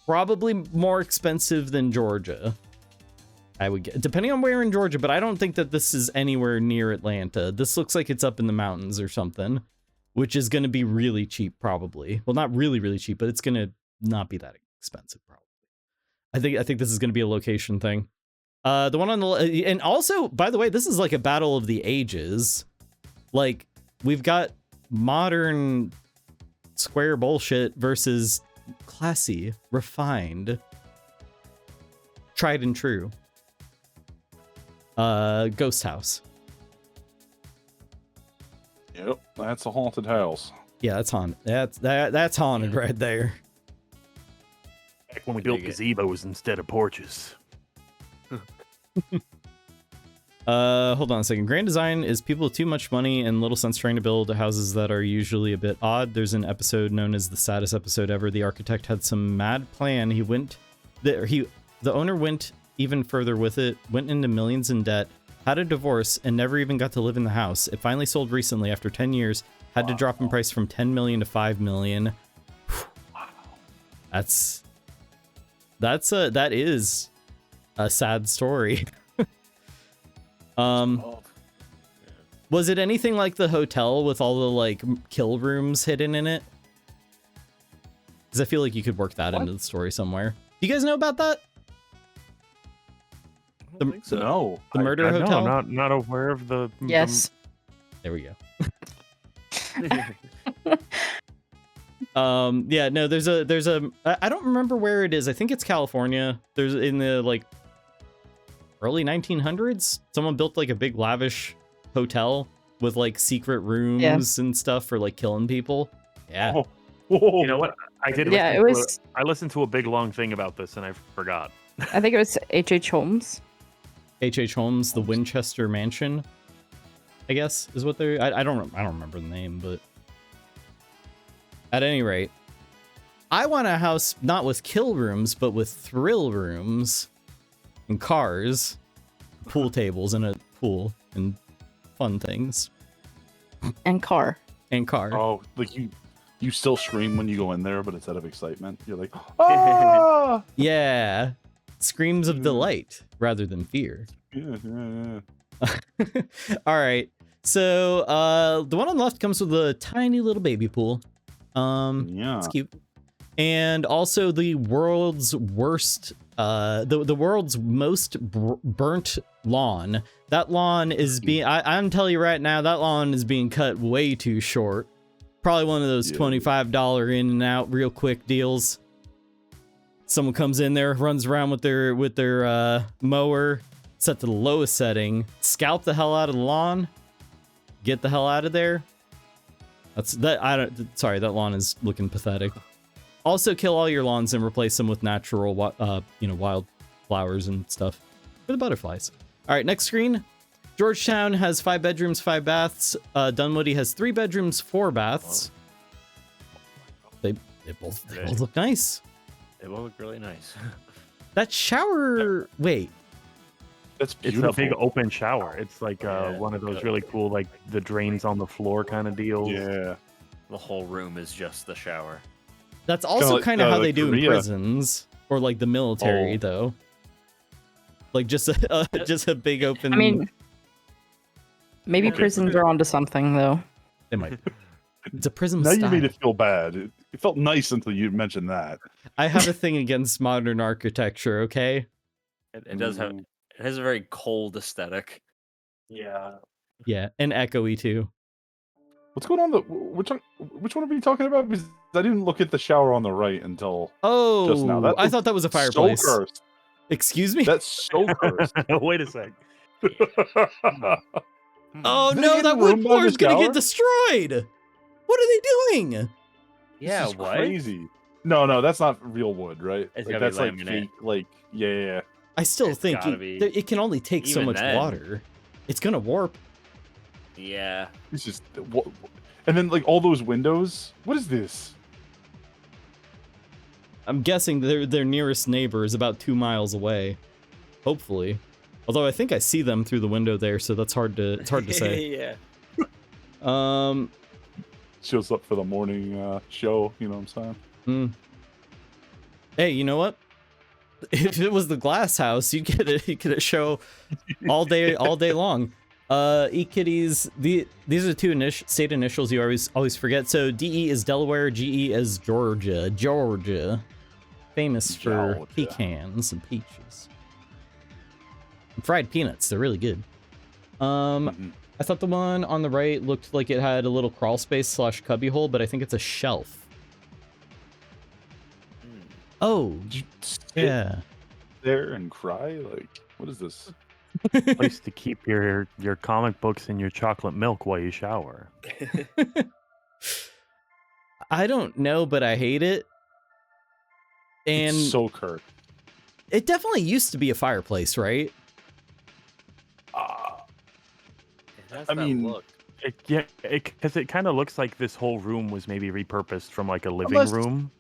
Probably more expensive than Georgia. I would get, depending on where in Georgia, but I don't think that this is anywhere near Atlanta. This looks like it's up in the mountains or something, which is going to be really cheap, probably. Well, not really, really cheap, but it's going to not be that expensive, probably. I think this is going to be a location thing. The one on the, and also, by the way, this is like a battle of the ages. Like, we've got modern square bullshit versus classy, refined, tried and true. Ghost house. Yep, that's a haunted house. Yeah, that's haunted. That's haunted right there. Back when we built gazebos instead of porches. Hold on a second. Grand design is people with too much money and little sense trying to build houses that are usually a bit odd. There's an episode known as the saddest episode ever. The architect had some mad plan. The owner went even further with it, went into millions in debt, had a divorce, and never even got to live in the house. It finally sold recently after 10 years, had to drop in price from 10 million to 5 million. That is a sad story. Was it anything like the hotel with all the like kill rooms hidden in it? Because I feel like you could work that into the story somewhere. Do you guys know about that? No. The murder hotel? No, not aware of the... Yes. There we go. Yeah, no, there's a I don't remember where it is. I think it's California. There's in the like early 1900s, someone built like a big lavish hotel with like secret rooms and stuff for like killing people. Yeah. Oh. You know what? I did. Yeah, it was. I listened to a big long thing about this and I forgot. I think it was H.H. Holmes. H.H. Holmes, the Winchester Mansion, I guess is what they're. I don't remember the name, but at any rate, I want a house not with kill rooms, but with thrill rooms and cars, pool tables, and a pool and fun things. And car. And car. Oh, like you still scream when you go in there, but it's out of excitement. You're like, ah! Yeah. Screams of delight rather than fear. Yeah. All right. So the one on the left comes with a tiny little baby pool. Yeah. It's cute. And also the world's worst, the world's most burnt lawn. That lawn is being, I'm telling you right now, that lawn is being cut way too short. Probably one of those $25 in and out real quick deals. Someone comes in there, runs around with their mower, set to the lowest setting, scalp the hell out of the lawn, get the hell out of there. Sorry, that lawn is looking pathetic. Also kill all your lawns and replace them with natural, wild flowers and stuff for the butterflies. All right, next screen. Georgetown has 5 bedrooms, 5 baths. Dunwoody has 3 bedrooms, 4 baths. They both look nice. They both look really nice. That shower. Wait. That's beautiful. It's a big open shower. It's like one of those really cool, like the drains on the floor kind of deals. Yeah. The whole room is just the shower. That's also kind of how they do in Korea. prisons or like the military, though. Like just a big open. I mean, maybe prisons are onto something though. They might. It's a prison Now style. you made it feel bad. It felt nice until you mentioned that. I have a thing against modern architecture. Okay. It does have. It has a very cold aesthetic. Yeah. Yeah, and echoey too. What's going on? Which one are we talking about? Because I didn't look at the shower on the right until just now. That I thought that was a fireplace. So cursed. Excuse me? That's so cursed. Wait a sec. Oh Did they no, get that a wood room by floor the is gonna shower? get destroyed. What are they doing? Yeah, This is what? crazy. No, that's not real wood, right? It's Like, gotta be that's like laminate. fake, like yeah. I still It's think gotta be. it can only take so Even much then. water. It's gonna warp. Yeah. It's just and then like all those windows. What is this? I'm guessing their nearest neighbor is about 2 miles away. Hopefully. Although I think I see them through the window there, so it's hard to say. Yeah. Shows up for the morning show. You know what I'm saying? Hey, you know what? If it was the glass house, you get a show all day long. E-Kitties, these are the 2 state initials you always forget. So DE is Delaware, GE is Georgia. Famous for Georgia. pecans and peaches. And fried peanuts, they're really good. I thought the one on the right looked like it had a little crawl space / cubby hole, but I think it's a shelf. Oh, Did you sit yeah. there and cry? Like, what is this? Place to keep your comic books and your chocolate milk while you shower. I don't know, but I hate it. And It's so curt. it definitely used to be a fireplace, right? It has I that mean, look. Because it kind of looks like this whole room was maybe repurposed from like a living Unless- room.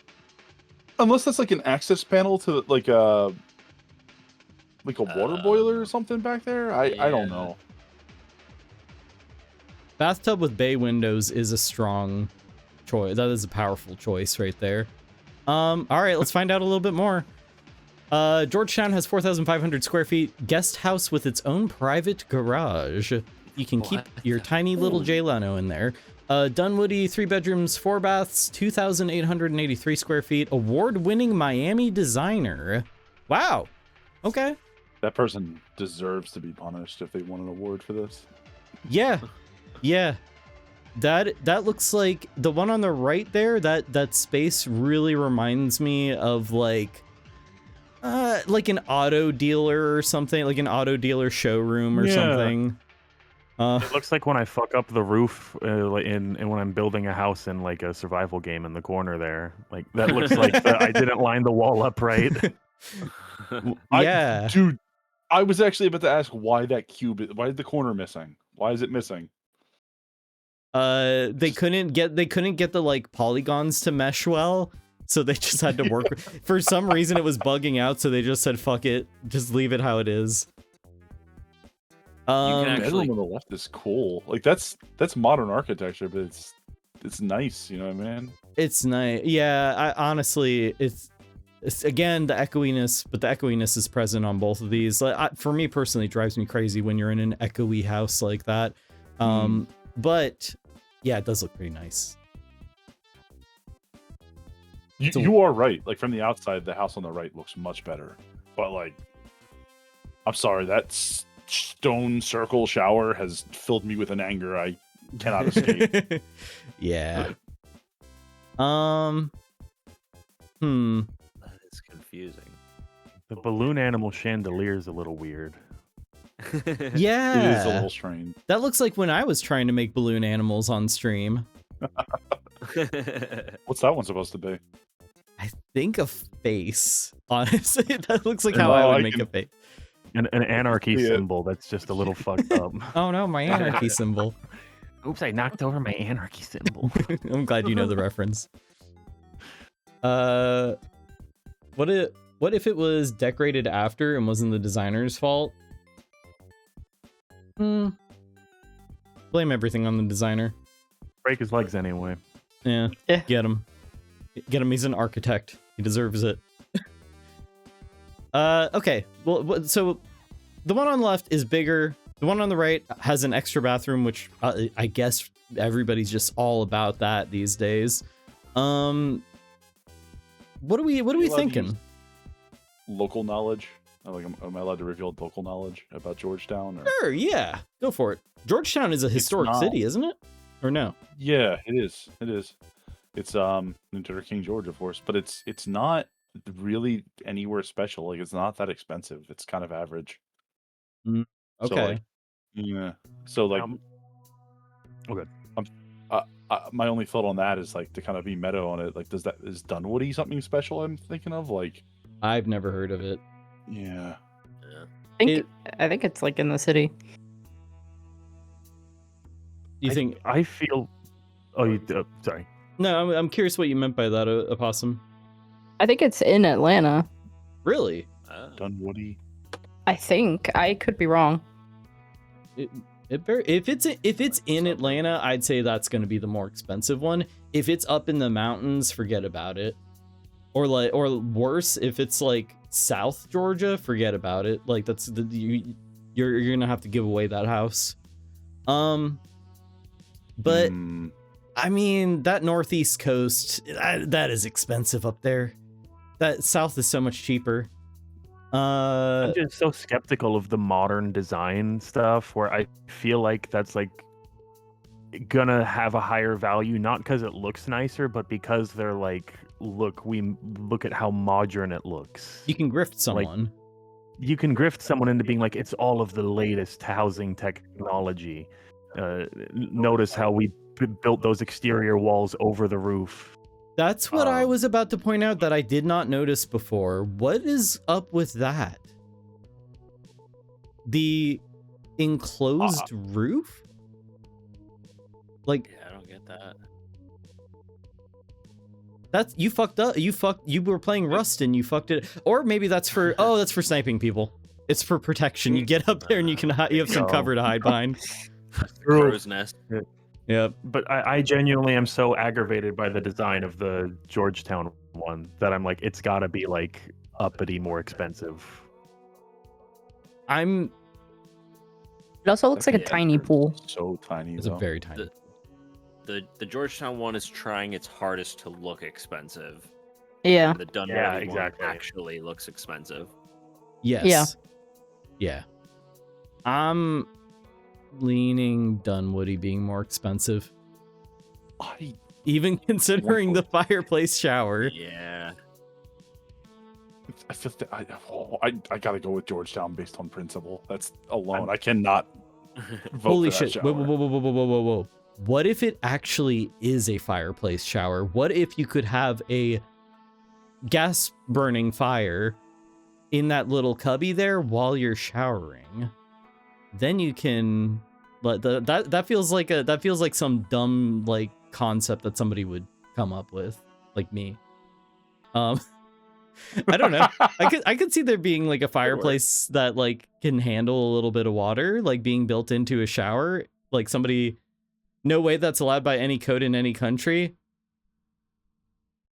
Unless that's like an access panel to like a water boiler or something back there. I don't Yeah. know. Bathtub with bay windows is a strong choice. That is a powerful choice right there. All right, let's find out a little bit more. Georgetown has 4,500 square feet, guest house with its own private garage. You can keep your tiny little Jay Leno in there. Dunwoody, 3 bedrooms, 4 baths, 2,883 square feet, award-winning Miami designer. Wow. Okay. That person deserves to be punished if they won an award for this. Yeah. Yeah. That looks like the one on the right there, that space really reminds me of like an auto dealer or something, like an auto dealer showroom or something. It looks like when I fuck up the roof and when I'm building a house in like a survival game in the corner there. Like that looks like I didn't line the wall up right. Yeah. Dude, I was actually about to ask why that cube, why is the corner missing? Why is it missing? They couldn't get the like polygons to mesh well, so they just had to work. For some reason, it was bugging out, so they just said, "Fuck it, just leave it how it is." The bedroom on the left is cool. Like that's modern architecture, but it's nice. You know what I mean? It's nice. Yeah, I honestly, it's again the echoiness, but the echoiness is present on both of these. Like, for me personally, it drives me crazy when you're in an echoey house like that. But yeah, it does look pretty nice. You are right. Like from the outside, the house on the right looks much better. But like, I'm sorry, that stone circle shower has filled me with an anger I cannot escape. Yeah. That is confusing. The balloon animal chandelier is a little weird. Yeah. It is a little strange. That looks like when I was trying to make balloon animals on stream. What's that one supposed to be? I think a face. Honestly, that looks like how I would make a face. An anarchy symbol that's just a little fucked up. Oh no, my anarchy symbol. Oops, I knocked over my anarchy symbol. I'm glad you know the reference. What if it was decorated after and wasn't the designer's fault? Blame everything on the designer. Break his legs anyway. Yeah. Get him. Get him. He's an architect. He deserves it. Okay. Well, so the one on the left is bigger. The one on the right has an extra bathroom, which I guess everybody's just all about that these days. What are we thinking? Local knowledge. Like, am I allowed to reveal local knowledge about Georgetown? Or? Sure. Yeah. Go for it. Georgetown is a historic city, isn't it? Or no? Yeah, it is. It is. It's named after King George, of course, but it's not really anywhere special. Like, it's not that expensive. It's kind of average. Okay. So, like, yeah. So like, okay. My only thought on that is like to kind of be meta on it. Like, is Dunwoody something special? I'm thinking of like. I've never heard of it. Yeah. I think it's like in the city. You think? I feel. Oh, sorry. No, I'm curious what you meant by that, Opossum. I think it's in Atlanta. Really? Dunwoody. I think. I could be wrong. If it's in Atlanta, I'd say that's going to be the more expensive one. If it's up in the mountains, forget about it. Or worse, if it's like South Georgia, forget about it. Like that's you're gonna have to give away that house. But I mean that northeast coast that is expensive up there. That south is so much cheaper. I'm just so skeptical of the modern design stuff where I feel like that's like gonna have a higher value, not because it looks nicer, but because they're like look, we look at how modern it looks. You can grift someone. You can grift someone into being like, it's all of the latest housing technology. Notice how we built those exterior walls over the roof. That's what I was about to point out that I did not notice before. What is up with that? The enclosed roof? Like, Yeah, I don't get that. that's you fucked up. You were playing Rust and you fucked it. Or maybe that's for that's for sniping people. It's for protection. You get up there and you have some cover to hide behind. Crow's nest. Yep. But I genuinely am so aggravated by the design of the Georgetown one that I'm like, it's gotta be like uppity more expensive. I'm It also looks like a tiny pool. So tiny. It's a very tiny. The Georgetown one is trying its hardest to look expensive. Yeah. The Dunwoody exactly. one actually looks expensive. Yes. Yeah. I'm leaning Dunwoody being more expensive. Even considering the fireplace shower. Yeah. I feel I gotta go with Georgetown based on principle. That's alone. I cannot vote Holy for that shit. Whoa, shower. whoa, whoa, whoa, whoa, whoa, whoa, whoa. What if it actually is a fireplace shower? What if you could have a gas burning fire in that little cubby there while you're showering? Then you can that feels like some dumb like concept that somebody would come up with, like me. I don't know. I could see there being like a fireplace that like can handle a little bit of water, like being built into a shower. Like somebody, no way that's allowed by any code in any country.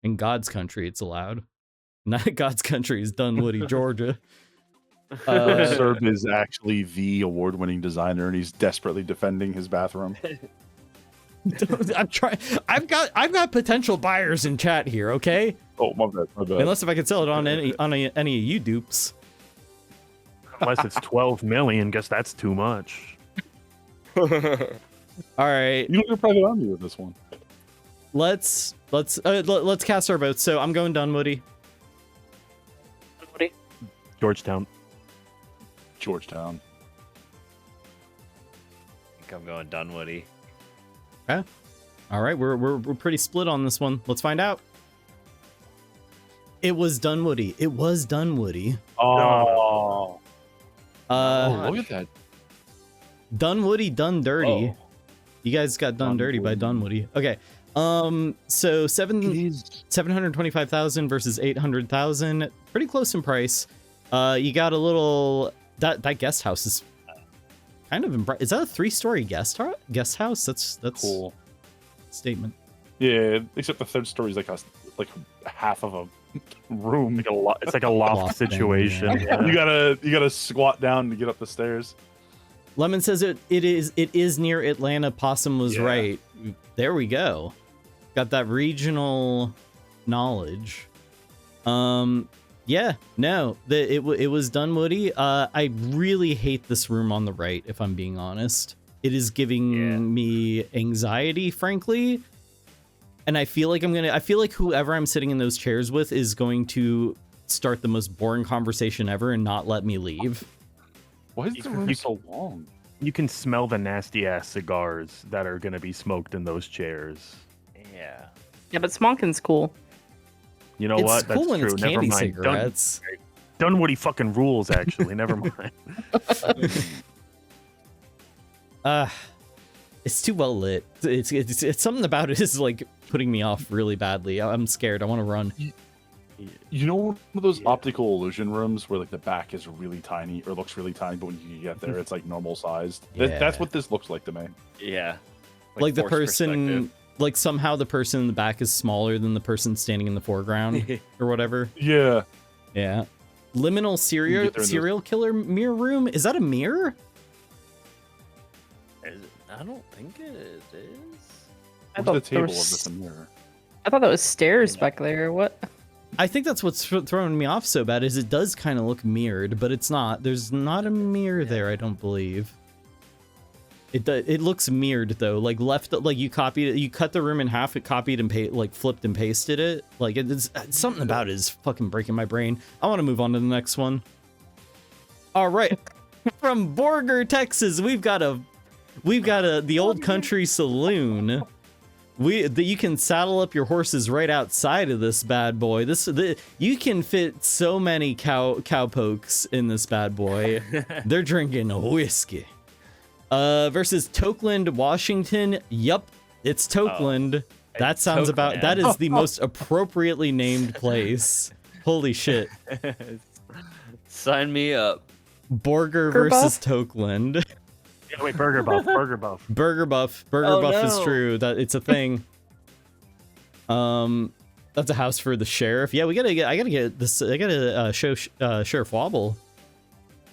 In God's country, it's allowed. Not God's country is Dunwoody, Georgia. Serb is actually the award-winning designer, and he's desperately defending his bathroom. I'm trying. I've got potential buyers in chat here. Okay. Oh my bad. My bad. Unless if I could sell it on any of you dupes. Unless it's 12 million, guess that's too much. All right. You look private army with this one. Let's cast our votes. So I'm going Dunwoody. Georgetown. Georgetown. I think I'm going Dunwoody. Okay. All right, we're pretty split on this one. Let's find out. It was Dunwoody. It was Dunwoody. Oh. Look at that. Dunwoody done dirty. Oh. You guys got done dirty by Dunwoody. Okay. So 725,000 versus 800,000. Pretty close in price. You got a little that guest house is kind of is that a 3-story guest house? That's cool statement. Yeah, except the third story is like half of a room. It's like a loft situation. Yeah. You gotta squat down to get up the stairs. Lemon says it is near Atlanta. Possum was right. There we go. Got that regional knowledge. Yeah, no, it was Dunwoody. I really hate this room on the right, if I'm being honest. It is giving me anxiety, frankly. And I feel like whoever I'm sitting in those chairs with is going to start the most boring conversation ever and not let me leave. Why is the room so long? You can smell the nasty ass cigars that are gonna be smoked in those chairs. Yeah. Yeah, but smoking's cool. You know It's what? That's cool when true. it's Never candy mind. cigarettes. Dunwoody fucking rules, actually. Never mind. It's too well lit. It's something about it is like putting me off really badly. I'm scared. I want to run. You know, one of those optical illusion rooms where like the back is really tiny or looks really tiny, but when you get there, it's like normal sized. Yeah. That's what this looks like to me. Yeah. Like the forced person, perspective. like somehow the person in the back is smaller than the person standing in the foreground or whatever. Yeah. Yeah. Liminal serial killer mirror room. Is that a mirror? I don't think it is. I Where's thought the there table of was- this mirror? I thought that was stairs back there, or what? I think that's what's throwing me off so bad is it does kind of look mirrored, but it's not. There's not a mirror there, I don't believe. It looks mirrored though, like left, like you copied it, you cut the room in half, it copied and like flipped and pasted it. Like it's something about it is fucking breaking my brain. I want to move on to the next one. All right, from Borger, Texas, we've got the Old Country Saloon. You can saddle up your horses right outside of this bad boy. You can fit so many cowpokes in this bad boy. They're drinking whiskey. Versus Tokeland, Washington. Yup, it's Tokeland. That sounds about. That is the most appropriately named place. Holy shit! Sign me up. Borger versus Tokeland. Yeah, wait, Burger Buff. Burger Buff. Burger Buff. Burger Buff is true. That it's a thing. That's a house for the sheriff. Yeah, I gotta get this. I gotta show Sheriff Wobble.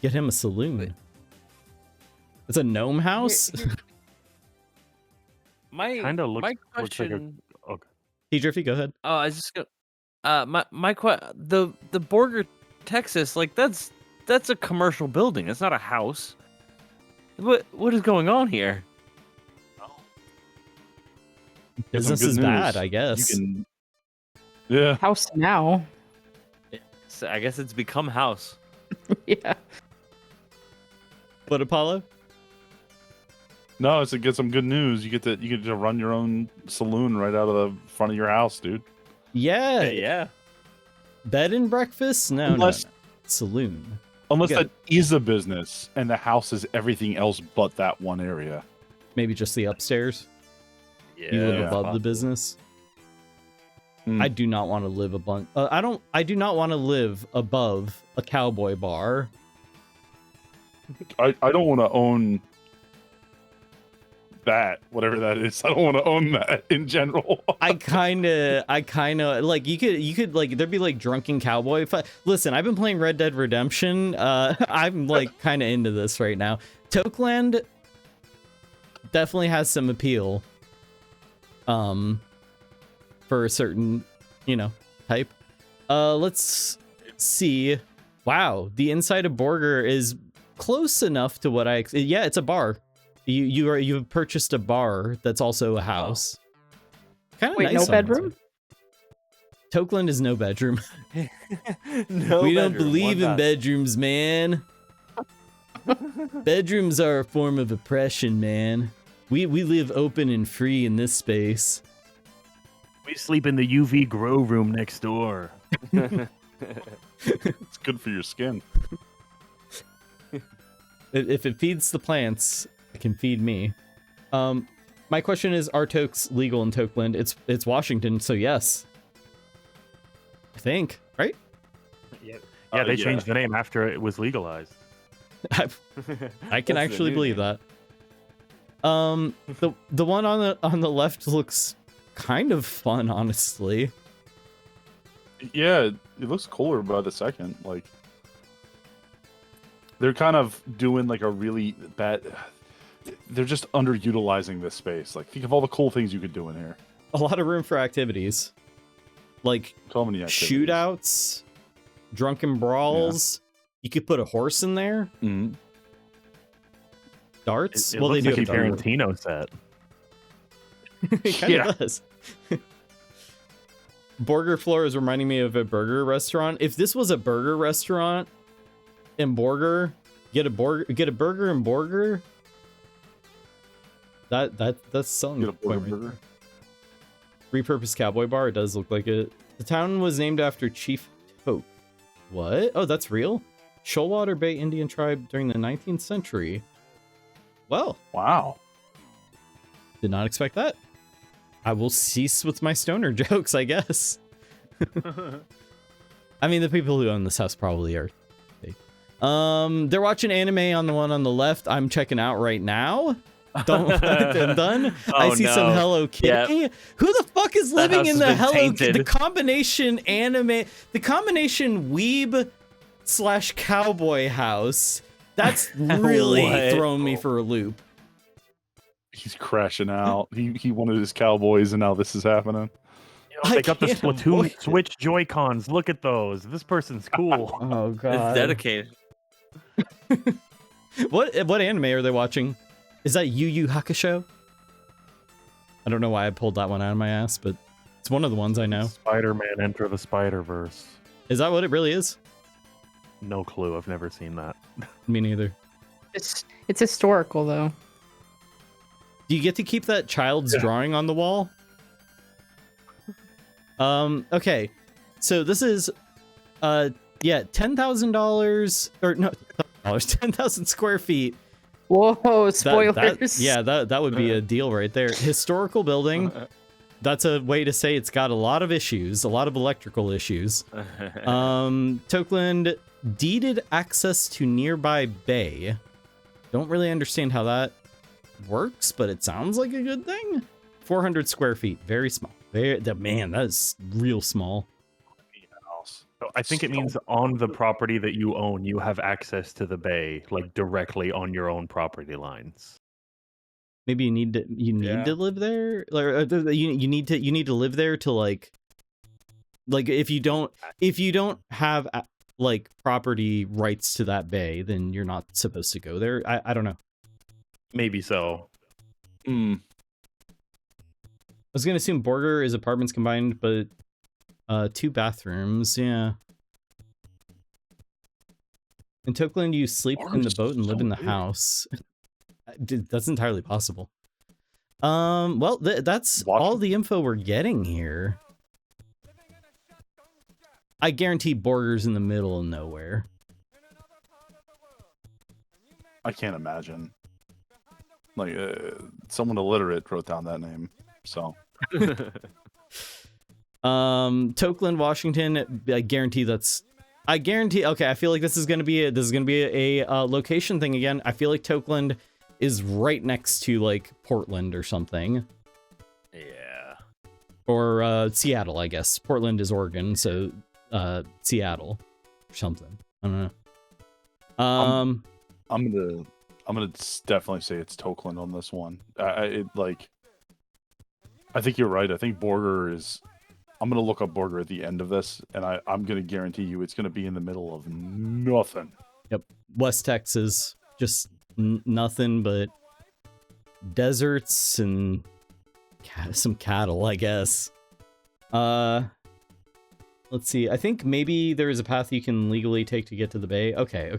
Get him a saloon. It's a gnome house. My question. Okay. Hey, Driffy, go ahead. Oh, I was just gonna. The Borger, Texas, like that's a commercial building. It's not a house. What is going on here? Business is bad, I guess. Yeah. House now. So I guess it's become house. Yeah. What, Apollo? No, it's to get some good news. You get to run your own saloon right out of the front of your house, dude. Yeah. Yeah. Bed and breakfast? No, no. Saloon. Unless that is a business and the house is everything else but that one area. Maybe just the upstairs. Yeah. You live above the business. I do not want to live I do not want to live above a cowboy bar. I don't want to own that, whatever that is. I don't want to own that in general. I kind of like you could like there'd be like drunken cowboy. Listen, I've been playing Red Dead Redemption. I'm like kind of into this right now. Tokeland definitely has some appeal. For a certain, type. Let's see. Wow, the inside of Borger is close enough to what yeah, it's a bar. You've purchased a bar that's also a house. Kind of Wait, nice. no bedroom? Tokeland is no bedroom. No, we don't believe in bedrooms, man. Bedrooms are a form of oppression, man. We live open and free in this space. We sleep in the UV grow room next door. It's good for your skin. If it feeds the plants, it can feed me. My question is, are tokes legal in Tokeland? It's Washington, so yes. I think, right? Yeah, they changed the name after it was legalized. I can actually believe that. The one on the left looks kind of fun, honestly. Yeah, it looks cooler by the second. Like they're kind of doing like a really bad. They're just underutilizing this space. Like think of all the cool things you could do in here. A lot of room for activities, like so many activities. Shootouts, drunken brawls. Yeah. You could put a horse in there. Mm-hmm. Darts. Well, they do like a Tarantino set. It kind of does. Borger floor is reminding me of a burger restaurant. If this was a burger restaurant in Borger, get a burger in Borger. That's something. Get a burger. Repurposed cowboy bar. It does look like it. The town was named after Chief Toke. What? Oh, that's real. Shoalwater Bay Indian tribe during the 19th century. Well. Wow. Did not expect that. I will cease with my stoner jokes, I guess. I mean, the people who own this house probably are. They're watching anime on the one on the left. I'm checking out right now. I'm done. I see some Hello Kitty. Yep. Who the fuck is living in the Hello Kitty? The combination anime, the combination weeb / cowboy house. That's really thrown me for a loop. He's crashing out. He wanted his cowboys, and now this is happening. They got the Splatoon Switch Joy-Cons. Look at those. This person's cool. Oh god, it's dedicated. What anime are they watching? Is that Yu Yu Hakusho? I don't know why I pulled that one out of my ass, but it's one of the ones I know. Spider-Man Enter the Spider-Verse. Is that what it really is? No clue. I've never seen that. Me neither. It's historical though. Do you get to keep that child's drawing on the wall? Okay. So this is $10,000 or no, $10,000 square feet. Whoa, spoilers. That would be a deal right there. Historical building. That's a way to say it's got a lot of issues, a lot of electrical issues. Tokeland deeded access to nearby bay. Don't really understand how that works, but it sounds like a good thing. 400 square feet, very small. Man, that is real small. So I think it means on the property that you own, you have access to the bay, like directly on your own property lines. Maybe you need to live there, like you need to live there to like if you don't have like property rights to that bay, then you're not supposed to go there. I don't know. Maybe so. I was gonna assume Borger is apartments combined, but 2 bathrooms, yeah. In Tokeland, you sleep in the boat and live in the house. That's entirely possible. Well, that's all the info we're getting here. I guarantee Borger's in the middle of nowhere. I can't imagine. Like, someone illiterate wrote down that name, so. Tokeland, Washington. I guarantee. Okay, I feel like this is gonna be a location thing again. I feel like Tokeland is right next to like Portland or something. Yeah. Or Seattle, I guess. Portland is Oregon, so Seattle or something. I don't know. I'm gonna definitely say it's Tokeland on this one. I think you're right. I think Borger is. I'm gonna look up Borger at the end of this, and I'm gonna guarantee you it's gonna be in the middle of nothing. Yep, West Texas, just nothing but deserts and some cattle, I guess. Let's see. I think maybe there is a path you can legally take to get to the bay. Okay.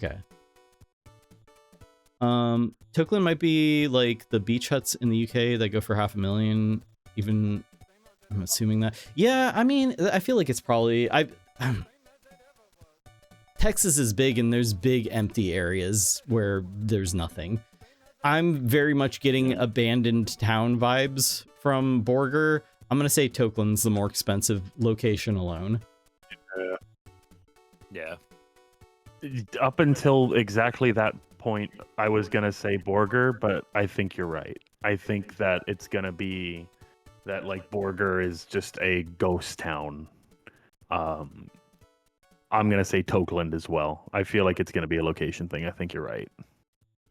Tokeland might be like the beach huts in the UK that go for $500,000. Even, I'm assuming that. Yeah, I mean, I feel like it's probably Texas is big and there's big empty areas where there's nothing. I'm very much getting abandoned town vibes from Borger. I'm gonna say Tokeland's the more expensive location alone. Yeah. Up until exactly that point, I was gonna say Borger, but I think you're right. I think that it's gonna be that like Borger is just a ghost town. I'm gonna say Tokeland as well. I feel like it's gonna be a location thing. I think you're right.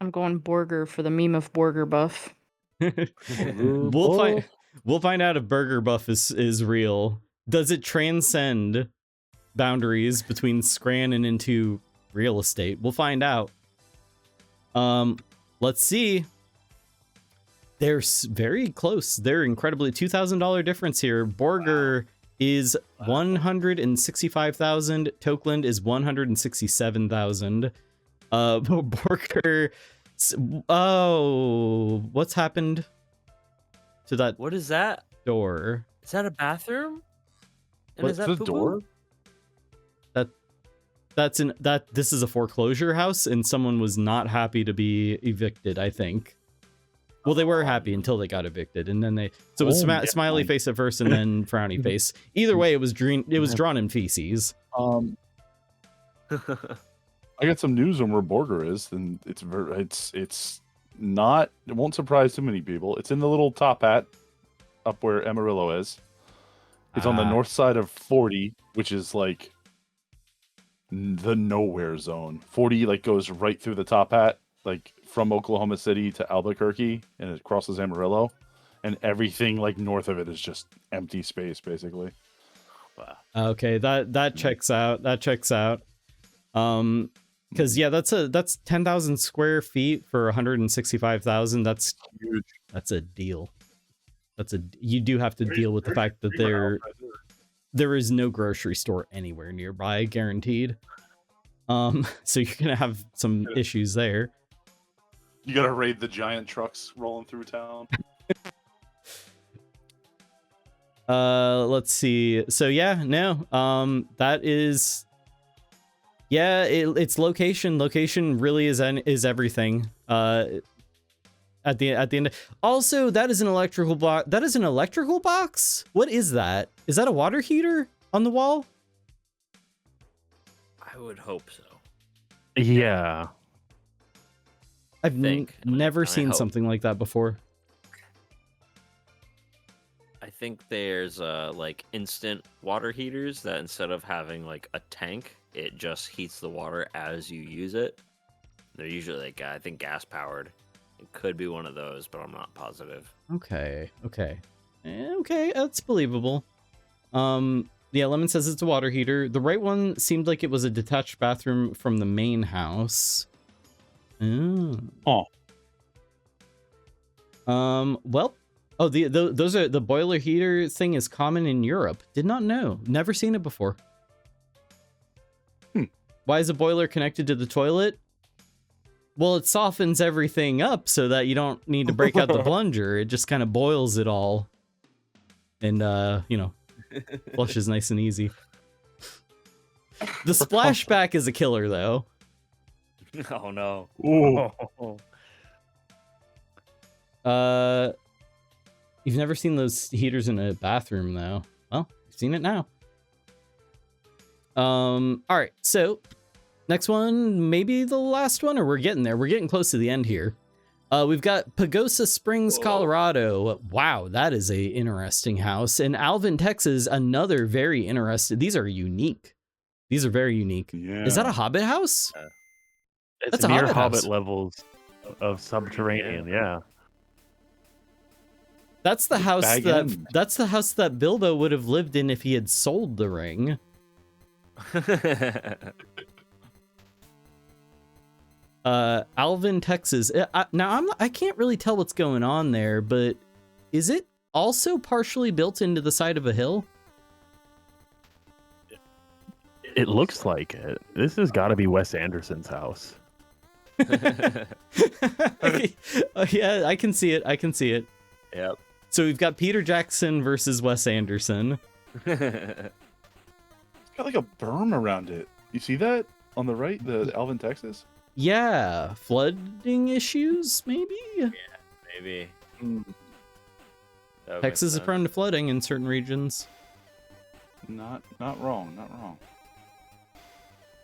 I'm going Borger for the meme of Borger buff. We'll find out if Burger Buff is real. Does it transcend boundaries between Scran and into real estate? We'll find out. Let's see. They're very close. They're incredibly $2,000 difference here. Borger is 165,000. Tokeland is 167,000. Borger. Oh, what's happened to that? What is that? Door. Is that a bathroom? And What's is that the poo-poo? door? This is a foreclosure house, and someone was not happy to be evicted, I think. Well, they were happy until they got evicted, and then it was smiley face at first, and then frowny face. Either way, it was drawn in feces. I got some news on where Borger is, and it's not. It won't surprise too many people. It's in the little top hat, up where Amarillo is. It's on the north side of 40, which is like the nowhere zone. 40 like goes right through the top hat, like from Oklahoma City to Albuquerque, and it crosses Amarillo, and everything like north of it is just empty space, basically. Wow. Okay, that checks out. That checks out. Because yeah, that's 10,000 square feet for 165,000. That's Huge. That's a deal. You do have to deal with the fact that there is no grocery store anywhere nearby, guaranteed. So you're gonna have some issues there. You gotta raid the giant trucks rolling through town. Let's see. So yeah, no. That is. Yeah, it's location. Location really is everything. At the end. Also, that is an electrical box. That is an electrical box? What is that? Is that a water heater on the wall? I would hope so. Yeah. I've never seen something like that before. I think there's like instant water heaters that instead of having like a tank, it just heats the water as you use it. They're usually like I think gas powered. It could be one of those, but I'm not positive. Okay, that's believable. Yeah, Lemon says it's a water heater. The right one seemed like it was a detached bathroom from the main house. Oh. Well, those are the boiler heater thing is common in Europe. Did not know. Never seen it before. Why is a boiler connected to the toilet? Well, it softens everything up so that you don't need to break out the plunger. It just kind of boils it all. And, flushes nice and easy. The splashback is a killer, though. Oh, no. Ooh. You've never seen those heaters in a bathroom, though. Well, you've seen it now. All right, so next one, maybe the last one, or we're getting there. We're getting close to the end here. We've got Pagosa Springs, Colorado. Wow, that is a interesting house. And Alvin, Texas, another very interesting. These are unique. These are very unique. Yeah. Is that a Hobbit house? It's That's a near Hobbit Hobbit house. levels of subterranean. Yeah. That's the house Bag that end. that's the house that Bilbo would have lived in if he had sold the ring. Alvin, Texas. Now I can't really tell what's going on there, but is it also partially built into the side of a hill? It looks like it. This has got to be Wes Anderson's house. Yeah, I can see it. I can see it. Yep. So we've got Peter Jackson versus Wes Anderson. It's got like a berm around it. You see that on the right, the Alvin, Texas? Yeah, flooding issues, maybe? Yeah, maybe. That would Texas make is sense. prone to flooding in certain regions. Not wrong, not wrong.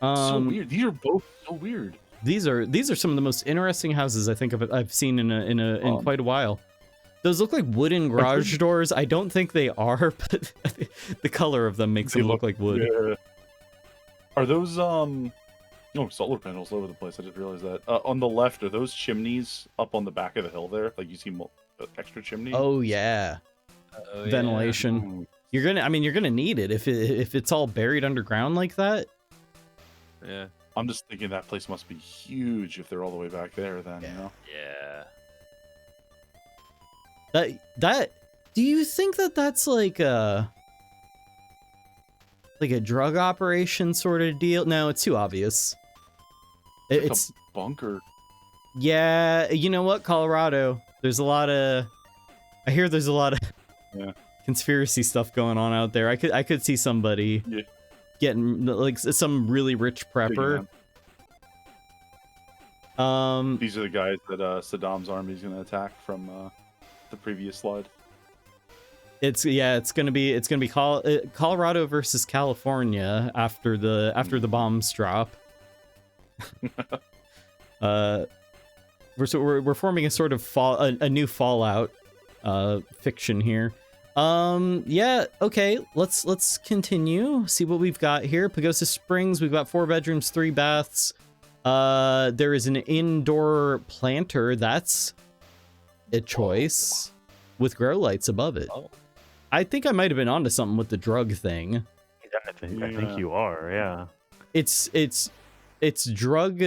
Um, So weird. These are both so weird. These are some of the most interesting houses I think I've seen in quite a while. Those look like wooden garage doors. I don't think they are, but the color of them makes them look like wood. Yeah. Are those solar panels all over the place? I just realized that. On the left, are those chimneys up on the back of the hill there? Like you see extra chimney? Oh yeah, ventilation. You're gonna need it if it's all buried underground like that. Yeah. I'm just thinking that place must be huge if they're all the way back there. Then you know. Yeah. That do you think that's like a drug operation sort of deal? No, it's too obvious. It's a bunker. Yeah, you know what, Colorado? There's a lot of conspiracy stuff going on out there. I could see somebody getting like some really rich prepper. These are the guys that Saddam's army is going to attack from the previous slide. It's gonna be Colorado versus California after the bombs drop. We're forming a sort of a new Fallout fiction here. Yeah, okay, let's continue. See what we've got here. Pagosa Springs, we've got 4 bedrooms, 3 baths. There is an indoor planter. That's a choice with grow lights above it. I think I might have been onto something with the drug thing. I think you are. Yeah. It's it's drug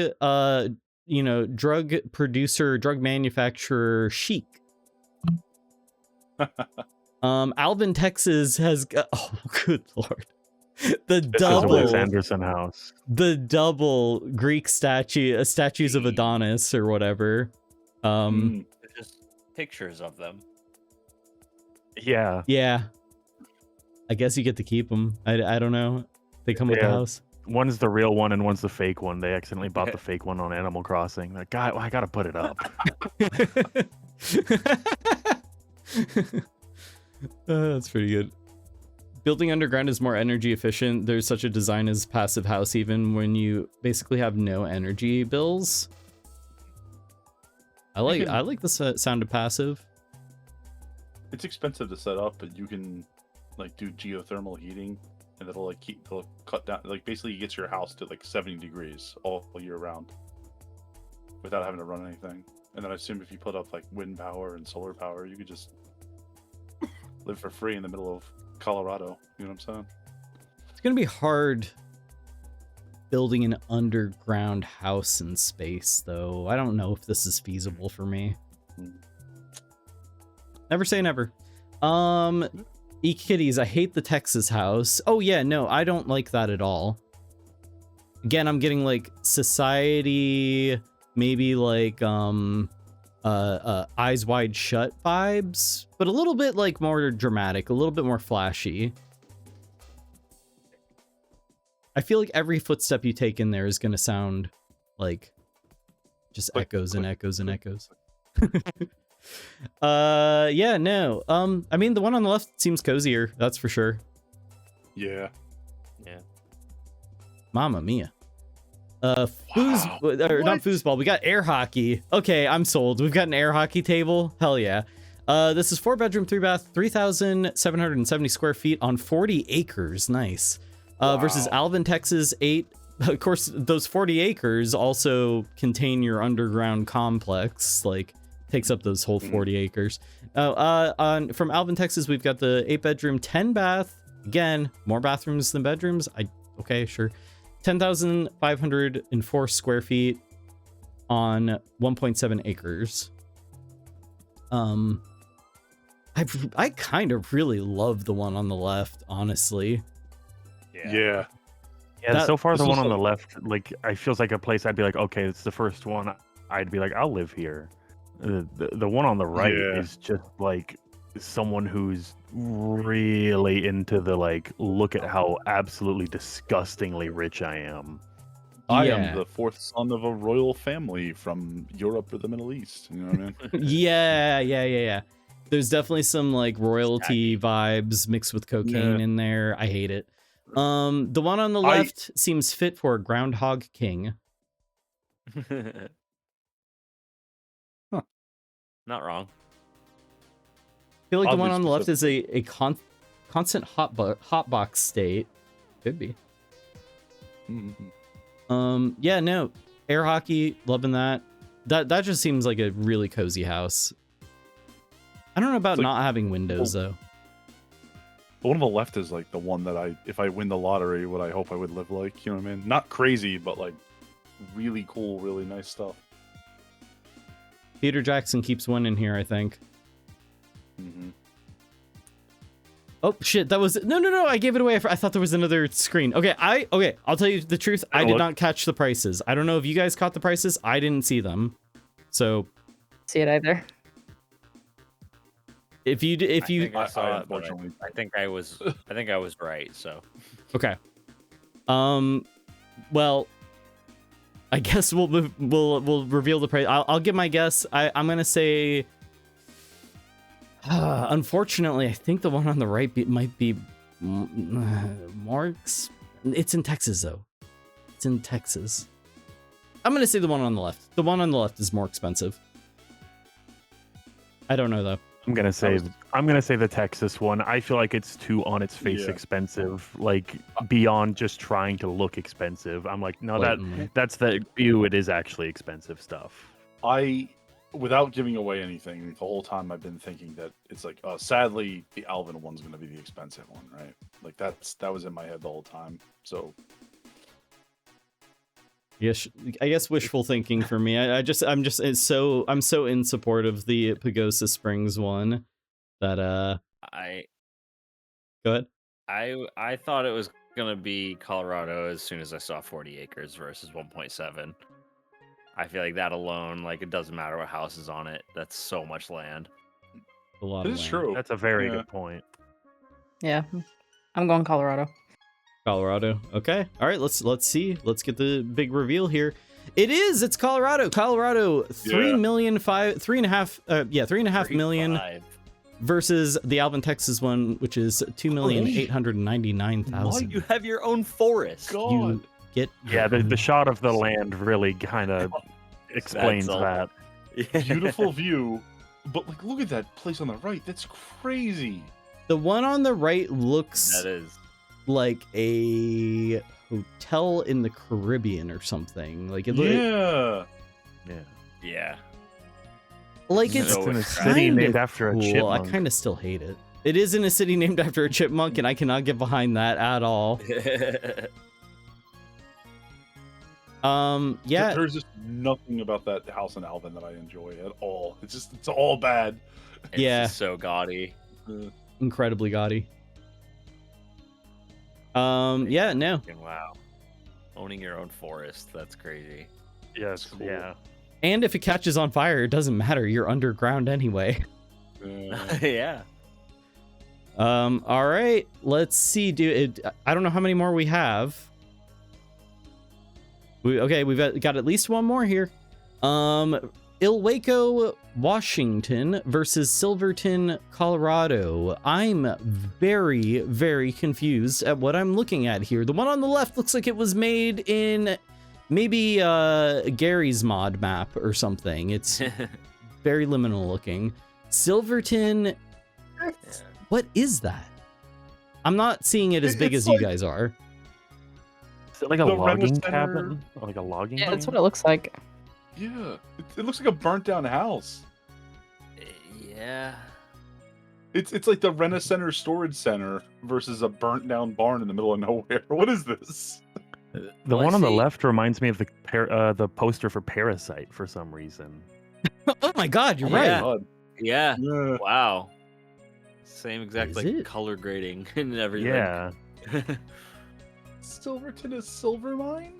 drug producer, drug manufacturer chic. Alvin, Texas has got, oh good lord. The This is a Wes double Anderson house. the double Greek statues of Adonis or whatever. They're just pictures of them. Yeah. Yeah. I guess you get to keep them. I don't know. They come with the Yeah. house. One's the real one and one's the fake one. They accidentally bought the fake one on Animal Crossing. Like, God, I gotta put it up. That's pretty good. Building underground is more energy efficient. There's such a design as passive house even when you basically have no energy bills. I like the sound of passive. It's expensive to set up, but you can like do geothermal heating, and it'll cut down. Like basically, it gets your house to like 70 degrees all year round, without having to run anything. And then I assume if you put up like wind power and solar power, you could just live for free in the middle of Colorado. You know what I'm saying? It's gonna be hard building an underground house in space, though. I don't know if this is feasible for me. Never say never. E-Kitties, I hate the Texas house. Oh yeah, no, I don't like that at all. Again, I'm getting like society, maybe like Eyes Wide Shut vibes, but a little bit like more dramatic, a little bit more flashy. I feel like every footstep you take in there is gonna sound like just echoes and echoes and echoes. Yeah, no. I mean, the one on the left seems cozier, that's for sure. Yeah. Yeah. Mamma mia. Not foosball, we got air hockey. Okay, I'm sold. We've got an air hockey table. Hell yeah. This is 4-bedroom, 3-bath, 3,770 square feet on 40 acres. Nice. Versus Alvin, Texas, 8. Of course, those 40 acres also contain your underground complex. Like, takes up those whole 40 acres. From Alvin, Texas, we've got the 8-bedroom, 10-bath. Again, more bathrooms than bedrooms. Okay, sure. 10,504 square feet on 1.7 acres. I kind of really love the one on the left, honestly. Yeah. Yeah, so far the one on the left, like, I feels like a place I'd be like, okay, it's the first one. I'd be like, I'll live here. The one on the right is just like someone who's really into the like, look at how absolutely disgustingly rich I am. I am the fourth son of a royal family from Europe or the Middle East. You know what I mean? Yeah. There's definitely some like royalty vibes mixed with cocaine in there. I hate it. The one on the left seems fit for a Groundhog King. Not wrong. I feel like the one on the left is a constant hotbox state. Could be. Yeah, no. Air hockey, loving that. That just seems like a really cozy house. I don't know about not having windows though. The one on the left is like the one that if I win the lottery, what I hope I would live like. You know what I mean? Not crazy, but like really cool, really nice stuff. Peter Jackson keeps winning here, I think. Oh shit, that was no, I gave it away. I thought there was another screen. Okay, I'll tell you the truth. I did not catch the prices. I don't know if you guys caught the prices. I didn't see them. So see it either. If you I saw it, but I think I was right, so. Okay. Well, I guess we'll reveal the price. I'll give my guess. I'm gonna say. Unfortunately, I think the one on the right might be more. It's in Texas though. It's in Texas. I'm gonna say the one on the left. The one on the left is more expensive. I don't know though. I'm gonna say the Texas one. I feel like it's too on its face expensive, like beyond just trying to look expensive. I'm like, no, that's the ew. It is actually expensive stuff. Without giving away anything, the whole time I've been thinking that it's like, sadly, the Alvin one's gonna be the expensive one, right? Like that was in my head the whole time. So Yes, I guess wishful thinking for me. I'm so in support of the Pagosa Springs one that I go ahead. I thought it was gonna be Colorado as soon as I saw 40 acres versus 1.7. I feel like that alone, like it doesn't matter what house is on it. That's so much land. A lot It of is land. true. That's a very Yeah. good point. Yeah, I'm going Colorado. Colorado. Okay. All right. Let's see. Let's get the big reveal here. It's Colorado. Colorado. 3.5 million 3.5. versus the Alvin, Texas one, which is 2,899,000. You have your own forest. You get the shot of the land really kind of explains that. Beautiful view, but like, look at that place on the right. That's crazy. The one on the right looks That is like a hotel in the Caribbean or something. Like it Yeah. yeah. Like it's in a city kind named of after a cool. I chipmunk. kind of still hate it. It is in a city named after a chipmunk, and I cannot get behind that at all. Yeah. There's just nothing about that house in Alvin that I enjoy at all. It's all bad. It's Yeah. just so gaudy. Incredibly gaudy. Yeah, no. And wow. Owning your own forest, that's crazy. Yes, Cool. yeah. And if it catches on fire, it doesn't matter. You're underground anyway. Yeah. All right. Let's see. I don't know how many more we have. We've got at least one more here. Ilwaco, Washington versus Silverton, Colorado. I'm very, very confused at what I'm looking at here. The one on the left looks like it was made in maybe Gary's mod map or something. It's very liminal looking. Silverton, what is that? I'm not seeing it as big as you guys are. Is it like a The logging Rena Center- cabin? Or like a logging Yeah, that's cabin? what it looks like. Yeah, it looks like a burnt down house. Yeah. It's like the Rena Center storage center versus a burnt down barn in the middle of nowhere. What is this? The one on the left reminds me of the poster for Parasite for some reason. Oh my god, you're Yeah. right. Yeah. Yeah. Wow. Same exact Is like it? color grading and everything. Yeah. Silverton is silver mine?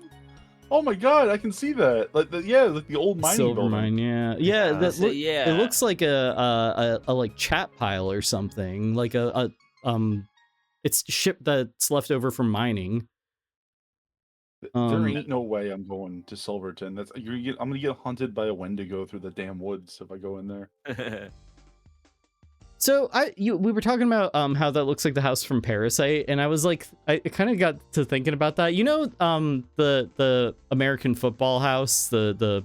Oh my god, I can see that. Like the old mining Silver building. mine, yeah. That So, look, yeah. It looks like a like chat pile or something. Like it's ship that's left over from mining. There ain't no way I'm going to Silverton. I'm gonna get hunted by a Wendigo through the damn woods if I go in there. So we were talking about how that looks like the house from Parasite, and I was like, I kind of got to thinking about that. You know, the American Football house, the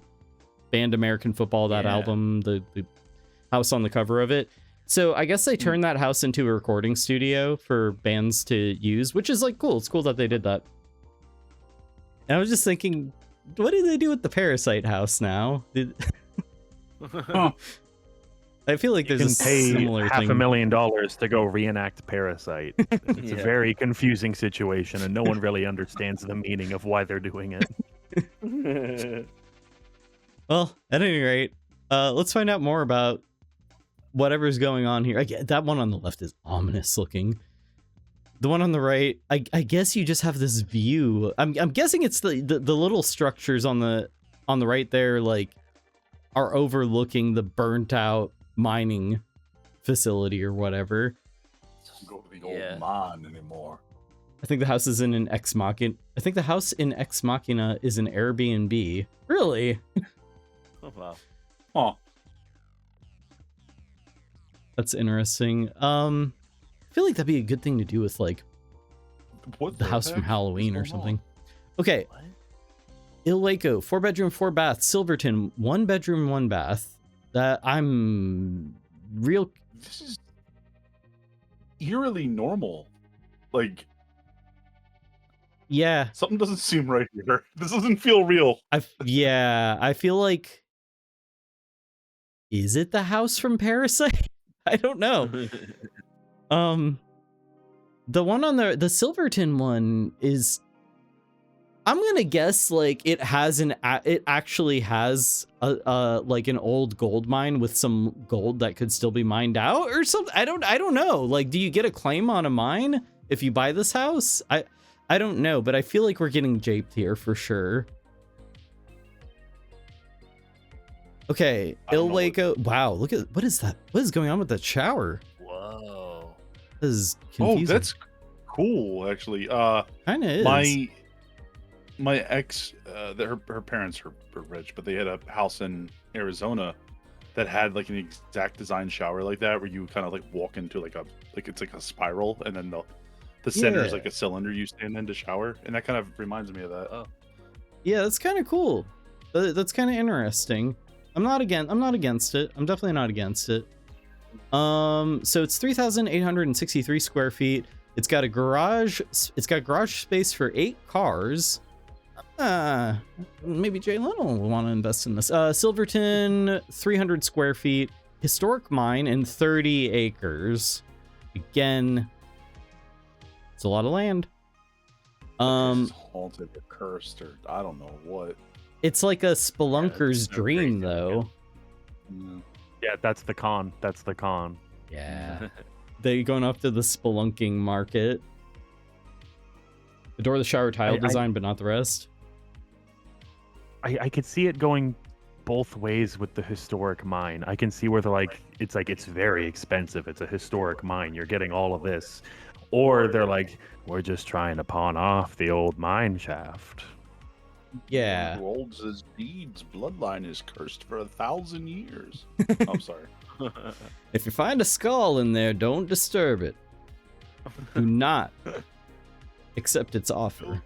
band American Football, that album, the house on the cover of it. So I guess they turned that house into a recording studio for bands to use, which is like cool. It's cool that they did that. And I was just thinking, what do they do with the Parasite house now? I feel like You there's can a pay similar thing. $500,000 to go reenact Parasite. It's a very confusing situation, and no one really understands the meaning of why they're doing it. Well, at any rate, let's find out more about whatever's going on here. That one on the left is ominous looking. The one on the right, I guess you just have this view. I'm guessing it's the little structures on the right there, like, are overlooking the burnt out mining facility or whatever. Doesn't go to the old mine anymore. I think the house is in an Ex Machina. I think the house in Ex Machina is an Airbnb. Really? Oh wow. Oh. That's interesting. I feel like that'd be a good thing to do with like What the house from heck Halloween is or going something. Okay. Ilwaco, 4-bedroom, 4-bath. Silverton, 1-bedroom, 1-bath. That I'm real. This is eerily normal. Like, yeah, something doesn't seem right here. This doesn't feel real. I feel like. Is it the house from Parasite? I don't know. The one on the Silverton one is I'm gonna guess like it actually has a like an old gold mine with some gold that could still be mined out or something. I don't know. Like, do you get a claim on a mine if you buy this house? I don't know, but I feel like we're getting japed here for sure. Okay, Ilwaco. Wow, look at what is that? What is going on with that shower? Whoa. This is confusing. Oh, that's cool, actually. Kind of is. My ex, her parents are rich, but they had a house in Arizona that had like an exact design shower like that, where you kind of like walk into it's like a spiral, and then the center is like a cylinder you stand in to shower, and that kind of reminds me of that. Oh, yeah, that's kind of cool. That's kind of interesting. I'm not against it. I'm definitely not against it. So it's 3,863 square feet. It's got a garage. It's got garage space for 8 cars. Maybe Jay Leno will want to invest in this. Silverton, 300 square feet. Historic mine and 30 acres. Again, it's a lot of land. It's haunted or cursed or I don't know what. It's like a spelunker's dream, though. Yeah, that's the con. That's the con. Yeah. They're going up to the spelunking market. Adore the shower tile design, but not the rest. I could see it going both ways with the historic mine. I can see where they're like, it's very expensive. It's a historic mine. You're getting all of this. Or they're like, we're just trying to pawn off the old mine shaft. Yeah. Who holds his deeds bloodline is cursed for 1,000 years. I'm sorry. If you find a skull in there, don't disturb it. Do not accept its offer.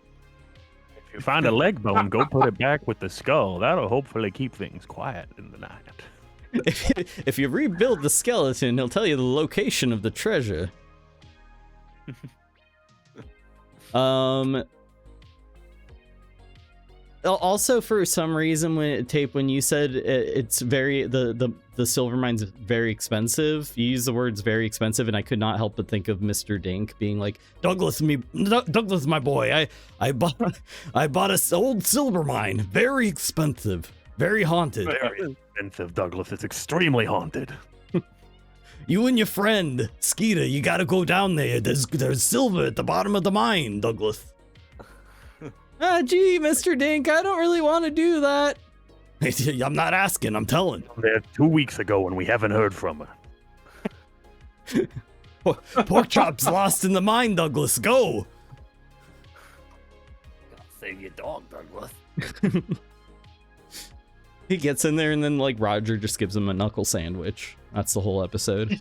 If you find a leg bone, go put it back with the skull. That'll hopefully keep things quiet in the night. If you rebuild the skeleton, he'll tell you the location of the treasure. Also, for some reason, when you said it's very the silver mine's very expensive, you use the words very expensive, and I could not help but think of Mr. Dink being like, Douglas, my boy, I bought a old silver mine, very expensive, very haunted. Very expensive, Douglas. It's extremely haunted. You and your friend Skeeter, you gotta go down there. There's silver at the bottom of the mine, Douglas. Gee, Mr. Dink, I don't really want to do that. I'm not asking, I'm telling. There 2 weeks ago when we haven't heard from her. Pork chop's lost in the mine, Douglas. Go. Save your dog, Douglas. He gets in there and then like Roger just gives him a knuckle sandwich. That's the whole episode.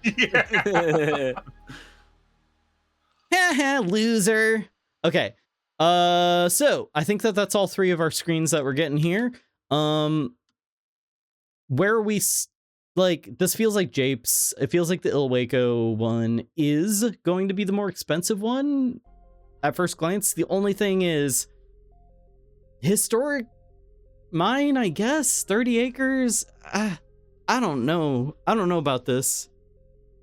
Haha, loser. Okay. So I think that's all 3 of our screens that we're getting here. Where are we? Like, this feels like Japes. It feels like the Ilwaco one is going to be the more expensive one at first glance. The only thing is historic mine, I guess. 30 acres. I don't know. I don't know about this.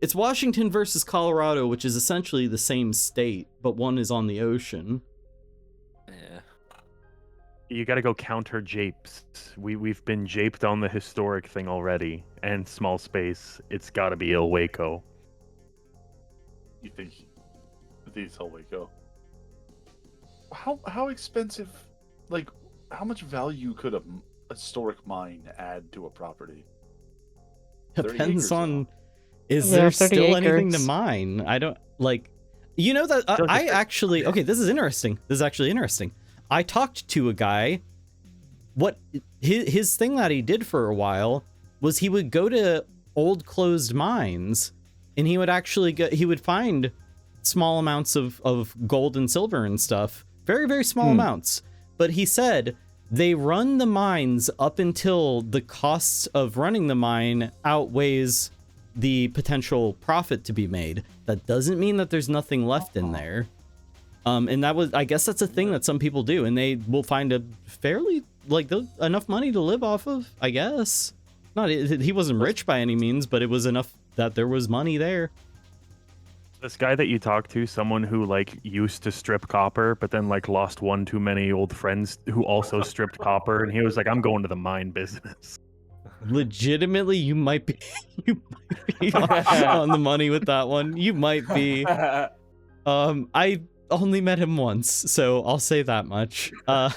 It's Washington versus Colorado, which is essentially the same state, but one is on the ocean. Yeah. You got to go counter japes. We've been japed on the historic thing already, and small space. It's got to be Ilwaco. You think it's Ilwaco? How expensive? Like, how much value could a historic mine add to a property? Depends on, is there still anything to mine? I don't, like, you know that, I actually, okay, this is interesting. This is actually interesting. I talked to a guy, what, his thing that he did for a while was he would go to old closed mines and he would actually he would find small amounts of gold and silver and stuff. Very, very small amounts. But he said they run the mines up until the costs of running the mine outweighs the potential profit to be made. That doesn't mean that there's nothing left in there. And that was, I guess that's a thing that some people do, and they will find a fairly, like, enough money to live off of, I guess. Not, he wasn't rich by any means, but it was enough that there was money there. This guy that you talked to, someone who like used to strip copper, but then like lost one too many old friends who also stripped copper, and he was like, "I'm going to the mine business." Legitimately, you might be on the money with that one. You might be. I only met him once, so I'll say that much. All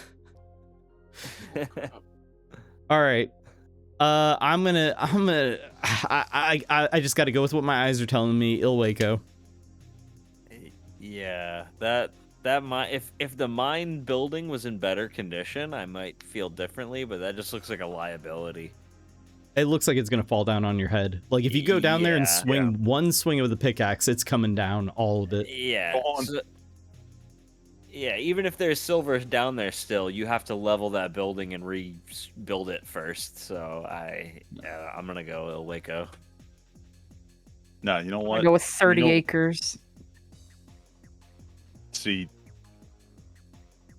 right. I just got to go with what my eyes are telling me. Il Waco. Yeah, that might if the mine building was in better condition, I might feel differently, but that just looks like a liability. It looks like it's gonna fall down on your head. Like if you go down there and Yeah. swing one swing of the pickaxe, it's coming down, all of it. Yeah. Yeah, even if there's silver down there still, you have to level that building and rebuild it first. So I'm gonna go Il Waco. No, you know what? I go with 30 You know- acres. See,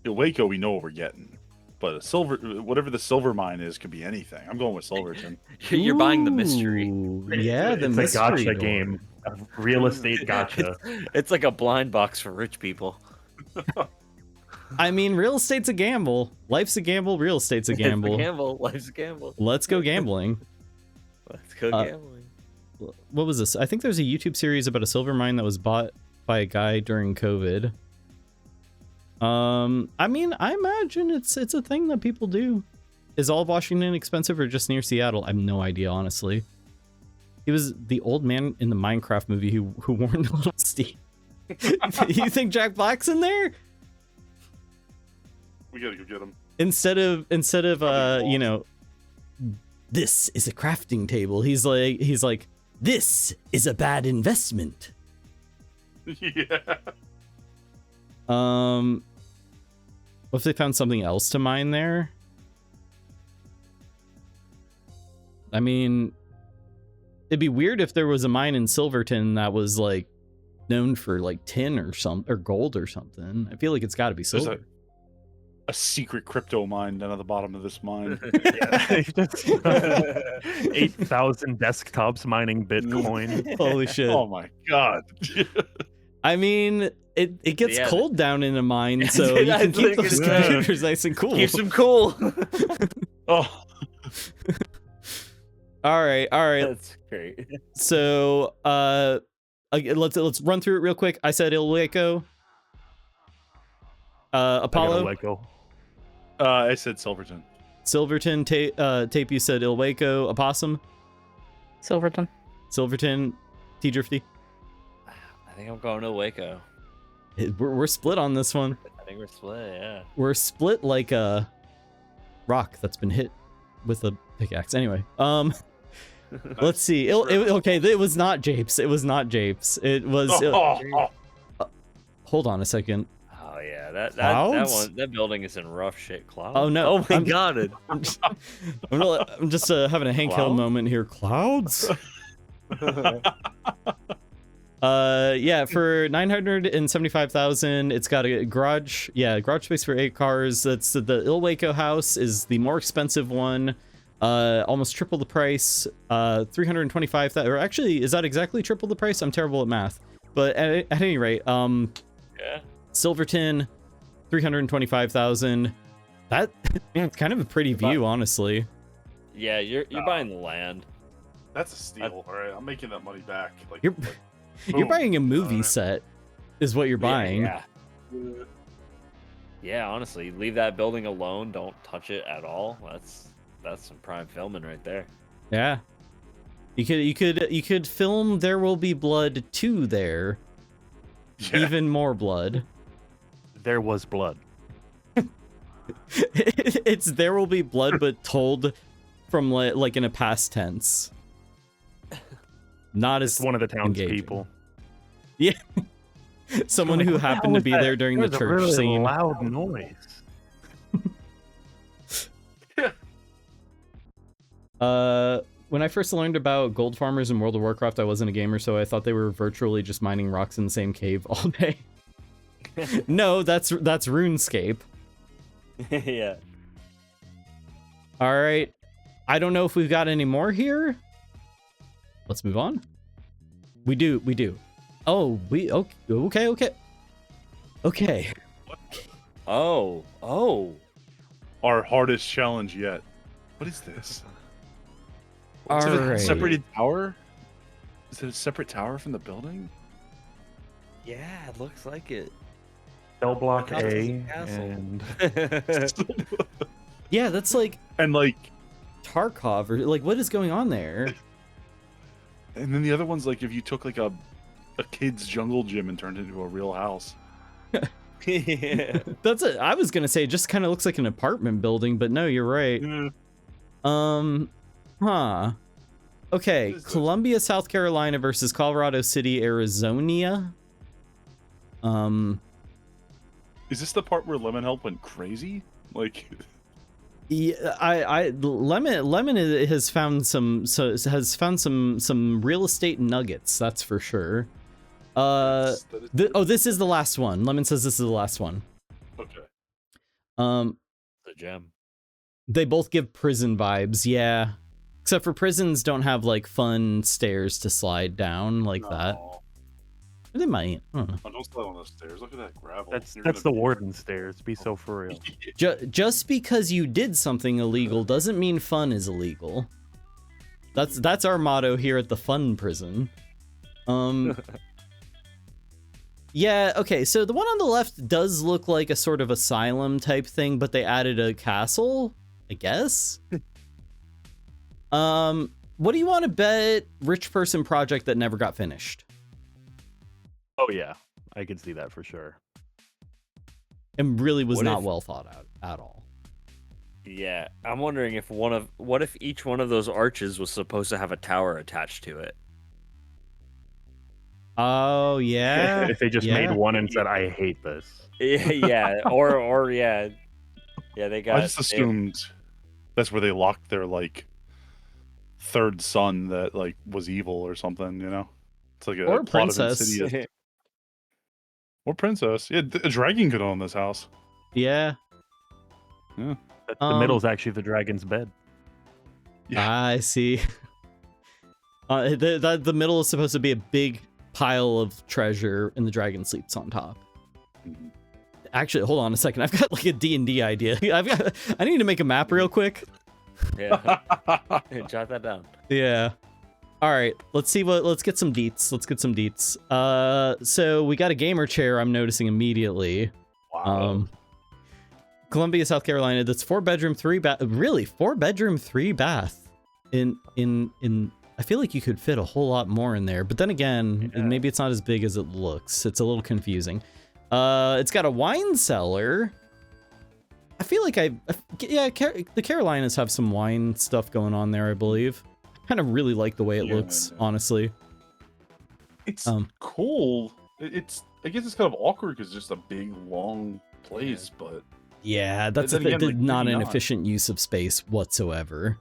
in Waco, we know what we're getting, but whatever the silver mine is, could be anything. I'm going with Silverton. You're buying the mystery. Yeah, the It's mystery a gotcha door. game, a real estate gotcha. It's like a blind box for rich people. I mean, real estate's a gamble. Life's a gamble. Real estate's a gamble. It's a gamble. Life's a gamble. Let's go gambling. Let's go gambling. What was this? I think there's a YouTube series about a silver mine that was bought by a guy during COVID. I mean, I imagine it's a thing that people do. Is all of Washington expensive or just near Seattle? I have no idea, honestly. He was the old man in the Minecraft movie who warned little Steve. You think Jack Black's in there? We gotta go get him. Instead of you know, this is a crafting table. He's like, this is a bad investment. Yeah. What if they found something else to mine there? I mean, it'd be weird if there was a mine in Silverton that was like known for like tin or gold or something. I feel like it's got to be There's silver. a secret crypto mine down at the bottom of this mine. 8,000 desktops mining Bitcoin. Holy shit. Oh my god. I mean, it gets Yeah. cold down in a mine, so you can keep those computers nice and cool. Keeps them cool. Oh. All right. That's great. So, let's run through it real quick. I said Il Waco. Apollo. Waco. I said Silverton. Silverton. Tape. You said Il Waco. Opossum. Silverton. T Drifty. I think I'm going to Waco. We're split on this one. I think we're split. Yeah. We're split like a rock that's been hit with a pickaxe. Anyway, let's see. Okay, it was not Japes. It was not Japes. It was. Hold on a second. Oh yeah, that Clouds? that building is in rough shit. Clouds. Oh no! Oh my god! I'm just having a Hank Hill Clouds? moment here. Clouds. Yeah, for 975,000, it's got a garage. Yeah, garage space for 8 cars. That's the Il Waco house is the more expensive one. Almost triple the price. 325,000. Or actually, is that exactly triple the price? I'm terrible at math. But at any rate, Yeah. Silverton, 325,000. That it's kind of a pretty view, honestly. Yeah, you're buying the land. That's a steal. All right, I'm making that money back. Like, You're boom. buying a movie set, is what you're buying. Yeah. Yeah, honestly, leave that building alone. Don't touch it at all. That's some prime filming right there. Yeah. You could film There Will Be Blood 2 there. Yeah. Even more blood. There was blood. It's There Will Be Blood, but told from like in a past tense. Not as It's one of the engaging. townspeople. Yeah. Someone who happened to be there during the There's church a really scene. loud noise. When I first learned about gold farmers in World of Warcraft, I wasn't a gamer, so I thought they were virtually just mining rocks in the same cave all day. No, that's RuneScape. Yeah. All right. I don't know if we've got any more here. Let's move on. We do. Oh, okay. Oh. Our hardest challenge yet. What is this? All Is it a right. separated tower? Is it a separate tower from the building? Yeah, it looks like it. Cell block How does A it castle? and Yeah, that's like And like, Tarkov, or like, what is going on there? and then the other one's like if you took like a kid's jungle gym and turned it into a real house. Yeah. That's it. I was gonna say it just kind of looks like an apartment building, but no, you're right. Huh. Okay, Columbia, South Carolina versus Colorado City, Arizona. Is this the part where Lemon Help went crazy? Like, yeah, Lemon has found some real estate nuggets. That's for sure. This is the last one. Lemon says this is the last one. okay. The gem. They both give prison vibes, yeah. Except for prisons don't have like fun stairs to slide down like that. Or they might. I don't know. Oh, don't slide on those stairs. Look at that gravel. that's You're the gonna be- warden stairs. Be so for real. Just because you did something illegal doesn't mean fun is illegal. That's our motto here at the Fun Prison. Yeah, okay, so the one on the left does look like a sort of asylum type thing, but they added a castle, I guess. What do you want to bet rich person project that never got finished? Oh yeah, I can see that for sure. And really was What not if- well thought out at all. Yeah, I'm wondering if what if each one of those arches was supposed to have a tower attached to it? Oh yeah. If they just made one and said, "I hate this." Yeah, or yeah, they got. I just assumed that's where they locked their like third son that like was evil or something. You know, it's like a Or plot princess. of Insidious. Or princess. Yeah, a dragon could own this house. Yeah. Yeah. The middle's actually the dragon's bed. I see. The middle is supposed to be a big pile of treasure, and the dragon sleeps on top. Actually, hold on a second. I've got like a D&D idea. I need to make a map real quick. Yeah, jot that down. Yeah. All right. Let's get some deets. So we got a gamer chair. I'm noticing immediately. Wow. Columbia, South Carolina. That's 4-bedroom, 3-bath. Really, 4-bedroom, 3-bath. In I feel like you could fit a whole lot more in there, but then again, maybe it's not as big as it looks. It's a little confusing. It's got a wine cellar. I feel like the Carolinas have some wine stuff going on there, I believe. I kind of really like the way it looks, honestly. It's cool. I guess it's kind of awkward because it's just a big long place, but yeah, that's then again, like, not maybe an not. efficient use of space whatsoever.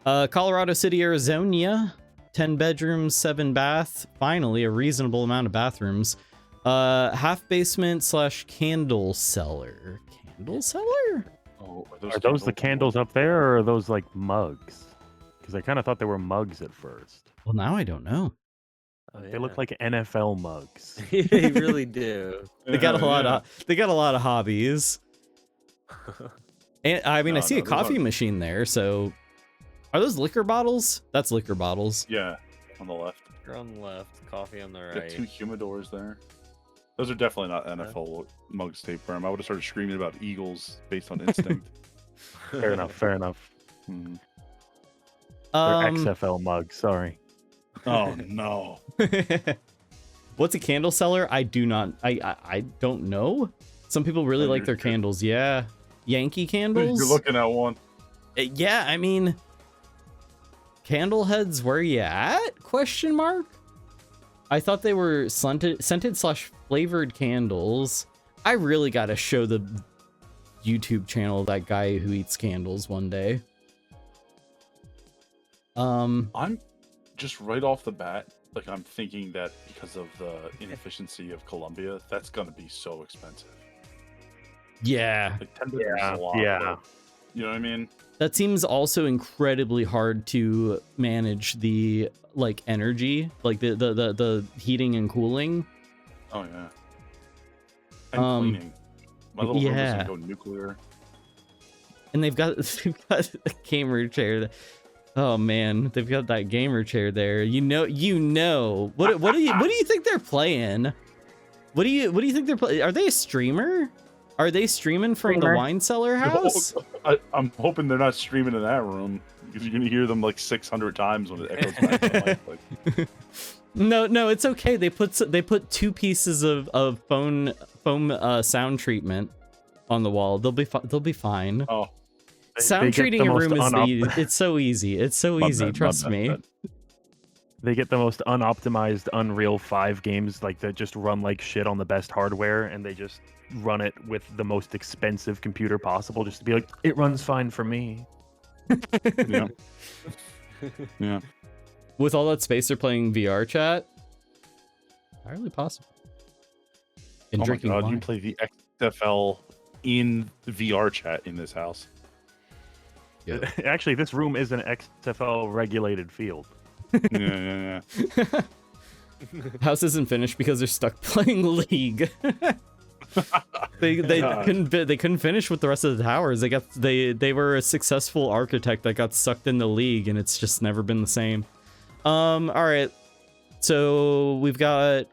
Colorado City, Arizona, 10 bedrooms, 7 bath. Finally, a reasonable amount of bathrooms. Half basement / candle cellar. Candle cellar? Oh, Are those the candles up there, or are those like mugs? Because I kind of thought they were mugs at first. Well, now I don't know. They look like NFL mugs. They really do. They got a lot of hobbies. And I mean, I see a those coffee aren't- machine there. So, are those liquor bottles? That's liquor bottles. Yeah, on the left. You're on the left, coffee on the Got right. 2 humidors there. Those are definitely not NFL mugs taped firm. I would have started screaming about Eagles based on instinct. Fair enough. Hmm. They're XFL mugs. Sorry. Oh no. What's a candle cellar? I do not. I don't know. Some people really like their candles. Yeah, Yankee candles. You're looking at one. Yeah, I mean, candle heads. Where you at? Question mark. I thought they were scented / flavored candles. I really got to show the YouTube channel of that guy who eats candles one day. I'm just right off the bat, like I'm thinking that because of the inefficiency of Columbia, that's gonna be so expensive. Yeah. Like $10 is a lot. Yeah. You know what I mean? That seems also incredibly hard to manage the like energy, like the heating and cooling. Oh yeah. And cleaning. My little room doesn't go nuclear. And they've got a gamer chair. Oh man, they've got that gamer chair there. You know. What do you think they're playing? What do you think they're playing? Are they a streamer? Are they streaming from the wine cellar house? I'm hoping they're not streaming in that room because you're gonna hear them like 600 times when it echoes back to the mic. Like. No, it's okay. They put 2 pieces of foam sound treatment on the wall. They'll be fine. Oh, sound treating a room is it's so easy. It's so easy. Trust me. They get the most unoptimized Unreal 5 games like that just run like shit on the best hardware, and they just run it with the most expensive computer possible just to be like, it runs fine for me. Yeah. Yeah. With all that space, they're playing VR chat. Entirely possible. And oh drinking my God, wine. you play the XFL in VR chat in this house. Actually, this room is an XFL regulated field. Yeah. House isn't finished because they're stuck playing League. they couldn't finish with the rest of the towers. They were a successful architect that got sucked into League, and it's just never been the same. All right, so we've got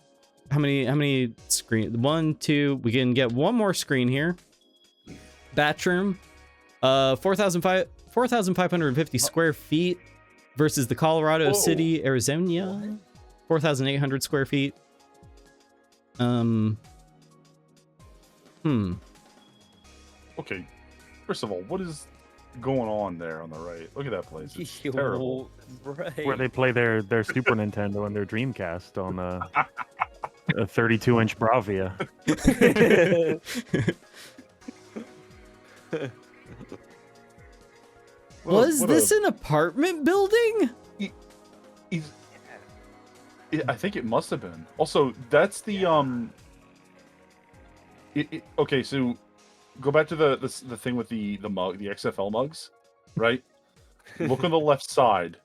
how many screen? 1, 2. We can get one more screen here. Bathroom, 4,550 square feet versus the Colorado City, Arizona, 4,800 square feet. Okay, first of all, what is going on there on the right? Look at that place. It's terrible. Right. Where they play their Super Nintendo and their Dreamcast on a 32-inch Bravia. Was this an apartment building? I think it must have been. Also, that's the okay, so go back to the thing with the mug, the XFL mugs, right? Look on the left side.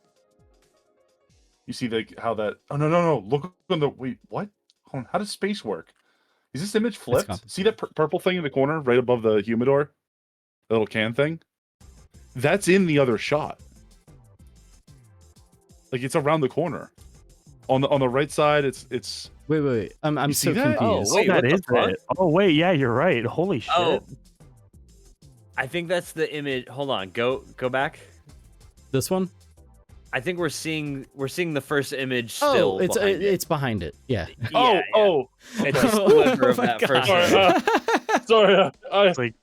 You see how that? Oh no! Look on the wait. What? Hold on. How does space work? Is this image flipped? See that purple thing in the corner, right above the humidor? The little can thing. That's in the other shot. Like it's around the corner. On the right side, it's. Wait. I'm so confused. Oh, wait, that what is the fuck? it. Oh wait, yeah, you're right. Holy shit. Oh, I think that's the image. Hold on, go back. This one? I think we're seeing the first image still. Oh, it's behind it. Yeah. Yeah, it's a sliver of that God. first. Sorry. Like,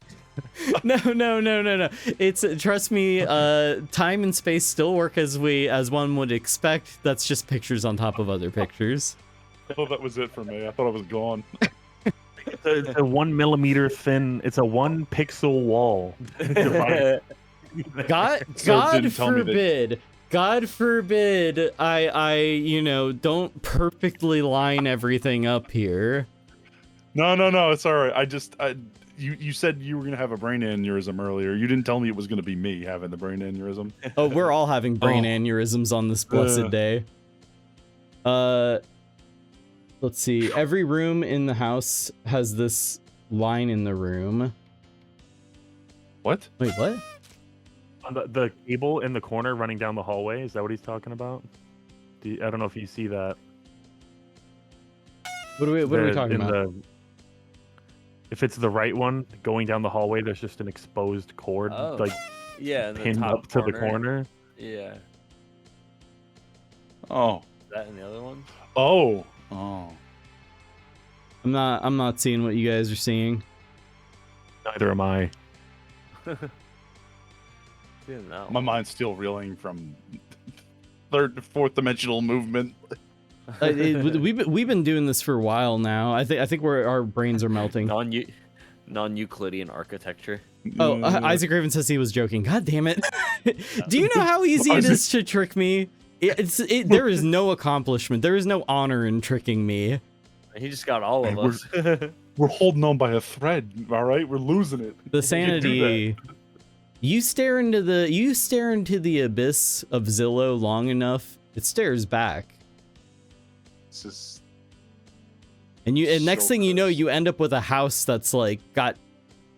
No. It's trust me. Time and space still work as one would expect. That's just pictures on top of other pictures. I thought that was it for me. I thought I was gone. it's a 1 millimeter thin. It's a 1 pixel wall. God forbid I don't perfectly line everything up here. No, it's all right. You said you were gonna have a brain aneurysm earlier. You didn't tell me it was gonna be me having the brain aneurysm. Oh, we're all having brain aneurysms on this blessed day. Let's see. Every room in the house has this line in the room. What? Wait, what? On the cable in the corner running down the hallway. Is that what he's talking about? I don't know if you see that. What are we talking about? If it's the right one, going down the hallway, there's just an exposed cord, yeah, in the pinned top up to the corner. Yeah. Oh. Is that in the other one? Oh. I'm not seeing what you guys are seeing. Neither am I. My mind's still reeling from third, fourth dimensional movement. We've been doing this for a while now. I think our brains are melting. Non-Euclidean architecture. Oh, Isaac Raven says he was joking. God damn it! Do you know how easy it is to trick me? There is no accomplishment. There is no honor in tricking me. He just got all of us. We're holding on by a thread. All right, we're losing it. The sanity. You stare into the abyss of Zillow long enough, it stares back. It's just And next so thing you know, gross. you end up with a house that's like got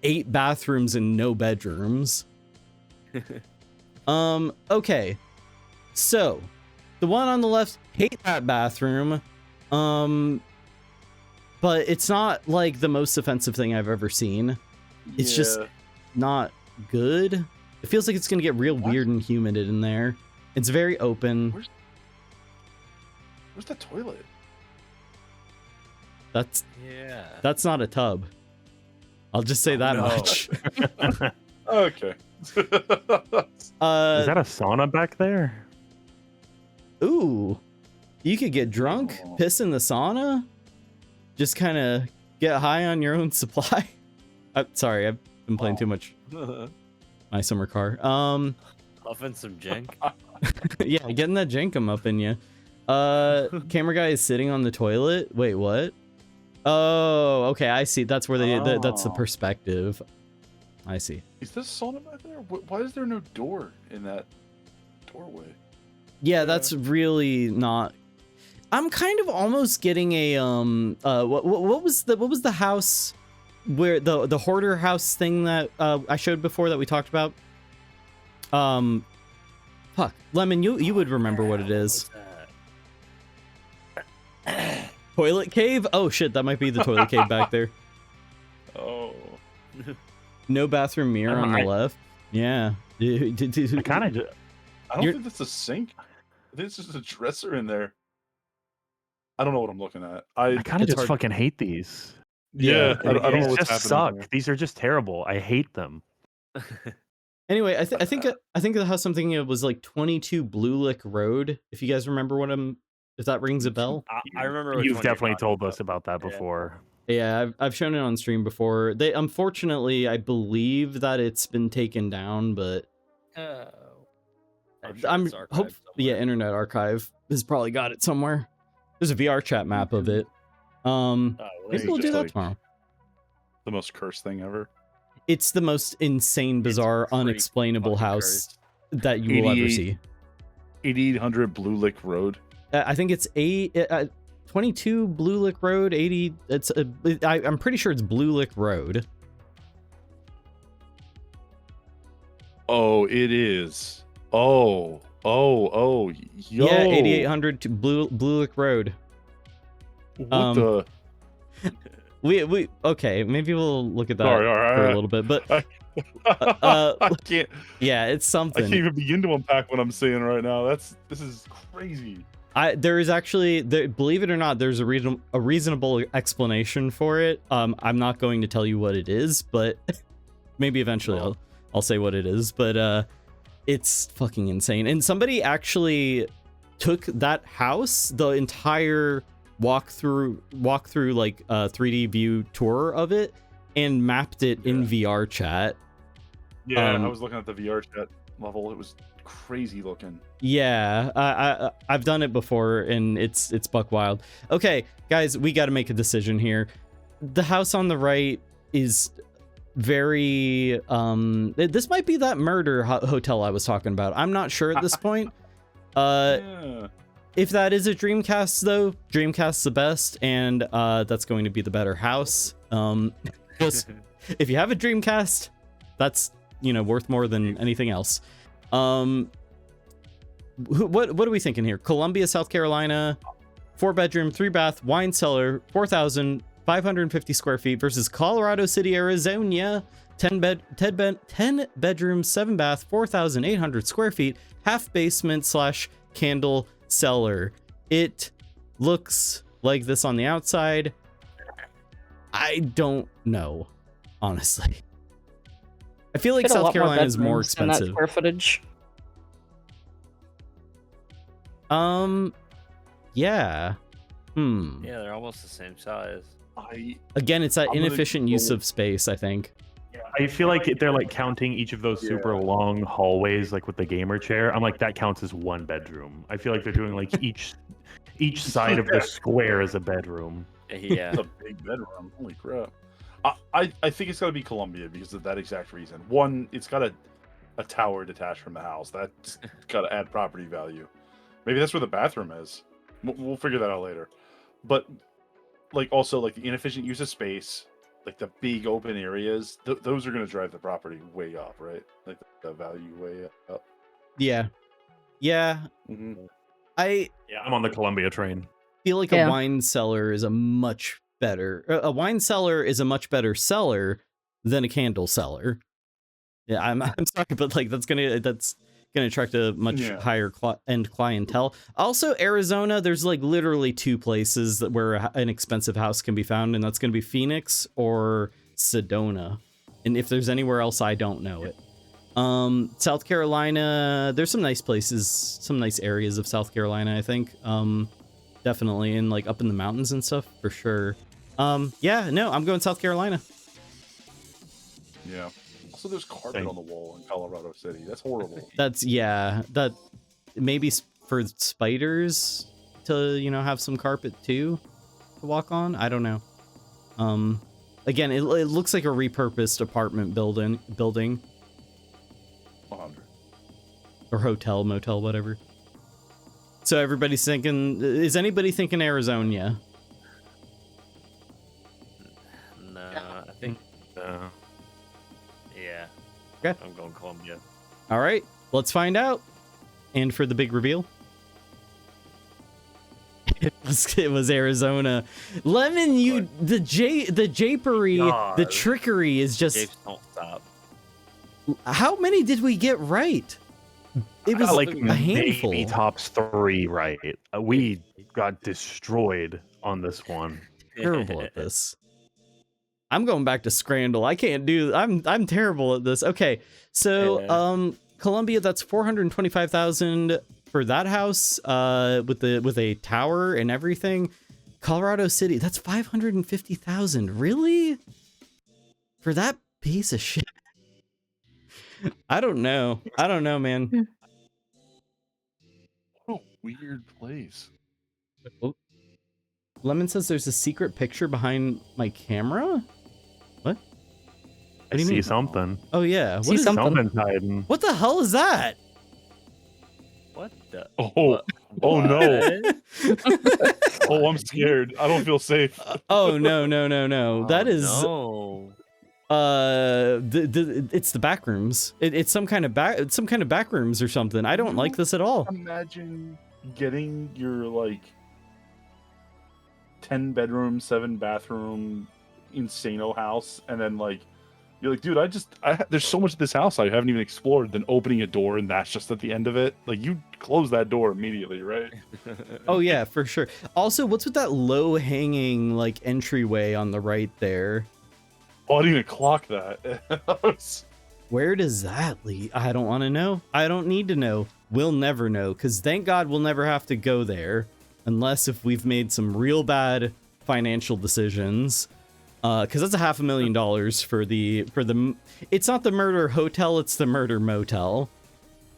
8 bathrooms and no bedrooms. Okay. So, the one on the left, hate that bathroom. But it's not like the most offensive thing I've ever seen. It's just not good. It feels like it's gonna get real weird and humid in there. It's very open. Where's the toilet? That's not a tub. I'll just say that much. Okay. Is that a sauna back there? Ooh, you could get drunk, piss in the sauna, just kind of get high on your own supply. Sorry, I've been playing too much my summer car. Puffing some jank. Yeah, getting that jankum up in you. Camera guy is sitting on the toilet. Wait, what? Oh, okay, I see. That's where that's the perspective. I see. Is this sauna back there? Why is there no door in that doorway? Yeah, that's really not. I'm kind of almost getting a what was the house where the hoarder house thing that I showed before that we talked about? Fuck, Lemon, you would remember what it is. Toilet cave? Oh shit, that might be the toilet cave back there. Oh. No bathroom mirror on the left. Yeah. I kind of. I don't think that's a sink. I think it's just a dresser in there. I don't know what I'm looking at. I kind of just fucking hate these. Yeah, I don't know These what's just happening. suck. These are just terrible. I hate them. Anyway, I think the house I'm thinking of was like 22 Blue Lick Road. If you guys remember if that rings a bell. I remember. You've definitely told us about that before. Yeah, I've shown it on stream before. They unfortunately, I believe that it's been taken down, but I'm hope Internet Archive has probably got it somewhere. There's a VR chat map of it. Maybe we'll do that tomorrow. The most cursed thing ever. It's the most insane, bizarre, unexplainable house that you will ever see. 8800 Blue Lick Road. I think it's 22 Blue Lick Road, 80. I'm pretty sure it's Blue Lick Road. Oh, it is. Oh, yo. Yeah, 8800 to Blue Lick Road. What the? We okay, maybe we'll look at that Sorry, for a little bit, but I can't. Yeah, it's something. I can't even begin to unpack what I'm saying right now. This is crazy. There is actually, believe it or not, there's a reasonable explanation for it. I'm not going to tell you what it is, but maybe eventually I'll say what it is. But it's fucking insane. And somebody actually took that house, the entire walk through like 3D view tour of it, and mapped it in VR chat. Yeah, I was looking at the VR chat level. It was crazy looking. Yeah, I've done it before, and it's buck wild. Okay, guys, we got to make a decision here. The house on the right is very this might be that murder hotel I was talking about. I'm not sure at this point. Yeah. If that is a Dreamcast, though, Dreamcast's the best, and that's going to be the better house. Just, if you have a Dreamcast, that's worth more than anything else. What are we thinking here? Columbia, South Carolina, 4-bedroom, 3-bath, wine cellar, 4,550 square feet versus Colorado City, Arizona, 10 bedroom, 7-bath, 4,800 square feet, half basement / candle cellar. It looks like this on the outside. I don't know, honestly. I feel like South Carolina is more expensive. Square footage. Yeah. Yeah, they're almost the same size. Again, it's that inefficient use of space, I think. I feel like they're like counting each of those super long hallways, like with the gamer chair. I'm like, that counts as one bedroom. I feel like they're doing like each side of the square is a bedroom. Yeah, it's a big bedroom. Holy crap! I think it's got to be Columbia because of that exact reason. One, it's got a a tower detached from the house. That's got to add property value. Maybe that's where the bathroom is. We'll figure that out later. But like also like the inefficient use of space, like the big open areas, those are going to drive the property way up, right? Like the value way up. Yeah. Yeah. Mm-hmm. I'm on the Columbia train. Feel like a wine cellar is a much better seller than a candle seller. Yeah, I'm sorry, but like that's gonna attract a much higher end clientele. Also, Arizona, there's like literally 2 places where an expensive house can be found, and that's gonna be Phoenix or Sedona. And if there's anywhere else, I don't know it. South Carolina, there's some nice places, some nice areas of South Carolina, I think. Definitely, and like up in the mountains and stuff for sure. Yeah, no, I'm going South Carolina. Yeah. Also, there's carpet on the wall in Colorado City. That's horrible. That maybe for spiders to, have some carpet too to walk on. I don't know. Again, it looks like a repurposed apartment building 100. or hotel, motel, whatever. So everybody's thinking, is anybody thinking Arizona? No, I think no. Yeah. Okay. I'm going Columbia. All right, let's find out. And for the big reveal, it was Arizona. Lemon, the japery, the trickery is just. Japes don't stop. How many did we get right? It was like a handful. Maybe tops 3 right. We got destroyed on this one. Terrible at this. I'm going back to Scrandle. I can't do. I'm terrible at this. Okay, so Columbia, that's 425,000 for that house. With a tower and everything. Colorado City, that's 550,000. Really? For that piece of shit. I don't know, man. What a weird place. Lemon says there's a secret picture behind my camera. What? I see something. Oh yeah, What is something hiding? What the hell is that? What the? Oh no! Oh, I'm scared. I don't feel safe. Oh no! That is no. It's the back rooms. It's some kind of back rooms or something. I don't like this at all. Imagine getting your like 10 bedroom, 7 bathroom, insano house, and then like you're like, dude, there's so much of this house I haven't even explored. Then opening a door and that's just at the end of it. Like you close that door immediately, right? Oh yeah, for sure. Also, what's with that low hanging like entryway on the right there? Oh, I didn't even clock that. Where does that lead? I don't want to know. I don't need to know. We'll never know, because thank God we'll never have to go there, unless if we've made some real bad financial decisions. Because that's $500,000 for the. It's not the murder hotel, it's the murder motel.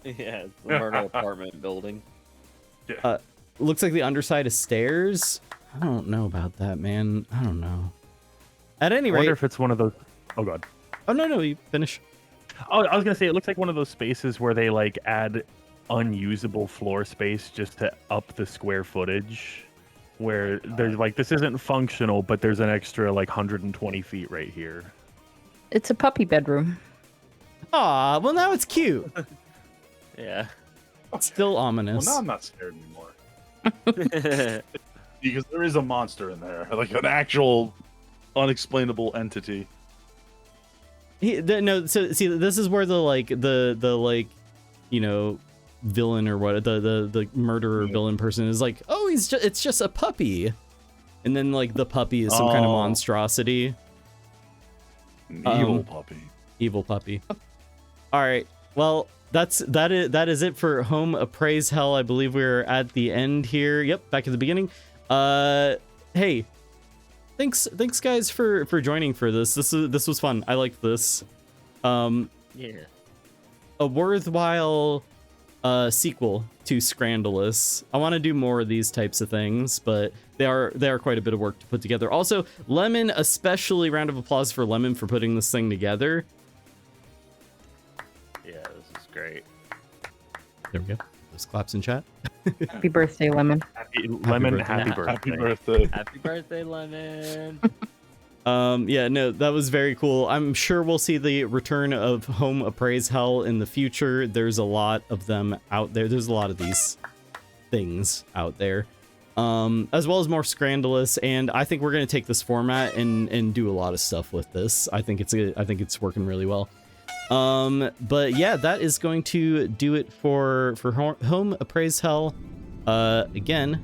Yeah, it's the murder apartment building. Looks like the underside of stairs. I don't know about that, man. I don't know. At any rate, I wonder if it's one of those. Oh god. Oh no, you finish. Oh, I was gonna say it looks like one of those spaces where they like add unusable floor space just to up the square footage. Where there's like this isn't functional, but there's an extra like 120 feet right here. It's a puppy bedroom. Aw, well now it's cute. Yeah. Still ominous. Well, now I'm not scared anymore. Because there is a monster in there, like an actual unexplainable entity. No, so see, this is where the villain or what the murderer villain person is like, oh, it's just a puppy, and then like the puppy is some kind of monstrosity. Evil puppy. All right, well that is it for Home Appraishell. I believe we're at the end here. Yep, back at the beginning. Hey, thanks guys for joining for this. This was fun. I liked this. Yeah, a worthwhile sequel to Scrandalous. I want to do more of these types of things, but they are quite a bit of work to put together. Also, Lemon, especially round of applause for Lemon for putting this thing together. Yeah, this is great. There we go. Those claps in chat. Happy birthday, Lemon. Lemon, happy birthday. Happy birthday. Happy birthday, Lemon. Yeah, no, that was very cool. I'm sure we'll see the return of Home Appraishell in the future. There's a lot of them out there. There's a lot of these things out there. As well as more Scrandalous, and I think we're gonna take this format and do a lot of stuff with this. I think it's working really well. But yeah, that is going to do it for Home Appraishell. Again,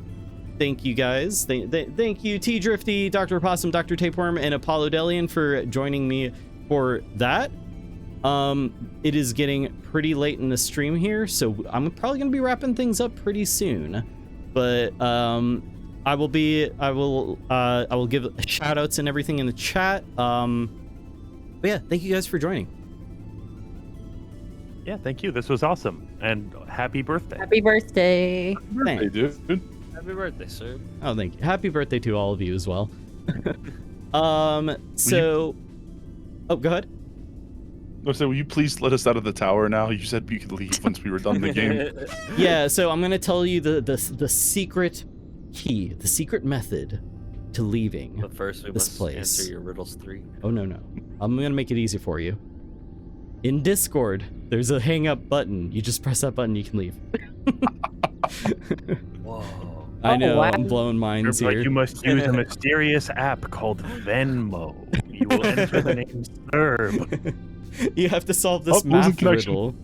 thank you guys. Thank you, T Drifty, Dr. Possum, Dr. Tapeworm, and Apollo Delian for joining me for that. It is getting pretty late in the stream here, so I'm probably gonna be wrapping things up pretty soon. But I will give shout outs and everything in the chat. But yeah, thank you guys for joining. Yeah, thank you. This was awesome. And happy birthday. Happy birthday. Hey, dude. Happy birthday, sir. Oh, thank you. Happy birthday to all of you as well. Oh, go ahead. Will you please let us out of the tower now? You said we could leave once we were done the game. Yeah, so I'm gonna tell you the secret key, the secret method to leaving But first, we this must place. answer your riddles 3. Oh no, I'm gonna make it easy for you. In Discord, there's a hang up button. You just press that button, you can leave. Whoa. I know, wow. I'm blowing minds Like here. you must use a mysterious app called Venmo. You will enter the name Cerb. You have to solve this Oh, there's a math connection.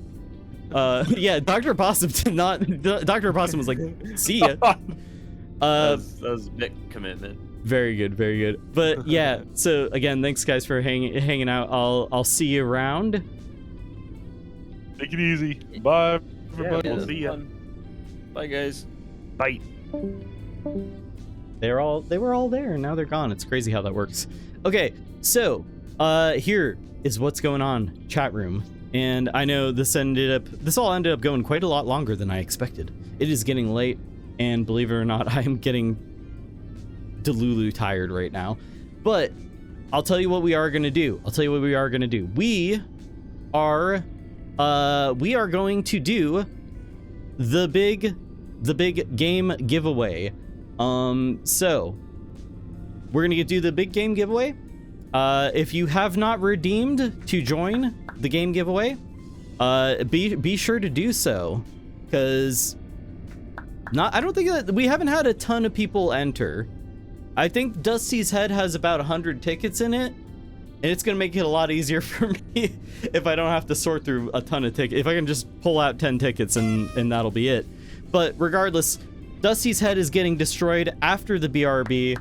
riddle. Yeah, Dr. Possum did not. Dr. Possum was like, "See ya." That was a big commitment. Very good, very good. But yeah, so again, thanks guys for hanging out. I'll see you around. Take it easy. Bye, everybody. We'll see ya. Bye, guys. Bye. They were all there, and now they're gone. It's crazy how that works. Okay, so here is what's going on, chat room. And I know this all ended up going quite a lot longer than I expected. It is getting late, and believe it or not, I am getting delulu tired right now. But I'll tell you what we are gonna do. We are going to do the big game giveaway. So we're gonna do the big game giveaway. If you have not redeemed to join the game giveaway, be sure to do so, because I don't think that we haven't had a ton of people enter. I think Dusty's Head has about 100 tickets in it, and it's gonna make it a lot easier for me if I don't have to sort through a ton of tickets. If I can just pull out 10 tickets and that'll be it. But regardless, Dusty's Head is getting destroyed after the BRB.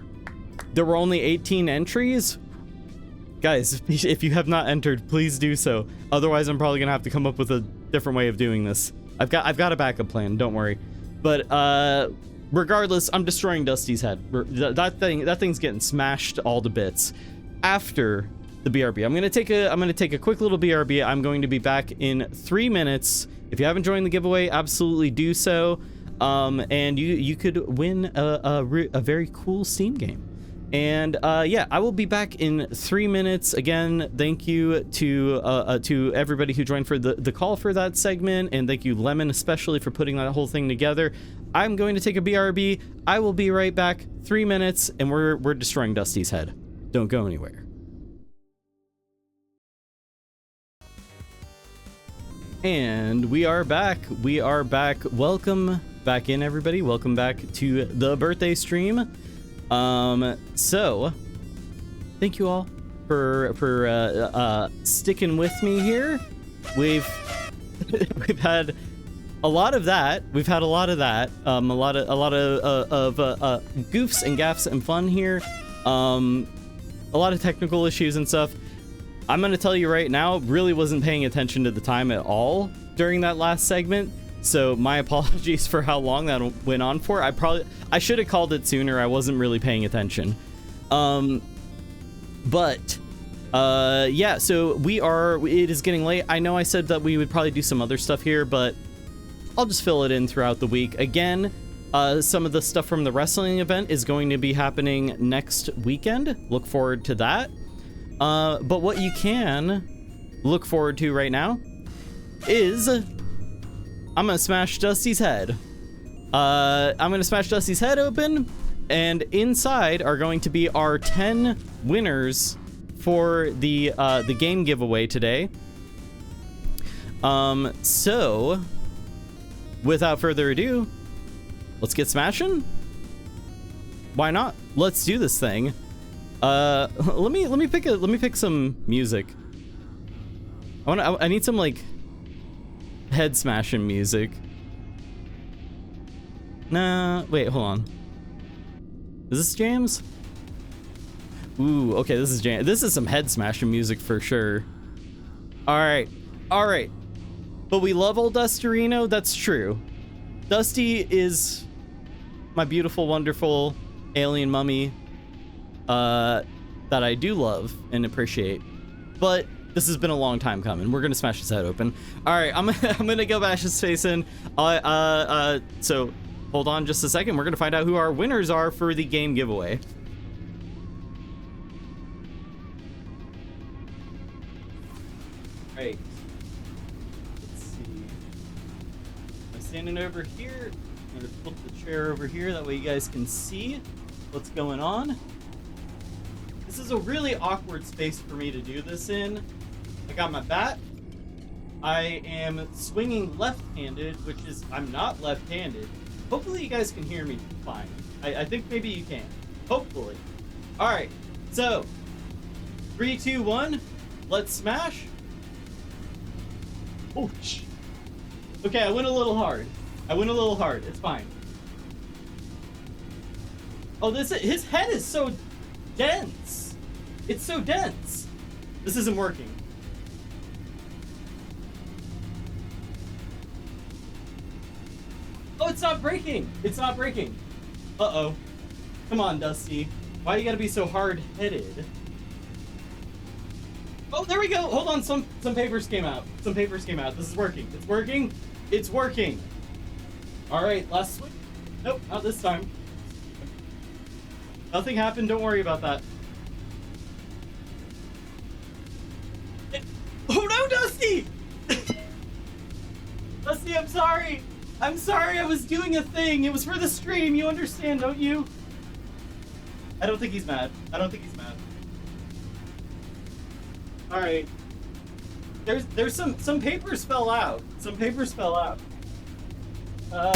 There were only 18 entries. Guys, if you have not entered, please do so. Otherwise, I'm probably gonna have to come up with a different way of doing this. I've got a backup plan, don't worry. But regardless, I'm destroying Dusty's Head. That thing's getting smashed all to bits after the BRB. I'm gonna take a quick little BRB. I'm going to be back in 3 minutes. If you haven't joined the giveaway, absolutely do so. And you could win a very cool Steam game. And yeah, I will be back in 3 minutes. Again, thank you to everybody who joined for the call for that segment, and thank you Lemon especially for putting that whole thing together. I'm going to take a BRB. I will be right back. 3 minutes, and we're destroying Dusty's Head. Don't go anywhere. And we are back. Welcome back in, everybody. Welcome back to the birthday stream. So thank you all for sticking with me here. We've had a lot of that. A lot of goofs and gaffes and fun here. A lot of technical issues and stuff. I'm gonna tell you right now, really wasn't paying attention to the time at all during that last segment. So my apologies for how long that went on for. I should have called it sooner. I wasn't really paying attention. Yeah, so it is getting late. I know I said that we would probably do some other stuff here, but I'll just fill it in throughout the week. Again, some of the stuff from the wrestling event is going to be happening next weekend. Look forward to that. But what you can look forward to right now is I'm gonna smash Dusty's head. I'm gonna smash Dusty's head open, and inside are going to be our 10 winners for the game giveaway today. So without further ado, let's get smashing. Why not? Let's do this thing. Let me pick some music. I need some like head smashing music. Nah, wait, hold on. Is this jams? Ooh, okay, this is jam. This is some head smashing music for sure. All right. But we love old Dustarino. That's true. Dusty is my beautiful, wonderful alien mummy that I do love and appreciate. But this has been a long time coming. We're gonna smash his head open. All right, I'm gonna go bash his face in. So hold on just a second. We're gonna find out who our winners are for the game giveaway. Right. Let's see. I'm standing over here. I'm gonna flip the chair over here. That way you guys can see what's going on. This is a really awkward space for me to do this in. I got my bat. I am swinging left-handed, which is, I'm not left-handed. Hopefully you guys can hear me fine. I think maybe you can. Hopefully. All right, so 3, 2, 1, let's smash. Oh, okay, I went a little hard. It's fine. Oh, his head is so dense. It's so dense. This isn't working. Oh, it's not breaking. Uh-oh. Come on, Dusty. Why you gotta be so hard-headed? Oh, there we go. Hold on. Some papers came out. This is working. It's working. All right, last swing. Nope, not this time. Nothing happened. Don't worry about that. Oh no, Dusty! Dusty, I'm sorry. I was doing a thing. It was for the stream. You understand, don't you? I don't think he's mad. All right. There's some papers fell out. How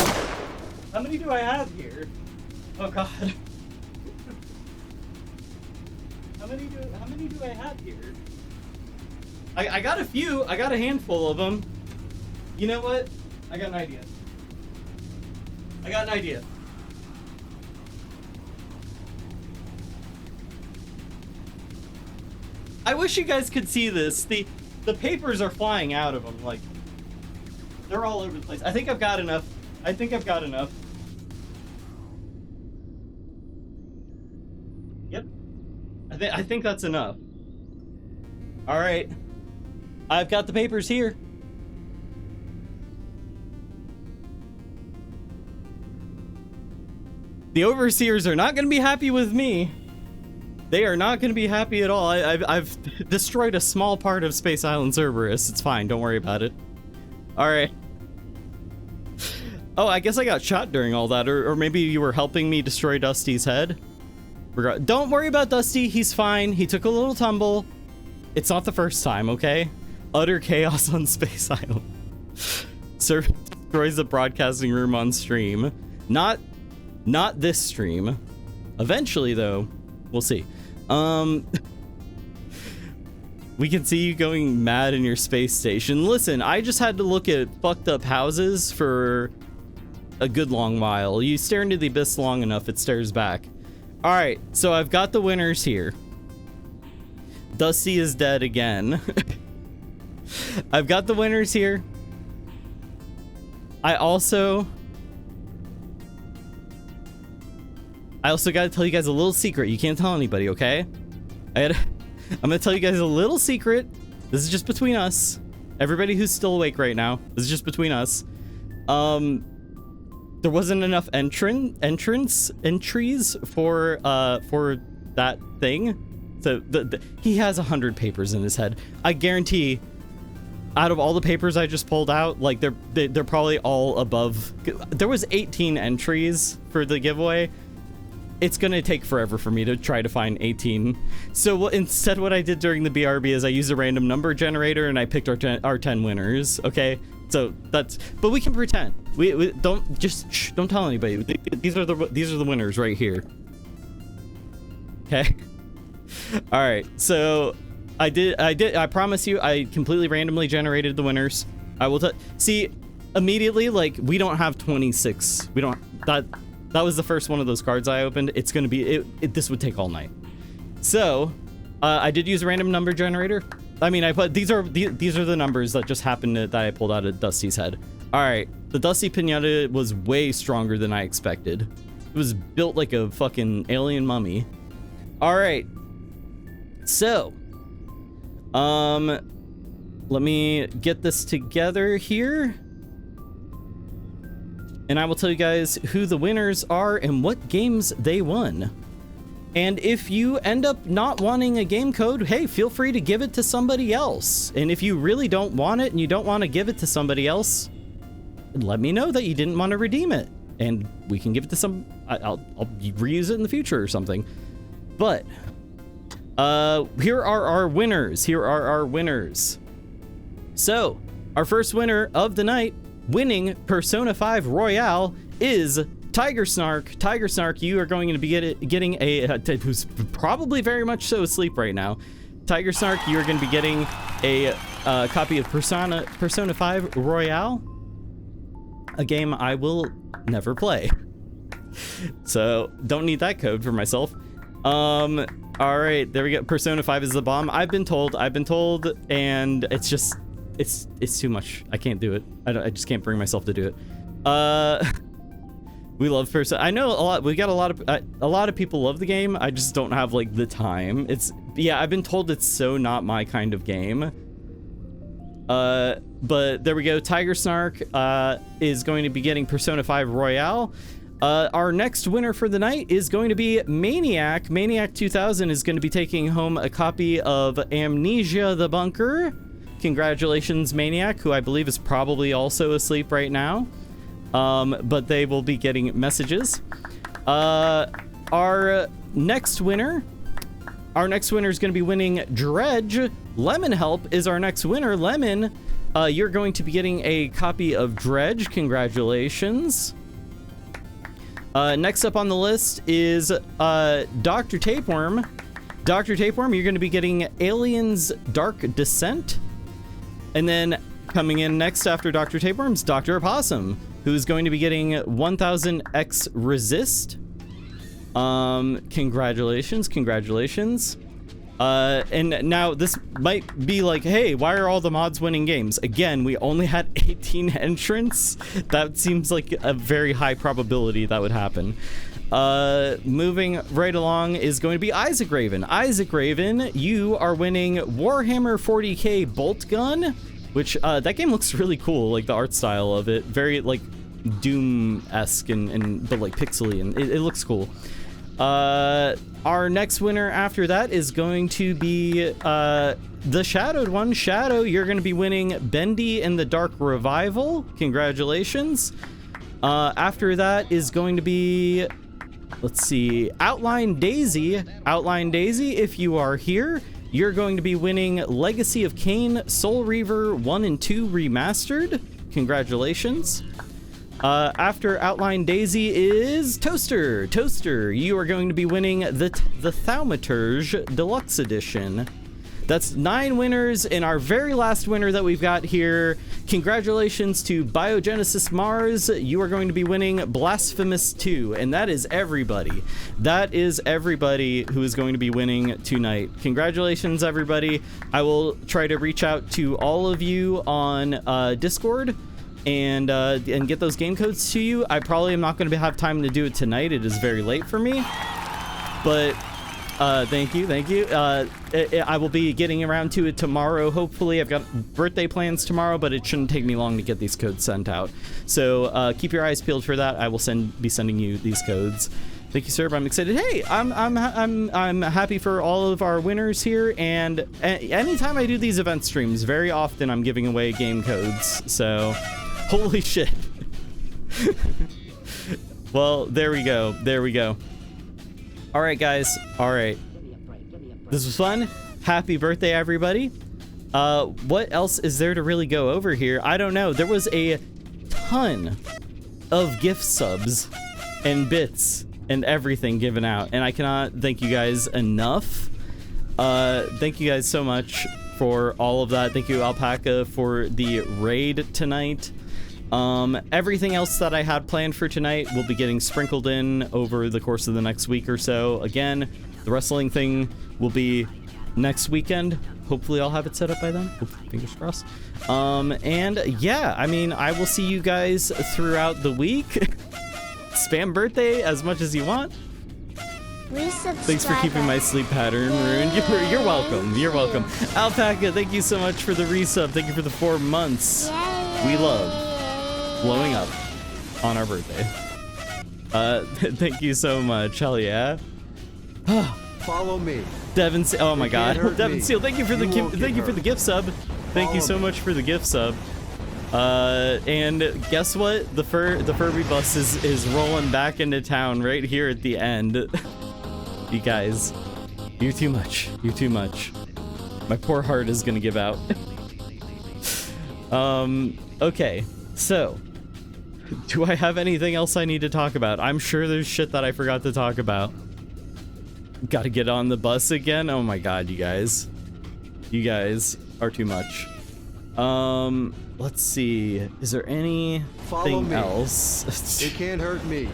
many do I have here? Oh God. How many do I have here? I got a few. I got a handful of them. You know what? I got an idea. I wish you guys could see this. The papers are flying out of them, like they're all over the place. I think I've got enough. Yep. I think that's enough. All right. I've got the papers here. The overseers are not going to be happy with me. They are not going to be happy at all. I've destroyed a small part of Space Island Cerberus. It's fine. Don't worry about it. All right. Oh, I guess I got shot during all that. Or maybe you were helping me destroy Dusty's head. Don't worry about Dusty. He's fine. He took a little tumble. It's not the first time, okay? Utter chaos on Space Island. Destroys the broadcasting room on stream. Not this stream. Eventually, though, we'll see. We can see you going mad in your space station. Listen, I just had to look at fucked up houses for a good long while. You stare into the abyss long enough, it stares back. All right, so I've got the winners here. Dusty is dead again. I've got the winners here. I also got to tell you guys a little secret. You can't tell anybody, okay? I'm gonna tell you guys a little secret. This is just between us. Everybody who's still awake right now. This is just between us. There wasn't enough entries for that thing. So he has 100 papers in his head. I guarantee out of all the papers I just pulled out, like they're probably all above. There was 18 entries for the giveaway. It's gonna take forever for me to try to find 18. So instead, what I did during the BRB is I used a random number generator and I picked our 10 winners. Okay, so that's. But we can pretend. We don't don't tell anybody. These are the winners right here. Okay. All right. So I promise you, I completely randomly generated the winners. I will see immediately. Like, we don't have 26. We don't. That was the first one of those cards I opened. It's gonna be this would take all night. So I did use a random number generator. I mean, I put these are the numbers that just happened that I pulled out of Dusty's head. All right, the Dusty Pinata was way stronger than I expected. It was built like a fucking alien mummy. All right, so let me get this together here. And I will tell you guys who the winners are and what games they won. And if you end up not wanting a game code, hey, feel free to give it to somebody else. And if you really don't want it and you don't want to give it to somebody else, let me know that you didn't want to redeem it. And we can give it to some... I'll reuse it in the future or something. But here are our winners. So, our first winner of the night, winning Persona 5 Royale, is Tiger Snark. Tiger Snark, you are going to be getting who's probably very much so asleep right now. Tiger Snark, you are going to be getting a copy of Persona 5 Royale, a game I will never play. So don't need that code for myself. All right, there we go. Persona 5 is the bomb. I've been told, and it's just. It's too much. I can't do it. I just can't bring myself to do it. We love Persona. I know a lot. We got a lot of people love the game. I just don't have like the time. I've been told it's so not my kind of game. But there we go. Tiger Snark is going to be getting Persona 5 Royale. Our next winner for the night is going to be Maniac. Maniac 2000 is going to be taking home a copy of Amnesia: The Bunker. Congratulations, Maniac, who I believe is probably also asleep right now. But they will be getting messages. Our next winner is going to be winning Dredge. Lemon Help is our next winner. Lemon, you're going to be getting a copy of Dredge. Congratulations. Next up on the list is Dr. Tapeworm. Dr. Tapeworm, you're going to be getting Aliens Dark Descent. And then coming in next after Dr. Tapeworm's Dr. Opossum, who's going to be getting 1000X Resist. Congratulations. And now this might be like, hey, why are all the mods winning games? Again, we only had 18 entrants. That seems like a very high probability that would happen. Moving right along is going to be Isaac Raven. Isaac Raven, you are winning Warhammer 40k Bolt Gun, which that game looks really cool, like the art style of it, very like Doom-esque and but like pixely, and it looks cool. Our next winner after that is going to be the shadowed one. Shadow, you're going to be winning Bendy and the Dark Revival. Congratulations. After that is going to be, let's see, Outline Daisy. Outline Daisy, if you are here, you're going to be winning Legacy of Kain Soul Reaver 1 and 2 Remastered. Congratulations. After Outline Daisy is Toaster. Toaster, you are going to be winning the Thaumaturge Deluxe Edition. That's 9 winners, and our very last winner that we've got here, congratulations to Biogenesis Mars. You are going to be winning Blasphemous 2, and that is everybody. That is everybody who is going to be winning tonight. Congratulations, everybody. I will try to reach out to all of you on Discord and get those game codes to you. I probably am not going to have time to do it tonight. It is very late for me, but thank you. I will be getting around to it tomorrow. Hopefully, I've got birthday plans tomorrow, but it shouldn't take me long to get these codes sent out. So keep your eyes peeled for that. I will be sending you these codes. Thank you, sir. I'm excited. Hey, I'm happy for all of our winners here. And anytime I do these event streams, very often I'm giving away game codes. So, holy shit. Well, there we go. There we go. All right, guys. All right. This was fun. Happy birthday, everybody. What else is there to really go over here? I don't know. There was a ton of gift subs and bits and everything given out, and I cannot thank you guys enough. Thank you guys so much for all of that. Thank you, Alpaca, for the raid tonight. Everything else that I had planned for tonight will be getting sprinkled in over the course of the next week or so. Again, the wrestling thing will be next weekend. Hopefully I'll have it set up by then. Fingers crossed. And yeah, I mean, I will see you guys throughout the week. Spam birthday as much as you want. Thanks for keeping my sleep pattern ruined. You're welcome. You're welcome. Alpaca, thank you so much for the resub. Thank you for the 4 months. We love blowing up on our birthday. Thank you so much. Hell yeah. Follow me. Devin, oh my God, Devin me. Seal, thank you for the gift sub. Thank you so much for the gift sub. And guess what? The Furby bus is rolling back into town right here at the end. You guys, you're too much. You're too much. My poor heart is gonna give out. Okay, so do I have anything else I need to talk about? I'm sure there's shit that I forgot to talk about. Gotta get on the bus again. Oh my God, you guys are too much. Let's see. Is there anything else? It can't hurt me.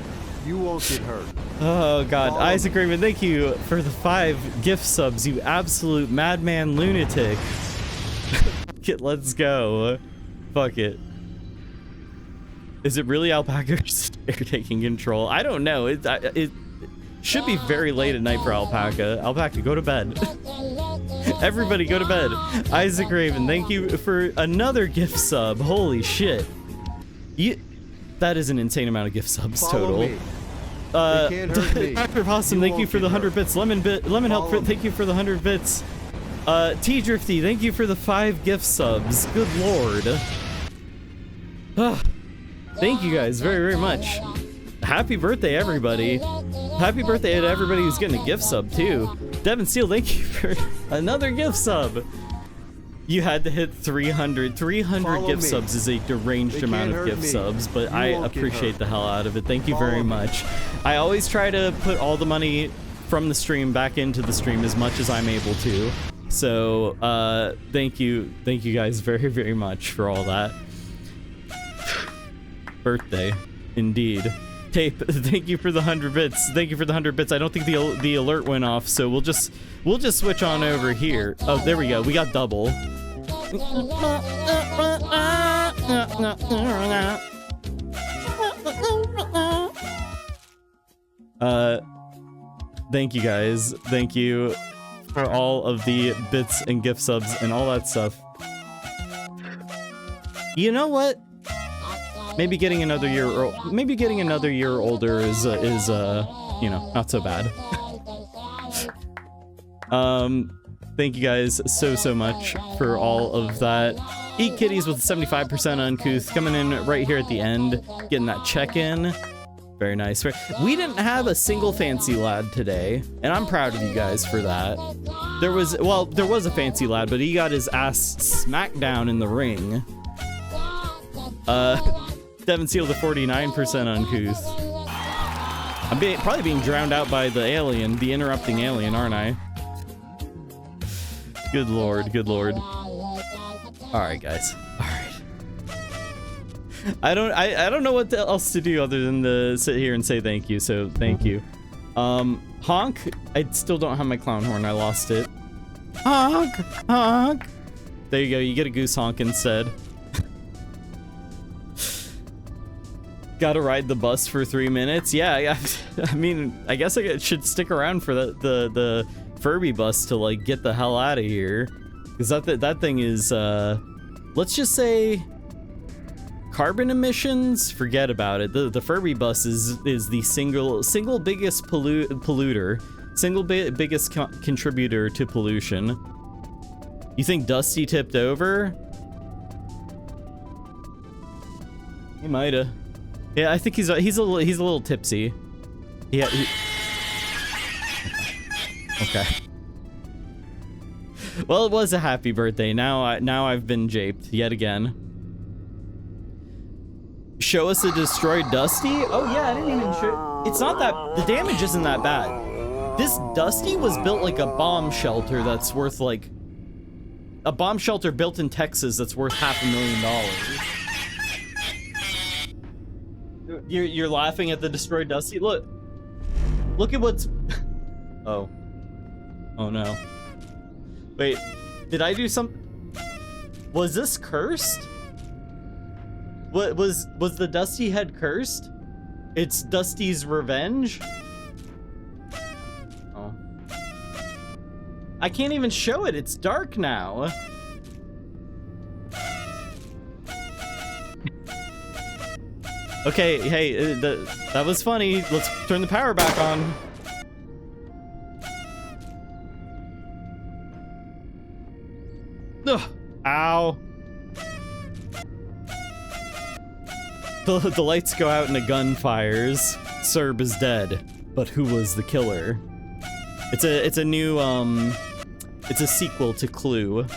You won't get hurt. Oh God, Isaac Raymond, thank you for the 5 gift subs. You absolute madman lunatic. Let's go. Fuck it. Is it really Alpaca taking control? I don't know. It should be very late at night for Alpaca. Alpaca, go to bed. Everybody go to bed. Isaac Raven, thank you for another gift sub. Holy shit. That is an insane amount of gift subs total. Dr. Possum, thank you for the 100 bits. Lemon Help, thank you for the 100 bits. T Drifty, thank you for the 5 gift subs. Good lord. Thank you guys very, very much. Happy birthday, everybody. Happy birthday to everybody who's getting a gift sub, too. Devin Steele, thank you for another gift sub. You had to hit 300. 300 gift subs is a deranged amount of gift subs, but I appreciate the hell out of it. Thank you very much. I always try to put all the money from the stream back into the stream as much as I'm able to. So, thank you guys very, very much for all that. Birthday, indeed. Tape, thank you for the 100 bits. Thank you for the 100 bits. I don't think the alert went off, so we'll just switch on over here. Oh, there we go. We got double. Thank you guys. Thank you for all of the bits and gift subs and all that stuff. You know what? Maybe getting another year older is you know, not so bad. Thank you guys so much for all of that. Eat Kitties with 75% uncouth coming in right here at the end, getting that check-in. Very nice. We didn't have a single fancy lad today, and I'm proud of you guys for that. There was a fancy lad, but he got his ass smacked down in the ring. Devin Seal to 49% uncouth. I'm probably being drowned out by the alien, the interrupting alien, aren't I? Good lord, good lord. Alright, guys. Alright. I don't know what else to do other than to sit here and say thank you, so thank you. Honk, I still don't have my clown horn, I lost it. Honk! Honk! There you go, you get a goose honk instead. Gotta ride the bus for 3 minutes. Yeah, I mean, I guess I should stick around for the Furby bus to like get the hell out of here, because that thing is let's just say Carbon emissions, forget about it. The Furby bus is the single biggest polluter, biggest contributor to pollution. You think Dusty tipped over? He might've. Yeah, I think he's a little tipsy. Yeah. Okay. Well, it was a happy birthday. Now I've been japed yet again. Show us a destroyed Dusty? Oh yeah, I didn't even show. It's not that, the damage isn't that bad. This Dusty was built like a bomb shelter that's worth like, a bomb shelter built in Texas that's worth $500,000. You're laughing at the destroyed Dusty? Look at what's, oh no. Wait, did I do some, was this cursed? What was the Dusty head cursed? It's Dusty's revenge? Oh. I can't even show it. It's dark now. Okay, hey, that was funny. Let's turn the power back on. Ugh. Ow. The lights go out and a gun fires. Cerb is dead, but who was the killer? It's a new it's a sequel to Clue.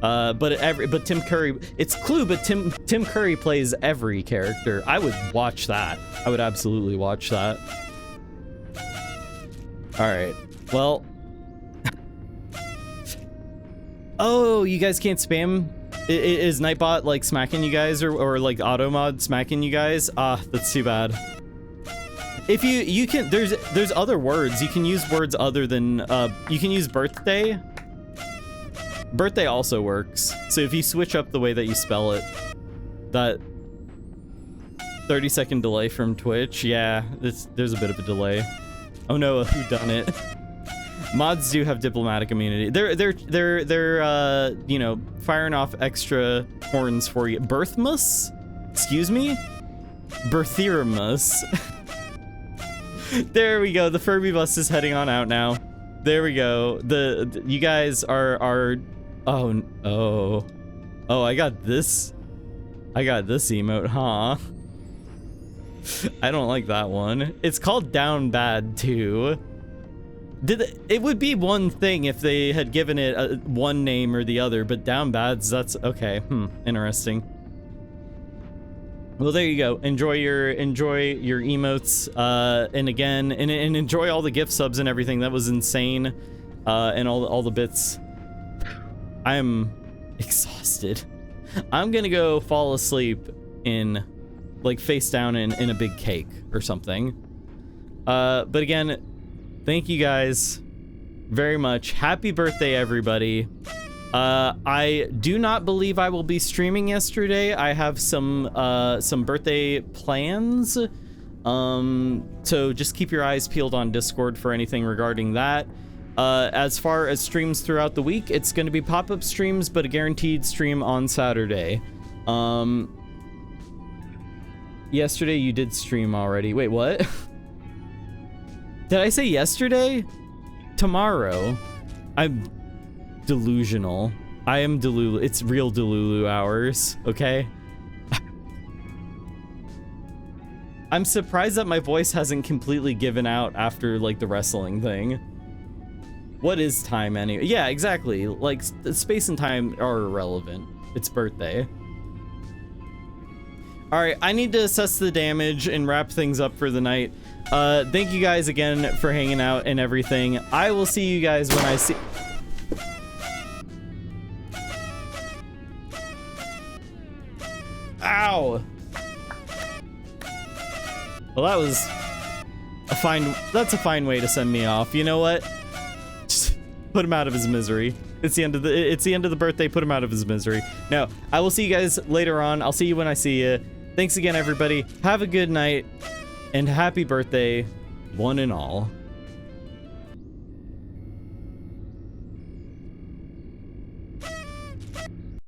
But Tim Curry, it's Clue, but Tim Curry plays every character. I would watch that. I would absolutely watch that. All right. Well. Oh, you guys can't spam. Is Nightbot like smacking you guys or like Automod smacking you guys? Ah, that's too bad. If you can, there's other words. You can use words other than, you can use birthday. Birthday also works. So if you switch up the way that you spell it, that 30-second delay from Twitch, yeah, there's a bit of a delay. Oh no, a whodunit. Mods do have diplomatic immunity. They're you know, firing off extra horns for you. Birthmus? Excuse me? Birthiramus. There we go. The Furby bus is heading on out now. There we go. You guys are oh, I got this emote, huh? I don't like that one. It's called Down Bad too. It would be one thing if they had given it one name or the other, but Down Bad's, that's okay. Interesting. Well, there you go. Enjoy your emotes, and again, and enjoy all the gift subs and everything. That was insane, and all the bits. I am exhausted. I'm gonna go fall asleep in, like, face down in a big cake or something. But again, thank you guys very much. Happy birthday, everybody. I do not believe I will be streaming yesterday. I have some birthday plans. So just keep your eyes peeled on Discord for anything regarding that. As far as streams throughout the week, it's going to be pop-up streams, but a guaranteed stream on Saturday. Yesterday you did stream already. Wait, what? Did I say yesterday? Tomorrow. I'm delusional. I am Delulu. It's real Delulu hours, okay? I'm surprised that my voice hasn't completely given out after, like, the wrestling thing. What is time anyway? Yeah, exactly. Like, space and time are irrelevant. It's birthday. Alright, I need to assess the damage and wrap things up for the night. Thank you guys again for hanging out and everything. I will see you guys when I see... Ow! Well, that was a fine... That's a fine way to send me off. You know what? Just put him out of his misery. It's the end of the birthday. Put him out of his misery. No, I will see you guys later on. I'll see you when I see you. Thanks again, everybody. Have a good night. And happy birthday, one and all.